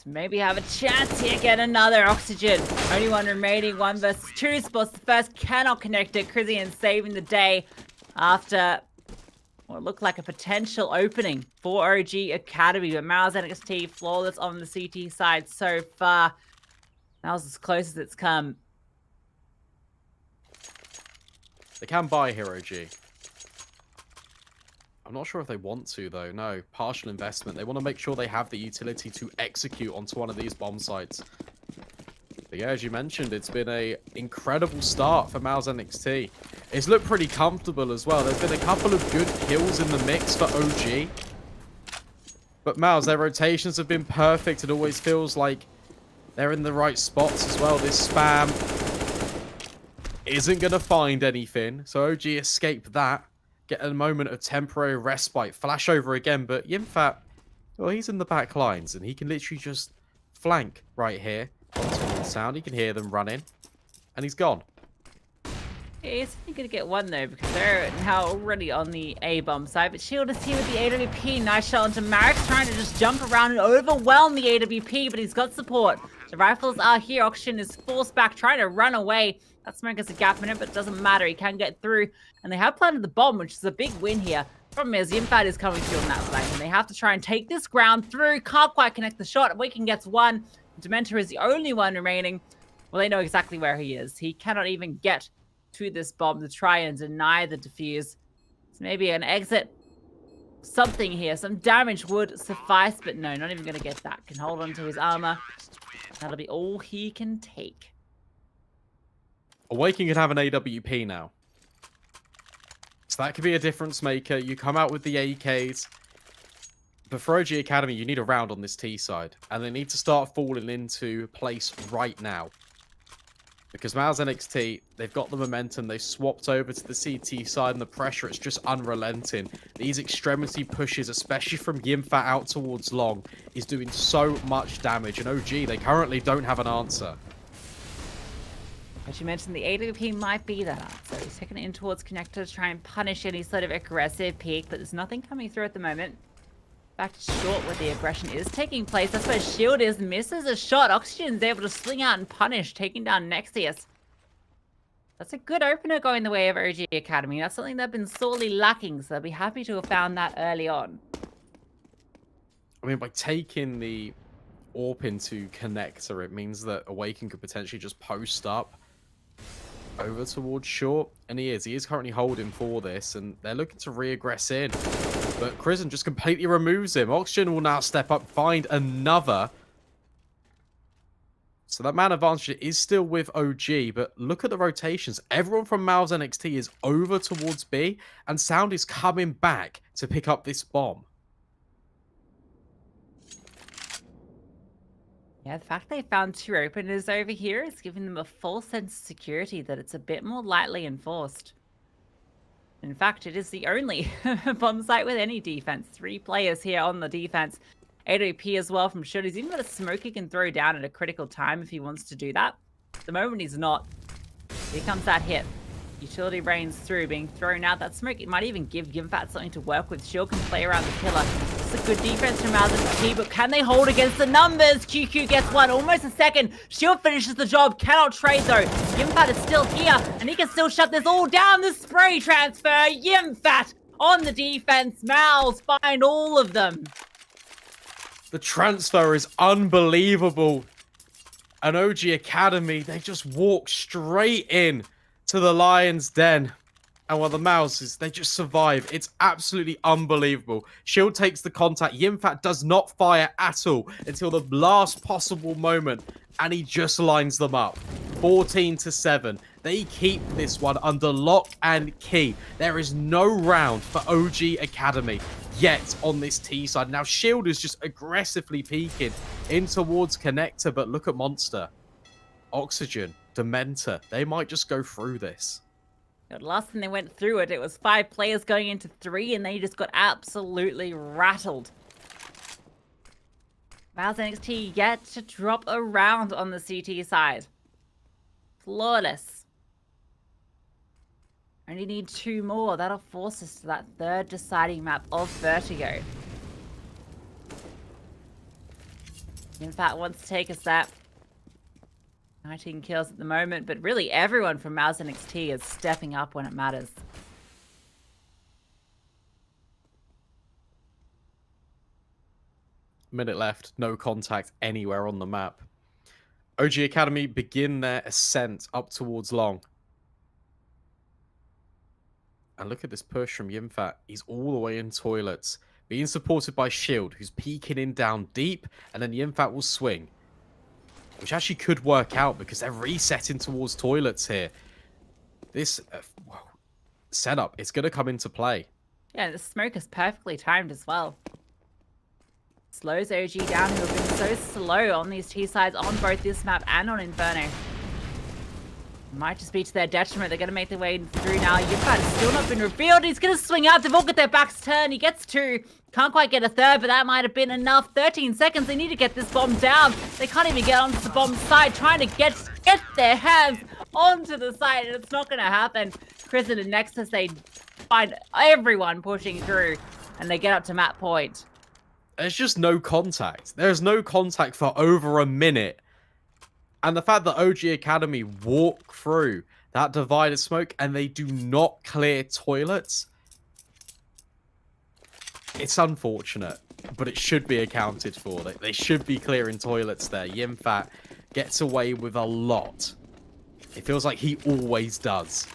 to maybe have a chance here, get another oxygen. Only one remaining, 1 versus 2 spots. The first cannot connect it. Krizian saving the day after what looked like a potential opening for OG Academy, but MOUZ NXT flawless on the CT side so far. MOUZ as close as it's come. They can buy here, OG. I'm not sure if they want to, though. No, partial investment. They want to make sure they have the utility to execute onto one of these bomb sites. But yeah, as you mentioned, it's been an incredible start for MOUZ NXT. It's looked pretty comfortable as well. There's been a couple of good kills in the mix for OG. But MOUZ, their rotations have been perfect. It always feels like they're in the right spots as well. This spam isn't going to find anything. So OG escape that. Get a moment of temporary respite. Flash over again, but Yimfat, well, he's in the back lines, and he can literally just flank right here. On sound, he can hear them running, and he's gone. He's only going to get one, though, because they're now already on the A-bomb side, but Shield is here with the AWP. Nice shot onto Marek, trying to just jump around and overwhelm the AWP, but he's got support. The rifles are here. Oxygen is forced back, trying to run away. That smoke has a gap in it, but it doesn't matter. He can get through. And they have planted the bomb, which is a big win here. Problem is, Yimfat is coming through on that flank, and they have to try and take this ground through. Can't quite connect the shot. Awaken gets one. Dementor is the only one remaining. Well, they know exactly where he is. He cannot even get to this bomb to try and deny the defuse. So maybe an exit. Something here. Some damage would suffice, but no, not even going to get that. Can hold on to his armor. That'll be all he can take. Awaken can have an AWP now. So that could be a difference maker. You come out with the AKs. But for OG Academy, you need a round on this T side. And they need to start falling into place right now. Because MOUZ NXT, they've got the momentum. They've swapped over to the CT side, and the pressure is just unrelenting. These extremity pushes, especially from Yimfat out towards long, is doing so much damage. And OG, they currently don't have an answer. As you mentioned, the AWP might be that answer. He's taking it in towards connector to try and punish any sort of aggressive peek, but there's nothing coming through at the moment. Back to short where the aggression is taking place. That's where Shield is. Misses a shot. Oxygen's able to sling out and punish, taking down Nexius. That's a good opener going the way of OG Academy. That's something they've been sorely lacking, so they'll be happy to have found that early on. I mean, by taking the AWP into connector, it means that Awaken could potentially just post up over towards short, and he is currently holding for this, and they're looking to re-aggress in, but Krizian just completely removes him. Oxygen will now step up, find another, so that man advantage is still with OG, but look at the rotations. Everyone from MOUZ NXT is over towards B, and Sound is coming back to pick up this bomb. Yeah, the fact they found 2 openers over here is giving them a false sense of security that it's a bit more lightly enforced. In fact, it is the only bomb site with any defense. 3 players here on the defense. AWP as well from Shoot. He's even got a smoke he can throw down at a critical time if he wants to do that. At the moment, he's not. Here comes that hit. Utility rains through, being thrown out. That smoke, it might even give Yimfat something to work with. Shield can play around the killer. It's a good defense from MOUZ NXT, but can they hold against the numbers? QQ gets one, almost a second. Shield finishes the job, cannot trade though. Yimfat is still here, and he can still shut this all down. The spray transfer, Yimfat on the defense. MOUZ find all of them. The transfer is unbelievable. And OG Academy, they just walk straight in to the Lion's Den. And while the MOUZes, they just survive. It's absolutely unbelievable. Shield takes the contact. Yimfat does not fire at all until the last possible moment. And he just lines them up. 14-7. They keep this one under lock and key. There is no round for OG Academy yet on this T side. Now Shield is just aggressively peeking in towards connector. But look at Monster. Oxygen. Dementor. They might just go through this. But last time they went through it, it was 5 players going into 3, and they just got absolutely rattled. MOUZ NXT yet to drop a round on the CT side. Flawless. Only need 2 more. That'll force us to that 3rd deciding map of Vertigo. In fact, wants to take us that 19 kills at the moment, but really everyone from MOUZ NXT is stepping up when it matters. Minute left, no contact anywhere on the map. OG Academy begin their ascent up towards long. And look at this push from Yimfat. He's all the way in toilets, being supported by Shield, who's peeking in down deep, and then Yimfat will swing. Which actually could work out because they're resetting towards toilets here. This setup is going to come into play. Yeah, the smoke is perfectly timed as well. Slows OG down, who have been so slow on these T-sides on both this map and on Inferno. Might just be to their detriment. They're going to make their way through now. Yimfat has still not been revealed. He's going to swing out. They've all got their backs turned. He gets 2. Can't quite get a 3rd, but that might have been enough. 13 seconds. They need to get this bomb down. They can't even get onto the bomb side, trying to get their hands onto the side, and it's not going to happen. Crimson and Nexus, they find everyone pushing through, and they get up to map point. There's just no contact. There's no contact for over a minute. And the fact that OG Academy walk through that divided smoke and they do not clear toilets, it's unfortunate, but it should be accounted for. They should be clearing toilets there. Yimfat gets away with a lot. It feels like he always does.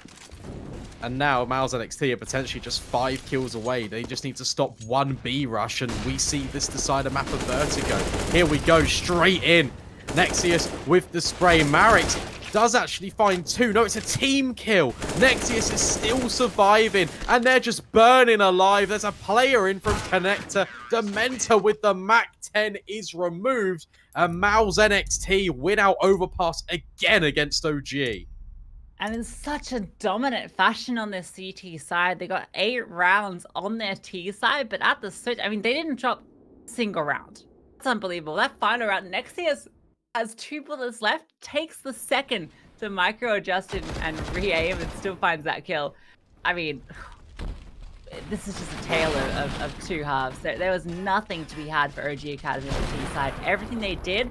And now MOUZ NXT are potentially just 5 kills away. They just need to stop 1 B rush, and we see this decider map of Vertigo. Here we go, straight in. Nexius with the spray. Marix does actually find 2. No, it's a team kill. Nexius is still surviving, and they're just burning alive. There's a player in from Connector. Dementor with the MAC-10 is removed, and MOUZ NXT win out Overpass again against OG. And in such a dominant fashion on their CT side. They got 8 rounds on their T side, but at the switch, I mean, they didn't drop a single round. That's unbelievable. That final round, Nexius has 2 bullets left, takes the second to micro adjust and re-aim and still finds that kill. I mean, this is just a tale of 2 halves. There was nothing to be had for OG Academy on the T side. Everything they did,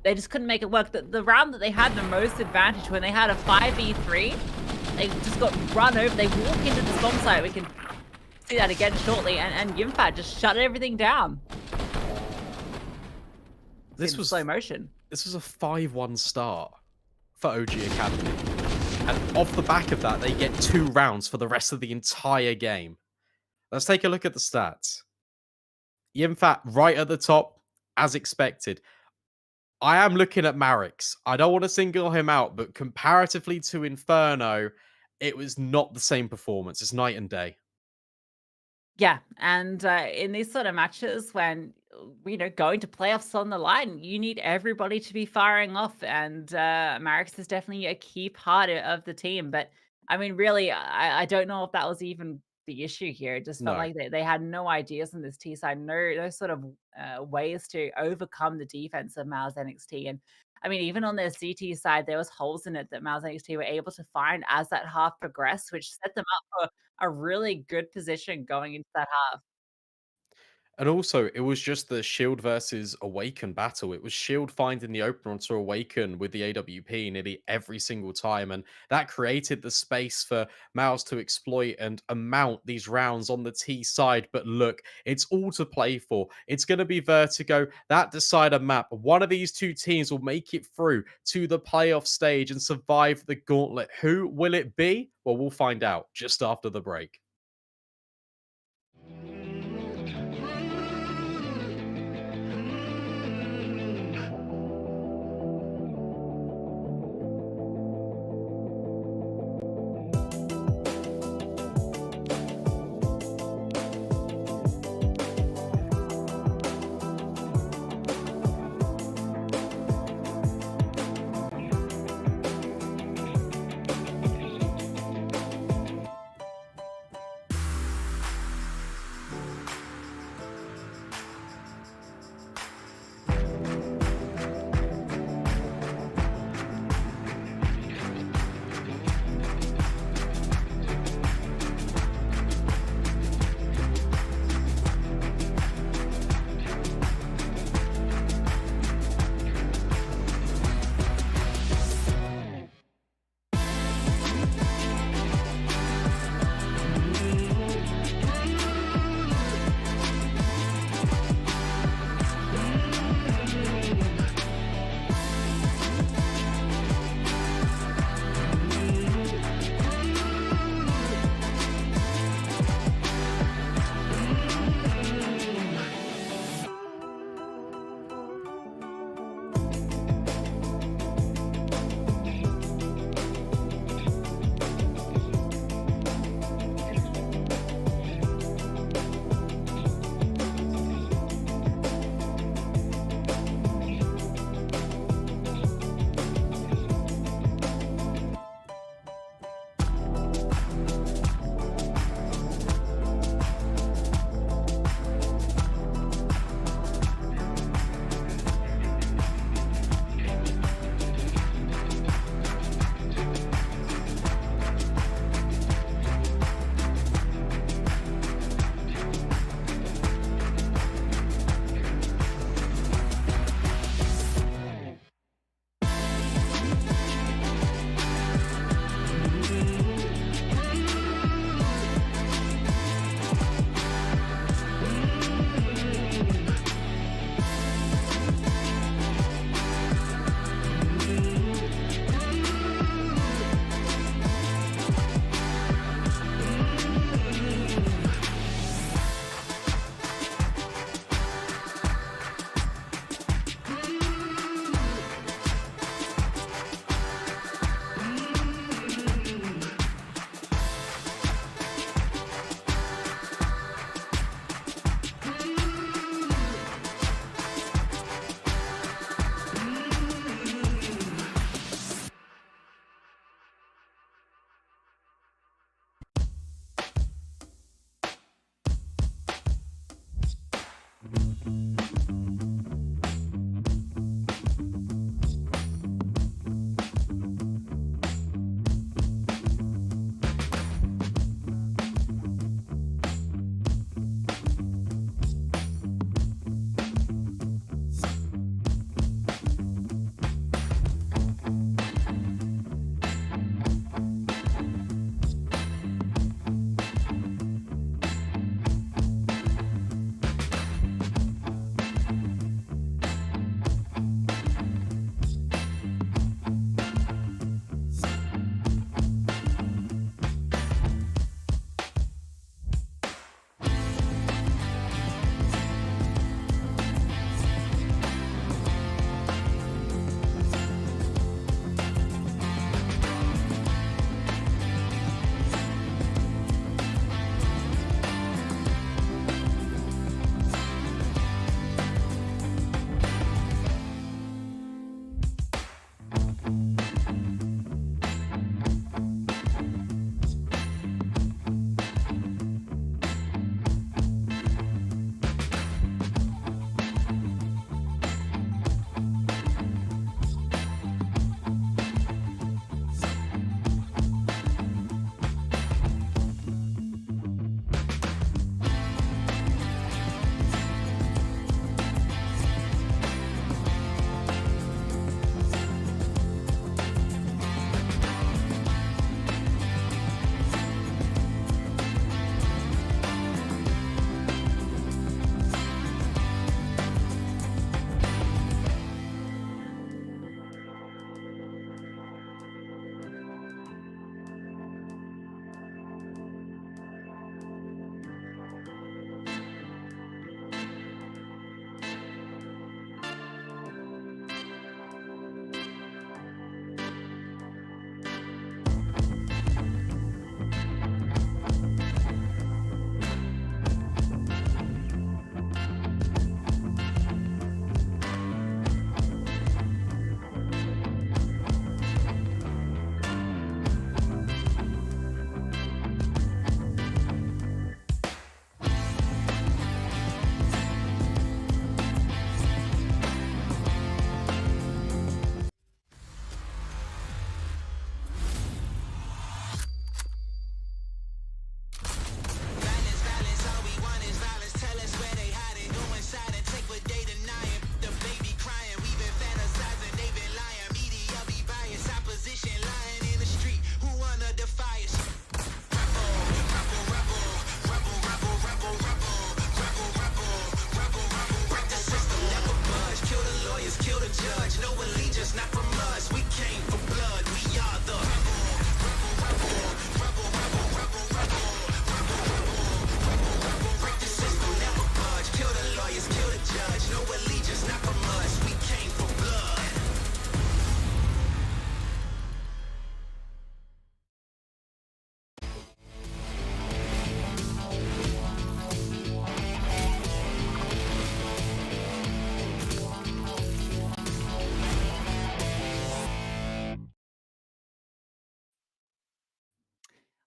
they just couldn't make it work. The round that they had the most advantage, when they had a 5v3, they just got run over. They walk into the bomb site. We can see that again shortly. And Yimfat just shut everything down. This was slow motion. This was a 5-1 start for OG Academy. And off the back of that, they get 2 rounds for the rest of the entire game. Let's take a look at the stats. Yimfat right at the top, as expected. I am looking at Marix. I don't want to single him out, but comparatively to Inferno, it was not the same performance. It's night and day. Yeah, and in these sort of matches, when going to playoffs on the line, you need everybody to be firing off, and Marix is definitely a key part of the team. But I mean, really, I don't know if that was even the issue here. It just felt like they had no ideas on this T side, no sort of ways to overcome the defense of MOUZ NXT. And I mean, even on their CT side, there was holes in it that MOUZ NXT were able to find as that half progressed, which set them up for a really good position going into that half. And also, it was just the Shield versus Awaken battle. It was Shield finding the opener onto Awaken with the AWP nearly every single time. And that created the space for MOUZ to exploit and amount these rounds on the T side. But look, it's all to play for. It's going to be Vertigo, that decider map. One of these 2 teams will make it through to the playoff stage and survive the gauntlet. Who will it be? Well, we'll find out just after the break.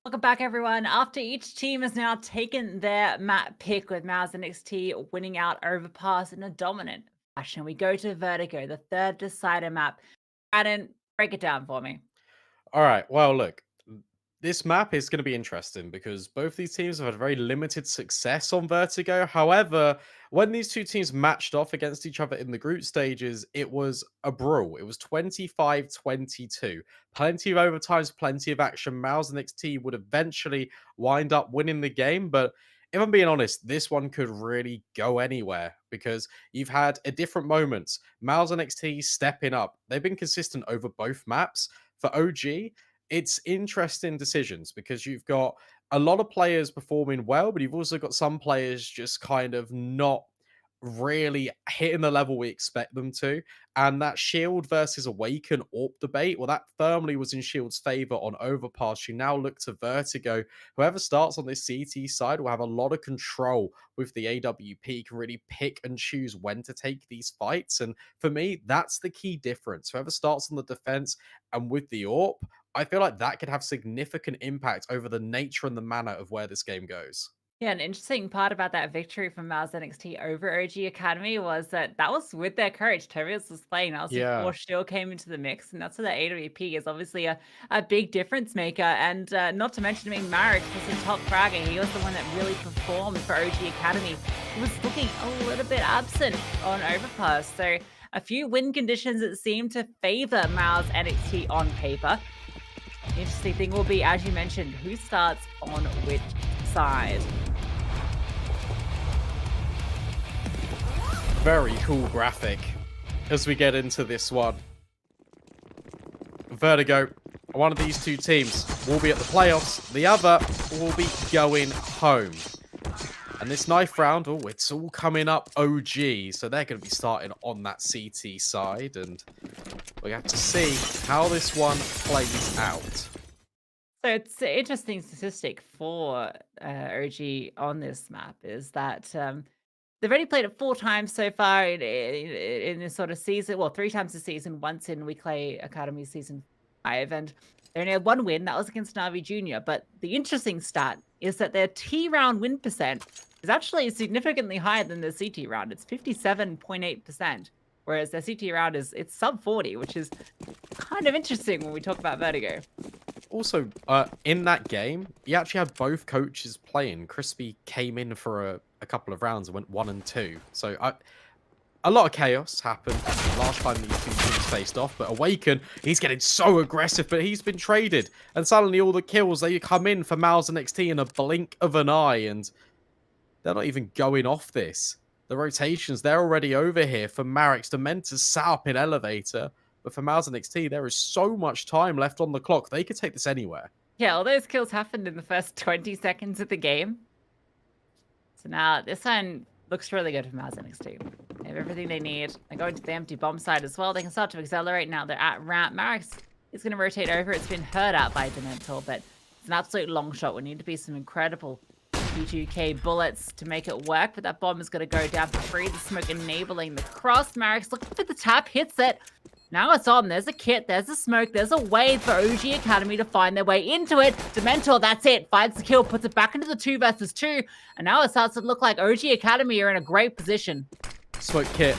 Welcome back, everyone. After each team has now taken their map pick, with MOUZ NXT winning out Overpass in a dominant fashion, we go to Vertigo, the third decider map. Brandon, break it down for me. All right. Well, look, this map is going to be interesting because both these teams have had very limited success on Vertigo. However, when these two teams matched off against each other in the group stages, it was a brawl. It was 25-22. Plenty of overtimes, plenty of action. MOUZ NXT would eventually wind up winning the game, but if I'm being honest, this one could really go anywhere because you've had at different moments. MOUZ NXT stepping up. They've been consistent over both maps. For OG, it's interesting decisions because you've got a lot of players performing well, but you've also got some players just kind of not really hitting the level we expect them to. And that Shield versus Awaken AWP debate, well, that firmly was in Shield's favor on Overpass. You now look to Vertigo. Whoever starts on this CT side will have a lot of control with the AWP, can really pick and choose when to take these fights. And for me, that's the key difference. Whoever starts on the defense and with the AWP, I feel like that could have significant impact over the nature and the manner of where this game goes. Yeah, an interesting part about that victory from MOUZ NXT over OG Academy was that was with their coach. Tobias was playing. That was before Shield came into the mix, and that's where the AWP is obviously a big difference maker. And not to mention, I mean, Marek was the top fragger. He was the one that really performed for OG Academy. He was looking a little bit absent on Overpass. So a few win conditions that seem to favor MOUZ NXT on paper. The interesting thing will be, as you mentioned, who starts on which side. Very cool graphic as we get into this one. Vertigo, one of these two teams will be at the playoffs. The other will be going home. And this knife round, oh, it's all coming up OG. So they're going to be starting on that CT side. And we have to see how this one plays out. So it's an interesting statistic for OG on this map is that they've only played it 4 times so far in this sort of season. Well, 3 times this season, once in WePlay Academy Season 5. And they only had 1 win. That was against Na'Vi Jr. But the interesting stat is that their T round win percent is actually significantly higher than their CT round. It's 57.8%. Whereas their CT round it's sub 40, which is kind of interesting when we talk about Vertigo. Also, in that game, you actually had both coaches playing. Crispy came in for a couple of rounds and went 1 and 2. So a lot of chaos happened last time these two teams faced off. But Awaken, he's getting so aggressive, but he's been traded. And suddenly all the kills, they come in for MOUZ NXT in a blink of an eye. And they're not even going off this. The rotations, they're already over here for Marek's Dementors sat up in Elevator. But for MOUZ NXT, there is so much time left on the clock. They could take this anywhere. Yeah, all those kills happened in the first 20 seconds of the game. So now this one looks really good for MOUZ NXT. They have everything they need. They're going to the empty bomb side as well. They can start to accelerate now. They're at ramp. Marek is going to rotate over. It's been heard out by Dementor, but it's an absolute long shot. We need to be some incredible P2K bullets to make it work, but that bomb is going to go down for free. The smoke enabling the cross. Marek's looking for the tap, hits it. Now it's on. There's a kit. There's a smoke. There's a way for OG Academy to find their way into it. Dementor, that's it. Finds the kill, puts it back into the 2 versus 2. And now it starts to look like OG Academy are in a great position. Smoke kit.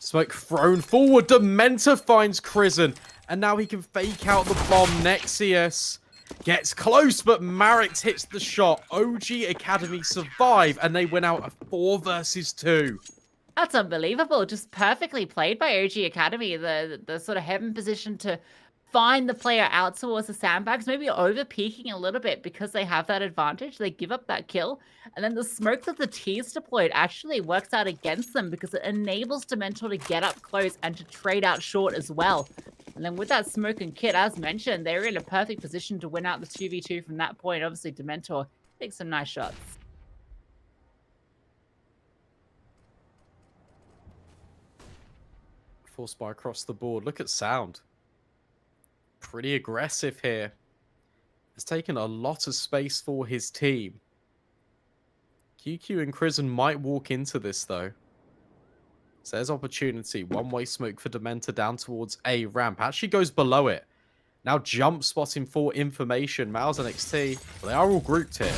Smoke thrown forward. Dementor finds Crizzen. And now he can fake out the bomb. Nexius gets close, but Marek hits the shot. OG Academy survive, and they win out a 4 versus 2. That's unbelievable. Just perfectly played by OG Academy. The sort of heaven position to find the player out towards the sandbags, maybe over peeking a little bit because they have that advantage. They give up that kill. And then the smoke that the T's deployed actually works out against them because it enables Dementor to get up close and to trade out short as well. And then with that smoke and kit, as mentioned, they're in a perfect position to win out the 2v2 from that point. Obviously, Dementor takes some nice shots. Force bar across the board. Look at Sound. Pretty aggressive here. Has taken a lot of space for his team. QQ and Crizzen might walk into this, though. So there's opportunity. One-way smoke for Dementor down towards A ramp. Actually goes below it. Now jump spotting for information. MOUZ NXT, they are all grouped here.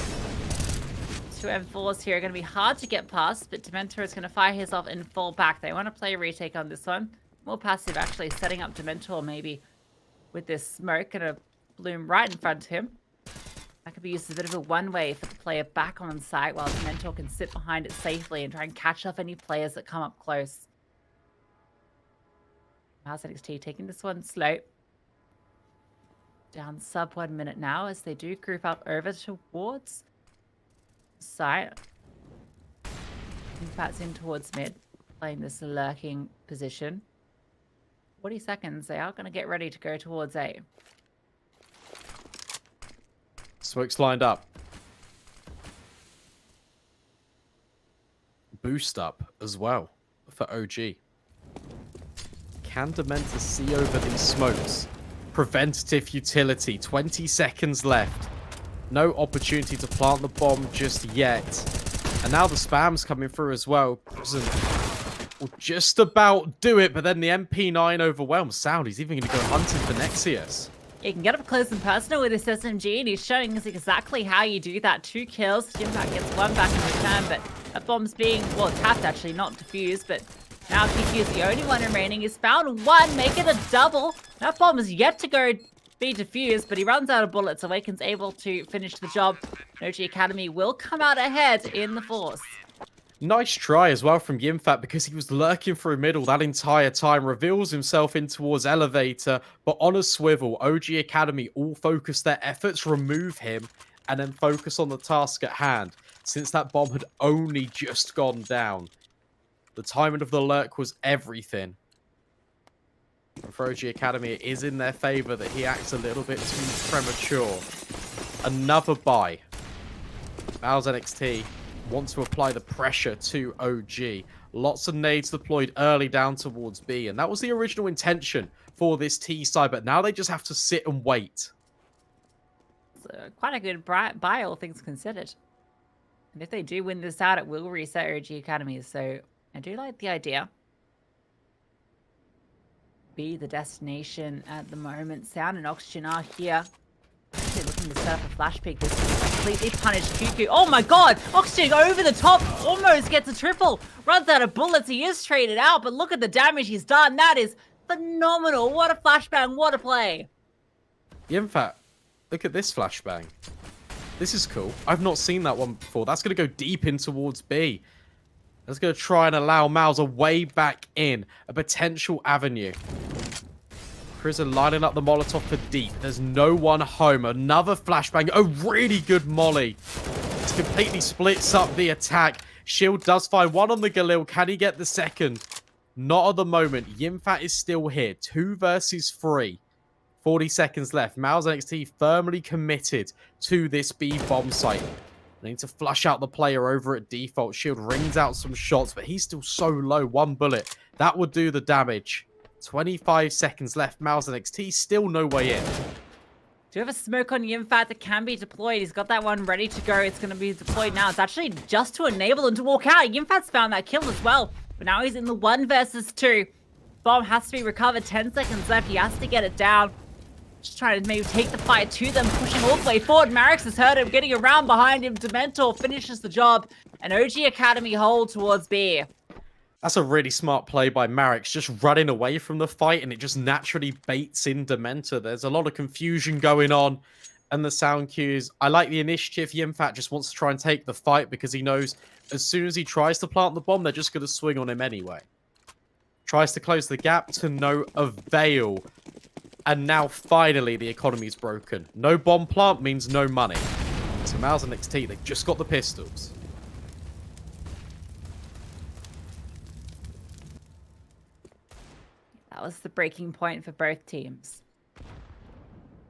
2 M4s here are going to be hard to get past, but Dementor is going to fire his off in full back. They want to play a retake on this one. More passive, actually, setting up Dementor maybe with this smoke and a bloom right in front of him. That could be used as a bit of a one-way for the player back on site while Dementor can sit behind it safely and try and catch off any players that come up close. MOUZ NXT taking this one slow. Down sub 1 minute now as they do group up over towards site. Fat's in towards mid, playing this lurking position. 40 seconds, they are going to get ready to go towards A. Smoke's lined up. Boost up as well for OG. Can Dementor see over these smokes? Preventative utility, 20 seconds left. No opportunity to plant the bomb just yet. And now the spam's coming through as well. Prison will just about do it, but then the MP9 overwhelms Sound. He's even going to go hunting for Nexius. You can get up close and personal with this SMG, and he's showing us exactly how you do that. 2 kills. Jimpak gets 1 back in return, but that bomb's being, well, tapped actually, not defused, but now TQ is the only one remaining. He's found 1, make it a double. That bomb is yet to go be defused, but he runs out of bullets. Awaken's able to finish the job. OG Academy will come out ahead in the force. Nice try as well from Yimfat because he was lurking through middle that entire time. Reveals himself in towards elevator, but on a swivel. OG Academy all focus their efforts, remove him, and then focus on the task at hand. Since that bomb had only just gone down. The timing of the lurk was everything. And for OG Academy, it is in their favor that he acts a little bit too premature. Another buy. MOUZ NXT want to apply the pressure to OG. Lots of nades deployed early down towards B, and that was the original intention for this T side, but now they just have to sit and wait. It's quite a good buy, all things considered. And if they do win this out, it will reset OG Academy, so I do like the idea. Be the destination at the moment. Sound and Oxygen are here. Actually looking to set up a flash pick. This is completely punished QQ. Oh my god! Oxygen over the top, almost gets a triple. Runs out of bullets. He is traded out, but look at the damage he's done. That is phenomenal. What a flashbang, what a play. Yeah, in fact, look at this flashbang. This is cool. I've not seen that one before. That's going to go deep in towards B. That's going to try and allow MOUZ a way back in. A potential avenue. Prison lining up the Molotov for deep. There's no one home. Another flashbang. A really good molly. It completely splits up the attack. Shield does find 1 on the Galil. Can he get the second? Not at the moment. Yimfat is still here. 2 versus 3. 40 seconds left. MOUZ NXT firmly committed to this B bomb site. They need to flush out the player over at default. Shield rings out some shots, but he's still so low. 1 bullet. That would do the damage. 25 seconds left. MOUZ NXT still no way in. Do you have a smoke on Yimfat that can be deployed? He's got that one ready to go. It's going to be deployed now. It's actually just to enable him to walk out. Yimfat's found that kill as well. But now he's in the 1 versus 2. Bomb has to be recovered. 10 seconds left. He has to get it down. Just trying to maybe take the fight to them, pushing all the way forward. Marix has heard him, getting around behind him. Dementor finishes the job, and OG Academy hold towards B. That's a really smart play by Marix, just running away from the fight, and it just naturally baits in Dementor. There's a lot of confusion going on, and the sound cues. I like the initiative. Yimfat just wants to try and take the fight because he knows as soon as he tries to plant the bomb, they're just going to swing on him anyway. Tries to close the gap to no avail. And now, finally, the economy's broken. No bomb plant means no money. So MOUZ NXT, they've just got the pistols. That was the breaking point for both teams.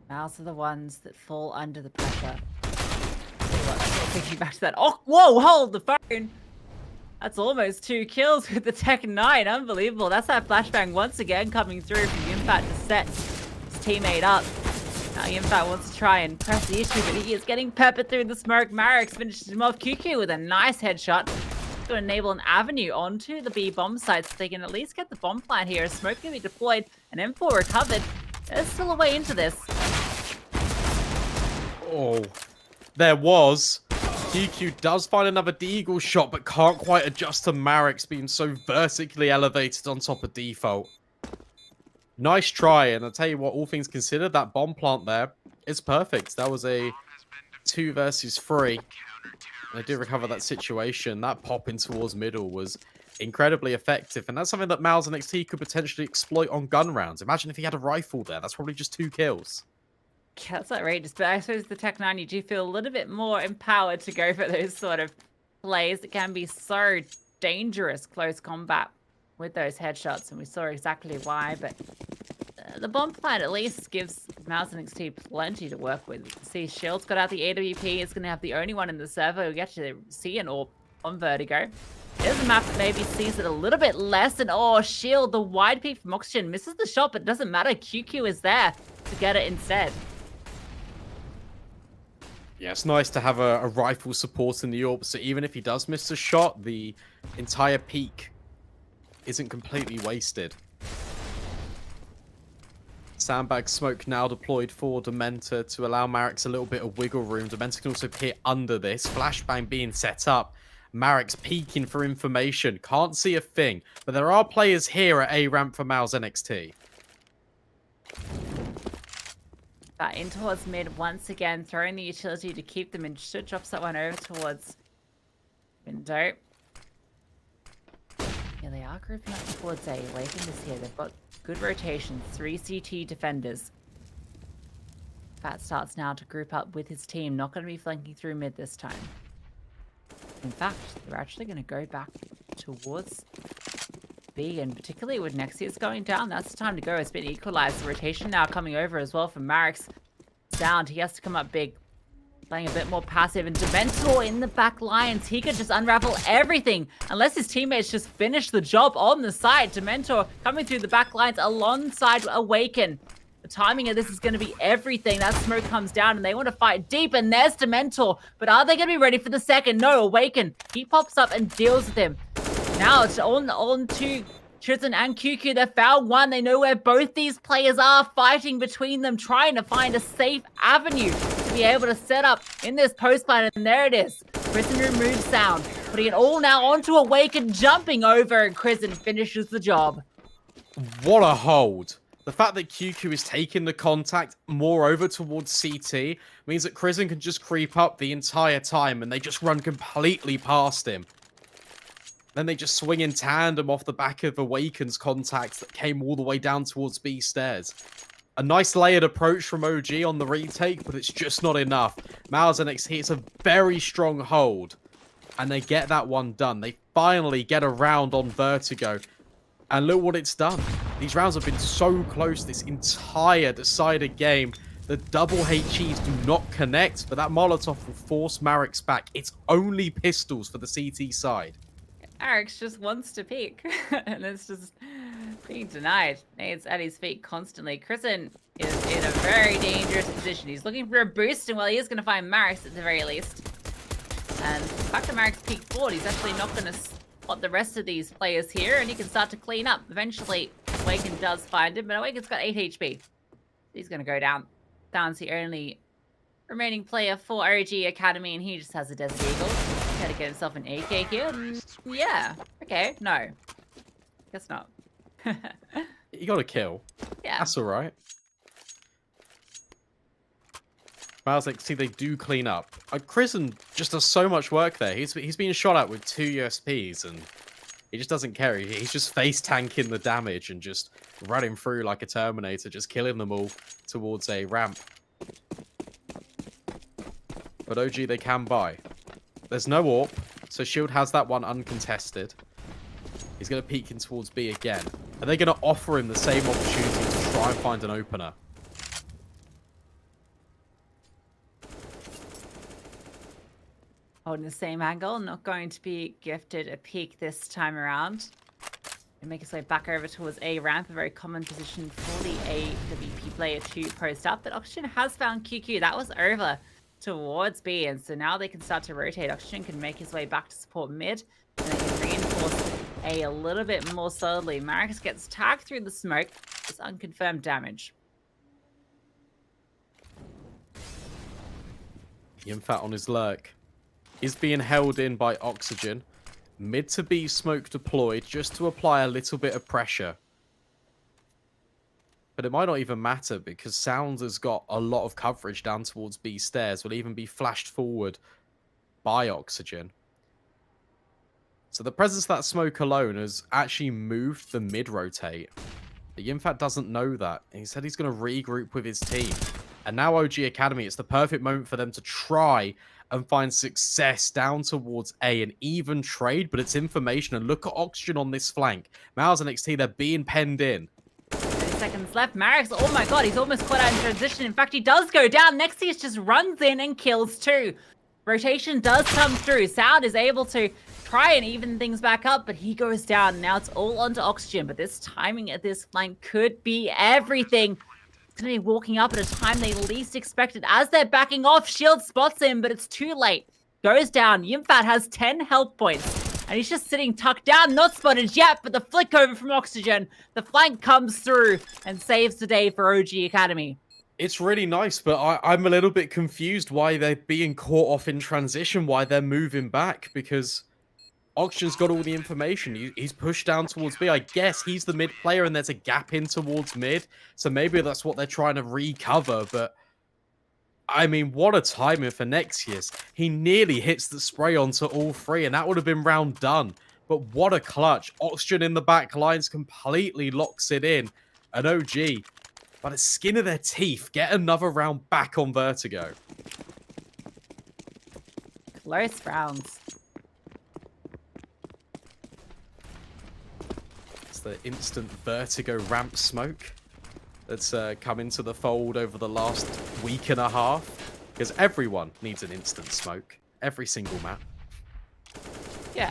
MOUZ are the ones that fall under the pressure. Thinking back to that. Oh, whoa, hold the phone. That's almost 2 kills with the Tech 9. Unbelievable. That's that flashbang once again coming through from Yimfat to set teammate up. Now Yimfat wants to try and press the issue, but he is getting peppered through the smoke. Marix finishes him off. QQ with a nice headshot to enable an avenue onto the B bomb site so they can at least get the bomb plant here. Smoke can be deployed, and M4 recovered. There's still a way into this. Oh, there was. QQ does find another deagle shot, but can't quite adjust to Marek's being so vertically elevated on top of default. Nice try, and I'll tell you what, all things considered, that bomb plant there is perfect. That was a 2 versus 3. And they did recover that situation. That pop in towards middle was incredibly effective, and that's something that MOUZ NXT could potentially exploit on gun rounds. Imagine if he had a rifle there. That's probably just 2 kills. Yeah, that's outrageous, but I suppose the Tech9, you do feel a little bit more empowered to go for those sort of plays that can be so dangerous close combat with those headshots, and we saw exactly why. But the bomb plant at least gives MOUZ NXT plenty to work with. See, Shield's got out the AWP. It's going to have the only one in the server who get to see an AWP on Vertigo. There's a map that maybe sees it a little bit less, and oh, Shield, the wide peek from Oxygen misses the shot, but it doesn't matter. QQ is there to get it instead. Yeah, it's nice to have a rifle supporting the AWP, so even if he does miss a shot, the entire peak isn't completely wasted. Sandbag smoke now deployed for Dementor to allow Marek's a little bit of wiggle room. Dementor can also peer under this. Flashbang being set up. Marek's peeking for information. Can't see a thing. But there are players here at A ramp for MOUZ NXT. In towards mid once again, throwing the utility to keep them in. Should drops that one over towards window. Yeah, they are grouping up towards A. Waken is here. They've got good rotations. 3 CT defenders. Fat starts now to group up with his team. Not going to be flanking through mid this time. In fact, they're actually going to go back towards B, and particularly with Nexius going down, that's the time to go. It's been equalized. The rotation now coming over as well from Marek's sound. He has to come up big, playing a bit more passive, and Dementor in the back lines. He could just unravel everything unless his teammates just finish the job on the side. Dementor coming through the back lines alongside Awaken. The timing of this is going to be everything. That smoke comes down and they want to fight deep, and there's Dementor. But are they going to be ready for the second? No, Awaken. He pops up and deals with him. Now it's on to Tristan and QQ. They found one. They know where both these players are, fighting between them, trying to find a safe avenue to be able to set up in this post line. And there it is. Prison removes sound, putting it all now onto Awaken, jumping over, and Prison finishes the job. What a hold. The fact that QQ is taking the contact more over towards CT means that Prison can just creep up the entire time, and they just run completely past him. Then they just swing in tandem off the back of Awaken's contacts that came all the way down towards B stairs. A nice layered approach from OG on the retake, but it's just not enough. MOUZ NXT, it's a very strong hold, and they get that one done. They finally get a round on Vertigo, and look what it's done. These rounds have been so close this entire decided game. The double HEs do not connect, but that Molotov will force Marek's back. It's only pistols for the CT side. Arix just wants to peek, and it's just being denied. Nades at his feet constantly. Kristen is in a very dangerous position. He's looking for a boost, and well, he is going to find Marek's at the very least. And back to Marek's peek forward, he's actually not going to spot the rest of these players here, and he can start to clean up. Eventually, Awaken does find him, but Awaken's got 8 HP. He's going to go down. Down's the only remaining player for OG Academy, and he just has a Desert Eagle. He's got to get himself an AK here. Yeah. Okay. No. Guess not. You got a kill. Yeah. That's all right. MOUZ NXT, they do clean up. Kristen just does so much work there. He's being shot at with 2 USPs, and he just doesn't care. He's just face tanking the damage and just running through like a Terminator, just killing them all towards a ramp. But OG, they can buy. There's no AWP, so Shield has that one uncontested. He's going to peek in towards B again. Are they going to offer him the same opportunity to try and find an opener? Holding the same angle, not going to be gifted a peek this time around. And make his way back over towards A ramp, a very common position for the AWP player to post up. But Oxygen has found QQ. That was over towards B, and so now they can start to rotate. Oxygen can make his way back to support mid, and they can reinforce A a little bit more solidly. Marcus gets tagged through the smoke. It's unconfirmed damage. Yimfat on his lurk is being held in by Oxygen. Mid to B smoke deployed just to apply a little bit of pressure. But it might not even matter because Sound has got a lot of coverage down towards B stairs. Will even be flashed forward by Oxygen. So the presence of that smoke alone has actually moved the mid rotate. The Yimfat doesn't know that. He said he's going to regroup with his team. And now OG Academy, it's the perfect moment for them to try and find success down towards A, an even trade, but it's information. And look at Oxygen on this flank. MOUZ NXT, they're being penned in. 30 seconds left. Marix, oh my god, he's almost caught out in transition. In fact, he does go down. Nexius just runs in and kills two. Rotation does come through. Sound is able to try and even things back up, but he goes down. Now it's all onto Oxygen, but this timing at this flank could be everything. It's going to be walking up at a time they least expected. As they're backing off, Shield spots him, but it's too late. Goes down. Yimfat has 10 health points, and he's just sitting tucked down, not spotted yet, but the flick over from Oxygen. The flank comes through and saves the day for OG Academy. It's really nice, but I'm a little bit confused why they're being caught off in transition, why they're moving back, because Oxygen's got all the information. He's pushed down towards B. I guess he's the mid player and there's a gap in towards mid. So maybe that's what they're trying to recover. But, I mean, what a timing for Nexius. He nearly hits the spray onto all three and that would have been round done. But what a clutch. Oxygen in the back lines completely locks it in. And OG, by the skin of their teeth, get another round back on Vertigo. Close rounds. The instant Vertigo ramp smoke that's come into the fold over the last week and a half, because everyone needs an instant smoke, every single map. Yeah,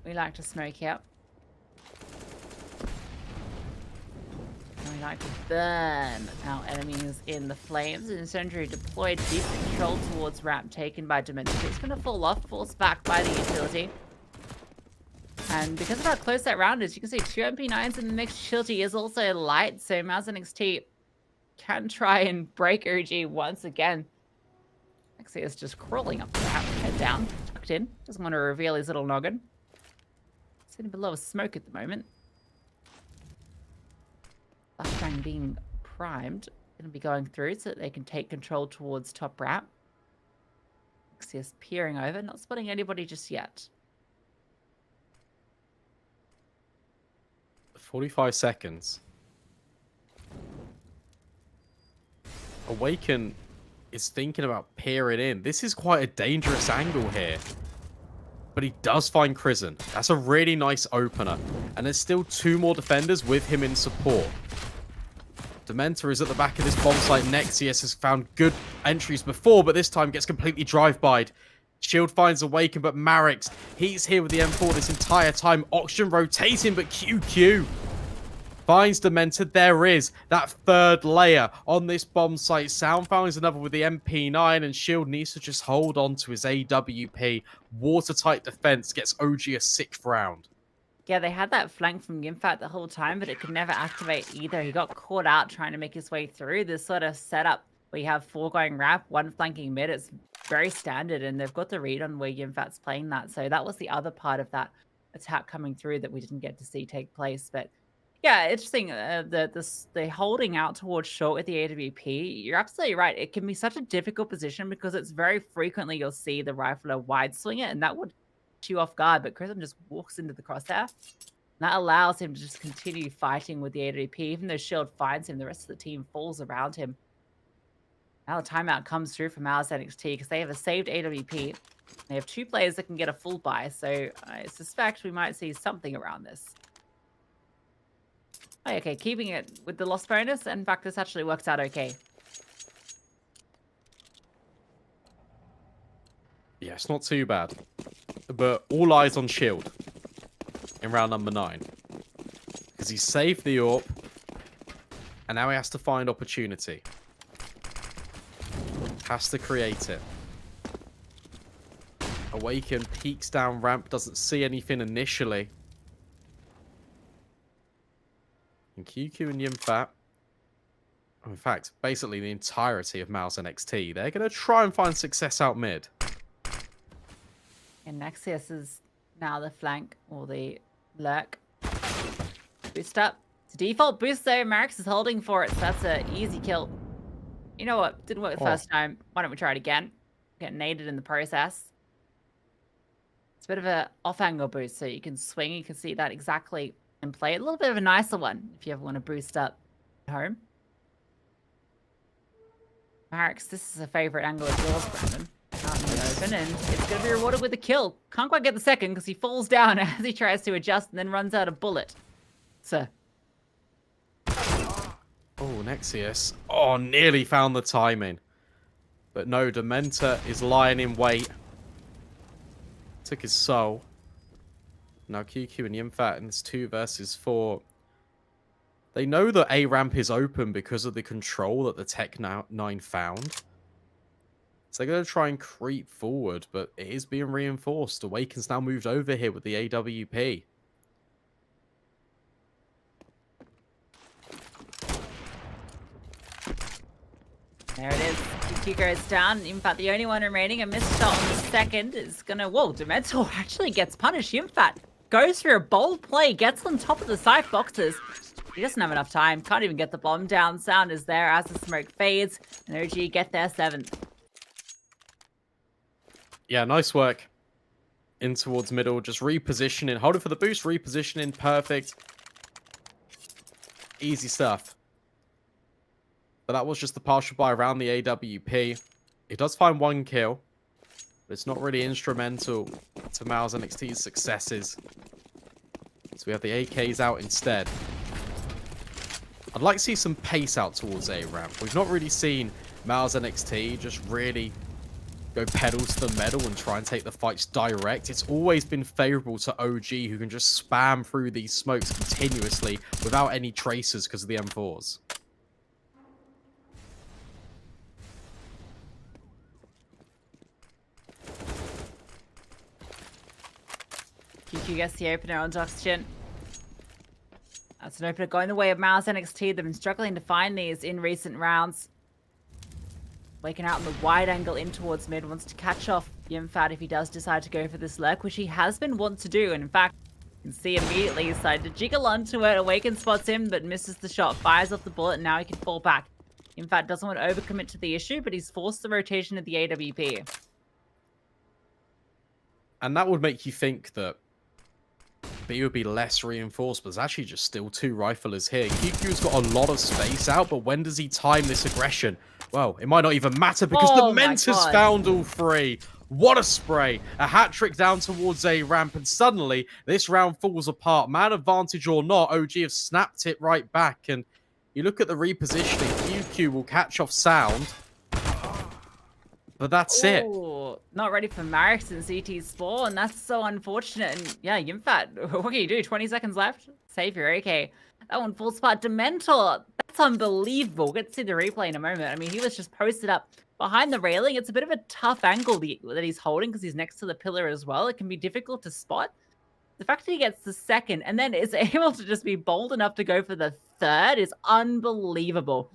we like to smoke out. And we like to burn our enemies in the flames. And Sentry deployed, deep control towards ramp taken by Dementor. It's going to fall off, forced back by the utility. And because of how close that round is, you can see 2 MP9s in the mix. Utility is also light, so MOUZ NXT can try and break OG once again. Actually, it's just crawling up the ramp, head down, tucked in. Doesn't want to reveal his little noggin. Sitting below a smoke at the moment. Flashbang being primed. Going to be going through so that they can take control towards top ramp. Nexius peering over, not spotting anybody just yet. 45 seconds. Awaken is thinking about peering in. This is quite a dangerous angle here. But he does find Crizzen. That's a really nice opener. And there's still 2 more defenders with him in support. Dementor is at the back of this bomb site. Nexius has found good entries before, but this time gets completely drive-by'd. Shield finds Awaken, but Marix, he's here with the M4 this entire time. Oxygen rotating, but QQ finds Dementor. There is that 3rd layer on this bomb site. Sound finds another with the MP9, and Shield needs to just hold on to his AWP. Watertight defense gets OG a 6th round. Yeah, they had that flank from Yimfat the whole time, but it could never activate either. He got caught out trying to make his way through this sort of setup. We have 4 going ramp, 1 flanking mid. It's very standard, and they've got the read on where Yimfat's playing that. So that was the other part of that attack coming through that we didn't get to see take place. But yeah, interesting. The holding out towards short with the AWP. You're absolutely right. It can be such a difficult position because it's very frequently you'll see the rifler wide swing it, and that would catch you off guard. But Crizzen just walks into the crosshair. That allows him to just continue fighting with the AWP. Even though Shield finds him, the rest of the team falls around him. Now the timeout comes through from MOUZ NXT because they have a saved AWP. They have 2 players that can get a full buy, so I suspect we might see something around this. Oh, okay, keeping it with the loss bonus. In fact, this actually works out okay. Yeah, it's not too bad. But all eyes on Shield in round number 9. Because he saved the AWP, and now he has to find opportunity. Has to create it. Awaken peeks down ramp, doesn't see anything initially. And QQ and Yimfat In fact, basically the entirety of MOUZ NXT. They're going to try and find success out mid. And Nexius is now the flank or the lurk. Boost up. It's a default boost though. Marix is holding for it, so that's an easy kill. You know what? Didn't work the first time. Why don't we try it again? Get naded in the process. It's a bit of a off-angle boost, so you can swing. You can see that exactly and play a little bit of a nicer one if you ever want to boost up at home. Marix, this is a favorite angle of yours, Brandon. Out in the open, and it's going to be rewarded with a kill. Can't quite get the second because he falls down as he tries to adjust and then runs out of bullet. So. Oh, Nexius. Oh, nearly found the timing. But no, Dementor is lying in wait. Took his soul. Now QQ and Yimfat in this 2 versus 4. They know that A ramp is open because of the control that the Tech 9 found. So they're going to try and creep forward, but it is being reinforced. Awaken's now moved over here with the AWP. There it is. QQ goes down. In fact, the only one remaining, a missed shot on the second, is going to... Whoa, Dementor actually gets punished. Yimfat goes for a bold play, gets on top of the scythe boxes. He doesn't have enough time. Can't even get the bomb down. Sound is there as the smoke fades. And OG get their 7th. Yeah, nice work. In towards middle, just repositioning. Holding for the boost, repositioning. Perfect. Easy stuff. But that was just the partial buy around the AWP. It does find 1 kill. But it's not really instrumental to MOUZ NXT's successes. So we have the AKs out instead. I'd like to see some pace out towards A ramp. We've not really seen MOUZ NXT just really go pedal to the metal and try and take the fights direct. It's always been favorable to OG, who can just spam through these smokes continuously without any tracers because of the M4s. QQ gets the opener on Oxygen. That's an opener going the way of MOUZ NXT. They've been struggling to find these in recent rounds. Waking out in the wide angle in towards mid. Wants to catch off Yimfat if he does decide to go for this lurk, which he has been wont to do. And in fact, you can see immediately he's decided to jiggle onto it. Awaken spots him, but misses the shot. Fires off the bullet, and now he can fall back. Yimfat doesn't want to overcommit to the issue, but he's forced the rotation of the AWP. And that would make you think that B would be less reinforced, but there's actually just still 2 riflers here. QQ's got a lot of space out, but when does he time this aggression? Well, it might not even matter because the Mentor's found all 3. What a spray. A hat trick down towards A ramp, and suddenly this round falls apart. Man advantage or not, OG have snapped it right back. And you look at the repositioning, QQ will catch off Sound. But that's it. Not ready for Marix and CT's spawn, and that's so unfortunate. And yeah, Yimfat, what can you do? 20 seconds left? Save your AK. That one falls apart. Dementor, that's unbelievable. We'll get to see the replay in a moment. I mean, he was just posted up behind the railing. It's a bit of a tough angle that he's holding because he's next to the pillar as well. It can be difficult to spot. The fact that he gets the second and then is able to just be bold enough to go for the 3rd is unbelievable.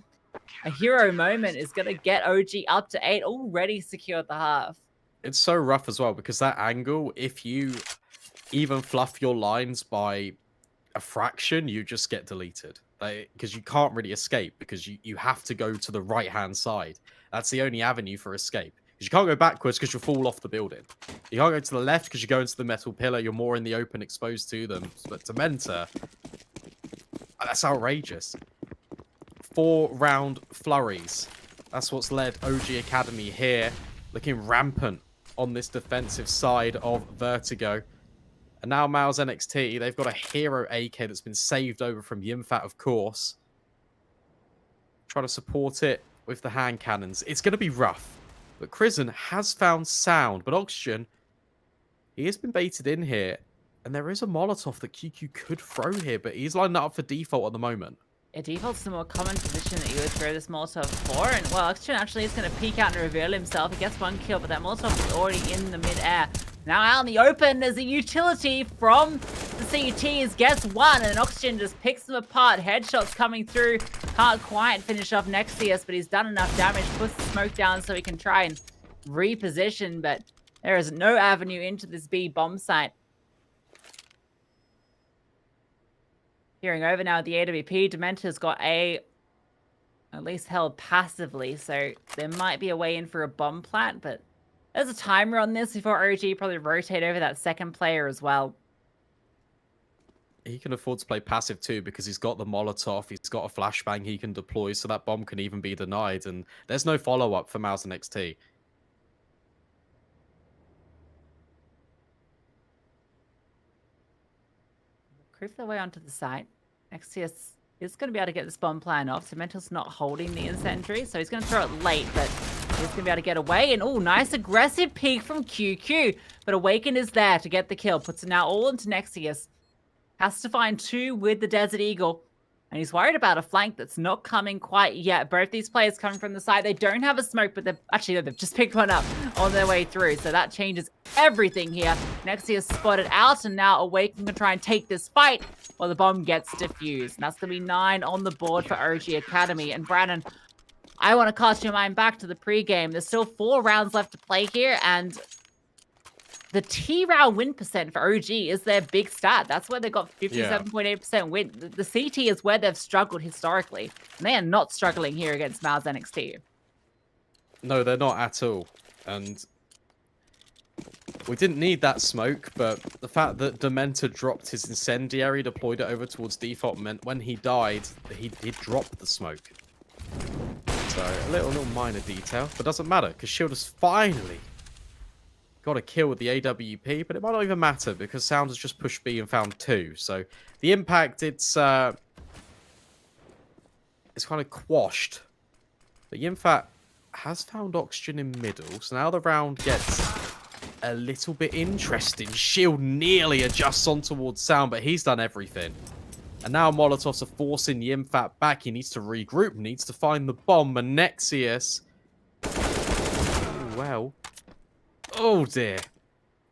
A hero moment is going to get OG up to 8, already secured the half. It's so rough as well because that angle, if you even fluff your lines by a fraction, you just get deleted. Because you can't really escape because you have to go to the right-hand side. That's the only avenue for escape. Because you can't go backwards because you'll fall off the building. You can't go to the left because you go into the metal pillar. You're more in the open, exposed to them. But Dementor, that's outrageous. 4-round flurries. That's what's led OG Academy here, looking rampant on this defensive side of Vertigo. And now MOUZ NXT, they've got a hero AK that's been saved over from Yimfat, of course. Trying to support it with the hand cannons. It's going to be rough. But Crizzen has found Sound. But Oxygen, he has been baited in here. And there is a Molotov that QQ could throw here, but he's lined up for default at the moment. Yeah, default's the more common position that you would throw this Molotov for. And, well, Oxygen actually is going to peek out and reveal himself. He gets 1 kill, but that Molotov is already in the mid-air. Now out in the open, there's a utility from the CTs. Gets one, and Oxygen just picks them apart. Headshots coming through. Can't quite finish off Nexius, but he's done enough damage. Puts the smoke down so he can try and reposition, but there is no avenue into this B bomb site. Peering over now at the AWP. Dementor's got A at least held passively, so there might be a way in for a bomb plant, but there's a timer on this before OG probably rotate over that second player as well. He can afford to play passive too because he's got the Molotov, he's got a flashbang he can deploy, so that bomb can even be denied, and there's no follow-up for MOUZ NXT. Creep their way onto the site. Nexius is going to be able to get this bomb plan off. Cemental's not holding the incendiary, so he's going to throw it late, but he's going to be able to get away. And, oh, nice aggressive peek from QQ. But Awaken is there to get the kill. Puts it now all into Nexius. Has to find two with the Desert Eagle. And he's worried about a flank that's not coming quite yet. Both these players coming from the side. They don't have a smoke, but they've just picked one up on their way through. So that changes everything here. Nexius spotted out, and now Awaken can try and take this fight while the bomb gets defused. And that's going to be 9 on the board for OG Academy. And Brandon, I want to cast your mind back to the pregame. There's still 4 rounds left to play here, and the T-round win percent for OG is their big stat. That's where they got 57.8% win. The CT is where they've struggled historically. And they are not struggling here against MOUZ NXT. No, they're not at all. And we didn't need that smoke, but the fact that Dementor dropped his incendiary, deployed it over towards default, meant when he died, he dropped the smoke. So a little minor detail, but doesn't matter, because Shield has finally got a kill with the AWP, but it might not even matter because Sound has just pushed B and found 2. So the impact, it's kind of quashed. But Yimfat has found Oxygen in middle, so now the round gets a little bit interesting. Shield nearly adjusts on towards Sound, but he's done everything. And now Molotovs are forcing Yimfat back. He needs to regroup, needs to find the bomb, and Nexius, well, oh dear.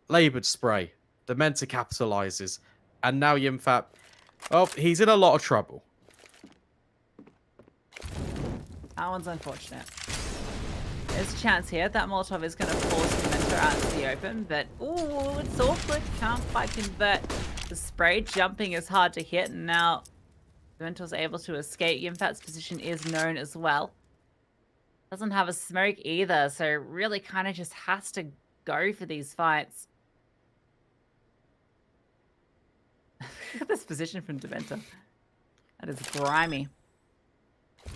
Laboured spray. Dementor capitalizes. And now Yimfat, oh, he's in a lot of trouble. That one's unfortunate. There's a chance here. That Molotov is going to force Dementor out into the open, but ooh, it's awkward. Can't quite convert the spray. Jumping is hard to hit, and now Dementor's able to escape. Yimfat's position is known as well. Doesn't have a smoke either, so really kind of just has to go for these fights. Look at this position from Dementor. That is grimy.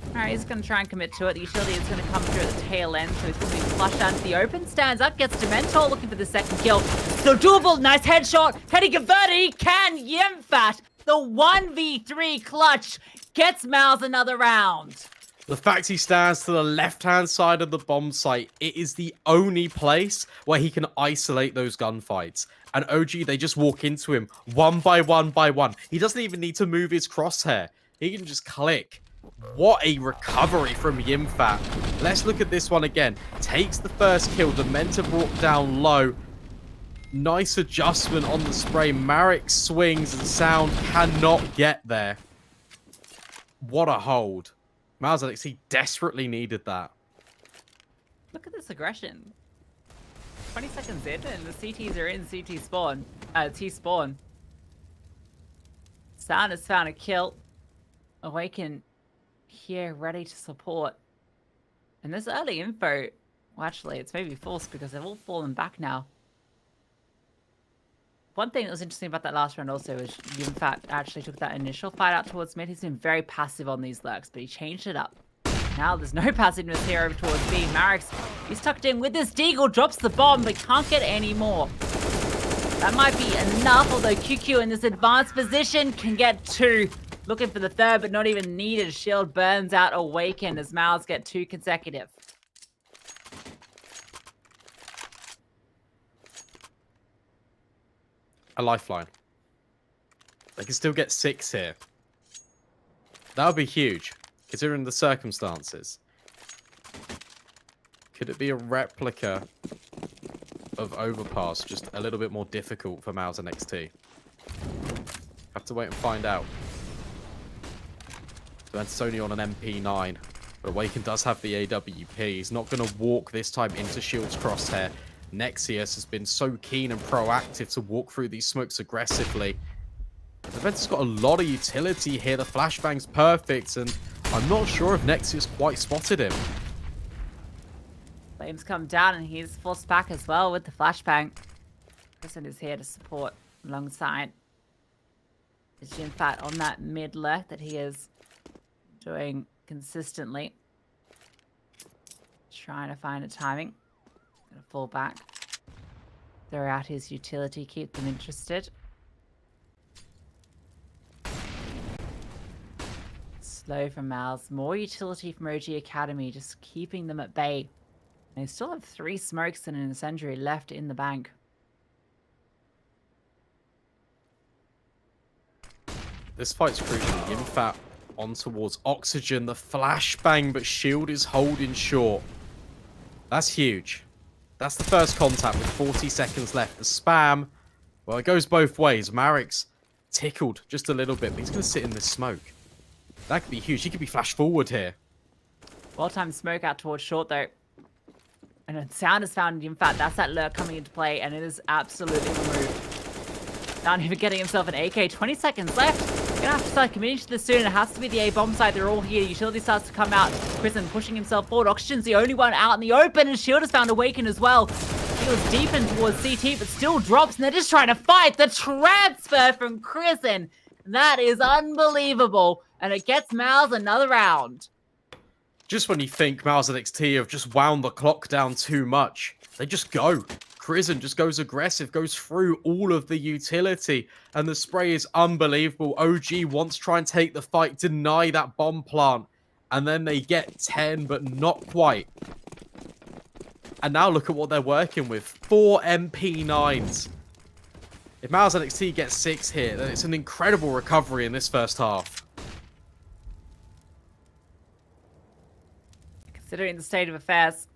Alright, he's going to try and commit to it. The utility is going to come through at the tail end, so he's going to be flushed out to the open. Stands up, gets Dementor, looking for the second kill. Still doable, nice headshot. Heading converted, he can. Yimfat, the 1v3 clutch, gets MOUZ another round. The fact he stands to the left-hand side of the bomb site, it is the only place where he can isolate those gunfights. And OG, they just walk into him one by one by one. He doesn't even need to move his crosshair. He can just click. What a recovery from Yimfat. Let's look at this one again. Takes the first kill. Dementor brought down low. Nice adjustment on the spray. Marek swings and Sound cannot get there. What a hold. MOUZ NXT desperately needed that. Look at this aggression. 20 seconds in, and the CTs are in CT spawn. T-spawn. Sound has found a kill. Awaken here, ready to support. And this early info, well, actually, it's maybe false because they've all fallen back now. One thing that was interesting about that last round also is Yimfat actually took that initial fight out towards mid. He's been very passive on these lurks, but he changed it up. Now there's no passiveness here over towards B. Marek's, he's tucked in with this deagle, drops the bomb, but can't get any more. That might be enough, although QQ in this advanced position can get 2. Looking for the third, but not even needed. Shield burns out Awaken as MOUZ get 2 consecutive. A lifeline. They can still get 6 here. That would be huge, considering the circumstances. Could it be a replica of overpass, just a little bit more difficult for MOUZ NXT. Have to wait and find out. So it's only on an MP9, but Awaken does have the AWP. He's not going to walk this time into Shield's crosshair. Nexius has been so keen and proactive to walk through these smokes aggressively. The defense has got a lot of utility here. The flashbang's perfect, and I'm not sure if Nexius quite spotted him. Flames come down, and he's forced back as well with the flashbang. Kristen is here to support alongside. Is Jinfat on that mid lurk that he is doing consistently. Trying to find a timing. Gonna fall back. Throw out his utility, keep them interested. Slow from MOUZ. More utility from OG Academy, just keeping them at bay. They still have 3 smokes and an incendiary left in the bank. This fight's crucial. Yimfat on towards Oxygen. The flashbang, but Shield is holding short. That's huge. That's the first contact with 40 seconds left. The spam, well, it goes both ways. Marek's tickled just a little bit, but he's going to sit in this smoke. That could be huge. He could be flashed forward here. Well-timed smoke out towards short, though. And a sound is found in Yimfat. That's that lurk coming into play, and it is absolutely removed. Not even getting himself an AK. 20 seconds left. Gonna have to start committing to this soon. It has to be the A bomb side. They're all here. Utility starts to come out. Prison pushing himself forward. Oxygen's the only one out in the open, and Shield has found Awaken as well. He was deep in towards CT, but still drops, and they're just trying to fight. The transfer from Prison. That is unbelievable, and it gets MOUZ another round. Just when you think MOUZ NXT have just wound the clock down too much, they just go. Prison just goes aggressive, goes through all of the utility, and the spray is unbelievable. OG wants to try and take the fight, deny that bomb plant, and then they get 10, but not quite. And now look at what they're working with. 4 MP9s. If MOUZ NXT gets 6 here, then it's an incredible recovery in this first half. Considering the state of affairs,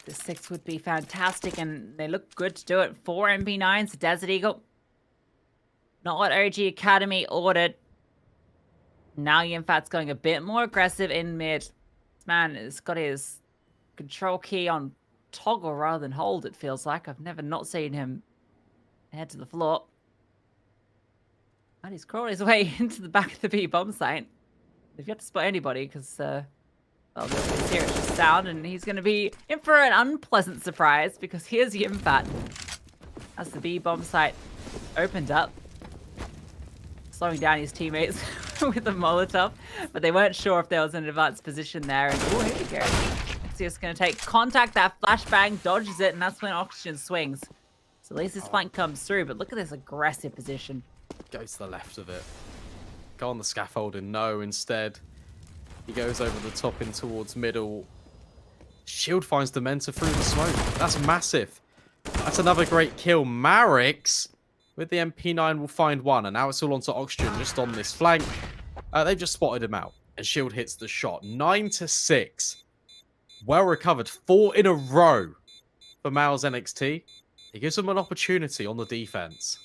the 6 would be fantastic, and they look good to do it. 4 MP9s, Desert Eagle. Not what OG Academy ordered. Now Yimfat's going a bit more aggressive in mid. This man has got his control key on toggle rather than hold, it feels like. I've never not seen him head to the floor. And he's crawling his way into the back of the B bomb site. If you have to spot anybody, because, well, there's here, it's just sound, and he's going to be in for an unpleasant surprise, because here's Yimfat as the B bomb site opened up, slowing down his teammates with a Molotov, but they weren't sure if there was an advanced position there, and oh, here we go. Nexius going to take contact, that flashbang, dodges it, and that's when Oxygen swings. So at least this flank comes through, but look at this aggressive position. Go to the left of it. Go on the scaffolding. No, instead he goes over the top in towards middle. Shield finds Dementa through the smoke. That's massive. That's another great kill. Marek's with the MP9 will find one, and now it's all onto Oxygen just on this flank. They've just spotted him out, and Shield hits the shot. 9-6. Well recovered. 4 in a row for MOUZ NXT. It gives them an opportunity on the defense.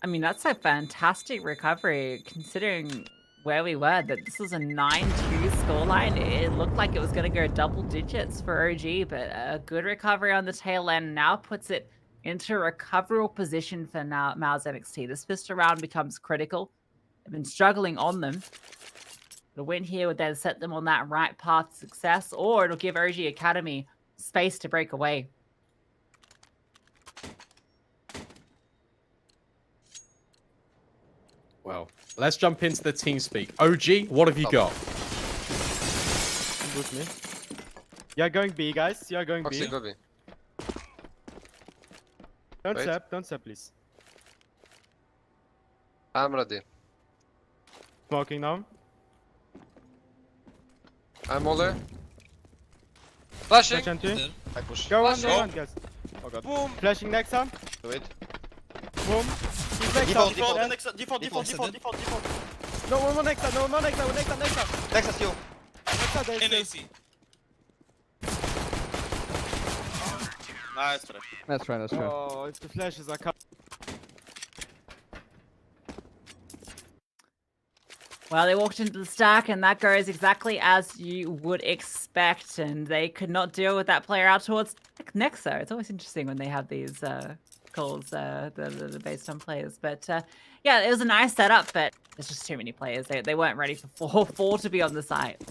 I mean, that's a fantastic recovery, considering where we were, that this was a 9-2 scoreline. It looked like it was going to go double digits for OG, but a good recovery on the tail end now puts it into a recoverable position for MOUZ NXT. This first round becomes critical. They've been struggling on them. The win here would then set them on that right path to success, or it'll give OG Academy space to break away. Well, let's jump into the team speak. OG, what have you got? With me. You're going B, guys. You're going B. Go B. Don't step, please. I'm ready. Smoking now. I'm all there. Flashing. Flash entry. I push. Go on, Flashing. guys. Oh god. Boom! Flashing next time. Do it. Boom. He's next Default, time. default. No, one more next time. No, next time. Nexus, you. Next time, there's- NAC. Nice try. Let's try. Oh, if the flashes are coming. Well, they walked into the stack, and that goes exactly as you would expect, and they could not deal with that player out towards Nexo. It's always interesting when they have these calls the based on players. But yeah, it was a nice setup, but there's just too many players. They weren't ready for four to be on the site.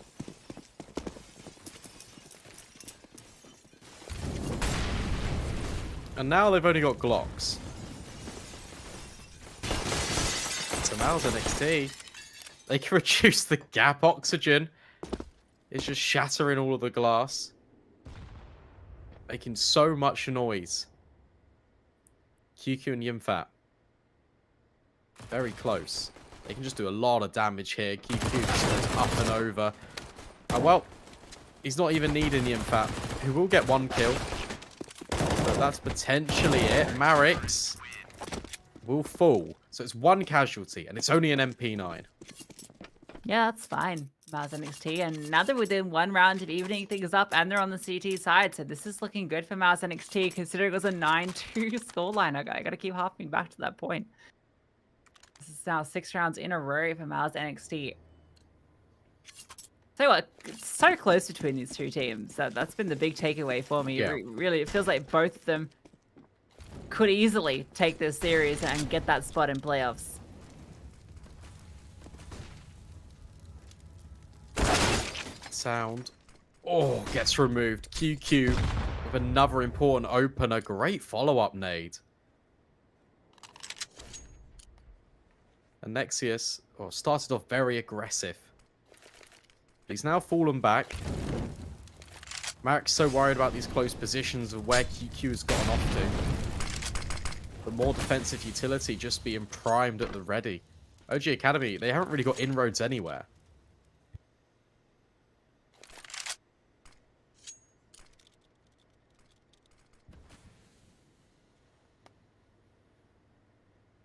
And now they've only got Glocks. So MOUZ NXT, they can reduce the gap oxygen. It's just shattering all of the glass. Making so much noise. QQ and Yimfat. Very close. They can just do a lot of damage here. QQ just goes up and over. Oh, well, he's not even needing Yimfat, who will get one kill. But that's potentially it. Marix will fall. So it's one casualty, and it's only an MP9. Yeah, that's fine. MOUZ NXT, and now they're within one round of evening things up, and they're on the CT side, so this is looking good for MOUZ NXT, considering it was a 9-2 scoreline. I gotta keep hopping back to that point. This is now 6 rounds in a row for MOUZ NXT. Tell you what, it's so close between these two teams. That's been the big takeaway for me. Yeah. Really, it feels like both of them could easily take this series and get that spot in playoffs. Sound. Oh, gets removed. QQ with another important opener. Great follow-up nade. And Nexius started off very aggressive. He's now fallen back. Marik's so worried about these close positions of where QQ has gotten off to. But more defensive utility just being primed at the ready. OG Academy, they haven't really got inroads anywhere.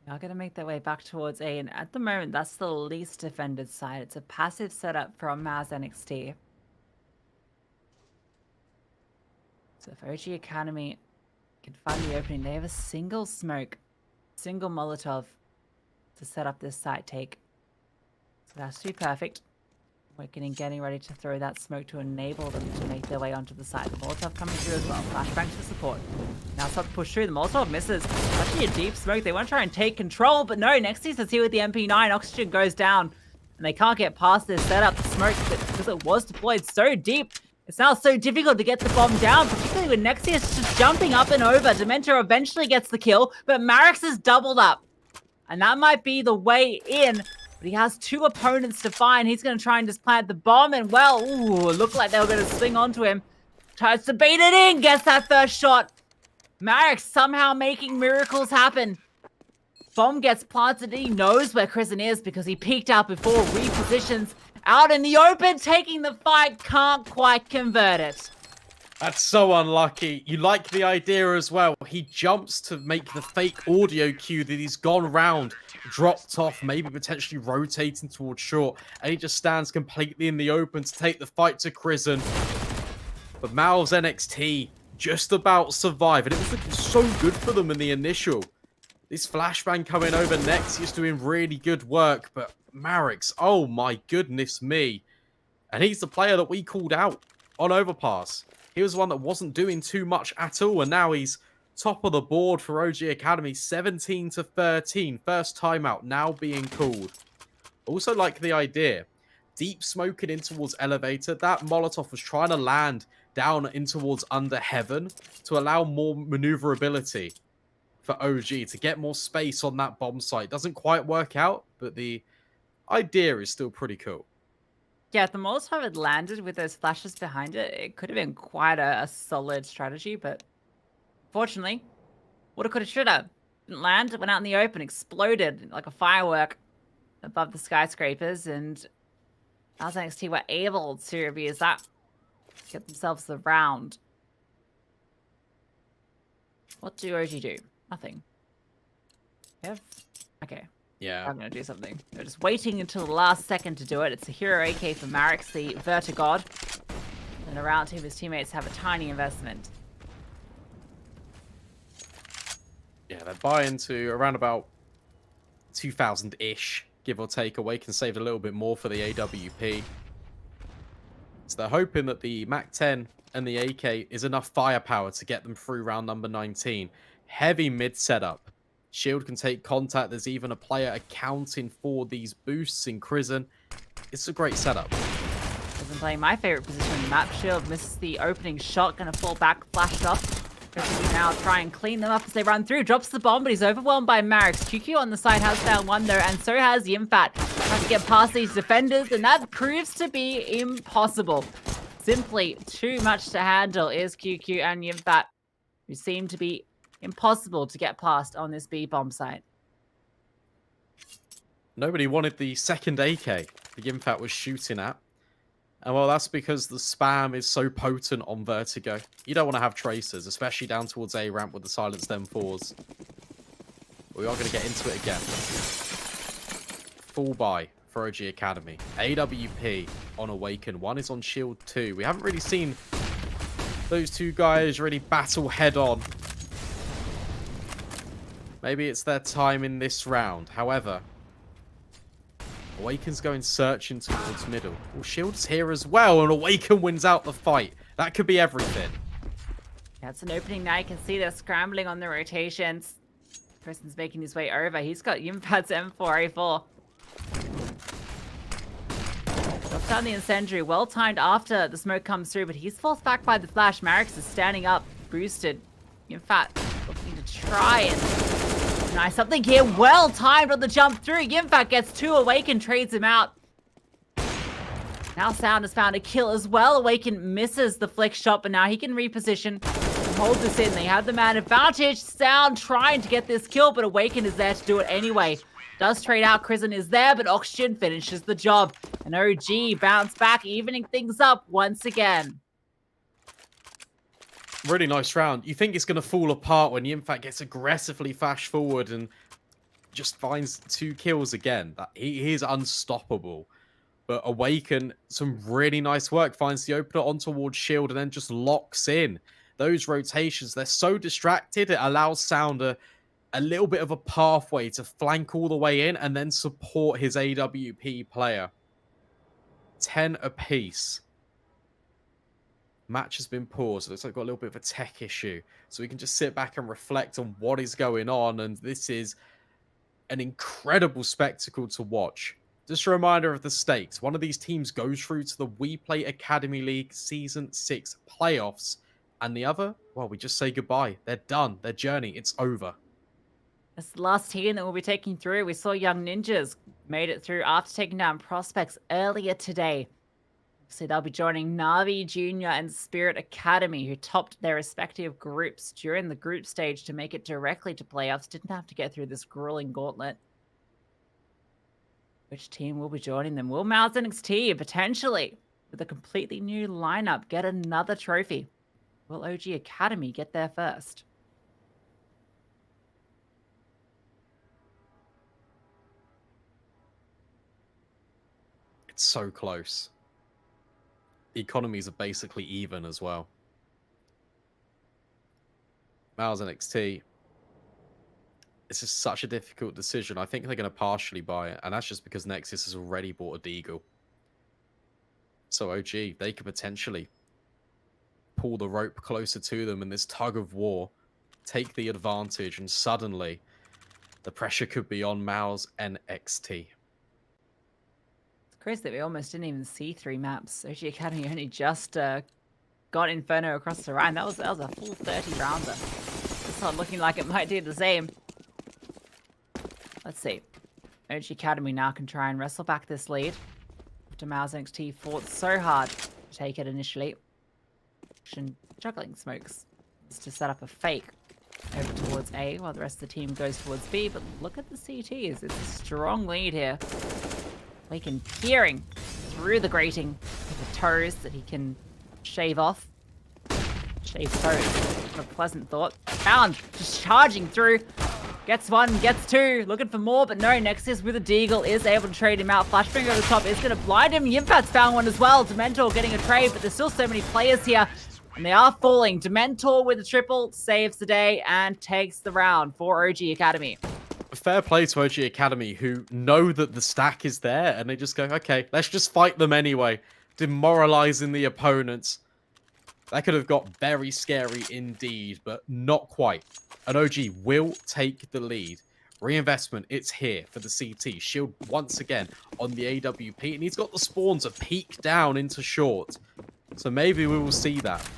Now going to make their way back towards A, and at the moment, that's the least defended side. It's a passive setup from MOUZ NXT. So if OG Academy can find the opening, they have a single smoke, single Molotov to set up this site take. So that's too perfect. Working and getting ready to throw that smoke to enable them to make their way onto the site. The Molotov coming through as well. Flashbang to support. Now start to push through. The Molotov misses. Actually a deep smoke. They want to try and take control, but no. Nexius is here with the MP9. Oxygen goes down, and they can't get past this setup. The smoke, because it was deployed so deep, it's now so difficult to get the bomb down, particularly with Nexius just jumping up and over. Dementor eventually gets the kill, but Marix is doubled up. And that might be the way in. But he has 2 opponents to find. He's going to try and just plant the bomb. And, well, ooh, it looked like they were going to swing onto him. Tries to bait it in. Gets that first shot. Marix somehow making miracles happen. Bomb gets planted. He knows where Kristen is because he peeked out before. Repositions out in the open. Taking the fight. Can't quite convert it. That's so unlucky. You like the idea as well. He jumps to make the fake audio cue that he's gone round, dropped off, maybe potentially rotating towards short, and he just stands completely in the open to take the fight to Kristen. But MOUZ NXT just about survive, and it was looking so good for them in the initial. This flashbang coming over next, he's doing really good work, but Marix, oh my goodness me. And he's the player that we called out on Overpass. He was the one that wasn't doing too much at all, and now he's top of the board for OG Academy, 17-13. First timeout now being called. Also like the idea. Deep smoking in towards elevator. That Molotov was trying to land down in towards under heaven to allow more maneuverability for OG to get more space on that bomb site. Doesn't quite work out, but the idea is still pretty cool. Yeah, if the Molotov had landed with those flashes behind it, it could have been quite a solid strategy, but fortunately, woulda, coulda, shoulda. Didn't land, it went out in the open, exploded like a firework above the skyscrapers, and MOUZ NXT were able to abuse that, get themselves the round. What do OG do? Nothing. Okay. Yeah. I'm going to do something. They're just waiting until the last second to do it. It's a hero AK for Marix, the Vertigod. And around him, his teammates have a tiny investment. Yeah, they're buying to around about 2,000-ish, give or take. Awaken saved a little bit more for the AWP. So they're hoping that the MAC-10 and the AK is enough firepower to get them through round number 19. Heavy mid setup. Shield can take contact. There's even a player accounting for these boosts in Prison. It's a great setup. Prison playing my favorite position in the map. Shield misses the opening shot, gonna fall back, flashed off. Prison now try and clean them up as they run through. Drops the bomb, but he's overwhelmed by Marix. QQ on the side has found one though, and so has Yimfat. Trying to get past these defenders, and that proves to be impossible. Simply too much to handle is QQ and Yimfat, who seem to be impossible to get past on this B bomb site. Nobody wanted the second AK the Yimfat was shooting at. And well, that's because the spam is so potent on Vertigo. You don't want to have tracers, especially down towards A ramp with the silenced M4s. We are going to get into it again. Full buy for OG Academy. AWP on Awaken. One is on Shield 2. We haven't really seen those two guys really battle head on. Maybe it's their time in this round. However, Awaken's going searching towards middle. Well, Shield's here as well, and Awaken wins out the fight. That could be everything. Yeah, it's an opening now. You can see they're scrambling on the rotations. Person's making his way over. He's got Yimfat's M4A4. Drops down the incendiary. Well timed after the smoke comes through, but he's forced back by the flash. Marix is standing up, boosted. Yimfat looking to try and nice something here. Well timed on the jump through. Yimfat gets two. Awaken trades him out. Now Sound has found a kill as well. Awaken misses the flick shot, but now he can reposition and hold this in. They have the man advantage. Sound trying to get this kill, but Awaken is there to do it anyway. Does trade out. Prison is there, but Oxygen finishes the job. And OG bounce back, evening things up once again. Really nice round. You think it's going to fall apart when Yimfat gets aggressively fast forward and just finds 2 kills again. He is unstoppable. But Awaken, some really nice work. Finds the opener on towards Shield and then just locks in. Those rotations, they're so distracted. It allows Sound a little bit of a pathway to flank all the way in and then support his AWP player. 10 apiece. Match has been paused. It looks like we've got a little bit of a tech issue. So we can just sit back and reflect on what is going on. And this is an incredible spectacle to watch. Just a reminder of the stakes. One of these teams goes through to the WePlay Academy League Season 6 playoffs. And the other, well, we just say goodbye. They're done. Their journey, it's over. That's the last team that we'll be taking through. We saw Young Ninjas made it through after taking down Prospects earlier today. So they'll be joining Navi Junior and Spirit Academy, who topped their respective groups during the group stage to make it directly to playoffs. Didn't have to get through this grueling gauntlet. Which team will be joining them? Will MOUZ NXT potentially, with a completely new lineup, get another trophy? Will OG Academy get there first? It's so close. The economies are basically even as well. MOUZ NXT. This is such a difficult decision. I think they're going to partially buy it, and that's just because Nexus has already bought a Deagle. So OG, they could potentially pull the rope closer to them in this tug of war, take the advantage, and suddenly the pressure could be on MOUZ NXT. Chris, that we almost didn't even see 3 maps. OG Academy only just got Inferno across the Rhine. That was a full 30 rounder. It's not looking like it might do the same. Let's see. OG Academy now can try and wrestle back this lead. After MOUZ NXT fought so hard to take it initially. Juggling smokes. It's to set up a fake over towards A while the rest of the team goes towards B. But look at the CTs. It's a strong lead here. Awaken peering through the grating with the toes that he can shave off. Shave toes. What a pleasant thought. Found, just charging through. Gets 1, gets 2. Looking for more, but no. Nexus with a Deagle is able to trade him out. Flashbang over the top is going to blind him. Yimfat's found one as well. Dementor getting a trade, but there's still so many players here. And they are falling. Dementor with a triple saves the day and takes the round for OG Academy. Fair play to OG Academy, who know that the stack is there, and they just go, okay, let's just fight them anyway, demoralizing the opponents. That could have got very scary indeed, but not quite. And OG will take the lead. Reinvestment, it's here for the CT. Shield once again on the AWP, and he's got the spawn to peek down into short. So maybe we will see that.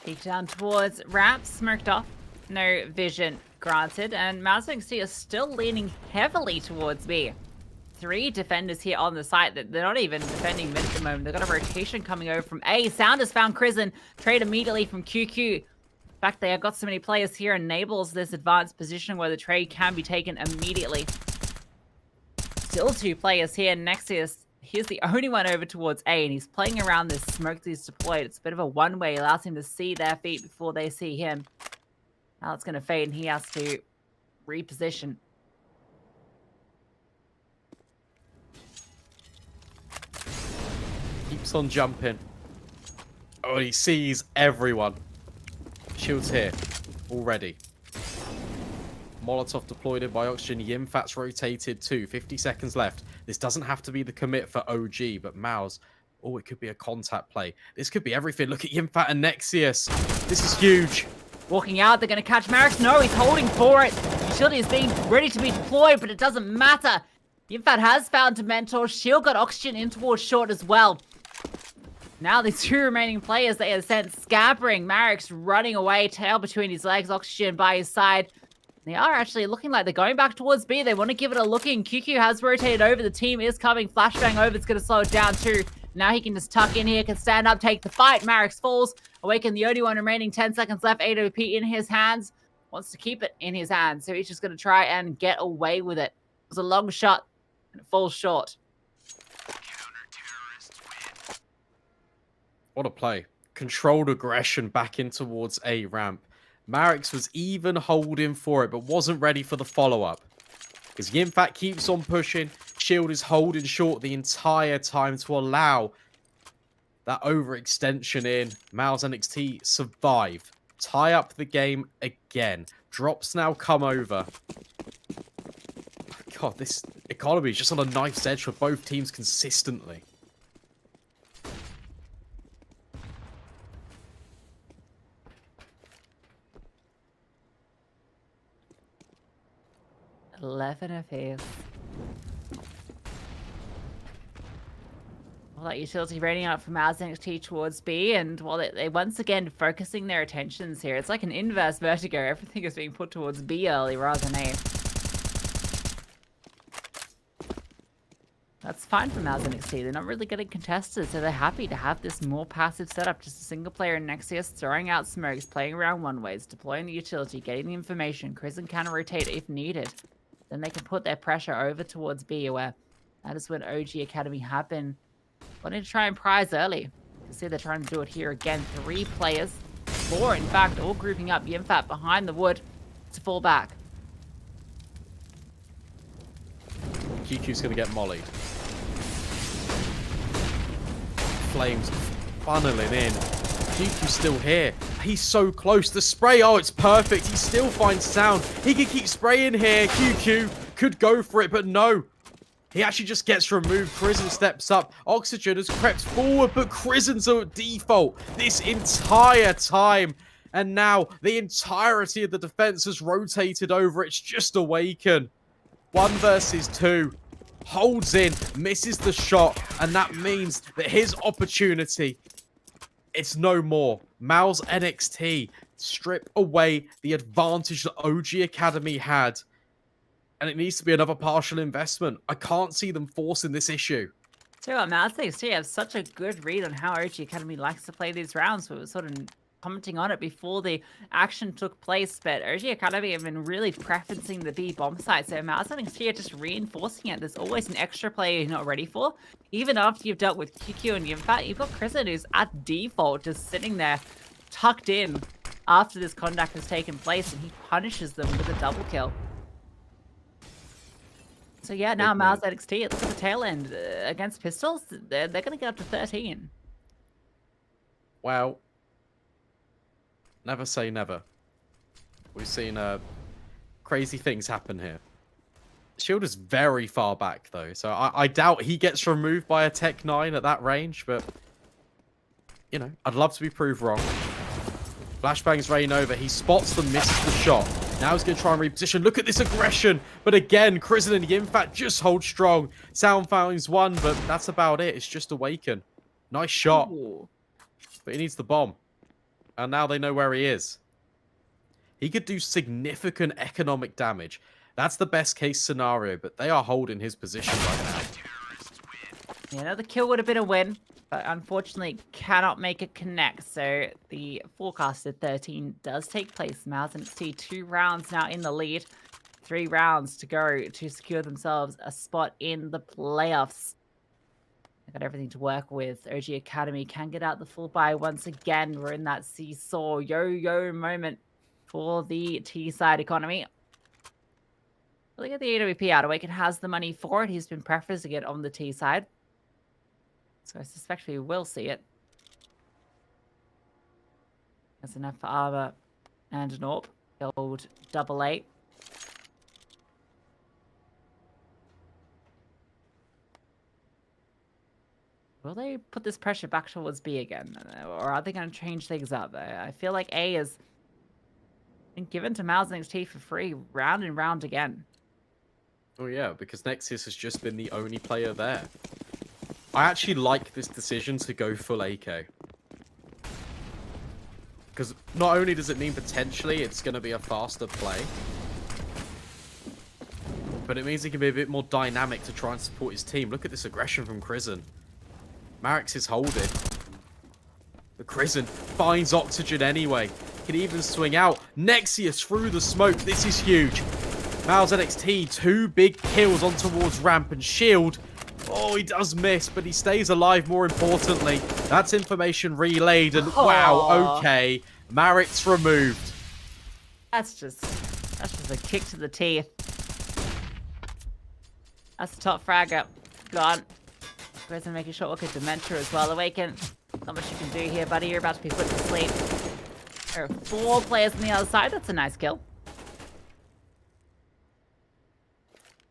Peek down towards ramp, smirked off. No vision granted, and MOUZ NXT is still leaning heavily towards B. 3 defenders here on the site that they're not even defending mid at the moment. They've got a rotation coming over from A. Sound has found Crizzen. Trade immediately from QQ. In fact, they have got so many players here, enables this advanced position where the trade can be taken immediately. Still 2 players here. Nexius, here's the only one over towards A, and he's playing around this smoke that he's deployed. It's a bit of a one-way. Allows him to see their feet before they see him. Now it's going to fade, and he has to reposition. Keeps on jumping. Oh, he sees everyone. Shield's here already. Molotov deployed in by Oxygen. Yimfat's rotated too. 50 seconds left. This doesn't have to be the commit for OG, but MOUZ. Oh, it could be a contact play. This could be everything. Look at Yimfat and Nexius. This is huge. Walking out, they're going to catch Marix. No, he's holding for it. Utility is being ready to be deployed, but it doesn't matter. Yimfat has found Dementor. Shield got Oxygen in towards short as well. Now the 2 remaining players, they are sent scampering. Marix running away, tail between his legs, Oxygen by his side. They are actually looking like they're going back towards B. They want to give it a look in. QQ has rotated over. The team is coming. Flashbang over. It's going to slow it down too. Now he can just tuck in here, can stand up, take the fight. Marix falls. Awaken the only one remaining. 10 seconds left. AWP in his hands. Wants to keep it in his hands. So he's just going to try and get away with it. It was a long shot and it falls short. What a play. Controlled aggression back in towards A ramp. Marix was even holding for it, but wasn't ready for the follow-up. Because Yimfat keeps on pushing. Shield is holding short the entire time to allow that overextension in. MOUZ NXT survive. Tie up the game again. Drops now come over. God, this economy is just on a knife's edge for both teams consistently. Eleven apiece. Well, that utility rating out from MOUZ NXT towards B, and while they once again focusing their attentions here, it's like an inverse vertigo. Everything is being put towards B early rather than A. That's fine for MOUZ NXT. They're not really getting contested, so they're happy to have this more passive setup. Just a single player in Nexius, throwing out smokes, playing around one-ways, deploying the utility, getting the information. Crizzen can rotate if needed. Then they can put their pressure over towards B, where that is when OG Academy have been wanting to try and prize early. You can see they're trying to do it here again. 3 players, 4 in fact, all grouping up. Yimfat behind the wood to fall back. QQ's going to get mollied. Flames funneling in. QQ's still here. He's so close. The spray, oh, it's perfect. He still finds sound. He can keep spraying here. QQ could go for it, but no. He actually just gets removed. Crizzen steps up. Oxygen has crept forward, but Crizzen's at default this entire time. And now the entirety of the defense has rotated over. It's just Awaken. 1 versus 2. Holds in, misses the shot, and that means that his opportunity, it's no more. MOUZ NXT strip away the advantage that OG Academy had. And it needs to be another partial investment. I can't see them forcing this issue. So MOUZ NXT have such a good read on how OG Academy likes to play these rounds. We were sort of commenting on it before the action took place, but OG Academy have been really preferencing the B bomb site. So MOUZ NXT are just reinforcing it. There's always an extra player you're not ready for. Even after you've dealt with QQ and Yimfat, you've got Crizzen who's at default just sitting there tucked in after this conduct has taken place, and he punishes them with a double kill. So yeah, now Big MOUZ move. NXT, look at the tail end. Against pistols, they're going to get up to 13. Well, never say never. We've seen crazy things happen here. Shield is very far back, though, so I doubt he gets removed by a Tech 9 at that range, but, you know, I'd love to be proved wrong. Flashbangs rain over. He spots them, misses the shot. Now he's going to try and reposition. Look at this aggression. But again, Krisen and Yimfat just hold strong. Sound Fountain's won, but that's about it. It's just Awaken. Nice shot. Ooh. But he needs the bomb. And now they know where he is. He could do significant economic damage. That's the best case scenario, but they are holding his position right now. Yeah, another kill would have been a win, but unfortunately cannot make it connect. So the forecasted 13 does take place. MOUZ NXT 2 rounds now in the lead. 3 rounds to go to secure themselves a spot in the playoffs. They've got everything to work with. OG Academy can get out the full buy once again. We're in that seesaw yo-yo moment for the T-side economy. Look at the AWP out. Awaken has the money for it. He's been preferencing it on the T side. So I suspect we will see it. That's enough for armor and an AWP. Gold AA. Will they put this pressure back towards B again? Or are they going to change things up? I feel like A is been given to MOUZ NXT for free round and round again. Oh yeah, because Nexus has just been the only player there. I actually like this decision to go full AK. Because not only does it mean potentially it's going to be a faster play, but it means he can be a bit more dynamic to try and support his team. Look at this aggression from Krisen. Marix is holding. But Krisen finds oxygen anyway. Can even swing out. Nexius through the smoke. This is huge. MOUZ NXT, 2 big kills on towards ramp and shield. Oh, he does miss, but he stays alive more importantly. That's information relayed and wow, okay. Marix removed. That's just a kick to the teeth. That's the top fragger. Gone. Krisen making short look at Dementor as well. Awaken. Not much you can do here, buddy. You're about to be put to sleep. There are 4 players on the other side. That's a nice kill.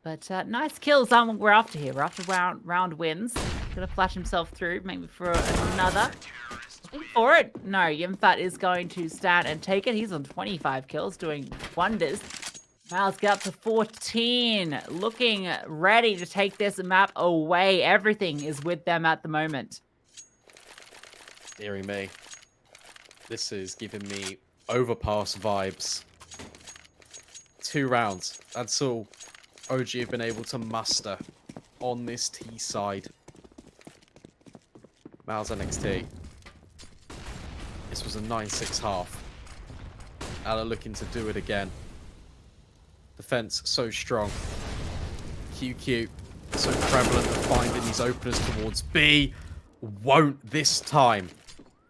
But nice kills we're after here. We're after round wins. Gonna flash himself through, maybe for another. Looking for it. No, Yimfat is going to stand and take it. He's on 25 kills, doing wonders. MOUZ get up to 14. Looking ready to take this map away. Everything is with them at the moment. Deary me. This is giving me overpass vibes. 2 rounds. That's all OG have been able to muster on this T side. MOUZ NXT. This was a 9-6 half. Ala looking to do it again. Defense so strong. QQ so prevalent of finding these openers towards B. Won't this time.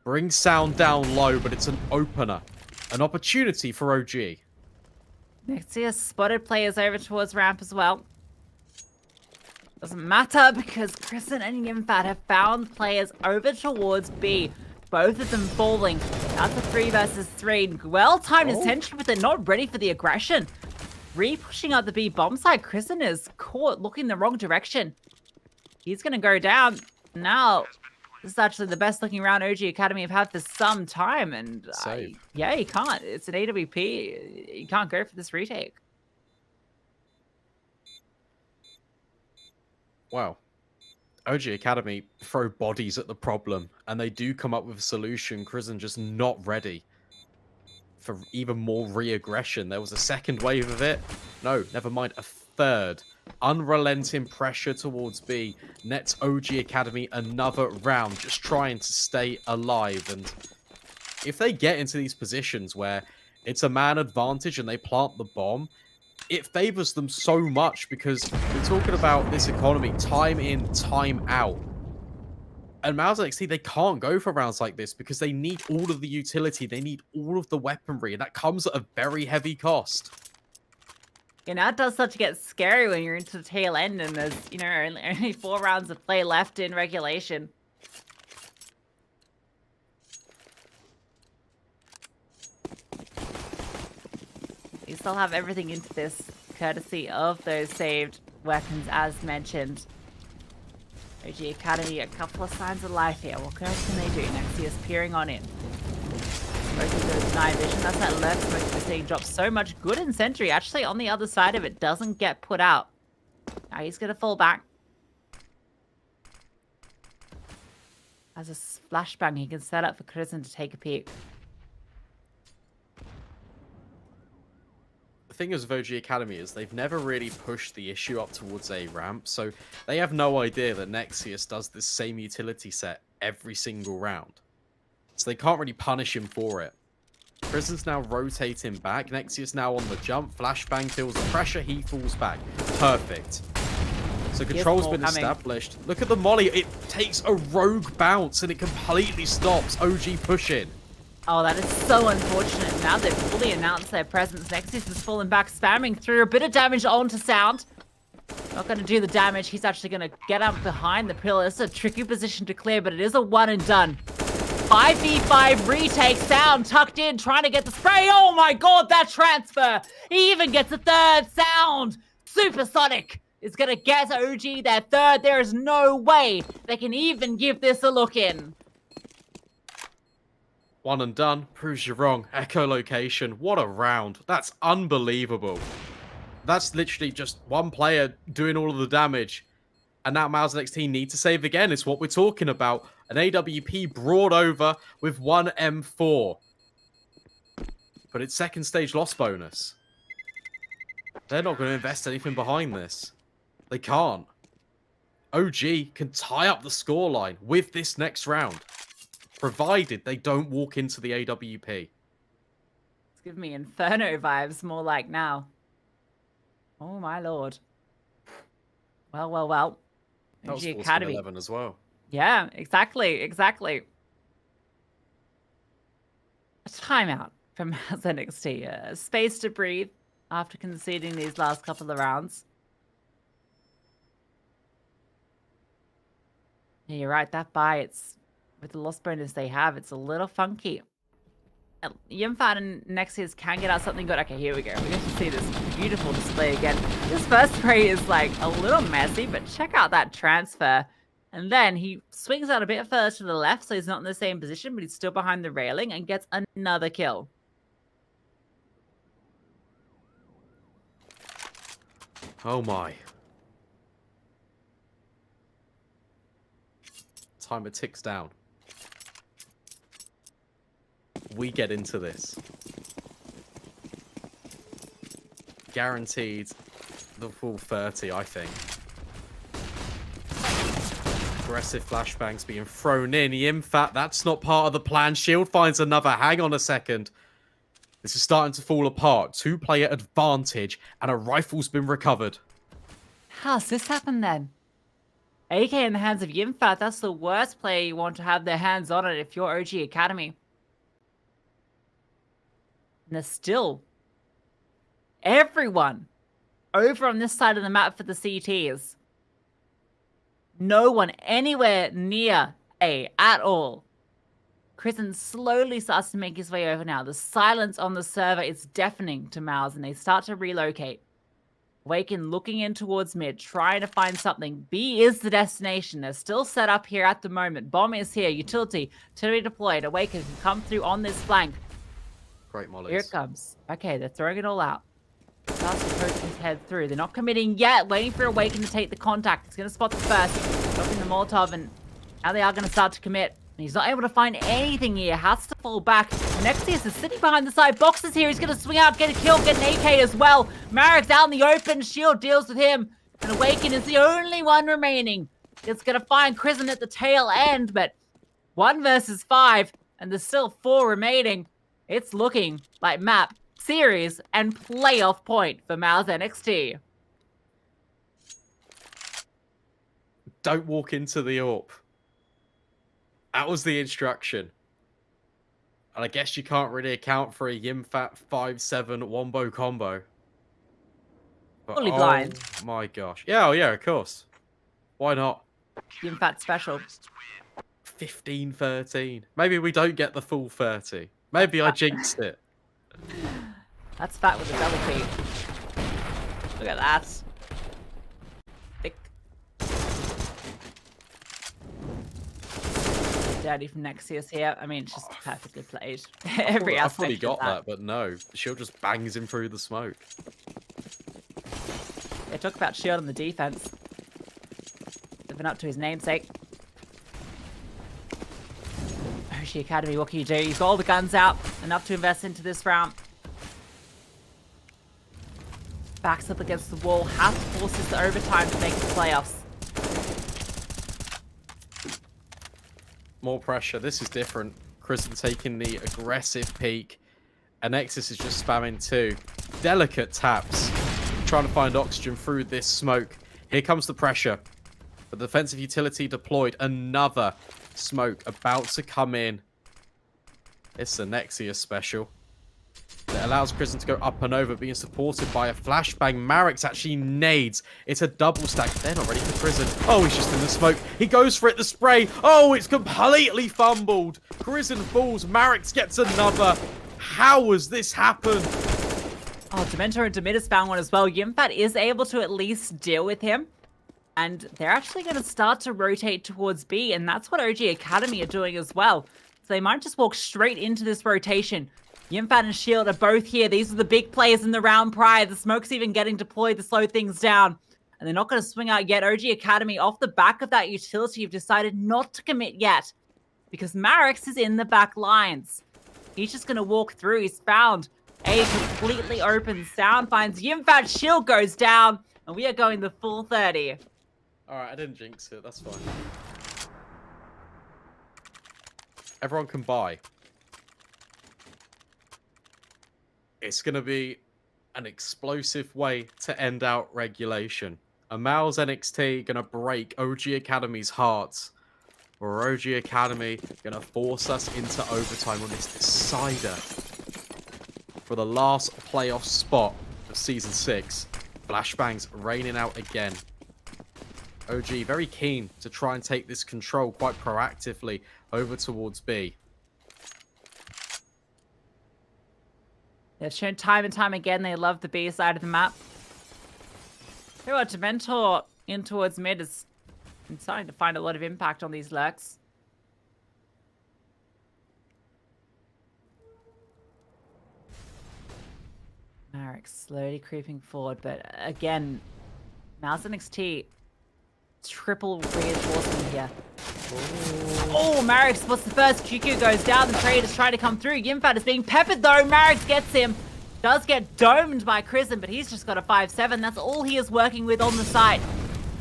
Bring sound down low, but it's an opener. An opportunity for OG. Nexius spotted players over towards ramp as well. Doesn't matter because Krisen and Yimfat have found players over towards B. Both of them falling. That's a 3 versus 3. Well-timed attention, but they're not ready for the aggression. Re-pushing out the B bomb side. Krisen is caught looking the wrong direction. He's going to go down. Now, this is actually the best looking round OG Academy have had for some time. And yeah, you can't. It's an AWP. You can't go for this retake. Wow. OG Academy throw bodies at the problem, and they do come up with a solution. Krisen just not ready for even more re-aggression. There was a second wave of it. No, never mind, a third. Unrelenting pressure towards B nets OG Academy another round, just trying to stay alive. And if they get into these positions where it's a man advantage and they plant the bomb, it favors them so much because we're talking about this economy time in, time out. And MOUZ NXT, they can't go for rounds like this because they need all of the utility. They need all of the weaponry, and that comes at a very heavy cost. You know, it does start to get scary when you're into the tail end and there's, you know, only 4 rounds of play left in regulation. You still have everything into this, courtesy of those saved weapons, as mentioned. OG Academy, a couple of signs of life here. What else can they do? Nexius peering on in. Both of those night vision. That's that lurk smoke we're seeing drop so much good in sentry. Actually, on the other side of it, doesn't get put out. Now he's going to fall back. As a flashbang, he can set up for Crimson to take a peek. The thing is with OG Academy is they've never really pushed the issue up towards a ramp, so they have no idea that Nexius does this same utility set every single round. So they can't really punish him for it. Prison's now rotating back. Nexius now on the jump. Flashbang feels the pressure. He falls back. Perfect. So control's been established. Look at the molly. It takes a rogue bounce and it completely stops OG pushing. Oh, that is so unfortunate. Now they've fully announced their presence. Nexius has fallen back, spamming through. A bit of damage onto Sound. Not going to do the damage. He's actually going to get up behind the pillar. It's a tricky position to clear, but it is a one and done. 5v5 retake. Sound tucked in, trying to get the spray. Oh my god, that transfer. He even gets a third. Sound. Supersonic is going to get OG their third. There is no way they can even give this a look in. One and done. Proves you wrong. Echolocation. What a round. That's unbelievable. That's literally just one player doing all of the damage. And now MOUZ NXT need to save again. It's what we're talking about. An AWP brought over with one M4. But it's second stage loss bonus. They're not going to invest anything behind this. They can't. OG can tie up the scoreline with this next round. Provided they don't walk into the AWP. It's giving me Inferno vibes more like now. Oh my lord. Well, well, well. That was OG Academy 11 as well. Yeah, exactly. A timeout from MOUZ NXT. Space to breathe after conceding these last couple of rounds. Yeah, you're right. That buy, it's with the loss bonus they have, it's a little funky. Yimfat and Nexius can get out something good. Okay, here we go. We get to see this beautiful display again. This first spray is like a little messy, but check out that transfer. And then he swings out a bit further to the left, so he's not in the same position, but he's still behind the railing and gets another kill. Oh my. Timer ticks down. We get into this. Guaranteed the full 30, I think. Aggressive flashbangs being thrown in. Yimfat, that's not part of the plan. Shield finds another. Hang on a second. This is starting to fall apart. 2-player advantage, and a rifle's been recovered. How's this happened then? AK in the hands of Yimfat, that's the worst player you want to have their hands on it if you're OG Academy. And there's still everyone over on this side of the map for the CTs. No one anywhere near A at all. Crimson slowly starts to make his way over now. The silence on the server is deafening to MOUZ, and they start to relocate. Awaken looking in towards mid, trying to find something. B is the destination. They're still set up here at the moment. Bomb is here. Utility to be deployed. Awaken can come through on this flank. Great mollies. Here it comes. Okay, they're throwing it all out. Starts to poke his head through. They're not committing yet. Waiting for Awaken to take the contact. He's going to spot the first. Dropping the Molotov, and now they are going to start to commit. And he's not able to find anything here. Has to fall back. Nexius is sitting behind the side. Boxes here. He's going to swing out, get a kill, get an AK as well. Marek's out in the open. Shield deals with him. And Awaken is the only one remaining. It's going to find Crimson at the tail end, but 1 versus 5, and there's still 4 remaining. It's looking like map, series, and playoff point for MOUZ NXT. Don't walk into the AWP. That was the instruction. And I guess you can't really account for a Yimfat 5-7 wombo combo. Fully blind. Oh my gosh. Yeah, oh yeah, of course. Why not? Yimfat special. 15-13. Maybe we don't get the full 30. Maybe I jinxed it. That's fat with a double peak. Look at that. Thick. Daddy from Nexius here. I mean, it's just perfectly played. Every I aspect fully of got that, but no. The shield just bangs him through the smoke. Yeah, talk about shield on the defense. Living up to his namesake. Oshi Academy, what can you do? You've got all the guns out. Enough to invest into this round. Backs up against the wall. Has to force this to overtime to make the playoffs. More pressure. This is different. Kristen taking the aggressive peek. And Nexus is just spamming too. Delicate taps. Trying to find oxygen through this smoke. Here comes the pressure. The defensive utility deployed. Another smoke about to come in. It's a Nexius special. That allows Kristen to go up and over, being supported by a flashbang. Marek's actually nades. It's a double stack. They're not ready for Kristen. Oh, he's just in the smoke. He goes for it, the spray. Oh, it's completely fumbled. Kristen falls. Marek gets another. How has this happened? Oh, Demento and Demidus found one as well. Yimfat is able to at least deal with him. And they're actually going to start to rotate towards B. And that's what OG Academy are doing as well. So they might just walk straight into this rotation. Yimfat and Shield are both here. These are the big players in the round prior. The smoke's even getting deployed to slow things down. And they're not going to swing out yet. OG Academy, off the back of that utility, have decided not to commit yet. Because Marex is in the back lines. He's just going to walk through. He's found a completely open sound. Finds Yimfat. Shield goes down. And we are going the full 30. Alright, I didn't jinx it. That's fine. Everyone can buy. It's going to be an explosive way to end out regulation. A MOUZ NXT going to break OG Academy's hearts. Or OG Academy going to force us into overtime on this decider. For the last playoff spot of Season 6. Flashbangs raining out again. OG very keen to try and take this control quite proactively over towards B. They've shown time and time again they love the B side of the map. Tell you what, Dementor in towards mid is starting to find a lot of impact on these lurks. Marek slowly creeping forward, but again, MOUZ NXT triple reinforcement here. Oh, Marek spots the first. QQ goes down. The trade is trying to come through. Yimfat is being peppered though. Marek gets him. Does get domed by Kristen, but he's just got a 5-7. That's all he is working with on the side.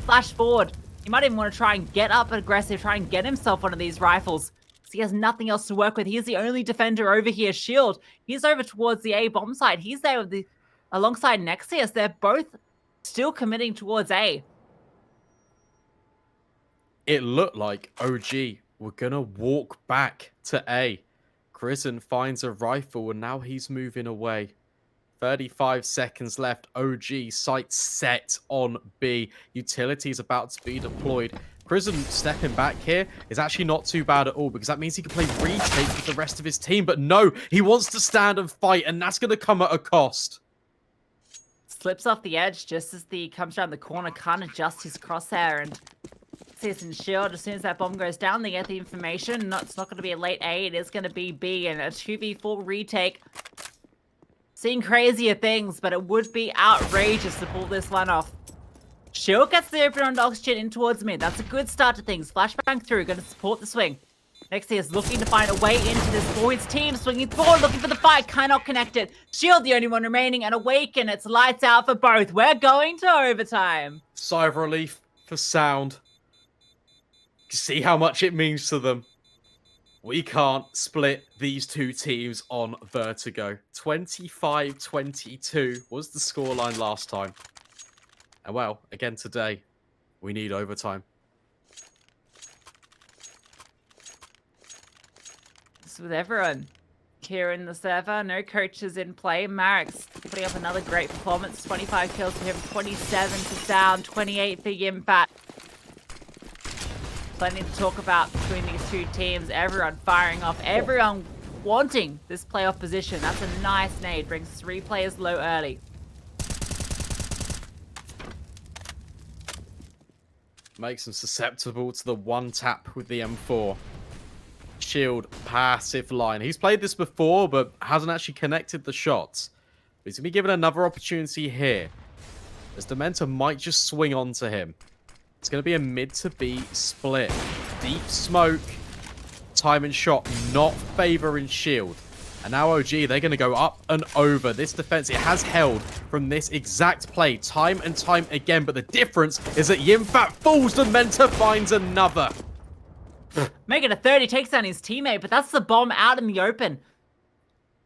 Flash forward. He might even want to try and get up aggressive, try and get himself one of these rifles. So he has nothing else to work with. He's the only defender over here. Shield. He's over towards the A bomb site. He's there with alongside Nexius. They're both still committing towards A. It looked like OG were going to walk back to A. Kristen finds a rifle and now he's moving away. 35 seconds left. OG sights set on B. Utilities about to be deployed. Kristen stepping back here is actually not too bad at all because that means he can play retake with the rest of his team. But no, he wants to stand and fight and that's going to come at a cost. Slips off the edge just as he comes around the corner. Can't adjust his crosshair and... and Shield, as soon as that bomb goes down, they get the information. No, it's not going to be a late A, it is going to be B, and a 2v4 retake. Seeing crazier things, but it would be outrageous to pull this one off. Shield gets the open on oxygen in towards mid. That's a good start to things. Flashbang through, going to support the swing. Nexi is looking to find a way into this for his team. Swinging forward, looking for the fight. Cannot connect it. Shield, the only one remaining, and Awaken. It's lights out for both. We're going to overtime. Sigh of relief for Sound. See how much it means to them. We can't split these two teams on Vertigo. 25-22 was the scoreline last time. And well, again today, we need overtime. With everyone here in the server. No coaches in play. Marix putting up another great performance. 25 kills for him, 27 to Sound, 28 for Yimfat. Plenty to talk about between these two teams. Everyone firing off. Everyone wanting this playoff position. That's a nice nade. Brings 3 players low early. Makes them susceptible to the one tap with the M4. Shield, passive line. He's played this before, but hasn't actually connected the shots. But he's going to be given another opportunity here, as Demento might just swing onto him. It's going to be a mid to B split. Deep smoke, time and shot, not favoring Shield. And now OG, they're going to go up and over. This defense, it has held from this exact play time and time again. But the difference is that Yimfat falls, Demento finds another. Making a 30, takes down his teammate, but that's the bomb out in the open.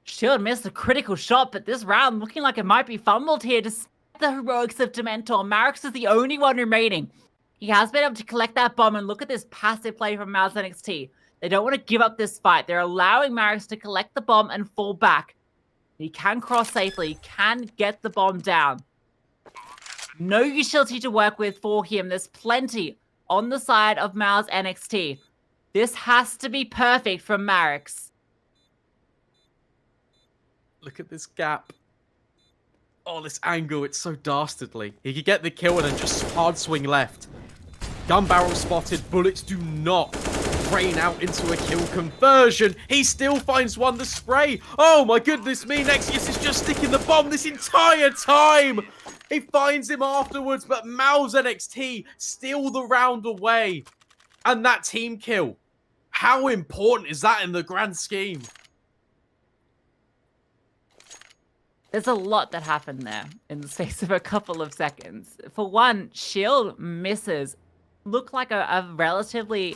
Shield missed a critical shot, but this round looking like it might be fumbled here despite the heroics of Dementor. Marix is the only one remaining. He has been able to collect that bomb, and look at this passive play from MOUZ NXT. They don't want to give up this fight. They're allowing Marix to collect the bomb and fall back. He can cross safely. He can get the bomb down. No utility to work with for him. There's plenty on the side of MOUZ NXT. This has to be perfect from Marix. Look at this gap. Oh, this angle, it's so dastardly. He could get the kill and then just hard swing left. Gun barrel spotted. Bullets do not rain out into a kill conversion. He still finds one to spray. Oh my goodness me. Nexius is just sticking the bomb this entire time. He finds him afterwards, but MOUZ NXT steal the round away. And that team kill. How important is that in the grand scheme? There's a lot that happened there in the space of a couple of seconds. For one, Shield misses. Looked like a relatively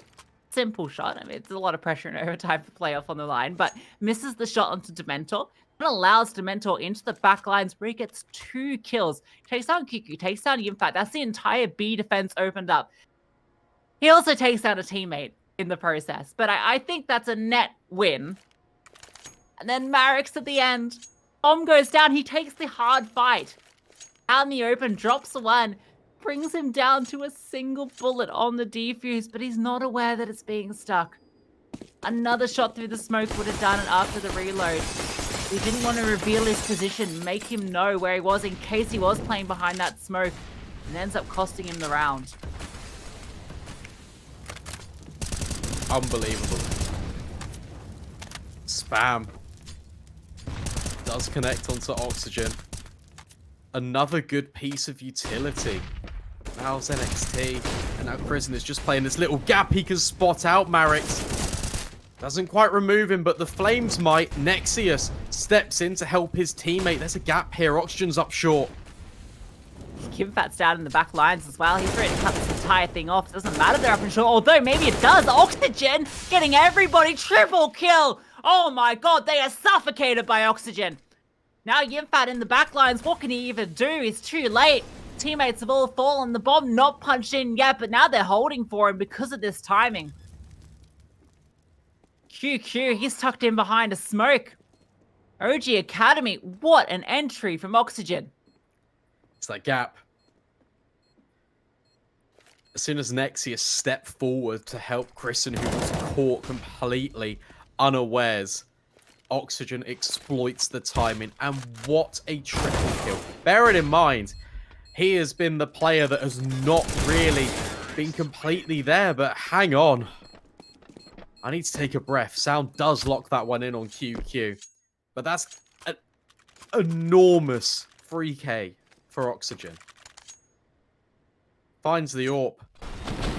simple shot. I mean, it's a lot of pressure and overtime for playoff on the line, but misses the shot onto Dementor. It allows Dementor into the back lines where he gets 2 kills. Takes down Kiku, takes down Yimfat. That's the entire B defense opened up. He also takes down a teammate in the process, but I think that's a net win. And then Marix at the end. Bomb goes down. He takes the hard fight. Out in the open, drops the one. Brings him down to a single bullet on the defuse, but he's not aware that it's being stuck. Another shot through the smoke would have done it after the reload. He didn't want to reveal his position, make him know where he was in case he was playing behind that smoke, and ends up costing him the round. Unbelievable. Spam. Does connect onto Oxygen. Another good piece of utility. MOUZ NXT. And now Prison is just playing this little gap he can spot out Marix. Doesn't quite remove him, but the Flames might. Nexius steps in to help his teammate. There's a gap here. Oxygen's up short. Kimfat's down in the back lines as well. He's ready to cut this entire thing off. Doesn't matter they're up and short, although maybe it does. Oxygen getting everybody. Triple kill. Oh my god, they are suffocated by Oxygen. Now Yimfat in the back lines. What can he even do? He's too late. Teammates have all fallen. The bomb not punched in yet, but now they're holding for him because of this timing. QQ, he's tucked in behind a smoke. OG Academy, what an entry from Oxygen. It's that gap. As soon as Nexius stepped forward to help Christian, who was caught completely unawares, Oxygen exploits the timing, and what a triple kill. Bear it in mind, he has been the player that has not really been completely there, but hang on. I need to take a breath. Sound does lock that one in on QQ, but that's an enormous 3K for Oxygen. Finds the AWP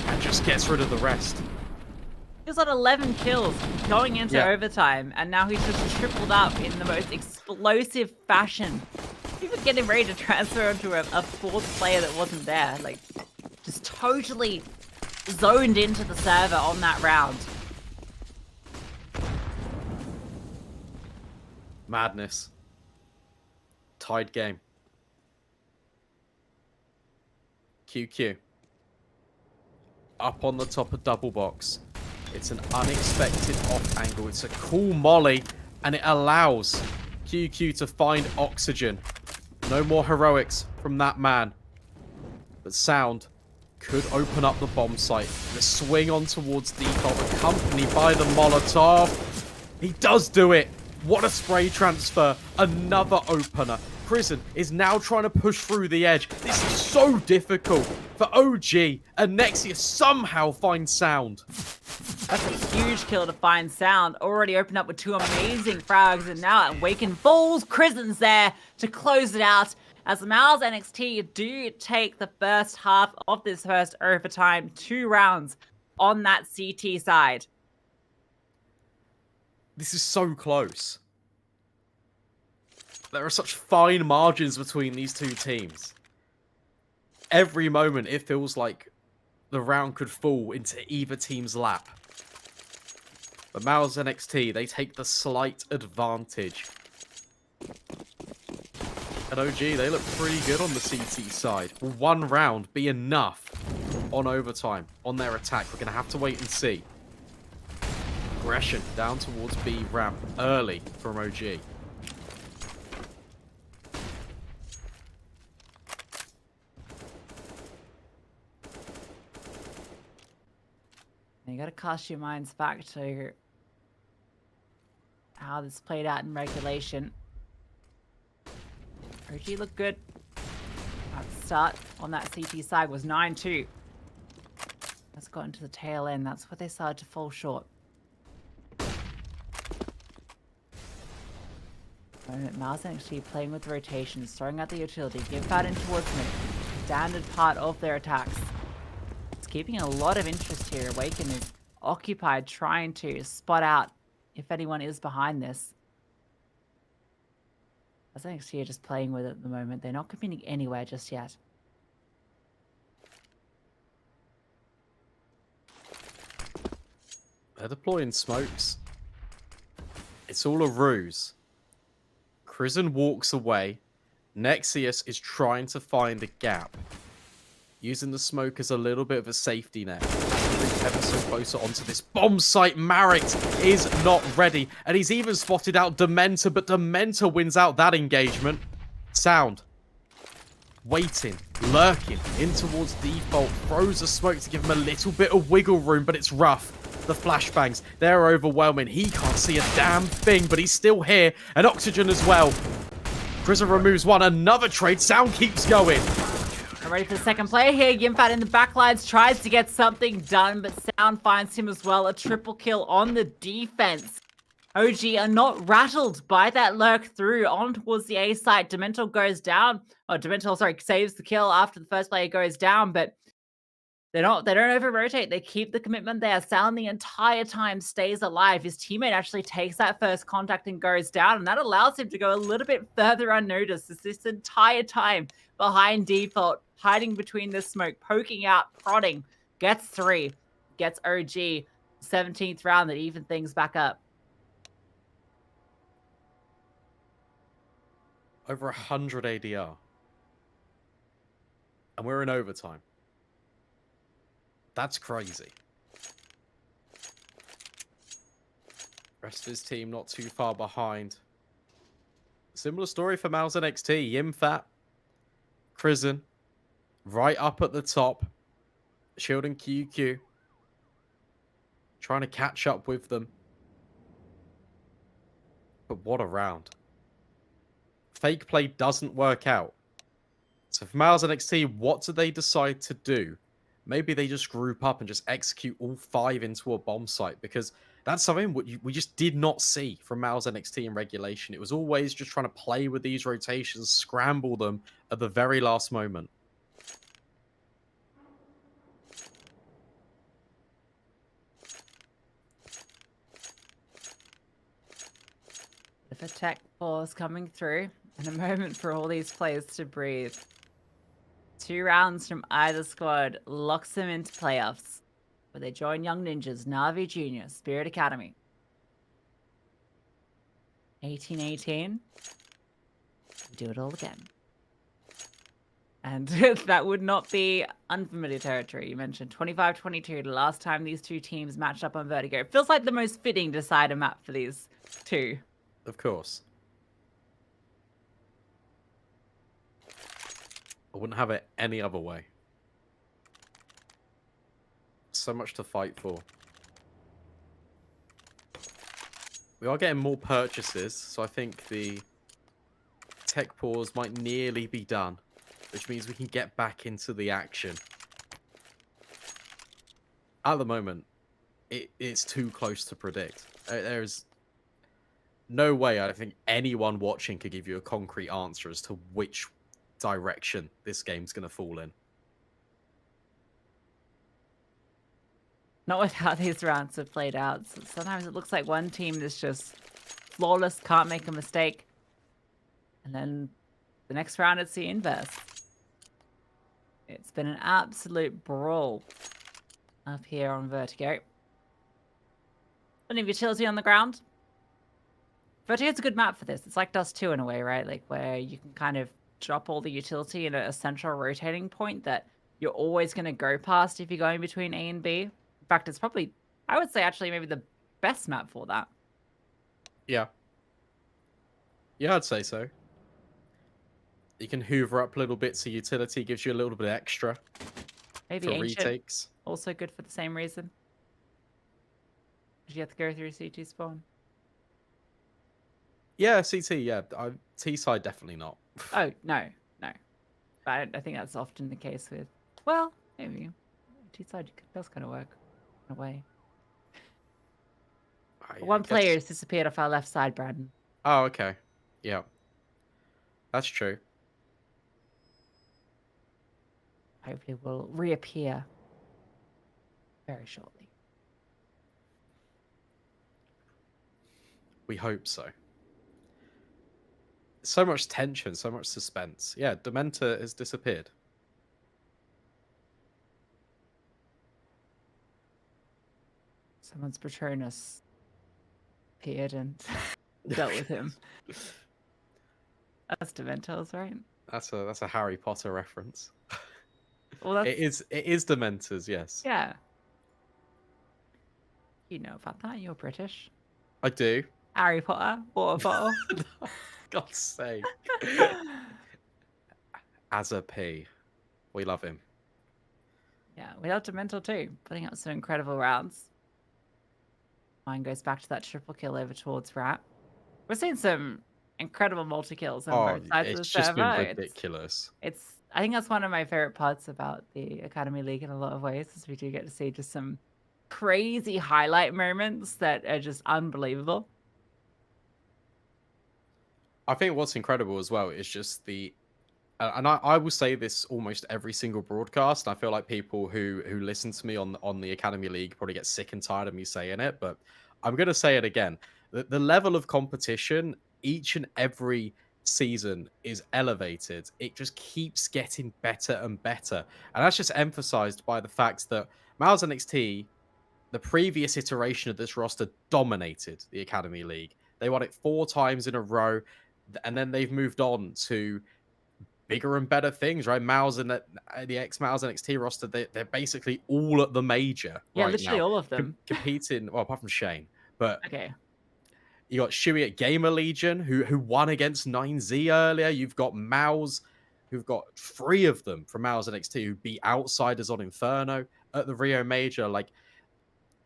and just gets rid of the rest. He's on 11 kills going into overtime, and now he's just tripled up in the most explosive fashion. Even getting ready to transfer onto a fourth player that wasn't there. Like, just totally zoned into the server on that round. Madness. Tied game. QQ. Up on the top of double box. It's an unexpected off angle. It's a cool molly, And it allows QQ to find oxygen. No more heroics from that man. But Sound could open up the bomb site. The swing on towards default, accompanied by the Molotov. He does do it. What a spray transfer. Another opener. Prison is now trying to push through the edge. This is so difficult for OG. And Nexia somehow finds Sound. That's a huge kill to find Sound. Already opened up with 2 amazing frags, and now Awaken falls. Prison's there to close it out. As the MOUZ NXT do take the first half of this first overtime, 2 rounds on that CT side. This is so close. There are such fine margins between these two teams. Every moment it feels like the round could fall into either team's lap. But MOUZ NXT, they take the slight advantage. And OG, they look pretty good on the CT side. Will 1 round be enough on overtime, on their attack? We're going to have to wait and see. Aggression down towards B ramp early from OG. You got to cast your minds back to how this played out in regulation. OG looked good. At the start on that CT side was 9-2. That's gotten to the tail end. That's where they started to fall short. MOUZ NXT playing with rotations, throwing out the utility, give out in towards me. Standard part of their attacks. It's keeping a lot of interest here. Awaken is occupied trying to spot out if anyone is behind this. MOUZ NXT are just playing with it at the moment. They're not committing anywhere just yet. They're deploying smokes. It's all a ruse. Prison walks away. Nexius is trying to find a gap. Using the smoke as a little bit of a safety net. Ever so closer onto this bomb site. Marek is not ready. And he's even spotted out Dementor, but Dementor wins out that engagement. Sound. Waiting, lurking in towards default. Throws a smoke to give him a little bit of wiggle room, but it's rough. The flashbangs, they're overwhelming. He can't see a damn thing, but he's still here. And oxygen as well. Prison removes 1. Another trade. Sound keeps going. Ready for the second player here. Yimfat in the backlines tries to get something done, but Sound finds him as well. A triple kill on the defense. OG are not rattled by that lurk through on towards the A site. Dementor goes down. Oh, Dementor, sorry, saves the kill after the first player goes down, but they don't over-rotate. They keep the commitment there. Sound the entire time stays alive. His teammate actually takes that first contact and goes down, and that allows him to go a little bit further unnoticed this entire time behind default, hiding between the smoke, poking out, prodding, gets 3, gets OG, 17th round that even things back up. Over 100 ADR. And we're in overtime. That's crazy. Rest of his team not too far behind. Similar story for MOUZ NXT. Yimfat, Prison, right up at the top. Shield and QQ. Trying to catch up with them. But what a round. Fake play doesn't work out. So for MOUZ NXT, what do they decide to do? Maybe they just group up and just execute all 5 into a bomb site, because that's something we just did not see from MOUZ NXT in regulation. It was always just trying to play with these rotations, scramble them at the very last moment. If a tech pause coming through, and a moment for all these players to breathe. 2 rounds from either squad locks them into playoffs, where they join Young Ninjas, Na'Vi Jr., Spirit Academy. 18-18. Do it all again. And that would not be unfamiliar territory. You mentioned 25-22, the last time these two teams matched up on Vertigo. It feels like the most fitting decider map for these two. Of course. I wouldn't have it any other way. So much to fight for. We are getting more purchases, so I think the tech pause might nearly be done, which means we can get back into the action. At the moment, it's too close to predict. There's no way I think anyone watching could give you a concrete answer as to which direction this game's going to fall in. Not with how these rounds have played out. So sometimes it looks like one team is just flawless, can't make a mistake. And then the next round, it's the inverse. It's been an absolute brawl up here on Vertigo. Plenty of utility on the ground. Vertigo's a good map for this. It's like Dust 2 in a way, right? Like where you can kind of drop all the utility in a central rotating point that you're always going to go past if you're going between A and B. In fact, it's probably, I would say actually maybe the best map for that. Yeah. Yeah, I'd say so. You can hoover up little bits of utility, gives you a little bit extra Maybe for Ancient, retakes. also good for the same reason. You have to go through CT spawn. Yeah, CT, yeah. T side, definitely not. Oh, no. But I think that's often the case with, well, maybe. T-side does kind of work in a way. One player has disappeared off our left side, Braden. Oh, okay. Yeah. That's true. Hopefully will reappear very shortly. We hope so. So much tension, so much suspense. Yeah, Dementor has disappeared. Someone's Patronus appeared and dealt with him. That's Dementors, right? That's a Harry Potter reference. Well, that's... It is Dementors, yes. Yeah. You know about that. You're British. I do. Harry Potter, water bottle. God's sake. As a P. We love him. Yeah, we love Dementor too. Putting up some incredible rounds. Mine goes back to that triple kill over towards Rat. We're seeing some incredible multi-kills on both sides of the server. It's just been ridiculous. I think that's one of my favorite parts about the Academy League in a lot of ways, is we do get to see just some crazy highlight moments that are just unbelievable. I think what's incredible as well is just the, and I will say this almost every single broadcast. I feel like people who listen to me on the Academy League probably get sick and tired of me saying it, but I'm going to say it again. The level of competition each and every season is elevated. It just keeps getting better and better. And that's just emphasized by the fact that MOUZ NXT, the previous iteration of this roster, dominated the Academy League. They won it 4 times in a row. And then they've moved on to bigger and better things, right? MOUZ and the ex-MOUZ NXT roster, they're basically all at the major. Yeah, right literally now, all of them. Competing, well, apart from Shane. But okay. You got Shuey at Gamer Legion, who won against 9Z earlier. You've got MOUZ, who've got 3 of them from MOUZ NXT who beat Outsiders on Inferno at the Rio Major.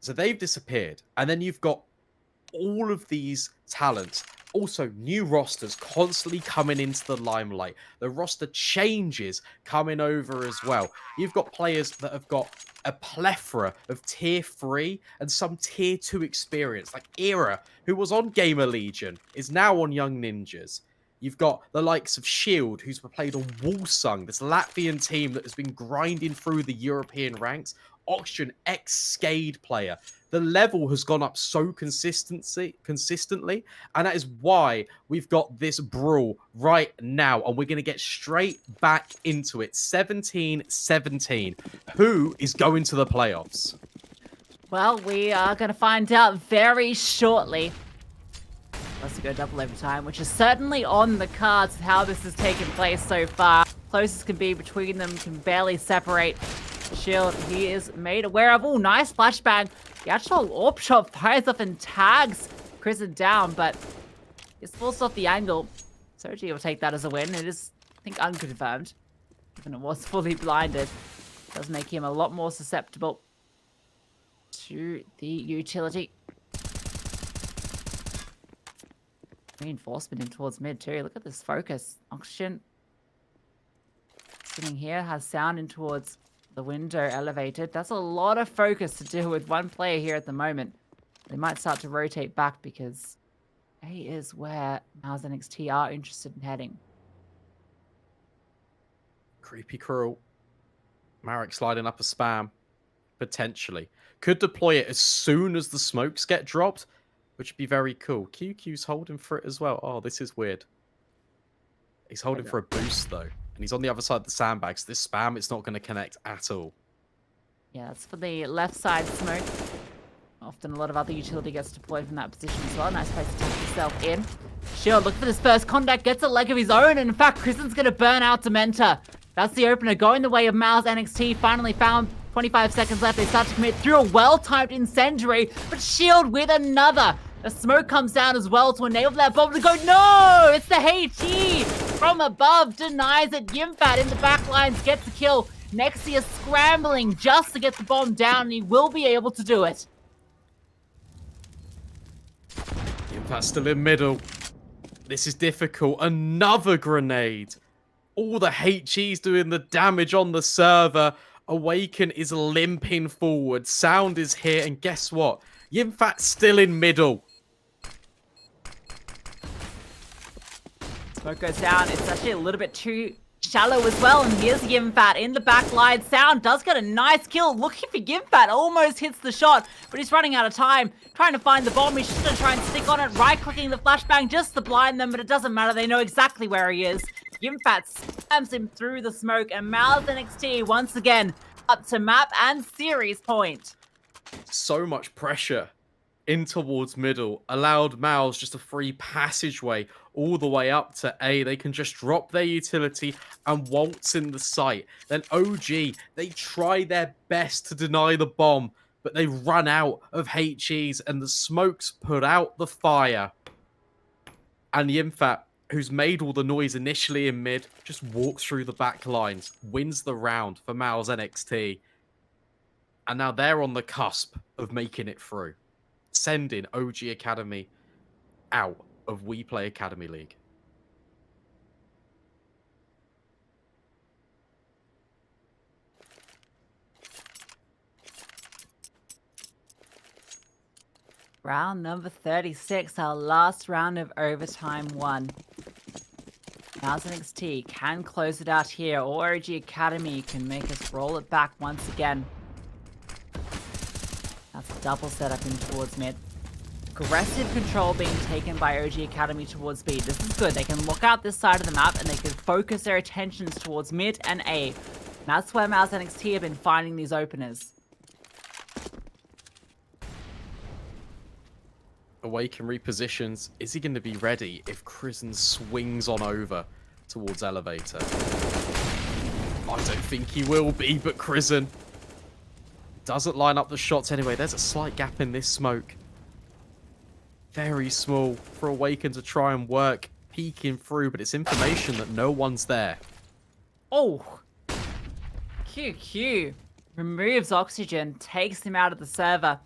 So they've disappeared. And then you've got all of these talents. Also, new rosters constantly coming into the limelight. The roster changes coming over as well. You've got players that have got a plethora of tier 3 and some tier 2 experience. Like Era, who was on Gamer Legion, is now on Young Ninjas. You've got the likes of Shield, who's played on Wolfsung, this Latvian team that has been grinding through the European ranks. Oxygen, ex-Skade player. The level has gone up so consistently, and that is why we've got this brawl right now, and we're going to get straight back into it. 17-17. Who is going to the playoffs? Well, we are going to find out very shortly. Let's go double overtime, which is certainly on the cards of how this has taken place so far. Closest can be between them, can barely separate. Shield, he is made aware of. Oh, nice flashbang. The actual orb shot fires off and tags Prison down, but It's forced off the angle. So OG will take that as a win. It is, I think, unconfirmed. Even it was fully blinded. Does make him a lot more susceptible to the utility. Reinforcement in towards mid too. Look at this focus. Oxygen sitting here has sound in towards the window elevated. That's a lot of focus to deal with one player here at the moment. They might start to rotate back because A is where MOUZ NXT are interested in heading. Creepy cruel. Marek sliding up a spam. Potentially. Could deploy it as soon as the smokes get dropped, which would be very cool. QQ's holding for it as well. Oh, this is weird. He's holding for a boost, though. And he's on the other side of the sandbags. This spam, it's not going to connect at all. Yeah, that's for the left side smoke. Often a lot of other utility gets deployed from that position as well. Nice place to tuck yourself in. Shield, look for this first contact. Gets a leg of his own. And in fact, Kristen's going to burn out Dementor. That's the opener going the way of MOUZ NXT. Finally found 25 seconds left. They start to commit through a well-timed incendiary. But Shield with another. The smoke comes down as well to enable that bomb to go. No! It's the HE from above. Denies it. Yimfat in the back lines gets the kill. Nexia scrambling just to get the bomb down. And he will be able to do it. Yimfat's still in middle. This is difficult. Another grenade. All the HE's doing the damage on the server. Awaken is limping forward. Sound is here. And guess what? Yimfat's still in middle. Smoke goes down. It's actually a little bit too shallow as well. And here's Yimfat in the back line. Sound does get a nice kill. Looking for Yimfat. Almost hits the shot. But he's running out of time. Trying to find the bomb. He's just going to try and stick on it. Right-clicking the flashbang just to blind them. But it doesn't matter. They know exactly where he is. Yimfat slams him through the smoke. And MOUZ NXT once again up to map and series point. So much pressure in towards middle. Allowed MOUZ just a free passageway all the way up to A. They can just drop their utility and waltz in the site. Then OG, they try their best to deny the bomb, but they run out of HEs and the smokes put out the fire. And Yimfat, who's made all the noise initially in mid, just walks through the back lines, wins the round for MOUZ NXT. And now they're on the cusp of making it through, sending OG Academy out of WePlay Academy League. Round number 36, our last round of overtime 1. MOUZ NXT can close it out here, or OG Academy can make us roll it back once again. That's a double setup in towards mid. Aggressive control being taken by OG Academy towards B. This is good. They can look out this side of the map and they can focus their attentions towards mid and A. And that's where MOUZ NXT have been finding these openers. Awaken repositions. Is he going to be ready if Krisen swings on over towards elevator? I don't think he will be, but Krisen doesn't line up the shots anyway. There's a slight gap in this smoke. Very small for Awaken to try and work, peeking through, but it's information that no one's there. Oh! QQ removes oxygen, takes him out of the server.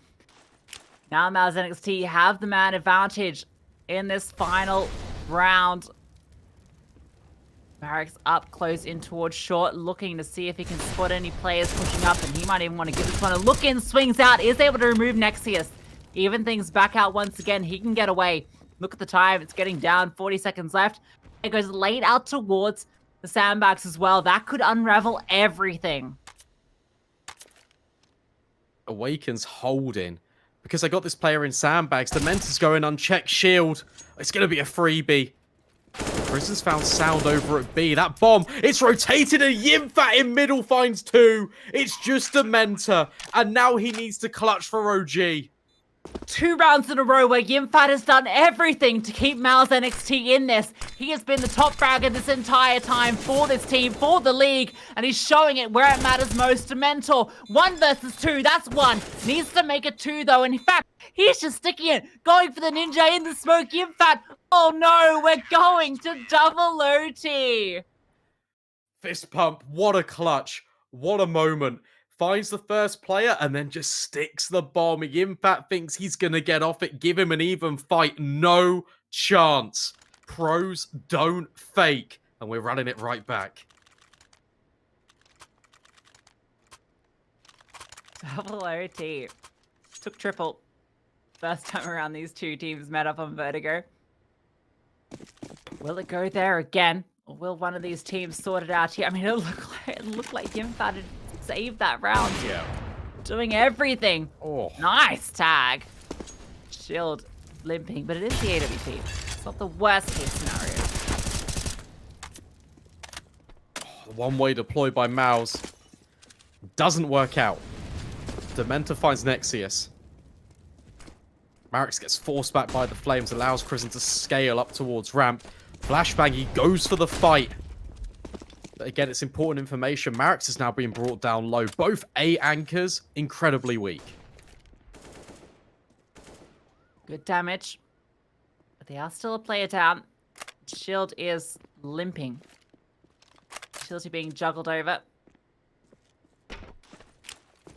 Now MOUZ NXT have the man advantage in this final round. Marek's up close in towards short, looking to see if he can spot any players pushing up, and he might even want to give this one a look in. Swings out, is able to remove Nexius. Even things back out once again. He can get away. Look at the time. It's getting down. 40 seconds left. It goes late out towards the sandbags as well. That could unravel everything. Awaken's holding. Because I got this player in sandbags. The Mentor's going unchecked shield. It's going to be a freebie. Krisen's found sound over at B. That bomb, it's rotated and Yimfat in middle finds 2. It's just a Mentor. And now he needs to clutch for OG. 2 rounds in a row where Yimfat has done everything to keep MOUZ NXT in this. He has been the top fragger this entire time for this team, for the league, and he's showing it where it matters most to Mentor. 1 versus 2, that's 1. Needs to make it 2 though, and in fact, he's just sticking it, going for the ninja in the smoke. Yimfat, oh no, we're going to double OT. Fist pump, what a clutch, what a moment. Finds the first player and then just sticks the bomb. Yimfat thinks he's going to get off it, give him an even fight. No chance. Pros don't fake. And we're running it right back. Double OT. Took triple. First time around these 2 teams met up on Vertigo. Will it go there again? Or will one of these teams sort it out here? I mean, it looked like Yimfat had saved that round. Yeah. Doing everything. Oh. Nice tag. Shield limping, but it is the AWP. It's not the worst case scenario. The one-way deploy by MOUZ doesn't work out. Dementor finds Nexius. Marix gets forced back by the flames, allows Crizzen to scale up towards ramp. Flashbang, he goes for the fight. But again, it's important information. Marix is now being brought down low. Both A anchors, incredibly weak. Good damage. But they are still a player down. Shield is limping. Shields are being juggled over.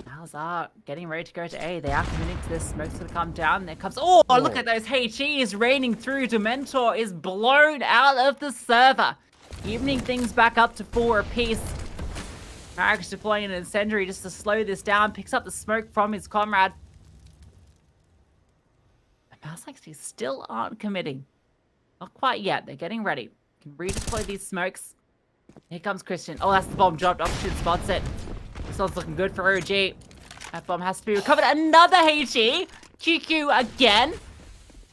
MOUZ are getting ready to go to A. They are committing to this. Smoke's gonna come down. There comes... Oh, look at those HEs raining through. Dementor is blown out of the server. Evening things back up to 4 apiece. Marix deploying an incendiary just to slow this down. Picks up the smoke from his comrade. MOUZ NXT still aren't committing. Not quite yet. They're getting ready. Can redeploy these smokes. Here comes Christian. Oh, that's the bomb dropped. Option spots it. This one's looking good for OG. That bomb has to be recovered. Another HE. QQ again.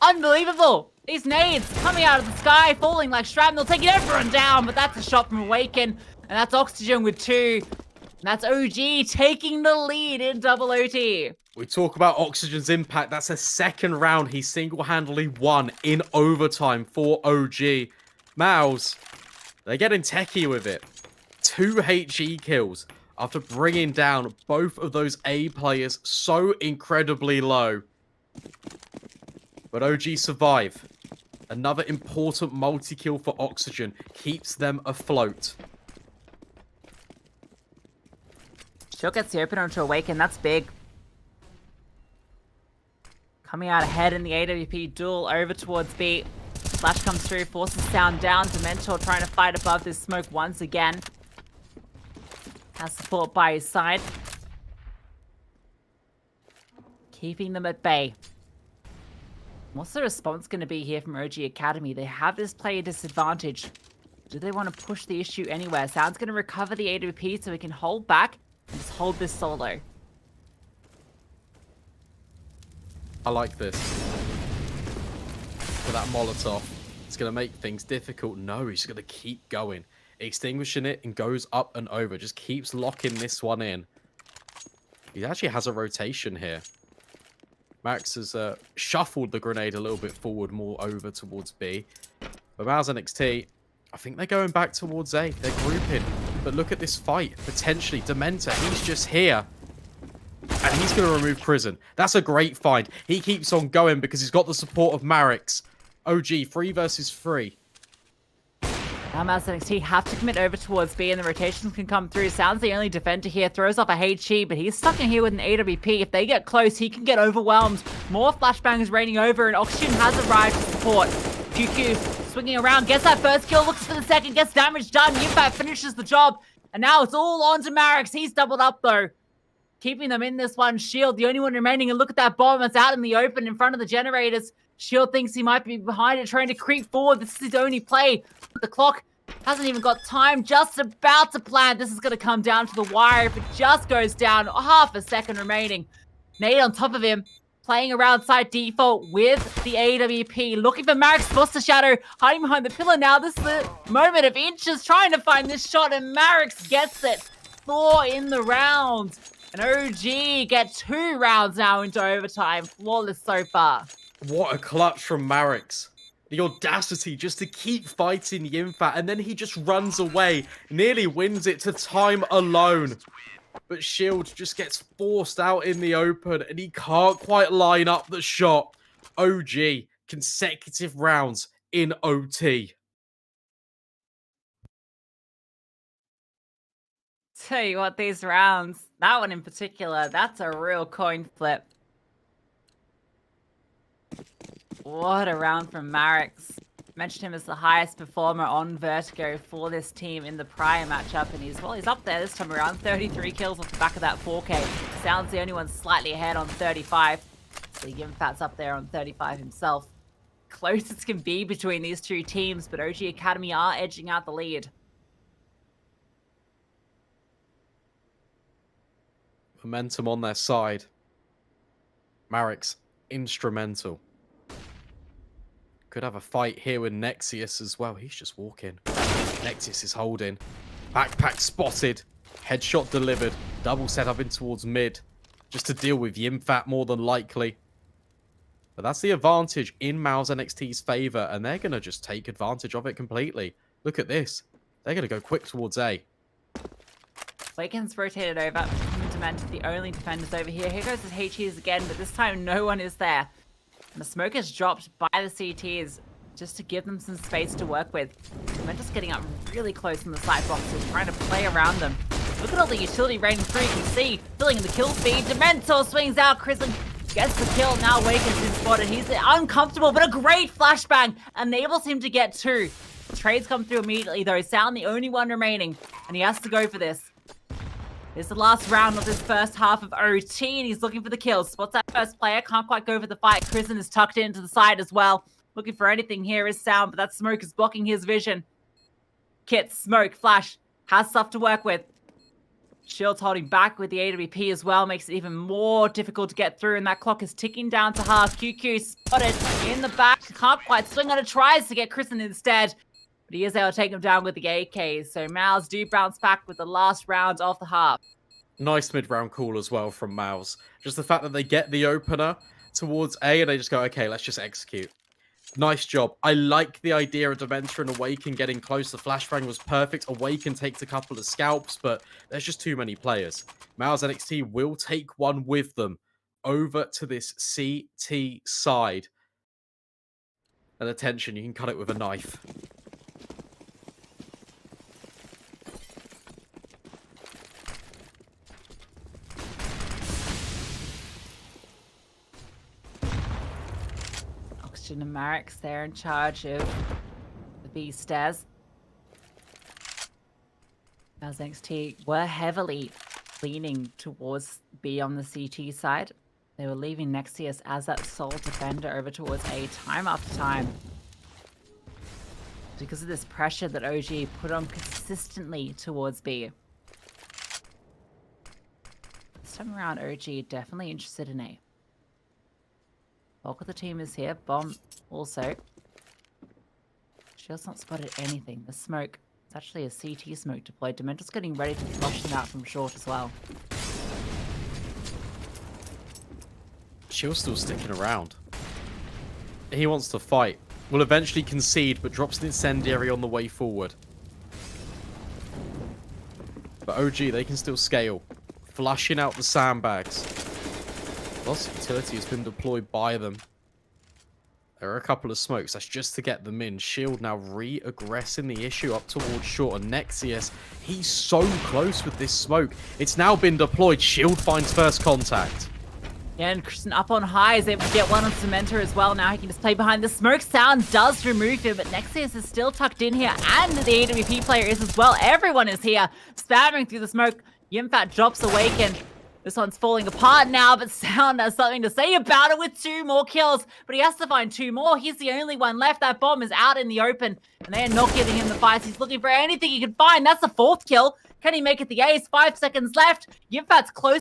Unbelievable. These nades coming out of the sky, falling like shrapnel, taking everyone down. But that's a shot from Awaken. And that's Oxygen with 2. And that's OG taking the lead in double OT. We talk about Oxygen's impact. That's a second round he single-handedly won in overtime for OG. MOUZ, they're getting techie with it. 2 HE kills after bringing down both of those A players so incredibly low. But OG survive. Another important multi-kill for Oxygen keeps them afloat. She'll get the open onto Awaken. That's big. Coming out ahead in the AWP duel over towards B. Flash comes through, forces sound down. Dementor trying to fight above this smoke once again. Has support by his side. Keeping them at bay. What's the response going to be here from OG Academy? They have this player disadvantage. Do they want to push the issue anywhere? Sound's going to recover the AWP so he can hold back and just hold this solo. I like this. For that Molotov. It's going to make things difficult. No, he's going to keep going. Extinguishing it and goes up and over. Just keeps locking this one in. He actually has a rotation here. Max has shuffled the grenade a little bit forward, more over towards B. But MOUZ NXT, I think they're going back towards A. They're grouping. But look at this fight. Potentially, Dementor, he's just here. And he's going to remove Crizzen. That's a great find. He keeps on going because he's got the support of Marix. OG, 3 versus 3. Now MOUZ NXT have to commit over towards B and the rotations can come through. Sounds the only defender here. Throws off a HE, but he's stuck in here with an AWP. If they get close, he can get overwhelmed. More flashbangs raining over and Oxygen has arrived to support. QQ swinging around, gets that first kill, looks for the second, gets damage done. Yimfat finishes the job. And now it's all on to Marix. He's doubled up though. Keeping them in this one. Shield, the only one remaining. And look at that bomb. It's out in the open in front of the generators. Shield thinks he might be behind it, trying to creep forward. This is his only play. The clock hasn't even got time. Just about to plant. This is going to come down to the wire. If it just goes down, half a second remaining. Nade on top of him. Playing around side default with the AWP. Looking for Marix. Spots the shadow. Hiding behind the pillar now. This is the moment of inches. Trying to find this shot. And Marix gets it. 4 in the round. And OG get 2 rounds now into overtime. Flawless so far. What a clutch from Marix. The audacity just to keep fighting Yimfat, and then he just runs away, nearly wins it to time alone. But Shield just gets forced out in the open, and he can't quite line up the shot. OG, consecutive rounds in OT. Tell you what, these rounds, that one in particular, that's a real coin flip. What a round from Marix. Mentioned him as the highest performer on Vertigo for this team in the prior matchup, and he's up there this time around. 33 kills off the back of that 4K. Sound's the only one slightly ahead on 35. So Yimfat's up there on 35 himself. Closest can be between these two teams, but OG Academy are edging out the lead. Momentum on their side. Marix, instrumental. Could have a fight here with Nexius as well. He's just walking. Nexius is holding. Backpack spotted. Headshot delivered. Double set up in towards mid. Just to deal with Yimfat more than likely. But that's the advantage in MOUZ NXT's favor. And they're going to just take advantage of it completely. Look at this. They're going to go quick towards A. Waken's rotated over. Demented the only defenders over here. Here goes the HEs again, but this time no one is there. And the smoke is dropped by the CTs just to give them some space to work with. Dementor's getting up really close in the side boxes, trying to play around them. Look at all the utility raining through. You can see, filling in the kill feed. Dementor swings out. Kristen gets the kill. Now Waken's been spotted. He's uncomfortable, but a great flashbang enables him to get 2. Trades come through immediately, though. Sound the only one remaining, and he has to go for this. This is the last round of this first half of OT, and he's looking for the kills. Spots that first player, can't quite go for the fight. Kristen is tucked into the side as well. Looking for anything here is Sound, but that smoke is blocking his vision. Kit, smoke, flash, has stuff to work with. Shield's holding back with the AWP as well, makes it even more difficult to get through, and that clock is ticking down to half. QQ spotted in the back, can't quite swing on it, tries to get Kristen instead. But he is able to take him down with the AK. So MOUZ do bounce back with the last round of the half. Nice mid-round call as well from MOUZ. Just the fact that they get the opener towards A and they just go, okay, let's just execute. Nice job. I like the idea of Dementor and Awaken getting close. The flashbang was perfect. Awaken takes a couple of scalps, but there's just too many players. MOUZ NXT will take one with them over to this CT side. And attention, you can cut it with a knife. And Marix, they're in charge of the B stairs. MOUZ NXT were heavily leaning towards B on the CT side. They were leaving Nexius as that sole defender over towards A time after time. Because of this pressure that OG put on consistently towards B. This time around, OG definitely interested in A. Bulk of the team is here. Bomb also. Shield's not spotted anything. The smoke. It's actually a CT smoke deployed. Dementor's getting ready to flush them out from short as well. Shield's still sticking around. He wants to fight. Will eventually concede, but drops an incendiary on the way forward. But OG, they can still scale. Flushing out the sandbags. Lots of utility has been deployed by them. There are a couple of smokes. That's just to get them in. Shield now re-aggressing the issue up towards short. And Nexius, he's so close with this smoke. It's now been deployed. Shield finds first contact. Yeah, and Kristen up on high is able to get one on Cementer as well. Now he can just play behind the smoke. Sound does remove him, but Nexius is still tucked in here. And the AWP player is as well. Everyone is here, spamming through the smoke. Yimfat drops Awaken. This one's falling apart now, but Sound has something to say about it with 2 more kills. But he has to find 2 more. He's the only one left. That bomb is out in the open, and they are not giving him the fights. He's looking for anything he can find. That's the 4th kill. Can he make it the ace? 5 seconds left. Yimfat's close.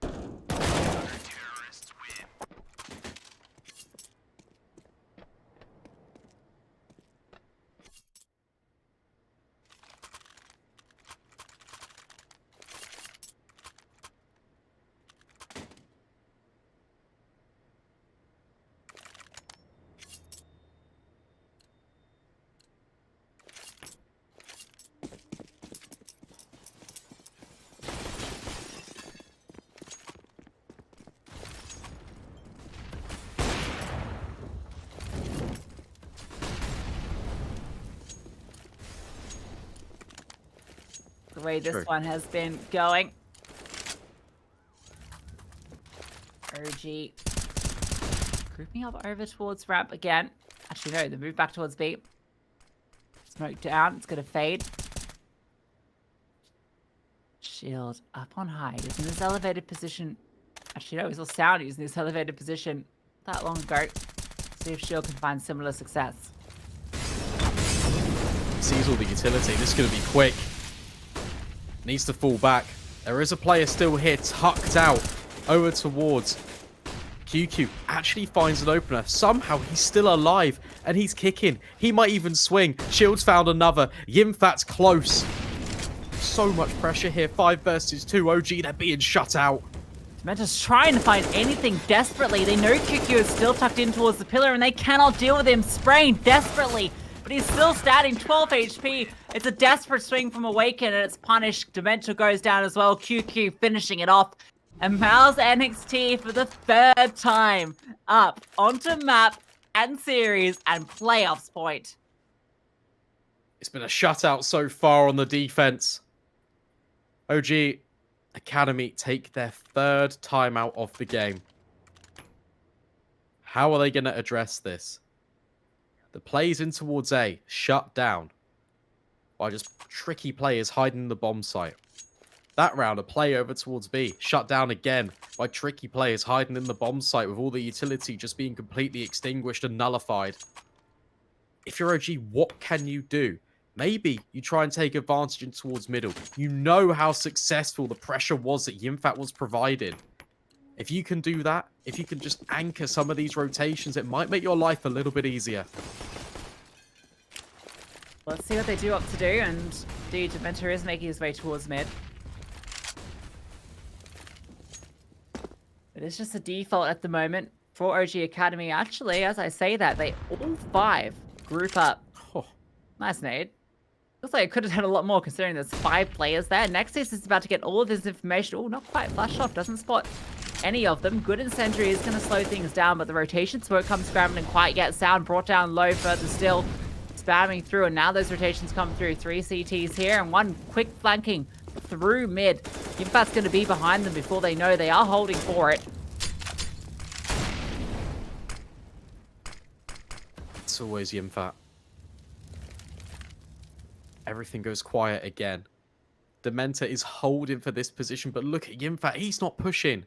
way this one has been going. OG grouping up over towards ramp again. Actually, no, they move back towards B. Smoke down. It's going to fade. Shield up on high. He's in this elevated position. Actually, no, he's all sound. He's in this elevated position that long ago. See if Shield can find similar success. Sees all the utility. This is going to be quick. Needs to fall back. There is a player still here, tucked out over towards QQ. Actually finds an opener. Somehow he's still alive and he's kicking. He might even swing. Shield's found another. Yimfat's close. So much pressure here. 5 versus 2. OG, they're being shut out. Dementa's trying to find anything desperately. They know QQ is still tucked in towards the pillar and they cannot deal with him spraying desperately. But he's still standing 12 HP. It's a desperate swing from Awaken and it's punished. Dementa goes down as well. QQ finishing it off. And MOUZ NXT for the 3rd time up onto map and series and playoffs point. It's been a shutout so far on the defense. OG Academy take their 3rd timeout of the game. How are they going to address this? The plays in towards A shut down by just tricky players hiding in the bomb site. That round, a play over towards B shut down again by tricky players hiding in the bomb site with all the utility just being completely extinguished and nullified. If you're OG, what can you do? Maybe you try and take advantage in towards middle. You know how successful the pressure was that Yimfat was providing. If you can do that, if you can just anchor some of these rotations, it might make your life a little bit easier. Let's see what they do up to do, and indeed, Dementa is making his way towards mid. But it's just a default at the moment for OG Academy. Actually, as I say that, they all 5 group up. Oh. Nice nade. Looks like it could have had a lot more considering there's 5 players there. Nexus is about to get all of this information. Oh, not quite. Flash off. Doesn't spot any of them. Good Incendiary is going to slow things down, but the rotation smoke comes scrambling quite yet. Sound brought down low further still. Spamming through, and now those rotations come through. 3 CTs here, and 1 quick flanking through mid. Yimfat's going to be behind them before they know. They are holding for it. It's always Yimfat. Everything goes quiet again. Dementa is holding for this position, but look at Yimfat. He's not pushing.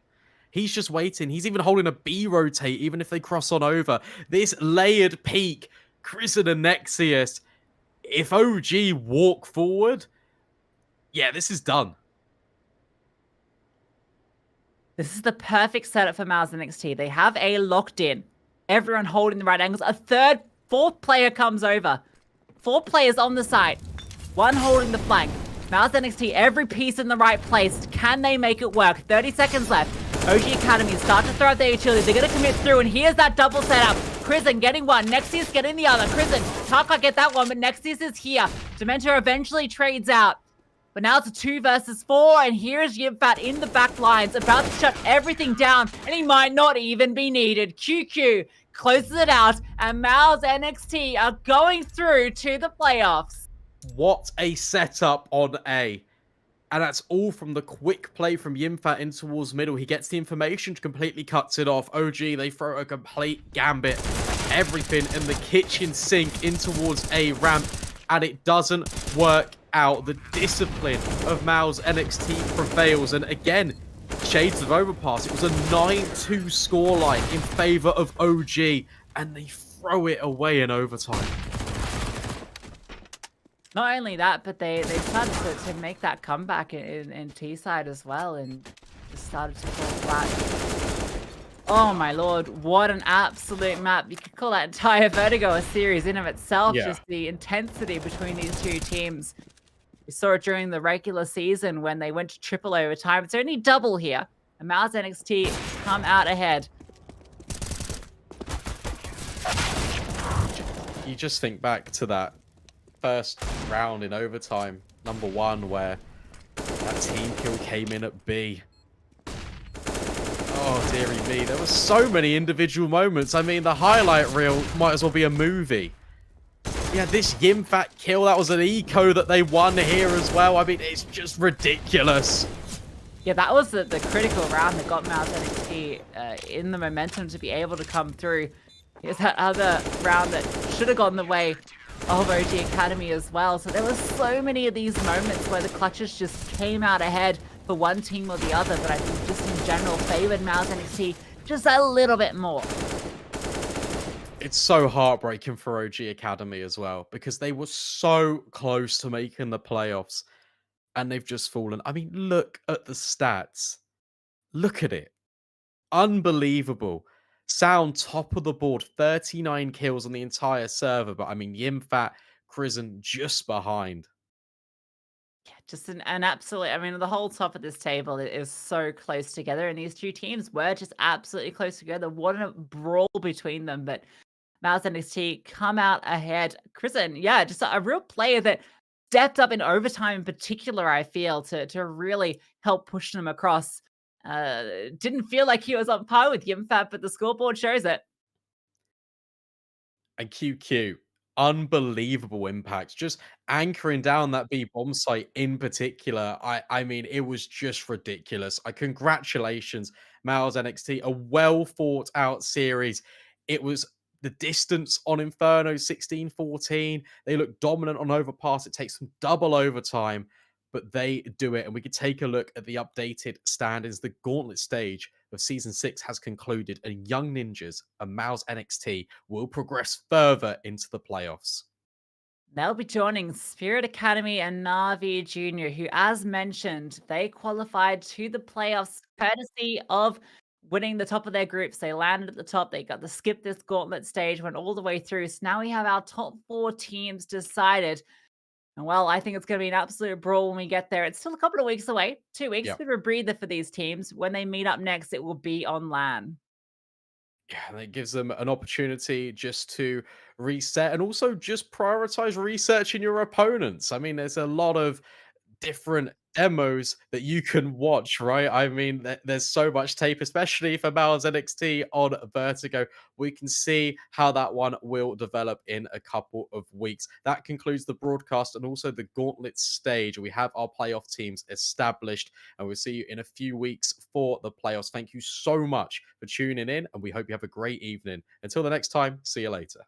He's just waiting. He's even holding a B rotate, even if they cross on over. This layered peak, Crimson and Nexius. If OG walk forward, yeah, this is done. This is the perfect setup for MOUZ NXT. They have A locked in. Everyone holding the right angles. A 3rd, 4th player comes over. 4 players on the side. 1 holding the flank. MOUZ NXT, every piece in the right place. Can they make it work? 30 seconds left. OG Academy start to throw out their utility. They're going to commit through, and here's that double setup. Crimson getting 1. Nexius getting the other. Crimson can't quite get that one, but Nexius is here. Dementa eventually trades out. But now it's a 2 versus 4, and here's Yimfat in the back lines, about to shut everything down, and he might not even be needed. QQ closes it out, and MOUZ NXT are going through to the playoffs. What a setup on A. And that's all from the quick play from Yimfat in towards middle. He gets the information, completely cuts it off. OG, they throw a complete gambit. Everything in the kitchen sink in towards A ramp, and it doesn't work out. The discipline of MOUZ NXT prevails, and again, shades of overpass. It was a 9-2 scoreline in favor of OG, and they throw it away in overtime. Not only that, but they started to make that comeback in T-side as well, and just started to fall flat. Oh my lord, what an absolute map. You could call that entire Vertigo a series in of itself, just the intensity between these 2 teams. We saw it during the regular season when they went to triple overtime. It's only double here, and MOUZ NXT come out ahead. You just think back to that first round in overtime, number 1, where that team kill came in at B. Oh, dearie me. There were so many individual moments. I mean, the highlight reel might as well be a movie. Yeah, this Yimfat kill, that was an eco that they won here as well. I mean, it's just ridiculous. Yeah, that was the critical round that got MOUZ NXT in the momentum to be able to come through. Here's that other round that should have gone the way of OG Academy as well. So there were so many of these moments where the clutches just came out ahead for one team or the other, but I think just in general favored MOUZ NXT just a little bit more. It's so heartbreaking for OG Academy as well, because they were so close to making the playoffs and they've just fallen. I mean, look at the stats. Look at it. Unbelievable. Sound top of the board, 39 kills on the entire server, but I mean, Yimfat, Crizzen just behind. Yeah, just an absolute, I mean, the whole top of this table is so close together, and these two teams were just absolutely close together. What a brawl between them, but MOUZ NXT come out ahead. Crizzen, yeah, just a real player that stepped up in overtime in particular, I feel, to really help push them across. Didn't feel like he was on par with Yimfat, but the scoreboard shows it. And QQ, unbelievable impact. Just anchoring down that B bomb site in particular. I mean, it was just ridiculous. Congratulations, MOUZ NXT, a well thought out series. It was the distance on Inferno 16-14. They look dominant on Overpass. It takes them double overtime, but they do it. And we could take a look at the updated standings. The gauntlet stage of Season 6 has concluded, and Young Ninjas and MOUZ NXT will progress further into the playoffs. They'll be joining Spirit Academy and Na'Vi Jr., who, as mentioned, they qualified to the playoffs courtesy of winning the top of their groups. They landed at the top. They got to skip this gauntlet stage, went all the way through. So now we have our top 4 teams decided. And well, I think it's going to be an absolute brawl when we get there. It's still a couple of weeks away, 2 weeks, Yep. bit of a breather for these teams. When they meet up next, it will be on LAN. Yeah, and it gives them an opportunity just to reset and also just prioritize researching your opponents. I mean, there's a lot of different demos that you can watch, right? I mean, there's so much tape, especially for MOUZ NXT on Vertigo. We can see how that one will develop in a couple of weeks. That concludes the broadcast and also the gauntlet stage. We have our playoff teams established, and we'll see you in a few weeks for the playoffs. Thank you so much for tuning in, and we hope you have a great evening. Until the next time, see you later.